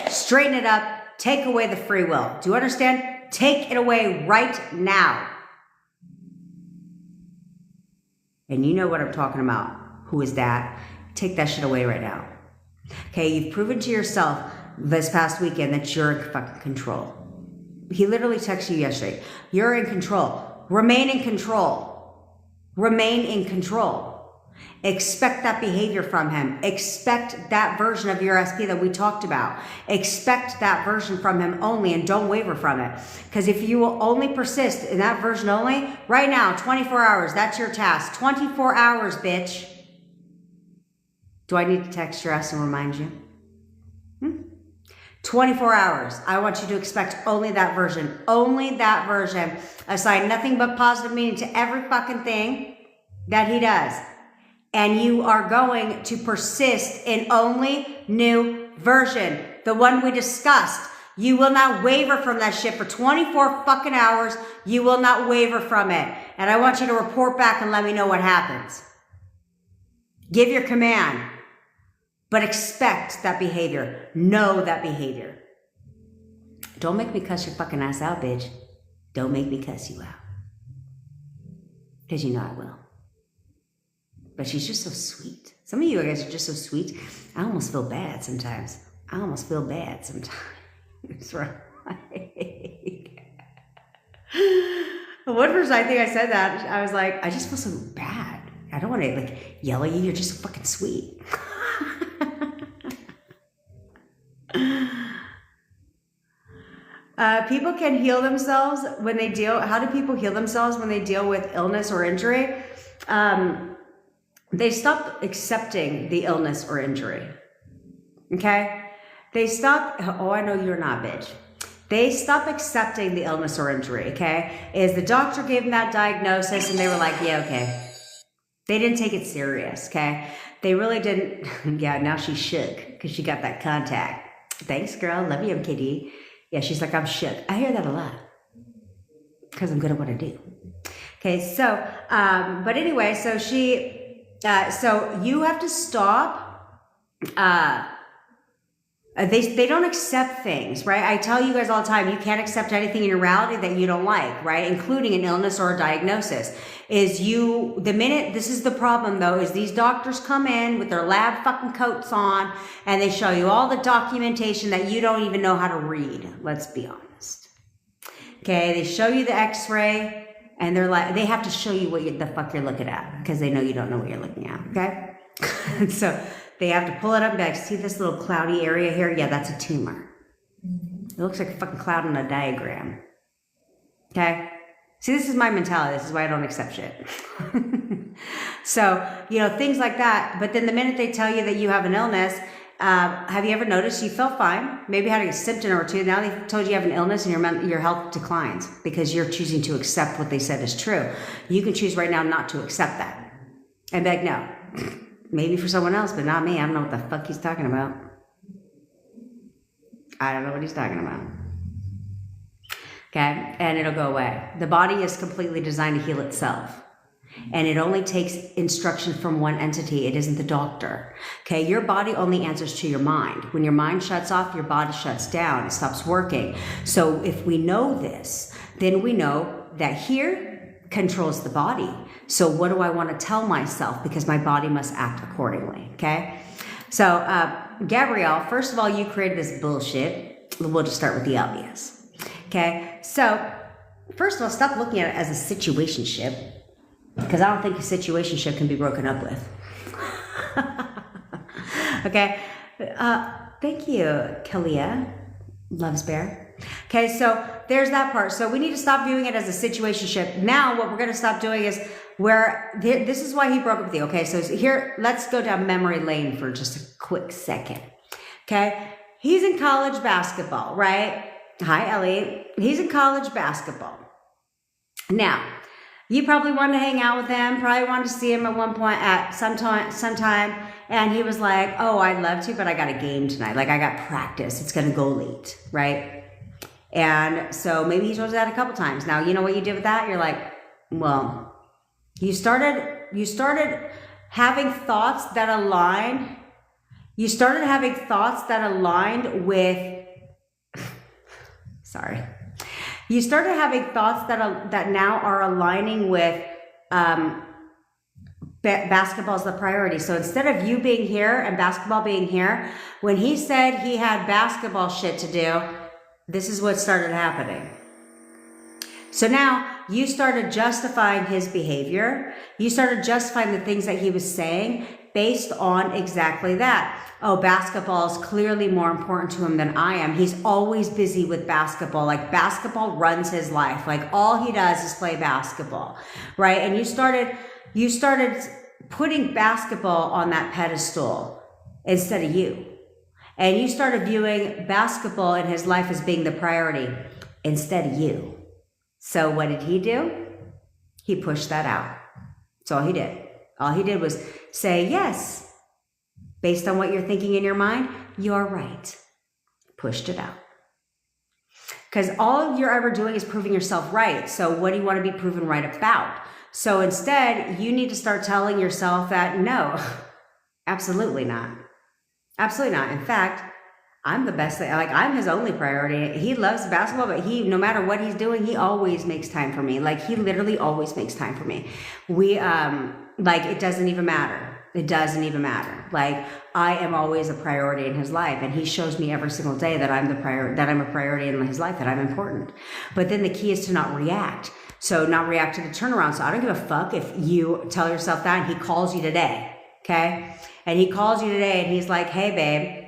Straighten it up. Take away the free will. Do you understand? Take it away right now. And you know what I'm talking about. Who is that? Take that shit away right now. Okay, you've proven to yourself this past weekend that you're in fucking control. He literally texted you yesterday. You're in control. Remain in control. Remain in control. Expect that behavior from him. Expect that version of your SP that we talked about. Expect that version from him only and don't waver from it. Because if you will only persist in that version only, right now, 24 hours, that's your task. 24 hours, bitch. Do I need to text your ass and remind you? 24 hours. I want you to expect only that version. Only that version. Assign nothing but positive meaning to every fucking thing that he does. And you are going to persist in only new version. The one we discussed. You will not waver from that shit for 24 fucking hours. You will not waver from it. And I want you to report back and let me know what happens. Give your command. But expect that behavior. Know that behavior. Don't make me cuss your fucking ass out, bitch. Don't make me cuss you out. Because you know I will. But she's just so sweet. Some of you guys are just so sweet. I almost feel bad sometimes. It's right. One person, I think I said that. I was like, I just feel so bad. I don't want to like yell at you. You're just fucking sweet. People can heal themselves when they deal. How do people heal themselves when they deal with illness or injury? They stop accepting the illness or injury. Okay? They stop, oh, I know you're not, bitch. They stop accepting the illness or injury, okay? Is the doctor gave them that diagnosis and they were like, yeah, okay. They didn't take it serious, okay? They really didn't. Yeah, now she's shook because she got that contact. Thanks, girl. Love you, MKD. Yeah, she's like, I'm shook. I hear that a lot because I'm good at what I do. Okay, so, but anyway, so so you have to stop. They don't accept things, right? I tell you guys all the time, you can't accept anything in your reality that you don't like, right? Including an illness or a diagnosis. This is the problem though, is these doctors come in with their lab fucking coats on and they show you all the documentation that you don't even know how to read. Let's be honest. Okay, they show you the x-ray. And they're like, they have to show you what the fuck you're looking at because they know you don't know what you're looking at, okay? So they have to pull it up and be like, see this little cloudy area here? Yeah, that's a tumor. It looks like a fucking cloud on a diagram, okay? See, this is my mentality. This is why I don't accept shit. So, things like that. But then the minute they tell you that you have an illness Have you ever noticed you felt fine? Maybe had a symptom or two. Now they told you have an illness and your health declines because you're choosing to accept what they said is true. You can choose right now not to accept that. And be like, no, maybe for someone else, but not me. I don't know what the fuck he's talking about. I don't know what he's talking about. Okay, and it'll go away. The body is completely designed to heal itself. And it only takes instruction from one entity. It isn't the doctor. Okay, your body only answers to your mind. When your mind shuts off, your body shuts down. It stops working. So if we know this, then we know that here controls the body. So what do I want to tell myself? Because my body must act accordingly. Okay, so Gabrielle, first of all, you created this bullshit. We'll just start with the obvious. Okay, so first of all, stop looking at it as a situationship. Because I don't think a situationship can be broken up with. Okay. Thank you, Kalia. Loves Bear. Okay, so there's that part. So we need to stop viewing it as a situationship. Now what we're going to stop doing is this is why he broke up with you. Okay, so here, let's go down memory lane for just a quick second. Okay, he's in college basketball, right? Hi, Ellie. He's in college basketball. Now, you probably wanted to hang out with him, probably wanted to see him at one point at sometime, and he was like, oh, I'd love to, but I got a game tonight. Like, I got practice. It's going to go late, right? And so maybe he told you that a couple times. Now, you know what you did with that? You're like, well, you started having thoughts that aligned. You started having thoughts that aligned with, sorry. You started having thoughts that now are aligning with basketball is the priority. So instead of you being here and basketball being here, when he said he had basketball shit to do, this is what started happening. So now you started justifying his behavior. You started justifying the things that he was saying based on exactly that. Oh, basketball is clearly more important to him than I am. He's always busy with basketball. Like, basketball runs his life. Like, all he does is play basketball, right? And you started putting basketball on that pedestal instead of you. And you started viewing basketball in his life as being the priority instead of you. So what did he do? He pushed that out. That's all he did. All he did was say, yes, based on what you're thinking in your mind, you're right. Pushed it out. Because all you're ever doing is proving yourself right. So what do you want to be proven right about? So instead, you need to start telling yourself that, no, absolutely not. Absolutely not. In fact, I'm the best thing. Like, I'm his only priority. He loves basketball, but no matter what he's doing, he always makes time for me. Like, he literally always makes time for me. It doesn't even matter. It doesn't even matter. Like, I am always a priority in his life, and he shows me every single day that I'm a priority in his life, that I'm important. But then the key is to not react. So not react to the turnaround. So I don't give a fuck if you tell yourself that and he calls you today, okay? And he calls you today and he's like, hey, babe,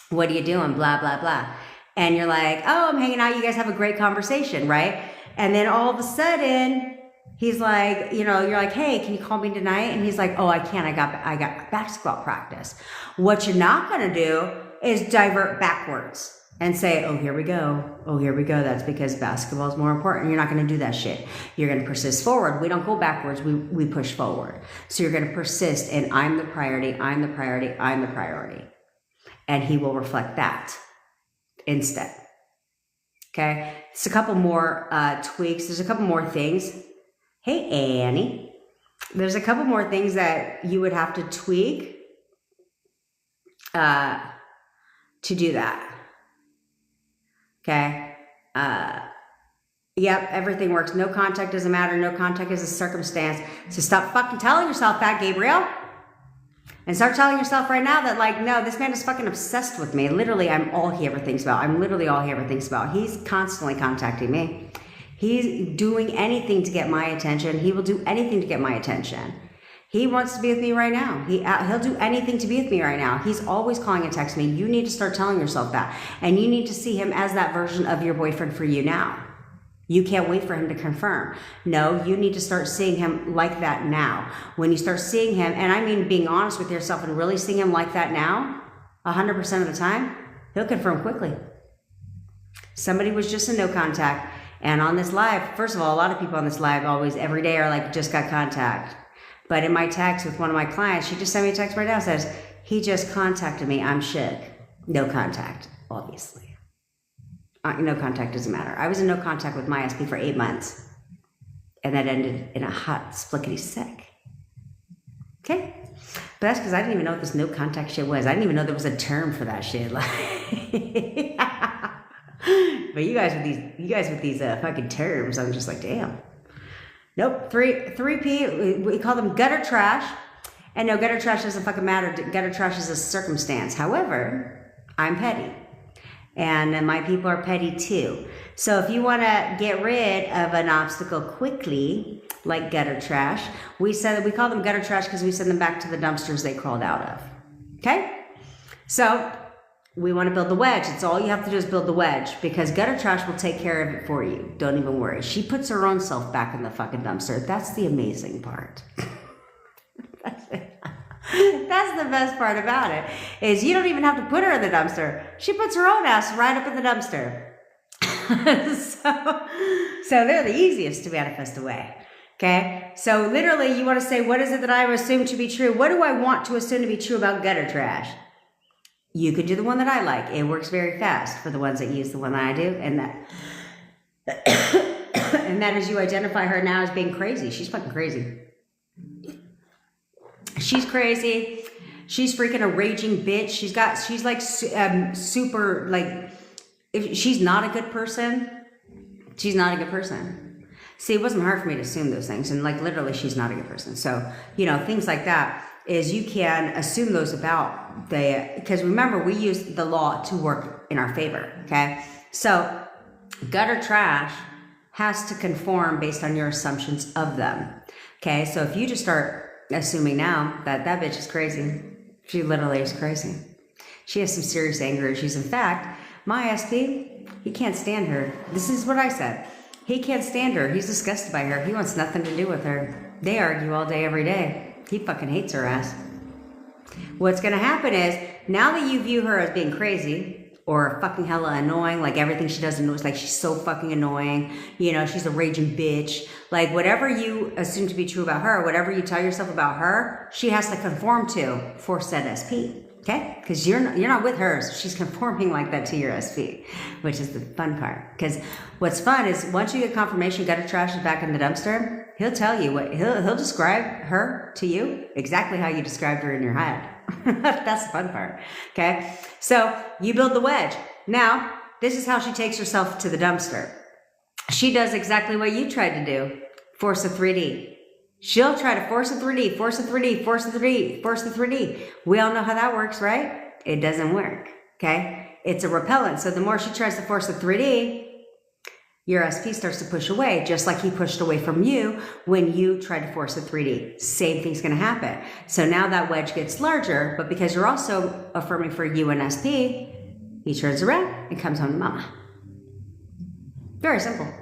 what are you doing? Blah, blah, blah. And you're like, oh, I'm hanging out. You guys have a great conversation, right? And then all of a sudden, he's like, you're like, hey, can you call me tonight? And he's like, oh, I can't. I got basketball practice. What you're not going to do is divert backwards and say, oh, here we go. Oh, here we go. That's because basketball is more important. You're not going to do that shit. You're going to persist forward. We don't go backwards. We push forward. So you're going to persist in I'm the priority, I'm the priority, I'm the priority. And he will reflect that instead. Okay. It's a couple more tweaks. There's a couple more things. Hey, Annie. There's a couple more things that you would have to tweak to do that. Okay. Yep, everything works. No contact doesn't matter. No contact is a circumstance. So stop fucking telling yourself that, Gabriel. And start telling yourself right now that, like, no, this man is fucking obsessed with me. Literally, I'm all he ever thinks about. I'm literally all he ever thinks about. He's constantly contacting me. He's doing anything to get my attention. He will do anything to get my attention. He wants to be with me right now. He'll do anything to be with me right now. He's always calling and texting me. You need to start telling yourself that. And you need to see him as that version of your boyfriend for you now. You can't wait for him to confirm. No, you need to start seeing him like that now. When you start seeing him, and I mean being honest with yourself and really seeing him like that now, 100% of the time, he'll confirm quickly. Somebody was just in no contact. And on this live, first of all, a lot of people on this live always, every day are like, just got contact. But in my text with one of my clients, she just sent me a text right now, says, he just contacted me, I'm shook. No contact, obviously. No contact doesn't matter. I was in no contact with my SP for 8 months. And that ended in a hot splickety sec. Okay? But that's because I didn't even know what this no contact shit was. I didn't even know there was a term for that shit. But you guys with these fucking terms, I'm just like, damn. Nope. 3P, we call them gutter trash. And no, gutter trash doesn't fucking matter. Gutter trash is a circumstance. However, I'm petty. And my people are petty too. So if you want to get rid of an obstacle quickly, like gutter trash, we call them gutter trash because we send them back to the dumpsters they crawled out of. Okay? So we want to build the wedge. It's all you have to do is build the wedge, because gutter trash will take care of it for you. Don't even worry. She puts her own self back in the fucking dumpster. That's the amazing part. That's the best part about it, is you don't even have to put her in the dumpster. She puts her own ass right up in the dumpster. So they're the easiest to manifest away. Okay? So literally you want to say, what is it that I assume to be true? What do I want to assume to be true about gutter trash? You could do the one that I like. It works very fast for the ones that use the one that I do. And that is, you identify her now as being crazy. She's fucking crazy. She's crazy. She's freaking a raging bitch. She's like super, like, if she's not a good person, she's not a good person. See, it wasn't hard for me to assume those things. And like, literally, she's not a good person. So, you know, things like that is you can assume those about because remember, we use the law to work in our favor. Okay. So gutter trash has to conform based on your assumptions of them. Okay. So if you just start assuming now that that bitch is crazy, she literally is crazy. She has some serious anger issues. In fact, my SP, he can't stand her. This is what I said. He can't stand her. He's disgusted by her. He wants nothing to do with her. They argue all day, every day. He fucking hates her ass. What's going to happen is, now that you view her as being crazy or fucking hella annoying, like everything she does is like she's so fucking annoying, you know, she's a raging bitch, like whatever you assume to be true about her, whatever you tell yourself about her, she has to conform to for said SP. Okay? Because you're not with her, so she's conforming like that to your SP, which is the fun part. Because what's fun is, once you get confirmation gutter trash is back in the dumpster, he'll tell you what, he'll describe her to you exactly how you described her in your head. That's the fun part. Okay? So you build the wedge. Now, this is how she takes herself to the dumpster. She does exactly what you tried to do. Force a 3D. She'll try to force a 3D, force a 3D, force a 3D, force a 3D. We all know how that works, right? It doesn't work, okay? It's a repellent. So the more she tries to force a 3D, your SP starts to push away, just like he pushed away from you when you tried to force a 3D. Same thing's going to happen. So now that wedge gets larger, but because you're also affirming for you and SP, he turns around and comes home to mama. Very simple.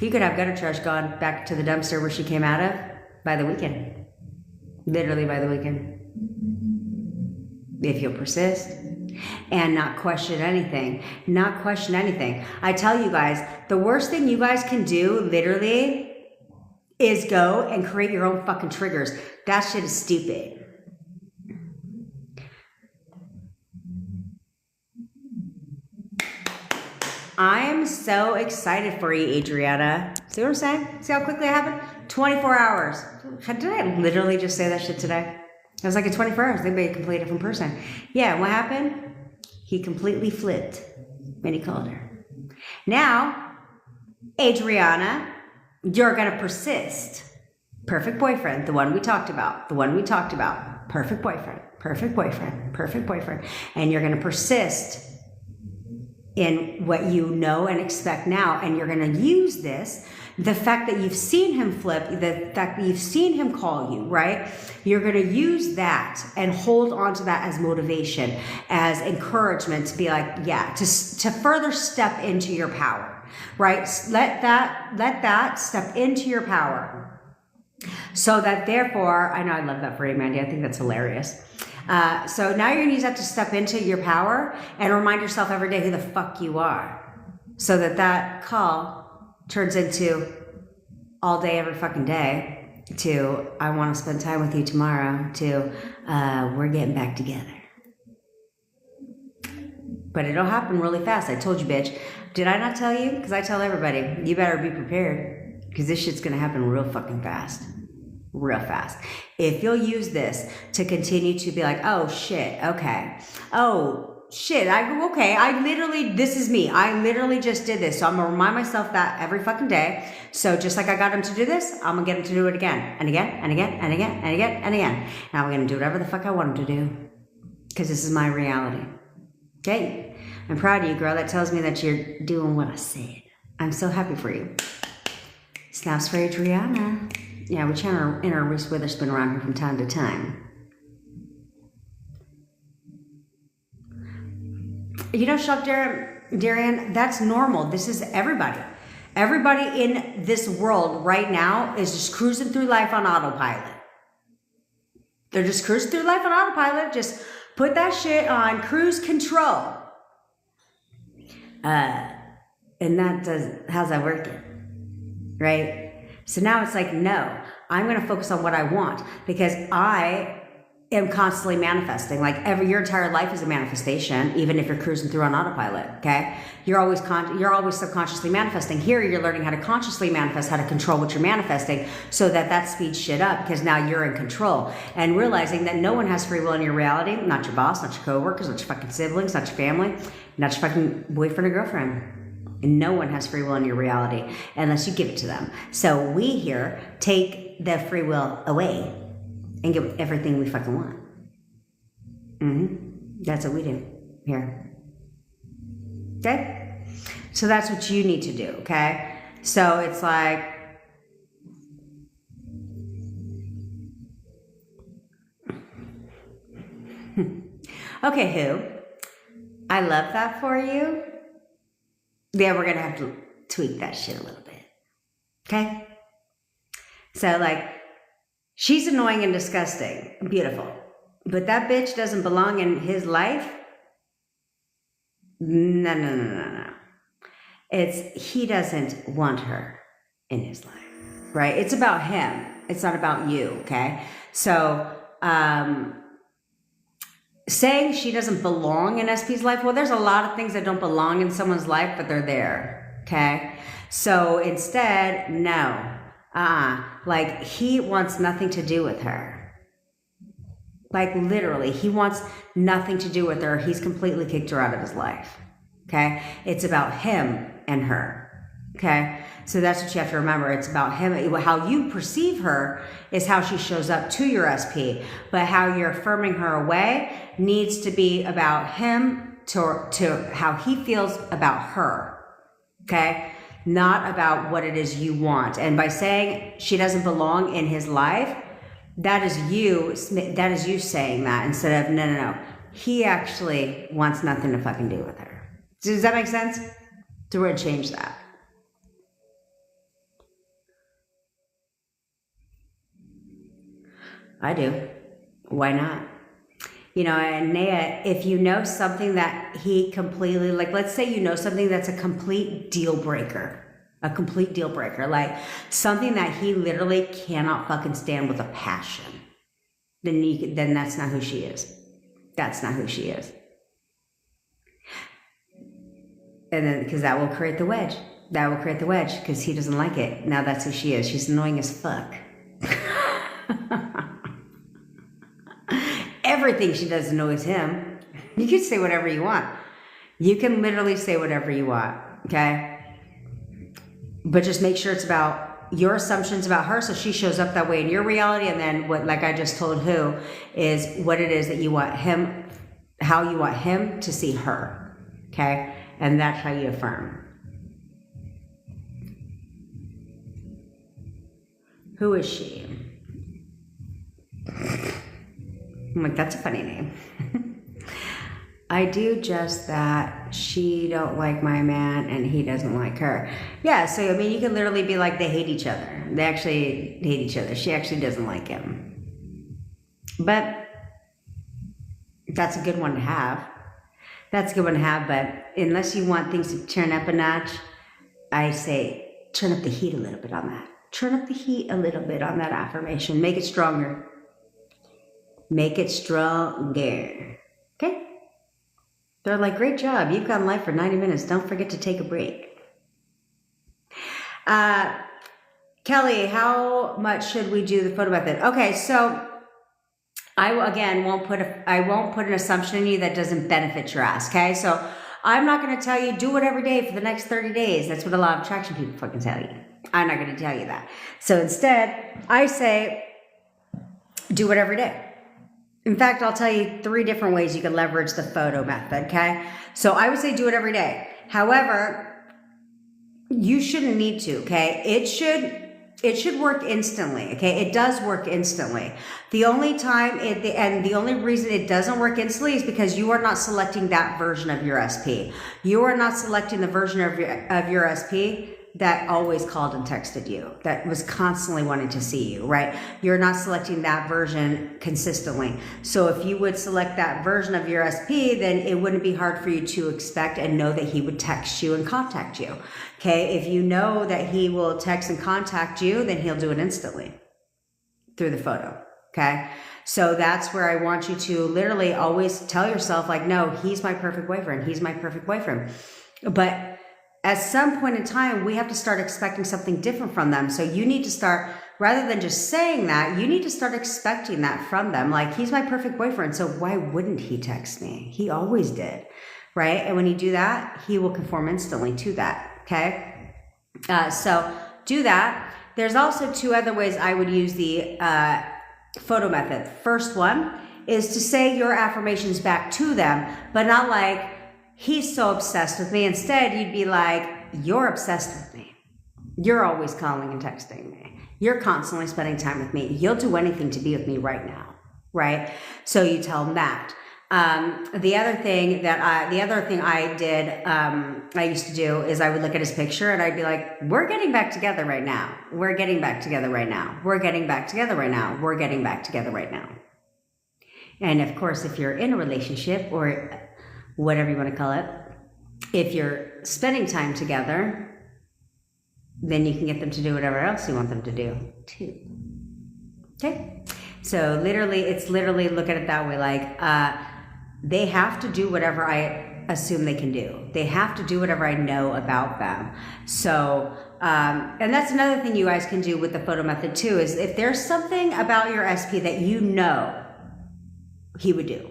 You could have gutter trash gone back to the dumpster where she came out of by the weekend. Literally by the weekend. If you'll persist and not question anything. Not question anything. I tell you guys, the worst thing you guys can do, literally, is go and create your own fucking triggers. That shit is stupid. I am so excited for you, Adriana. See what I'm saying? See how quickly it happened? 24 hours. Did I literally just say that shit today? It was like in 24 hours. They made a completely different person. Yeah, what happened? He completely flipped when he called her. Now, Adriana, you're going to persist. Perfect boyfriend, the one we talked about. The one we talked about. Perfect boyfriend. Perfect boyfriend. Perfect boyfriend. And you're going to persist in what you know and expect now, and you're going to use this, the fact that you've seen him flip, the fact that you've seen him call you, right? You're going to use that and hold on to that as motivation, as encouragement to be like, yeah, to further step into your power, right? Let that step into your power. So that therefore, I know I love that for you, Mandy. I think that's hilarious. So now you're going to use that to step into your power and remind yourself every day who the fuck you are. So that call turns into all day, every fucking day, to I want to spend time with you tomorrow, to we're getting back together. But it'll happen really fast. I told you, bitch. Did I not tell you? Because I tell everybody, you better be prepared. Because this shit's going to happen real fucking fast. Real fast. If you'll use this to continue to be like, oh shit, okay. Oh shit, this is me. I literally just did this. So I'm going to remind myself that every fucking day. So just like I got him to do this, I'm going to get him to do it again and again and again and again and again and again. And I'm going to do whatever the fuck I want him to do. Because this is my reality. Okay? I'm proud of you, girl. That tells me that you're doing what I said. I'm so happy for you. Snaps for Adriana. Yeah, we channel in our Reese Witherspoon around here from time to time. You know, Shop Darian, that's normal. This is everybody. Everybody in this world right now is just cruising through life on autopilot. They're just cruising through life on autopilot. Just put that shit on cruise control. And how's that working? Right? So now it's like, no, I'm going to focus on what I want because I am constantly manifesting. Like your entire life is a manifestation, even if you're cruising through on autopilot. Okay. You're always subconsciously manifesting. Here, you're learning how to consciously manifest, how to control what you're manifesting so that speeds shit up because now you're in control and realizing that no one has free will in your reality. Not your boss, not your coworkers, not your fucking siblings, not your family, not your fucking boyfriend or girlfriend. And no one has free will in your reality unless you give it to them. So we here take the free will away and get everything we fucking want. That's what we do here. Okay? So that's what you need to do, okay? So it's like, okay, who? I love that for you. Yeah, we're going to have to tweak that shit a little bit. Okay? So, like, she's annoying and disgusting. Beautiful. But that bitch doesn't belong in his life? No. He doesn't want her in his life. Right? It's about him. It's not about you. Okay? So, saying she doesn't belong in SP's life, well, there's a lot of things that don't belong in someone's life, but they're there, okay? So instead, no. Like, he wants nothing to do with her. Like, literally, he wants nothing to do with her. He's completely kicked her out of his life, okay? It's about him and her, okay? So that's what you have to remember. It's about him. How you perceive her is how she shows up to your SP. But how you're affirming her away needs to be about him to how he feels about her. Okay? Not about what it is you want. And by saying she doesn't belong in his life, that is you saying that instead of, no. He actually wants nothing to fucking do with her. Does that make sense? So we're going to change that. I do. Why not? You know, and Naya, if you know something that he completely, like, let's say you know something that's a complete deal breaker, like something that he literally cannot fucking stand with a passion, then that's not who she is. That's not who she is. And then, because that will create the wedge. Because he doesn't like it. Now that's who she is. She's annoying as fuck. Everything she does annoys him. You can say whatever you want. You can literally say whatever you want, okay? But just make sure it's about your assumptions about her so she shows up that way in your reality, and then what, like I just told who, is what it is that you want him, how you want him to see her, okay? And that's how you affirm. Who is she? I'm like, that's a funny name. I do just that. She don't like my man and he doesn't like her. Yeah, so I mean, you can literally be like, they hate each other. They actually hate each other. She actually doesn't like him. But That's a good one to have. That's a good one to have, but unless you want things to turn up a notch, I say turn up the heat a little bit on that. Turn up the heat a little bit on that affirmation. Make it stronger. Make it stronger. Okay? They're like, great job. You've gone live for 90 minutes. Don't forget to take a break. Kelly, how much should we do the photo method? Okay, so I won't put an assumption in you that doesn't benefit your ass. Okay, so I'm not going to tell you do it every day for the next 30 days. That's what a lot of attraction people fucking tell you. I'm not going to tell you that. So instead, I say do it every day. In fact, I'll tell you 3 different ways you can leverage the photo method. Okay, so I would say do it every day. However, you shouldn't need to. Okay, it should work instantly. Okay, it does work instantly. The only time and the only reason it doesn't work instantly is because you are not selecting that version of your SP. You are not selecting the version of your SP that always called and texted you, that was constantly wanting to see you, right? You're not selecting that version consistently. So if you would select that version of your SP, then it wouldn't be hard for you to expect and know that he would text you and contact you. Okay, if you know that he will text and contact you, then he'll do it instantly through the photo. Okay, so that's where I want you to literally always tell yourself, like, no, he's my perfect boyfriend. He's my perfect boyfriend. But at some point in time, we have to start expecting something different from them. So you need to start, rather than just saying that, you need to start expecting that from them. Like, he's my perfect boyfriend, so why wouldn't he text me? He always did, right? And when you do that, he will conform instantly to that, okay? So do that. There's also 2 other ways I would use the photo method. First one is to say your affirmations back to them, but not like, he's so obsessed with me. Instead, you'd be like, you're obsessed with me. You're always calling and texting me. You're constantly spending time with me. You'll do anything to be with me right now, right? So you tell them that. The other thing I did, I used to do is I would look at his picture and I'd be like, we're getting back together right now. We're getting back together right now. We're getting back together right now. We're getting back together right now. And of course, if you're in a relationship or whatever you want to call it, if you're spending time together, then you can get them to do whatever else you want them to do too. Okay? So it's literally look at it that way, like they have to do whatever I assume they can do. They have to do whatever I know about them. So, and that's another thing you guys can do with the photo method too, is if there's something about your SP that you know he would do,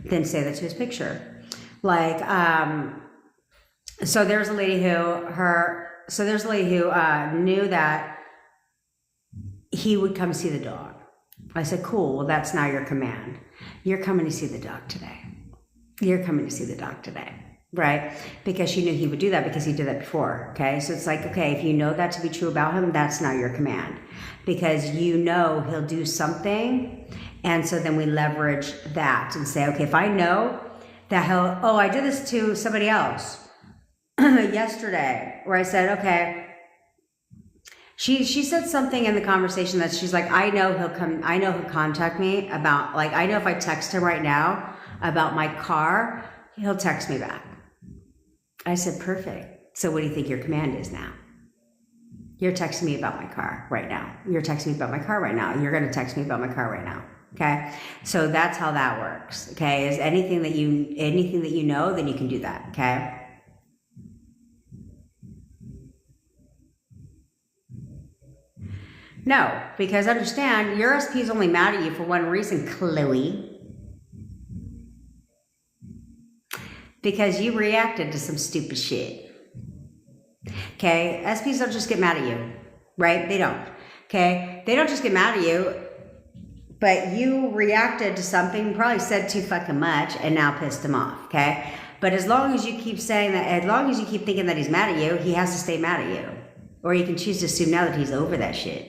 then say that to his picture. Like, so there's a lady who knew that he would come see the dog. I said, cool, well, that's now your command. You're coming to see the dog today. You're coming to see the dog today, right? Because she knew he would do that because he did that before, okay? So it's like, okay, if you know that to be true about him, that's now your command. Because you know he'll do something. And so then we leverage that and say, okay, if I know that I did this to somebody else yesterday, where I said, okay, she said something in the conversation that she's like, I know he'll contact me about, like, I know if I text him right now about my car, he'll text me back. I said, perfect. So what do you think your command is now? You're texting me about my car right now. You're texting me about my car right now. You're going to text me about my car right now. Okay. So that's how that works. Okay. Is anything that you know, then you can do that. Okay. No, because understand your SP is only mad at you for one reason, Chloe. Because you reacted to some stupid shit. Okay. SPs don't just get mad at you, right? They don't. Okay. They don't just get mad at you, but you reacted to something, probably said too fucking much, and now pissed him off, okay? But as long as you keep saying that, as long as you keep thinking that he's mad at you, he has to stay mad at you. Or you can choose to assume now that he's over that shit.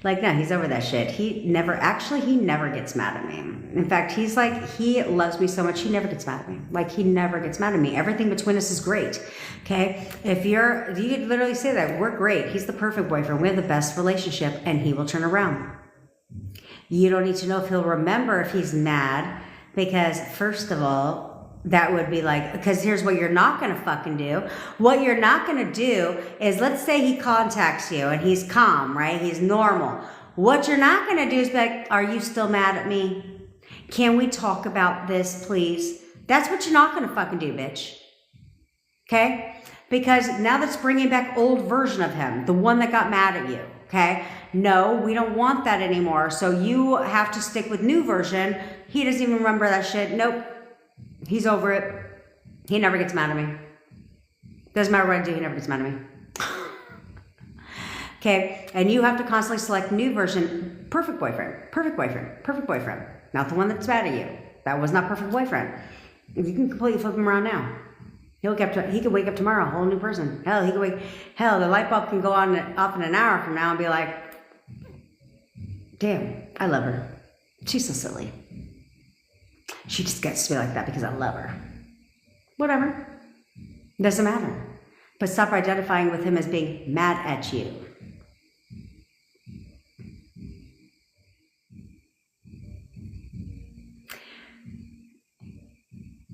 Like, no, he's over that shit. He never gets mad at me. In fact, he's like, he loves me so much, he never gets mad at me. Like, he never gets mad at me. Everything between us is great, okay? You could literally say that, we're great. He's the perfect boyfriend. We have the best relationship, and he will turn around. You don't need to know if he'll remember if he's mad Because first of all, that would be like, because here's what you're not going to fucking do. What you're not going to do is, let's say he contacts you and he's calm, right? He's normal. What you're not going to do is be like, are you still mad at me? Can we talk about this, please? That's what you're not going to fucking do, bitch. Okay? Because now that's bringing back old version of him, the one that got mad at you. Okay? No, we don't want that anymore. So you have to stick with new version. He doesn't even remember that shit. Nope. He's over it. He never gets mad at me. Doesn't matter what I do, he never gets mad at me. Okay? And you have to constantly select new version. Perfect boyfriend. Perfect boyfriend. Perfect boyfriend. Not the one that's mad at you. That was not perfect boyfriend. You can completely flip him around now. He could wake up tomorrow, a whole new person. Hell, the light bulb can go on off in an hour from now and be like, damn, I love her. She's so silly. She just gets to be like that because I love her. Whatever. Doesn't matter. But stop identifying with him as being mad at you.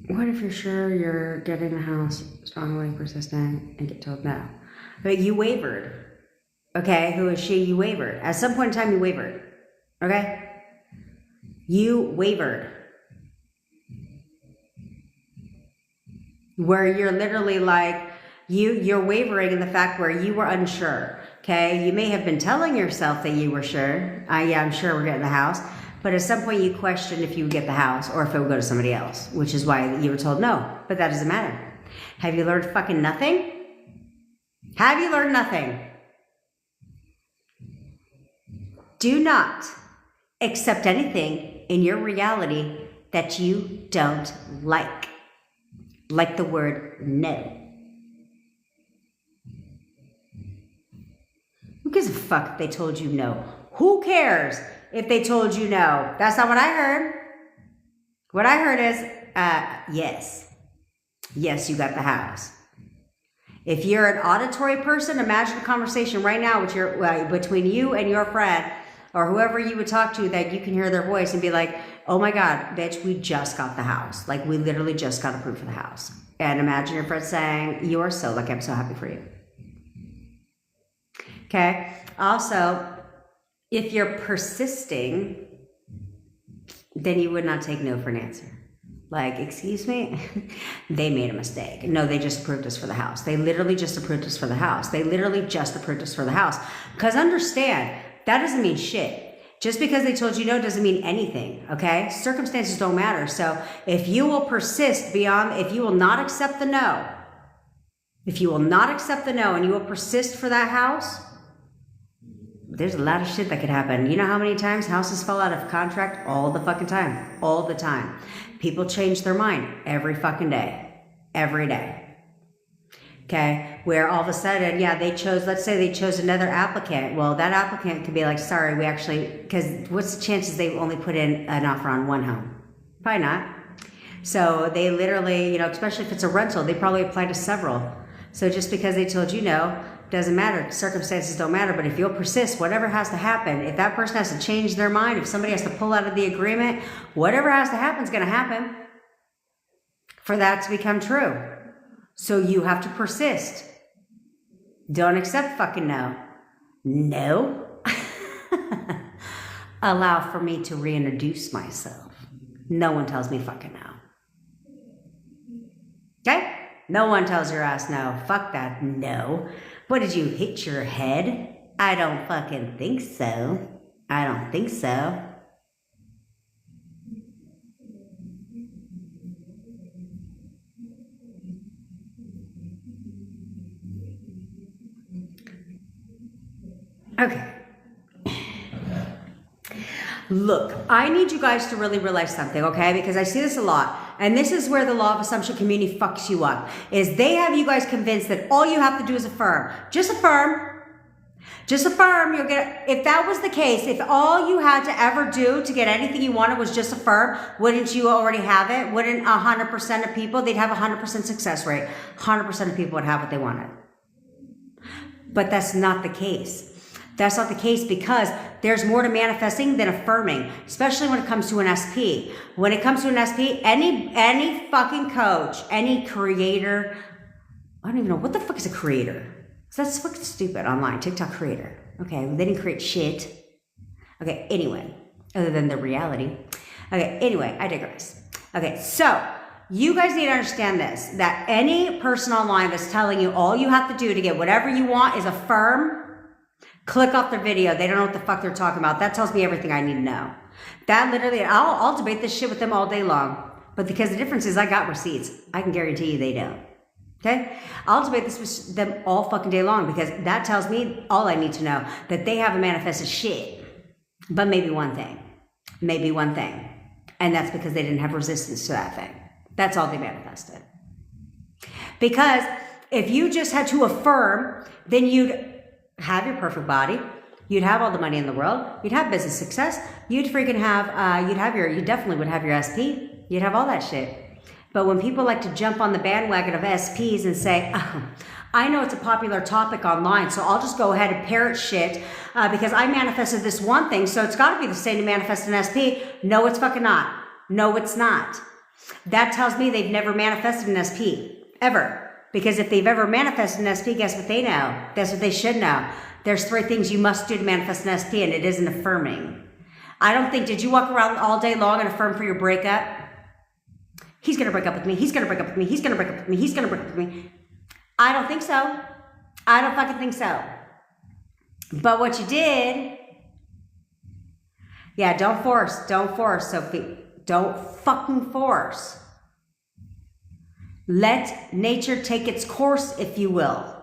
What if you're sure you're getting the house, strongly persistent, and get told no? But you wavered. Okay, who is she? You wavered. At some point in time, you wavered. Okay? You wavered. Where you're literally like, you're wavering in the fact where you were unsure. Okay? You may have been telling yourself that you were sure. Yeah, I'm sure we're getting the house. But at some point you questioned if you would get the house or if it would go to somebody else, which is why you were told no. But that doesn't matter. Have you learned fucking nothing? Have you learned nothing? Do not accept anything in your reality that you don't like. Like the word no. Who gives a fuck if they told you no? Who cares if they told you no? That's not what I heard. What I heard is, yes. Yes, you got the house. If you're an auditory person, imagine a conversation right now with between you and your friend or whoever you would talk to that you can hear their voice and be like, oh my God, bitch, we just got the house. Like, we literally just got approved for the house. And imagine your friend saying, you are so lucky, I'm so happy for you. Okay? Also, if you're persisting, then you would not take no for an answer. Like, excuse me? They made a mistake. No, they just approved us for the house. They literally just approved us for the house. They literally just approved us for the house. Because understand, that doesn't mean shit. Just because they told you no doesn't mean anything, okay? Circumstances don't matter. So if you will persist if you will not accept the no, and you will persist for that house, there's a lot of shit that could happen. You know how many times houses fall out of contract? All the fucking time. All the time. People change their mind every fucking day. Every day. Okay? Where all of a sudden, yeah, let's say they chose another applicant. Well, that applicant could be like, sorry, because what's the chances they only put in an offer on one home? Probably not. So they literally, especially if it's a rental, they probably apply to several. So just because they told you no, doesn't matter. Circumstances don't matter. But if you'll persist, whatever has to happen, if that person has to change their mind, if somebody has to pull out of the agreement, whatever has to happen is going to happen for that to become true. So you have to persist. Don't accept fucking no. No. Allow for me to reintroduce myself. No one tells me fucking no. Okay? No one tells your ass no. Fuck that no. What, did you hit your head? I don't fucking think so. I don't think so. Okay. Look, I need you guys to really realize something, okay? Because I see this a lot. And this is where the law of assumption community fucks you up. Is they have you guys convinced that all you have to do is affirm. Just affirm. Just affirm. You'll get it. If that was the case, if all you had to ever do to get anything you wanted was just affirm, wouldn't you already have it? Wouldn't 100% of people, they'd have a 100% success rate. 100% of people would have what they wanted. But that's not the case. That's not the case because there's more to manifesting than affirming, especially when it comes to an SP. When it comes to an SP, any fucking coach, any creator, I don't even know, what the fuck is a creator? So that's fucking stupid online, TikTok creator. Okay, they didn't create shit. Okay, anyway, other than the reality. Okay, anyway, I digress. Okay, so you guys need to understand this, that any person online that's telling you all you have to do to get whatever you want is affirm, click off their video. They don't know what the fuck they're talking about. That tells me everything I need to know. That literally, I'll debate this shit with them all day long. But because the difference is I got receipts. I can guarantee you they don't. Okay? I'll debate this with them all fucking day long because that tells me all I need to know. That they haven't manifested shit. But maybe one thing. Maybe one thing. And that's because they didn't have resistance to that thing. That's all they manifested. Because if you just had to affirm, then you'd have your perfect body, you'd have all the money in the world, you'd have business success, you'd freaking have, you definitely would have your SP, you'd have all that shit. But when people like to jump on the bandwagon of SPs and say, oh, I know it's a popular topic online, so I'll just go ahead and parrot shit because I manifested this one thing, so it's got to be the same to manifest an SP. No, it's fucking not. No, it's not. That tells me they've never manifested an SP, ever. Because if they've ever manifested an SP, guess what they know? Guess what they should know? There's 3 things you must do to manifest an SP, and it isn't affirming. I don't think, did you walk around all day long and affirm for your breakup? He's going to break up with me. He's going to break up with me. He's going to break up with me. He's going to break up with me. I don't think so. I don't fucking think so. But what you did, yeah, don't force. Don't force, Sophie. Don't fucking force. Let nature take its course, if you will.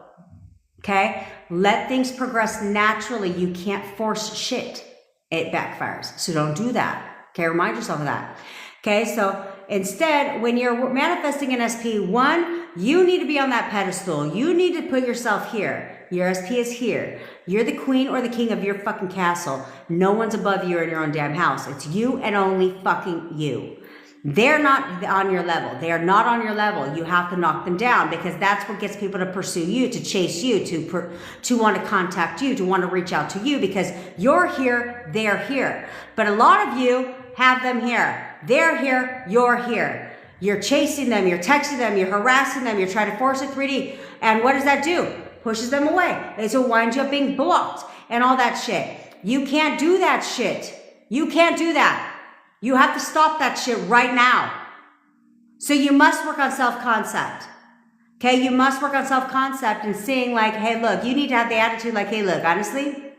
Okay? Let things progress naturally. You can't force shit. It backfires. So don't do that. Okay? Remind yourself of that. Okay? So instead, when you're manifesting an SP, 1, you need to be on that pedestal. You need to put yourself here. Your SP is here. You're the queen or the king of your fucking castle. No one's above you in your own damn house. It's you and only fucking you. They're not on your level. They are not on your level. You have to knock them down because that's what gets people to pursue you, to chase you, to want to contact you, to want to reach out to you because you're here, they're here. But a lot of you have them here. They're here, you're here. You're chasing them, you're texting them, you're harassing them, you're trying to force a 3D. And what does that do? Pushes them away. It winds you up being blocked and all that shit. You can't do that shit. You can't do that. You have to stop that shit right now. So you must work on self-concept. Okay, you must work on self-concept and seeing like, hey, look, you need to have the attitude like, hey, look, honestly,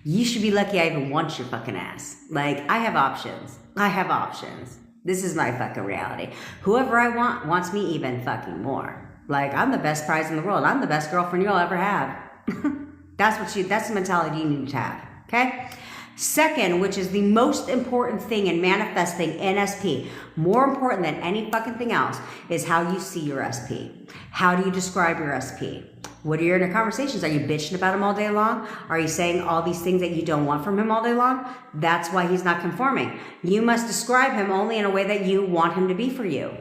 you should be lucky I even want your fucking ass. Like, I have options. I have options. This is my fucking reality. Whoever I want wants me even fucking more. Like, I'm the best prize in the world. I'm the best girlfriend you'll ever have. That's the mentality you need to have. Okay? Second, which is the most important thing in manifesting NSP, more important than any fucking thing else, is how you see your SP. How do you describe your SP? What are your inner conversations? Are you bitching about him all day long? Are you saying all these things that you don't want from him all day long? That's why he's not conforming. You must describe him only in a way that you want him to be for you.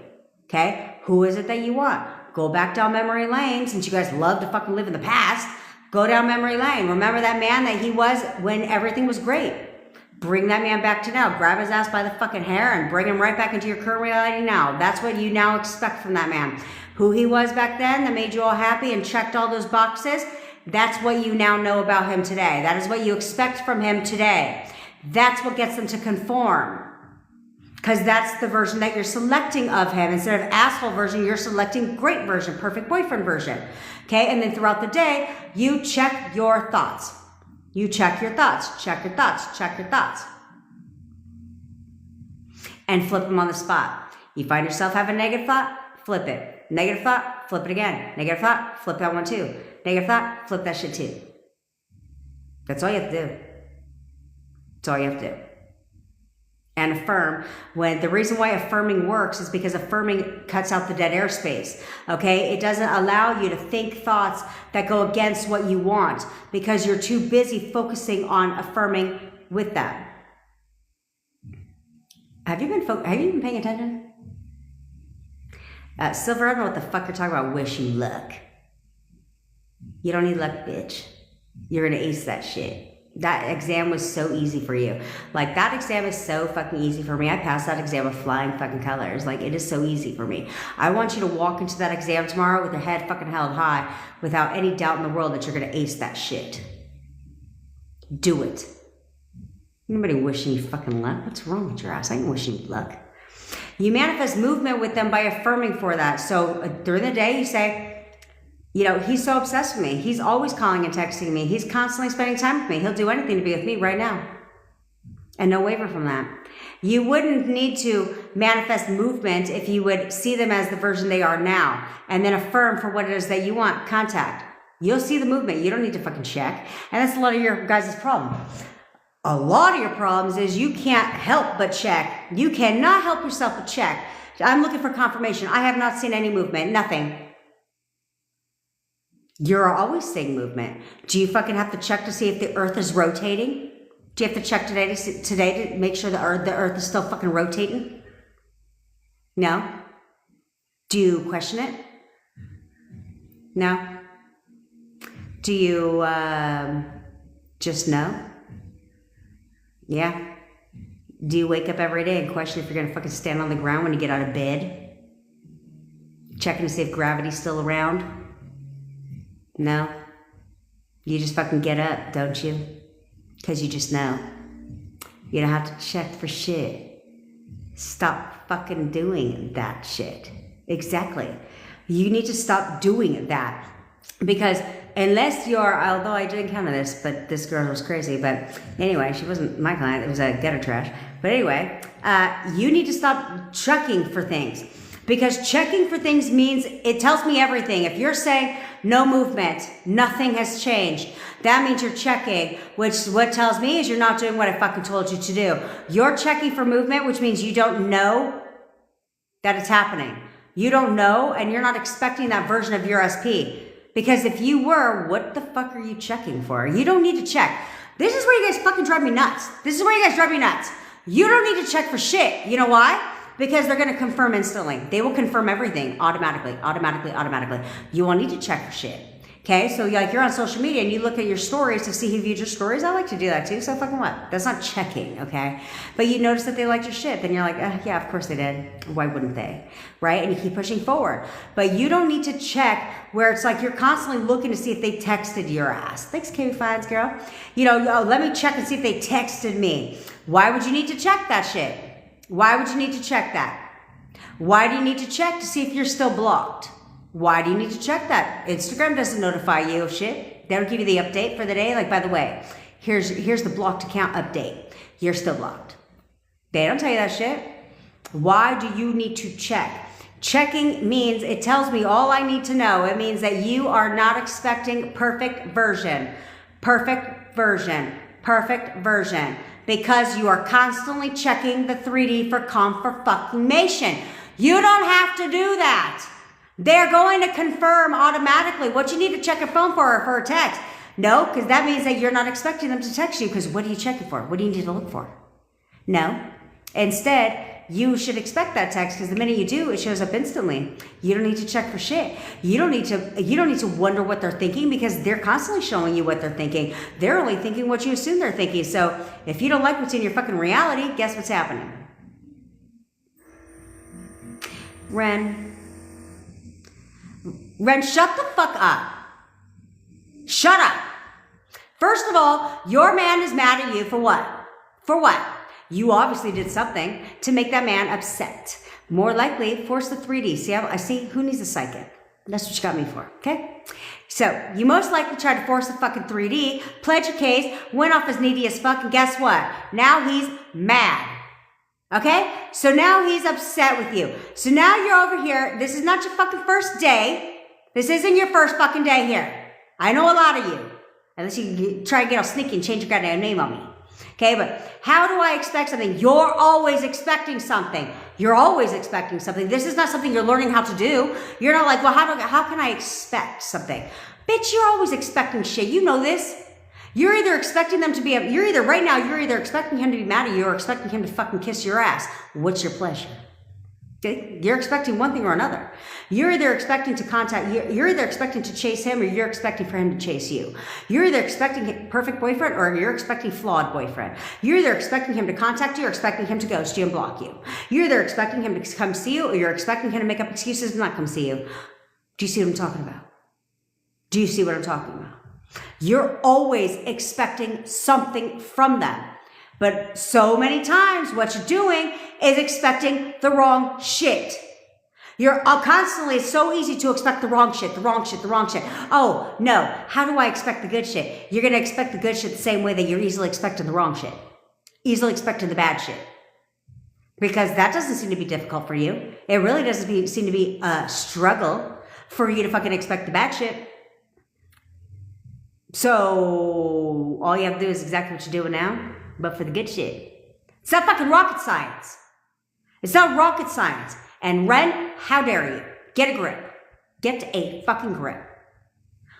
Okay? Who is it that you want? Go back down memory lane, since you guys love to fucking live in the past. Go down memory lane. Remember that man that he was when everything was great. Bring that man back to now. Grab his ass by the fucking hair and bring him right back into your current reality now. That's what you now expect from that man. Who he was back then that made you all happy and checked all those boxes, that's what you now know about him today. That is what you expect from him today. That's what gets them to conform. Because that's the version that you're selecting of him. Instead of asshole version, you're selecting great version, perfect boyfriend version. Okay, and then throughout the day, you check your thoughts. You check your thoughts, check your thoughts, check your thoughts. And flip them on the spot. You find yourself having a negative thought, flip it. Negative thought, flip it again. Negative thought, flip that one too. Negative thought, flip that shit too. That's all you have to do. That's all you have to do. And affirm. When the reason why affirming works is because affirming cuts out the dead airspace. Okay? It doesn't allow you to think thoughts that go against what you want because you're too busy focusing on affirming with them. Have you been paying attention? Silver, I don't know what the fuck you're talking about. Wish you luck. You don't need luck, bitch. You're going to ace that shit. That exam was so easy for you. Like, that exam is so fucking easy for me. I passed that exam with flying fucking colors. Like, it is so easy for me. I want you to walk into that exam tomorrow with your head fucking held high without any doubt in the world that you're going to ace that shit. Do it. Anybody wishing you fucking luck? What's wrong with your ass? I ain't wishing you luck. You manifest movement with them by affirming for that. So during the day, you say, you know, he's so obsessed with me. He's always calling and texting me. He's constantly spending time with me. He'll do anything to be with me right now. And no waver from that. You wouldn't need to manifest movement if you would see them as the version they are now and then affirm for what it is that you want. Contact. You'll see the movement. You don't need to fucking check. And that's a lot of your guys' problem. A lot of your problems is you can't help but check. You cannot help yourself but check. I'm looking for confirmation. I have not seen any movement. Nothing. You're always seeing movement. Do you fucking have to check to see if the earth is rotating? Do you have to check today to make sure the earth is still fucking rotating? No? Do you question it? No? Do you just know? Yeah? Do you wake up every day and question if you're gonna fucking stand on the ground when you get out of bed? Checking to see if gravity's still around? No? You just fucking get up, don't you? Because you just know. You don't have to check for shit. Stop fucking doing that shit. Exactly. You need to stop doing that. Because unless you're, although I didn't count on this, but this girl was crazy. But anyway, she wasn't my client. It was a gutter trash. But anyway, you need to stop checking for things. Because checking for things means, it tells me everything. If you're saying no movement, nothing has changed, that means you're checking, which what tells me is you're not doing what I fucking told you to do. You're checking for movement, which means you don't know that it's happening. You don't know, and you're not expecting that version of your SP. Because if you were, what the fuck are you checking for? You don't need to check. This is where you guys fucking drive me nuts. This is where you guys drive me nuts. You don't need to check for shit. You know why? Because they're going to confirm instantly. They will confirm everything automatically. You won't need to check for shit. Okay, so like you're on social media and you look at your stories to see who viewed your stories. I like to do that too, so fucking what? That's not checking, okay? But you notice that they liked your shit, then you're like, yeah, of course they did. Why wouldn't they? Right? And you keep pushing forward. But you don't need to check where it's like you're constantly looking to see if they texted your ass. Thanks, KB Fines, girl. You know, let me check and see if they texted me. Why would you need to check that shit? Why would you need to check that? Why do you need to check to see if you're still blocked? Why do you need to check that? Instagram doesn't notify you of shit. They don't give you the update for the day. Like, by the way, here's the blocked account update. You're still blocked. They don't tell you that shit. Why do you need to check? Checking means it tells me all I need to know. It means that you are not expecting perfect version. Perfect version. Perfect version. Because you are constantly checking the 3D for confirmation. You don't have to do that. They're going to confirm automatically. What you need to check your phone for a text. No, because that means that you're not expecting them to text you, because what are you checking for? What do you need to look for? No. Instead, you should expect that text, because the minute you do, it shows up instantly. You don't need to check for shit. You don't need to wonder what they're thinking, because they're constantly showing you what they're thinking. They're only thinking what you assume they're thinking. So if you don't like what's in your fucking reality, guess what's happening? Ren, shut the fuck up. Shut up. First of all, your man is mad at you for what? For what? You obviously did something to make that man upset. More likely, force the 3D. See, I see who needs a psychic. That's what you got me for, okay? So, you most likely tried to force the fucking 3D, pledge your case, went off as needy as fuck, and guess what? Now he's mad. Okay? So now he's upset with you. So now you're over here. This is not your fucking first day. This isn't your first fucking day here. I know a lot of you. Unless you try to get all sneaky and change your goddamn name on me. Okay, but how do I expect something? You're always expecting something. You're always expecting something. This is not something you're learning how to do. You're not like, well, how can I expect something? Bitch, you're always expecting shit. You know this. You're either expecting them to be, you're either expecting him to be mad at you or expecting him to fucking kiss your ass. What's your pleasure? Okay? You're expecting one thing or another. You're either expecting to you're either expecting to chase him or you're expecting for him to chase you. You're either expecting a perfect boyfriend or you're expecting flawed boyfriend. You're either expecting him to contact you or expecting him to ghost you and block you. You're either expecting him to come see you or you're expecting him to make up excuses and not come see you. Do you see what I'm talking about? Do you see what I'm talking about? You're always expecting something from them. But so many times what you're doing is expecting the wrong shit. You're constantly, it's so easy to expect the wrong shit, the wrong shit, the wrong shit. Oh, no. How do I expect the good shit? You're going to expect the good shit the same way that you're easily expecting the wrong shit. Easily expecting the bad shit. Because that doesn't seem to be difficult for you. It really doesn't seem to be a struggle for you to fucking expect the bad shit. So all you have to do is exactly what you're doing now, but for the good shit. It's not fucking rocket science. It's not rocket science. And Ren, how dare you? Get a grip. Get a fucking grip.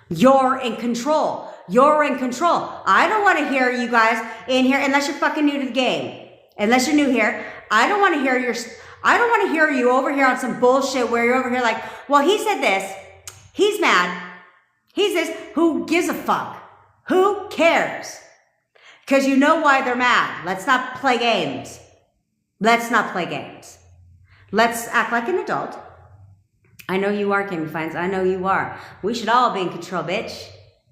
You're in control. You're in control. I don't want to hear you guys in here, unless you're fucking new to the game. Unless you're new here, I don't want to hear you over here on some bullshit where you're over here like, well, he said this. He's mad. He's this. Who gives a fuck? Who cares? Because you know why they're mad. Let's not play games. Let's not play games. Let's act like an adult. I know you are, Kimmy Fines. I know you are. We should all be in control, bitch.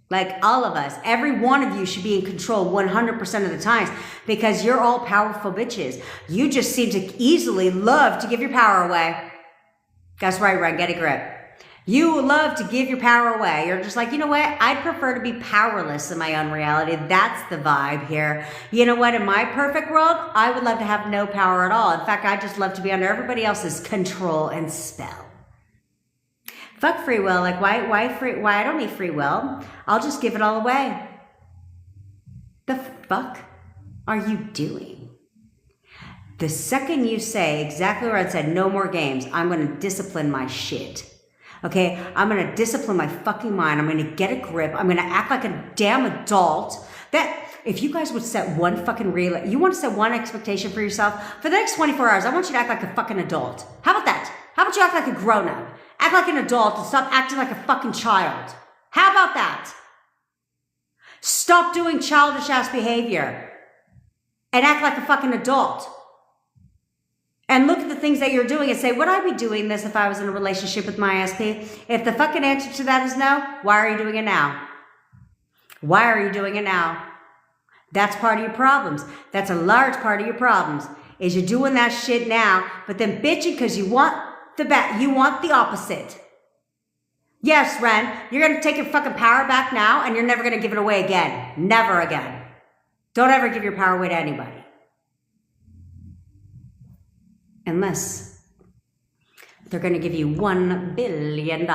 Like all of us. Every one of you should be in control 100% of the times because you're all powerful bitches. You just seem to easily love to give your power away. That's right, Ren. Get a grip. You love to give your power away. You're just like, you know what? I'd prefer to be powerless in my own reality. That's the vibe here. You know what? In my perfect world, I would love to have no power at all. In fact, I just love to be under everybody else's control and spell. Fuck free will. Like, why I don't need free will. I'll just give it all away. The fuck are you doing? The second you say exactly what I said, no more games, I'm going to discipline my shit. Okay, I'm going to discipline my fucking mind. I'm going to get a grip. I'm going to act like a damn adult. That if you guys would set one fucking you want to set one expectation for yourself for the next 24 hours, I want you to act like a fucking adult. How about that? How about you act like a grown up? Act like an adult and stop acting like a fucking child. How about that? Stop doing childish ass behavior and act like a fucking adult. And look at the things that you're doing and say, would I be doing this if I was in a relationship with my ISP? If the fucking answer to that is no, why are you doing it now? Why are you doing it now? That's part of your problems. That's a large part of your problems, is you're doing that shit now, but then bitching because you want the opposite. Yes, Ren, you're going to take your fucking power back now and you're never going to give it away again. Never again. Don't ever give your power away to anybody. Unless they're going to give you $1 billion.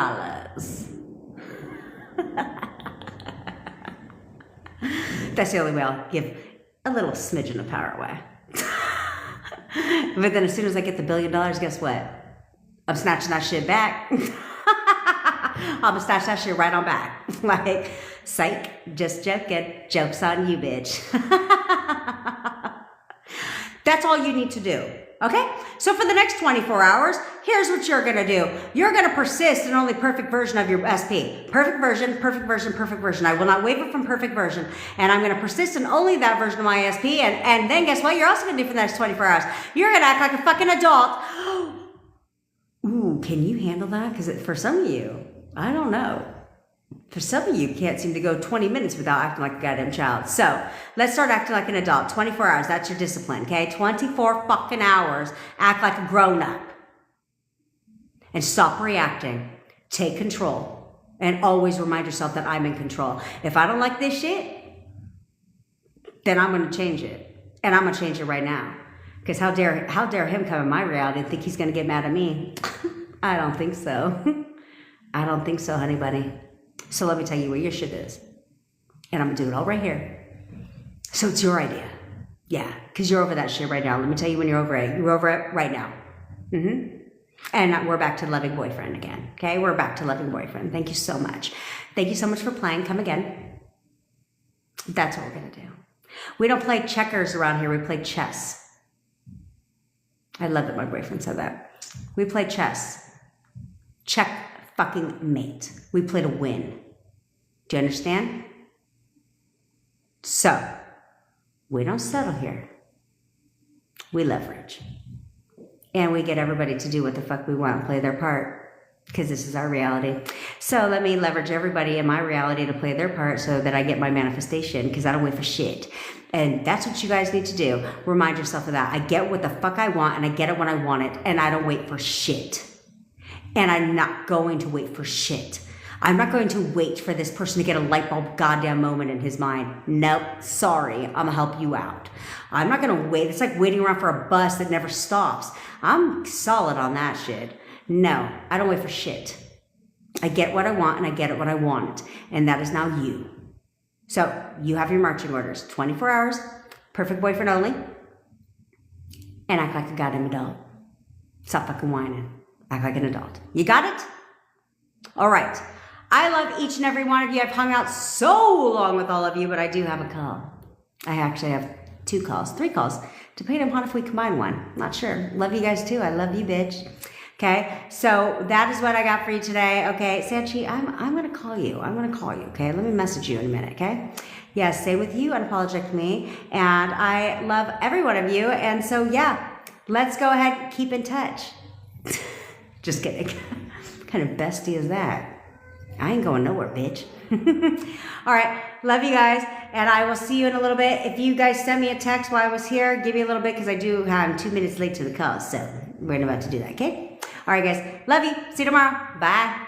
That's the only way I'll give a little smidgen of power away. But then as soon as I get the $1 billion, guess what? I'm snatching that shit back. I'm going to snatch that shit right on back. Like, psych, just joking. Joke's on you, bitch. That's all you need to do. Okay? So for the next 24 hours, here's what you're going to do. You're going to persist in only perfect version of your SP. Perfect version, perfect version, perfect version. I will not waver from perfect version. And I'm going to persist in only that version of my SP. And then guess what? You're also going to do for the next 24 hours. You're going to act like a fucking adult. Ooh, can you handle that? Because for some of you, I don't know. For some of you, can't seem to go 20 minutes without acting like a goddamn child. So let's start acting like an adult. 24 hours, that's your discipline, okay? 24 fucking hours, act like a grown-up. And stop reacting. Take control. And always remind yourself that I'm in control. If I don't like this shit, then I'm going to change it. And I'm going to change it right now. Because how dare him come in my reality and think he's going to get mad at me? I don't think so. I don't think so, honey bunny. So let me tell you where your shit is. And I'm going to do it all right here. So it's your idea. Yeah, because you're over that shit right now. Let me tell you when you're over it. You're over it right now. And we're back to loving boyfriend again. Okay, we're back to loving boyfriend. Thank you so much. Thank you so much for playing. Come again. That's what we're going to do. We don't play checkers around here. We play chess. I love that my boyfriend said that. We play chess. Check fucking mate. We play to win. Do you understand? So, we don't settle here. We leverage. And we get everybody to do what the fuck we want and play their part. Because this is our reality. So let me leverage everybody in my reality to play their part so that I get my manifestation, because I don't wait for shit. And that's what you guys need to do. Remind yourself of that. I get what the fuck I want, and I get it when I want it, and I don't wait for shit. And I'm not going to wait for shit. I'm not going to wait for this person to get a light bulb goddamn moment in his mind. Nope, sorry, I'm gonna help you out. I'm not gonna wait. It's like waiting around for a bus that never stops. I'm solid on that shit. No, I don't wait for shit. I get what I want, and I get it when I want it. And that is now you. So you have your marching orders. 24 hours, perfect boyfriend only, and act like a goddamn adult. Stop fucking whining. Act like an adult. You got it? All right. I love each and every one of you. I've hung out so long with all of you, but I do have a call. I actually have 2 calls, 3 calls, depending upon if we combine one. Not sure. Love you guys too. I love you, bitch. Okay, so that is what I got for you today. Okay, Sanchi, I'm gonna call you. I'm gonna call you. Okay, let me message you in a minute. Okay, yes, stay with you, unapologetic me, and I love every one of you. And so yeah, let's go ahead and keep in touch. Just kidding. What kind of bestie is that? I ain't going nowhere, bitch. All right, love you guys, and I will see you in a little bit. If you guys send me a text while I was here, give me a little bit, because I'm 2 minutes late to the call, so we're about to do that. Okay. All right, guys. Love you. See you tomorrow. Bye.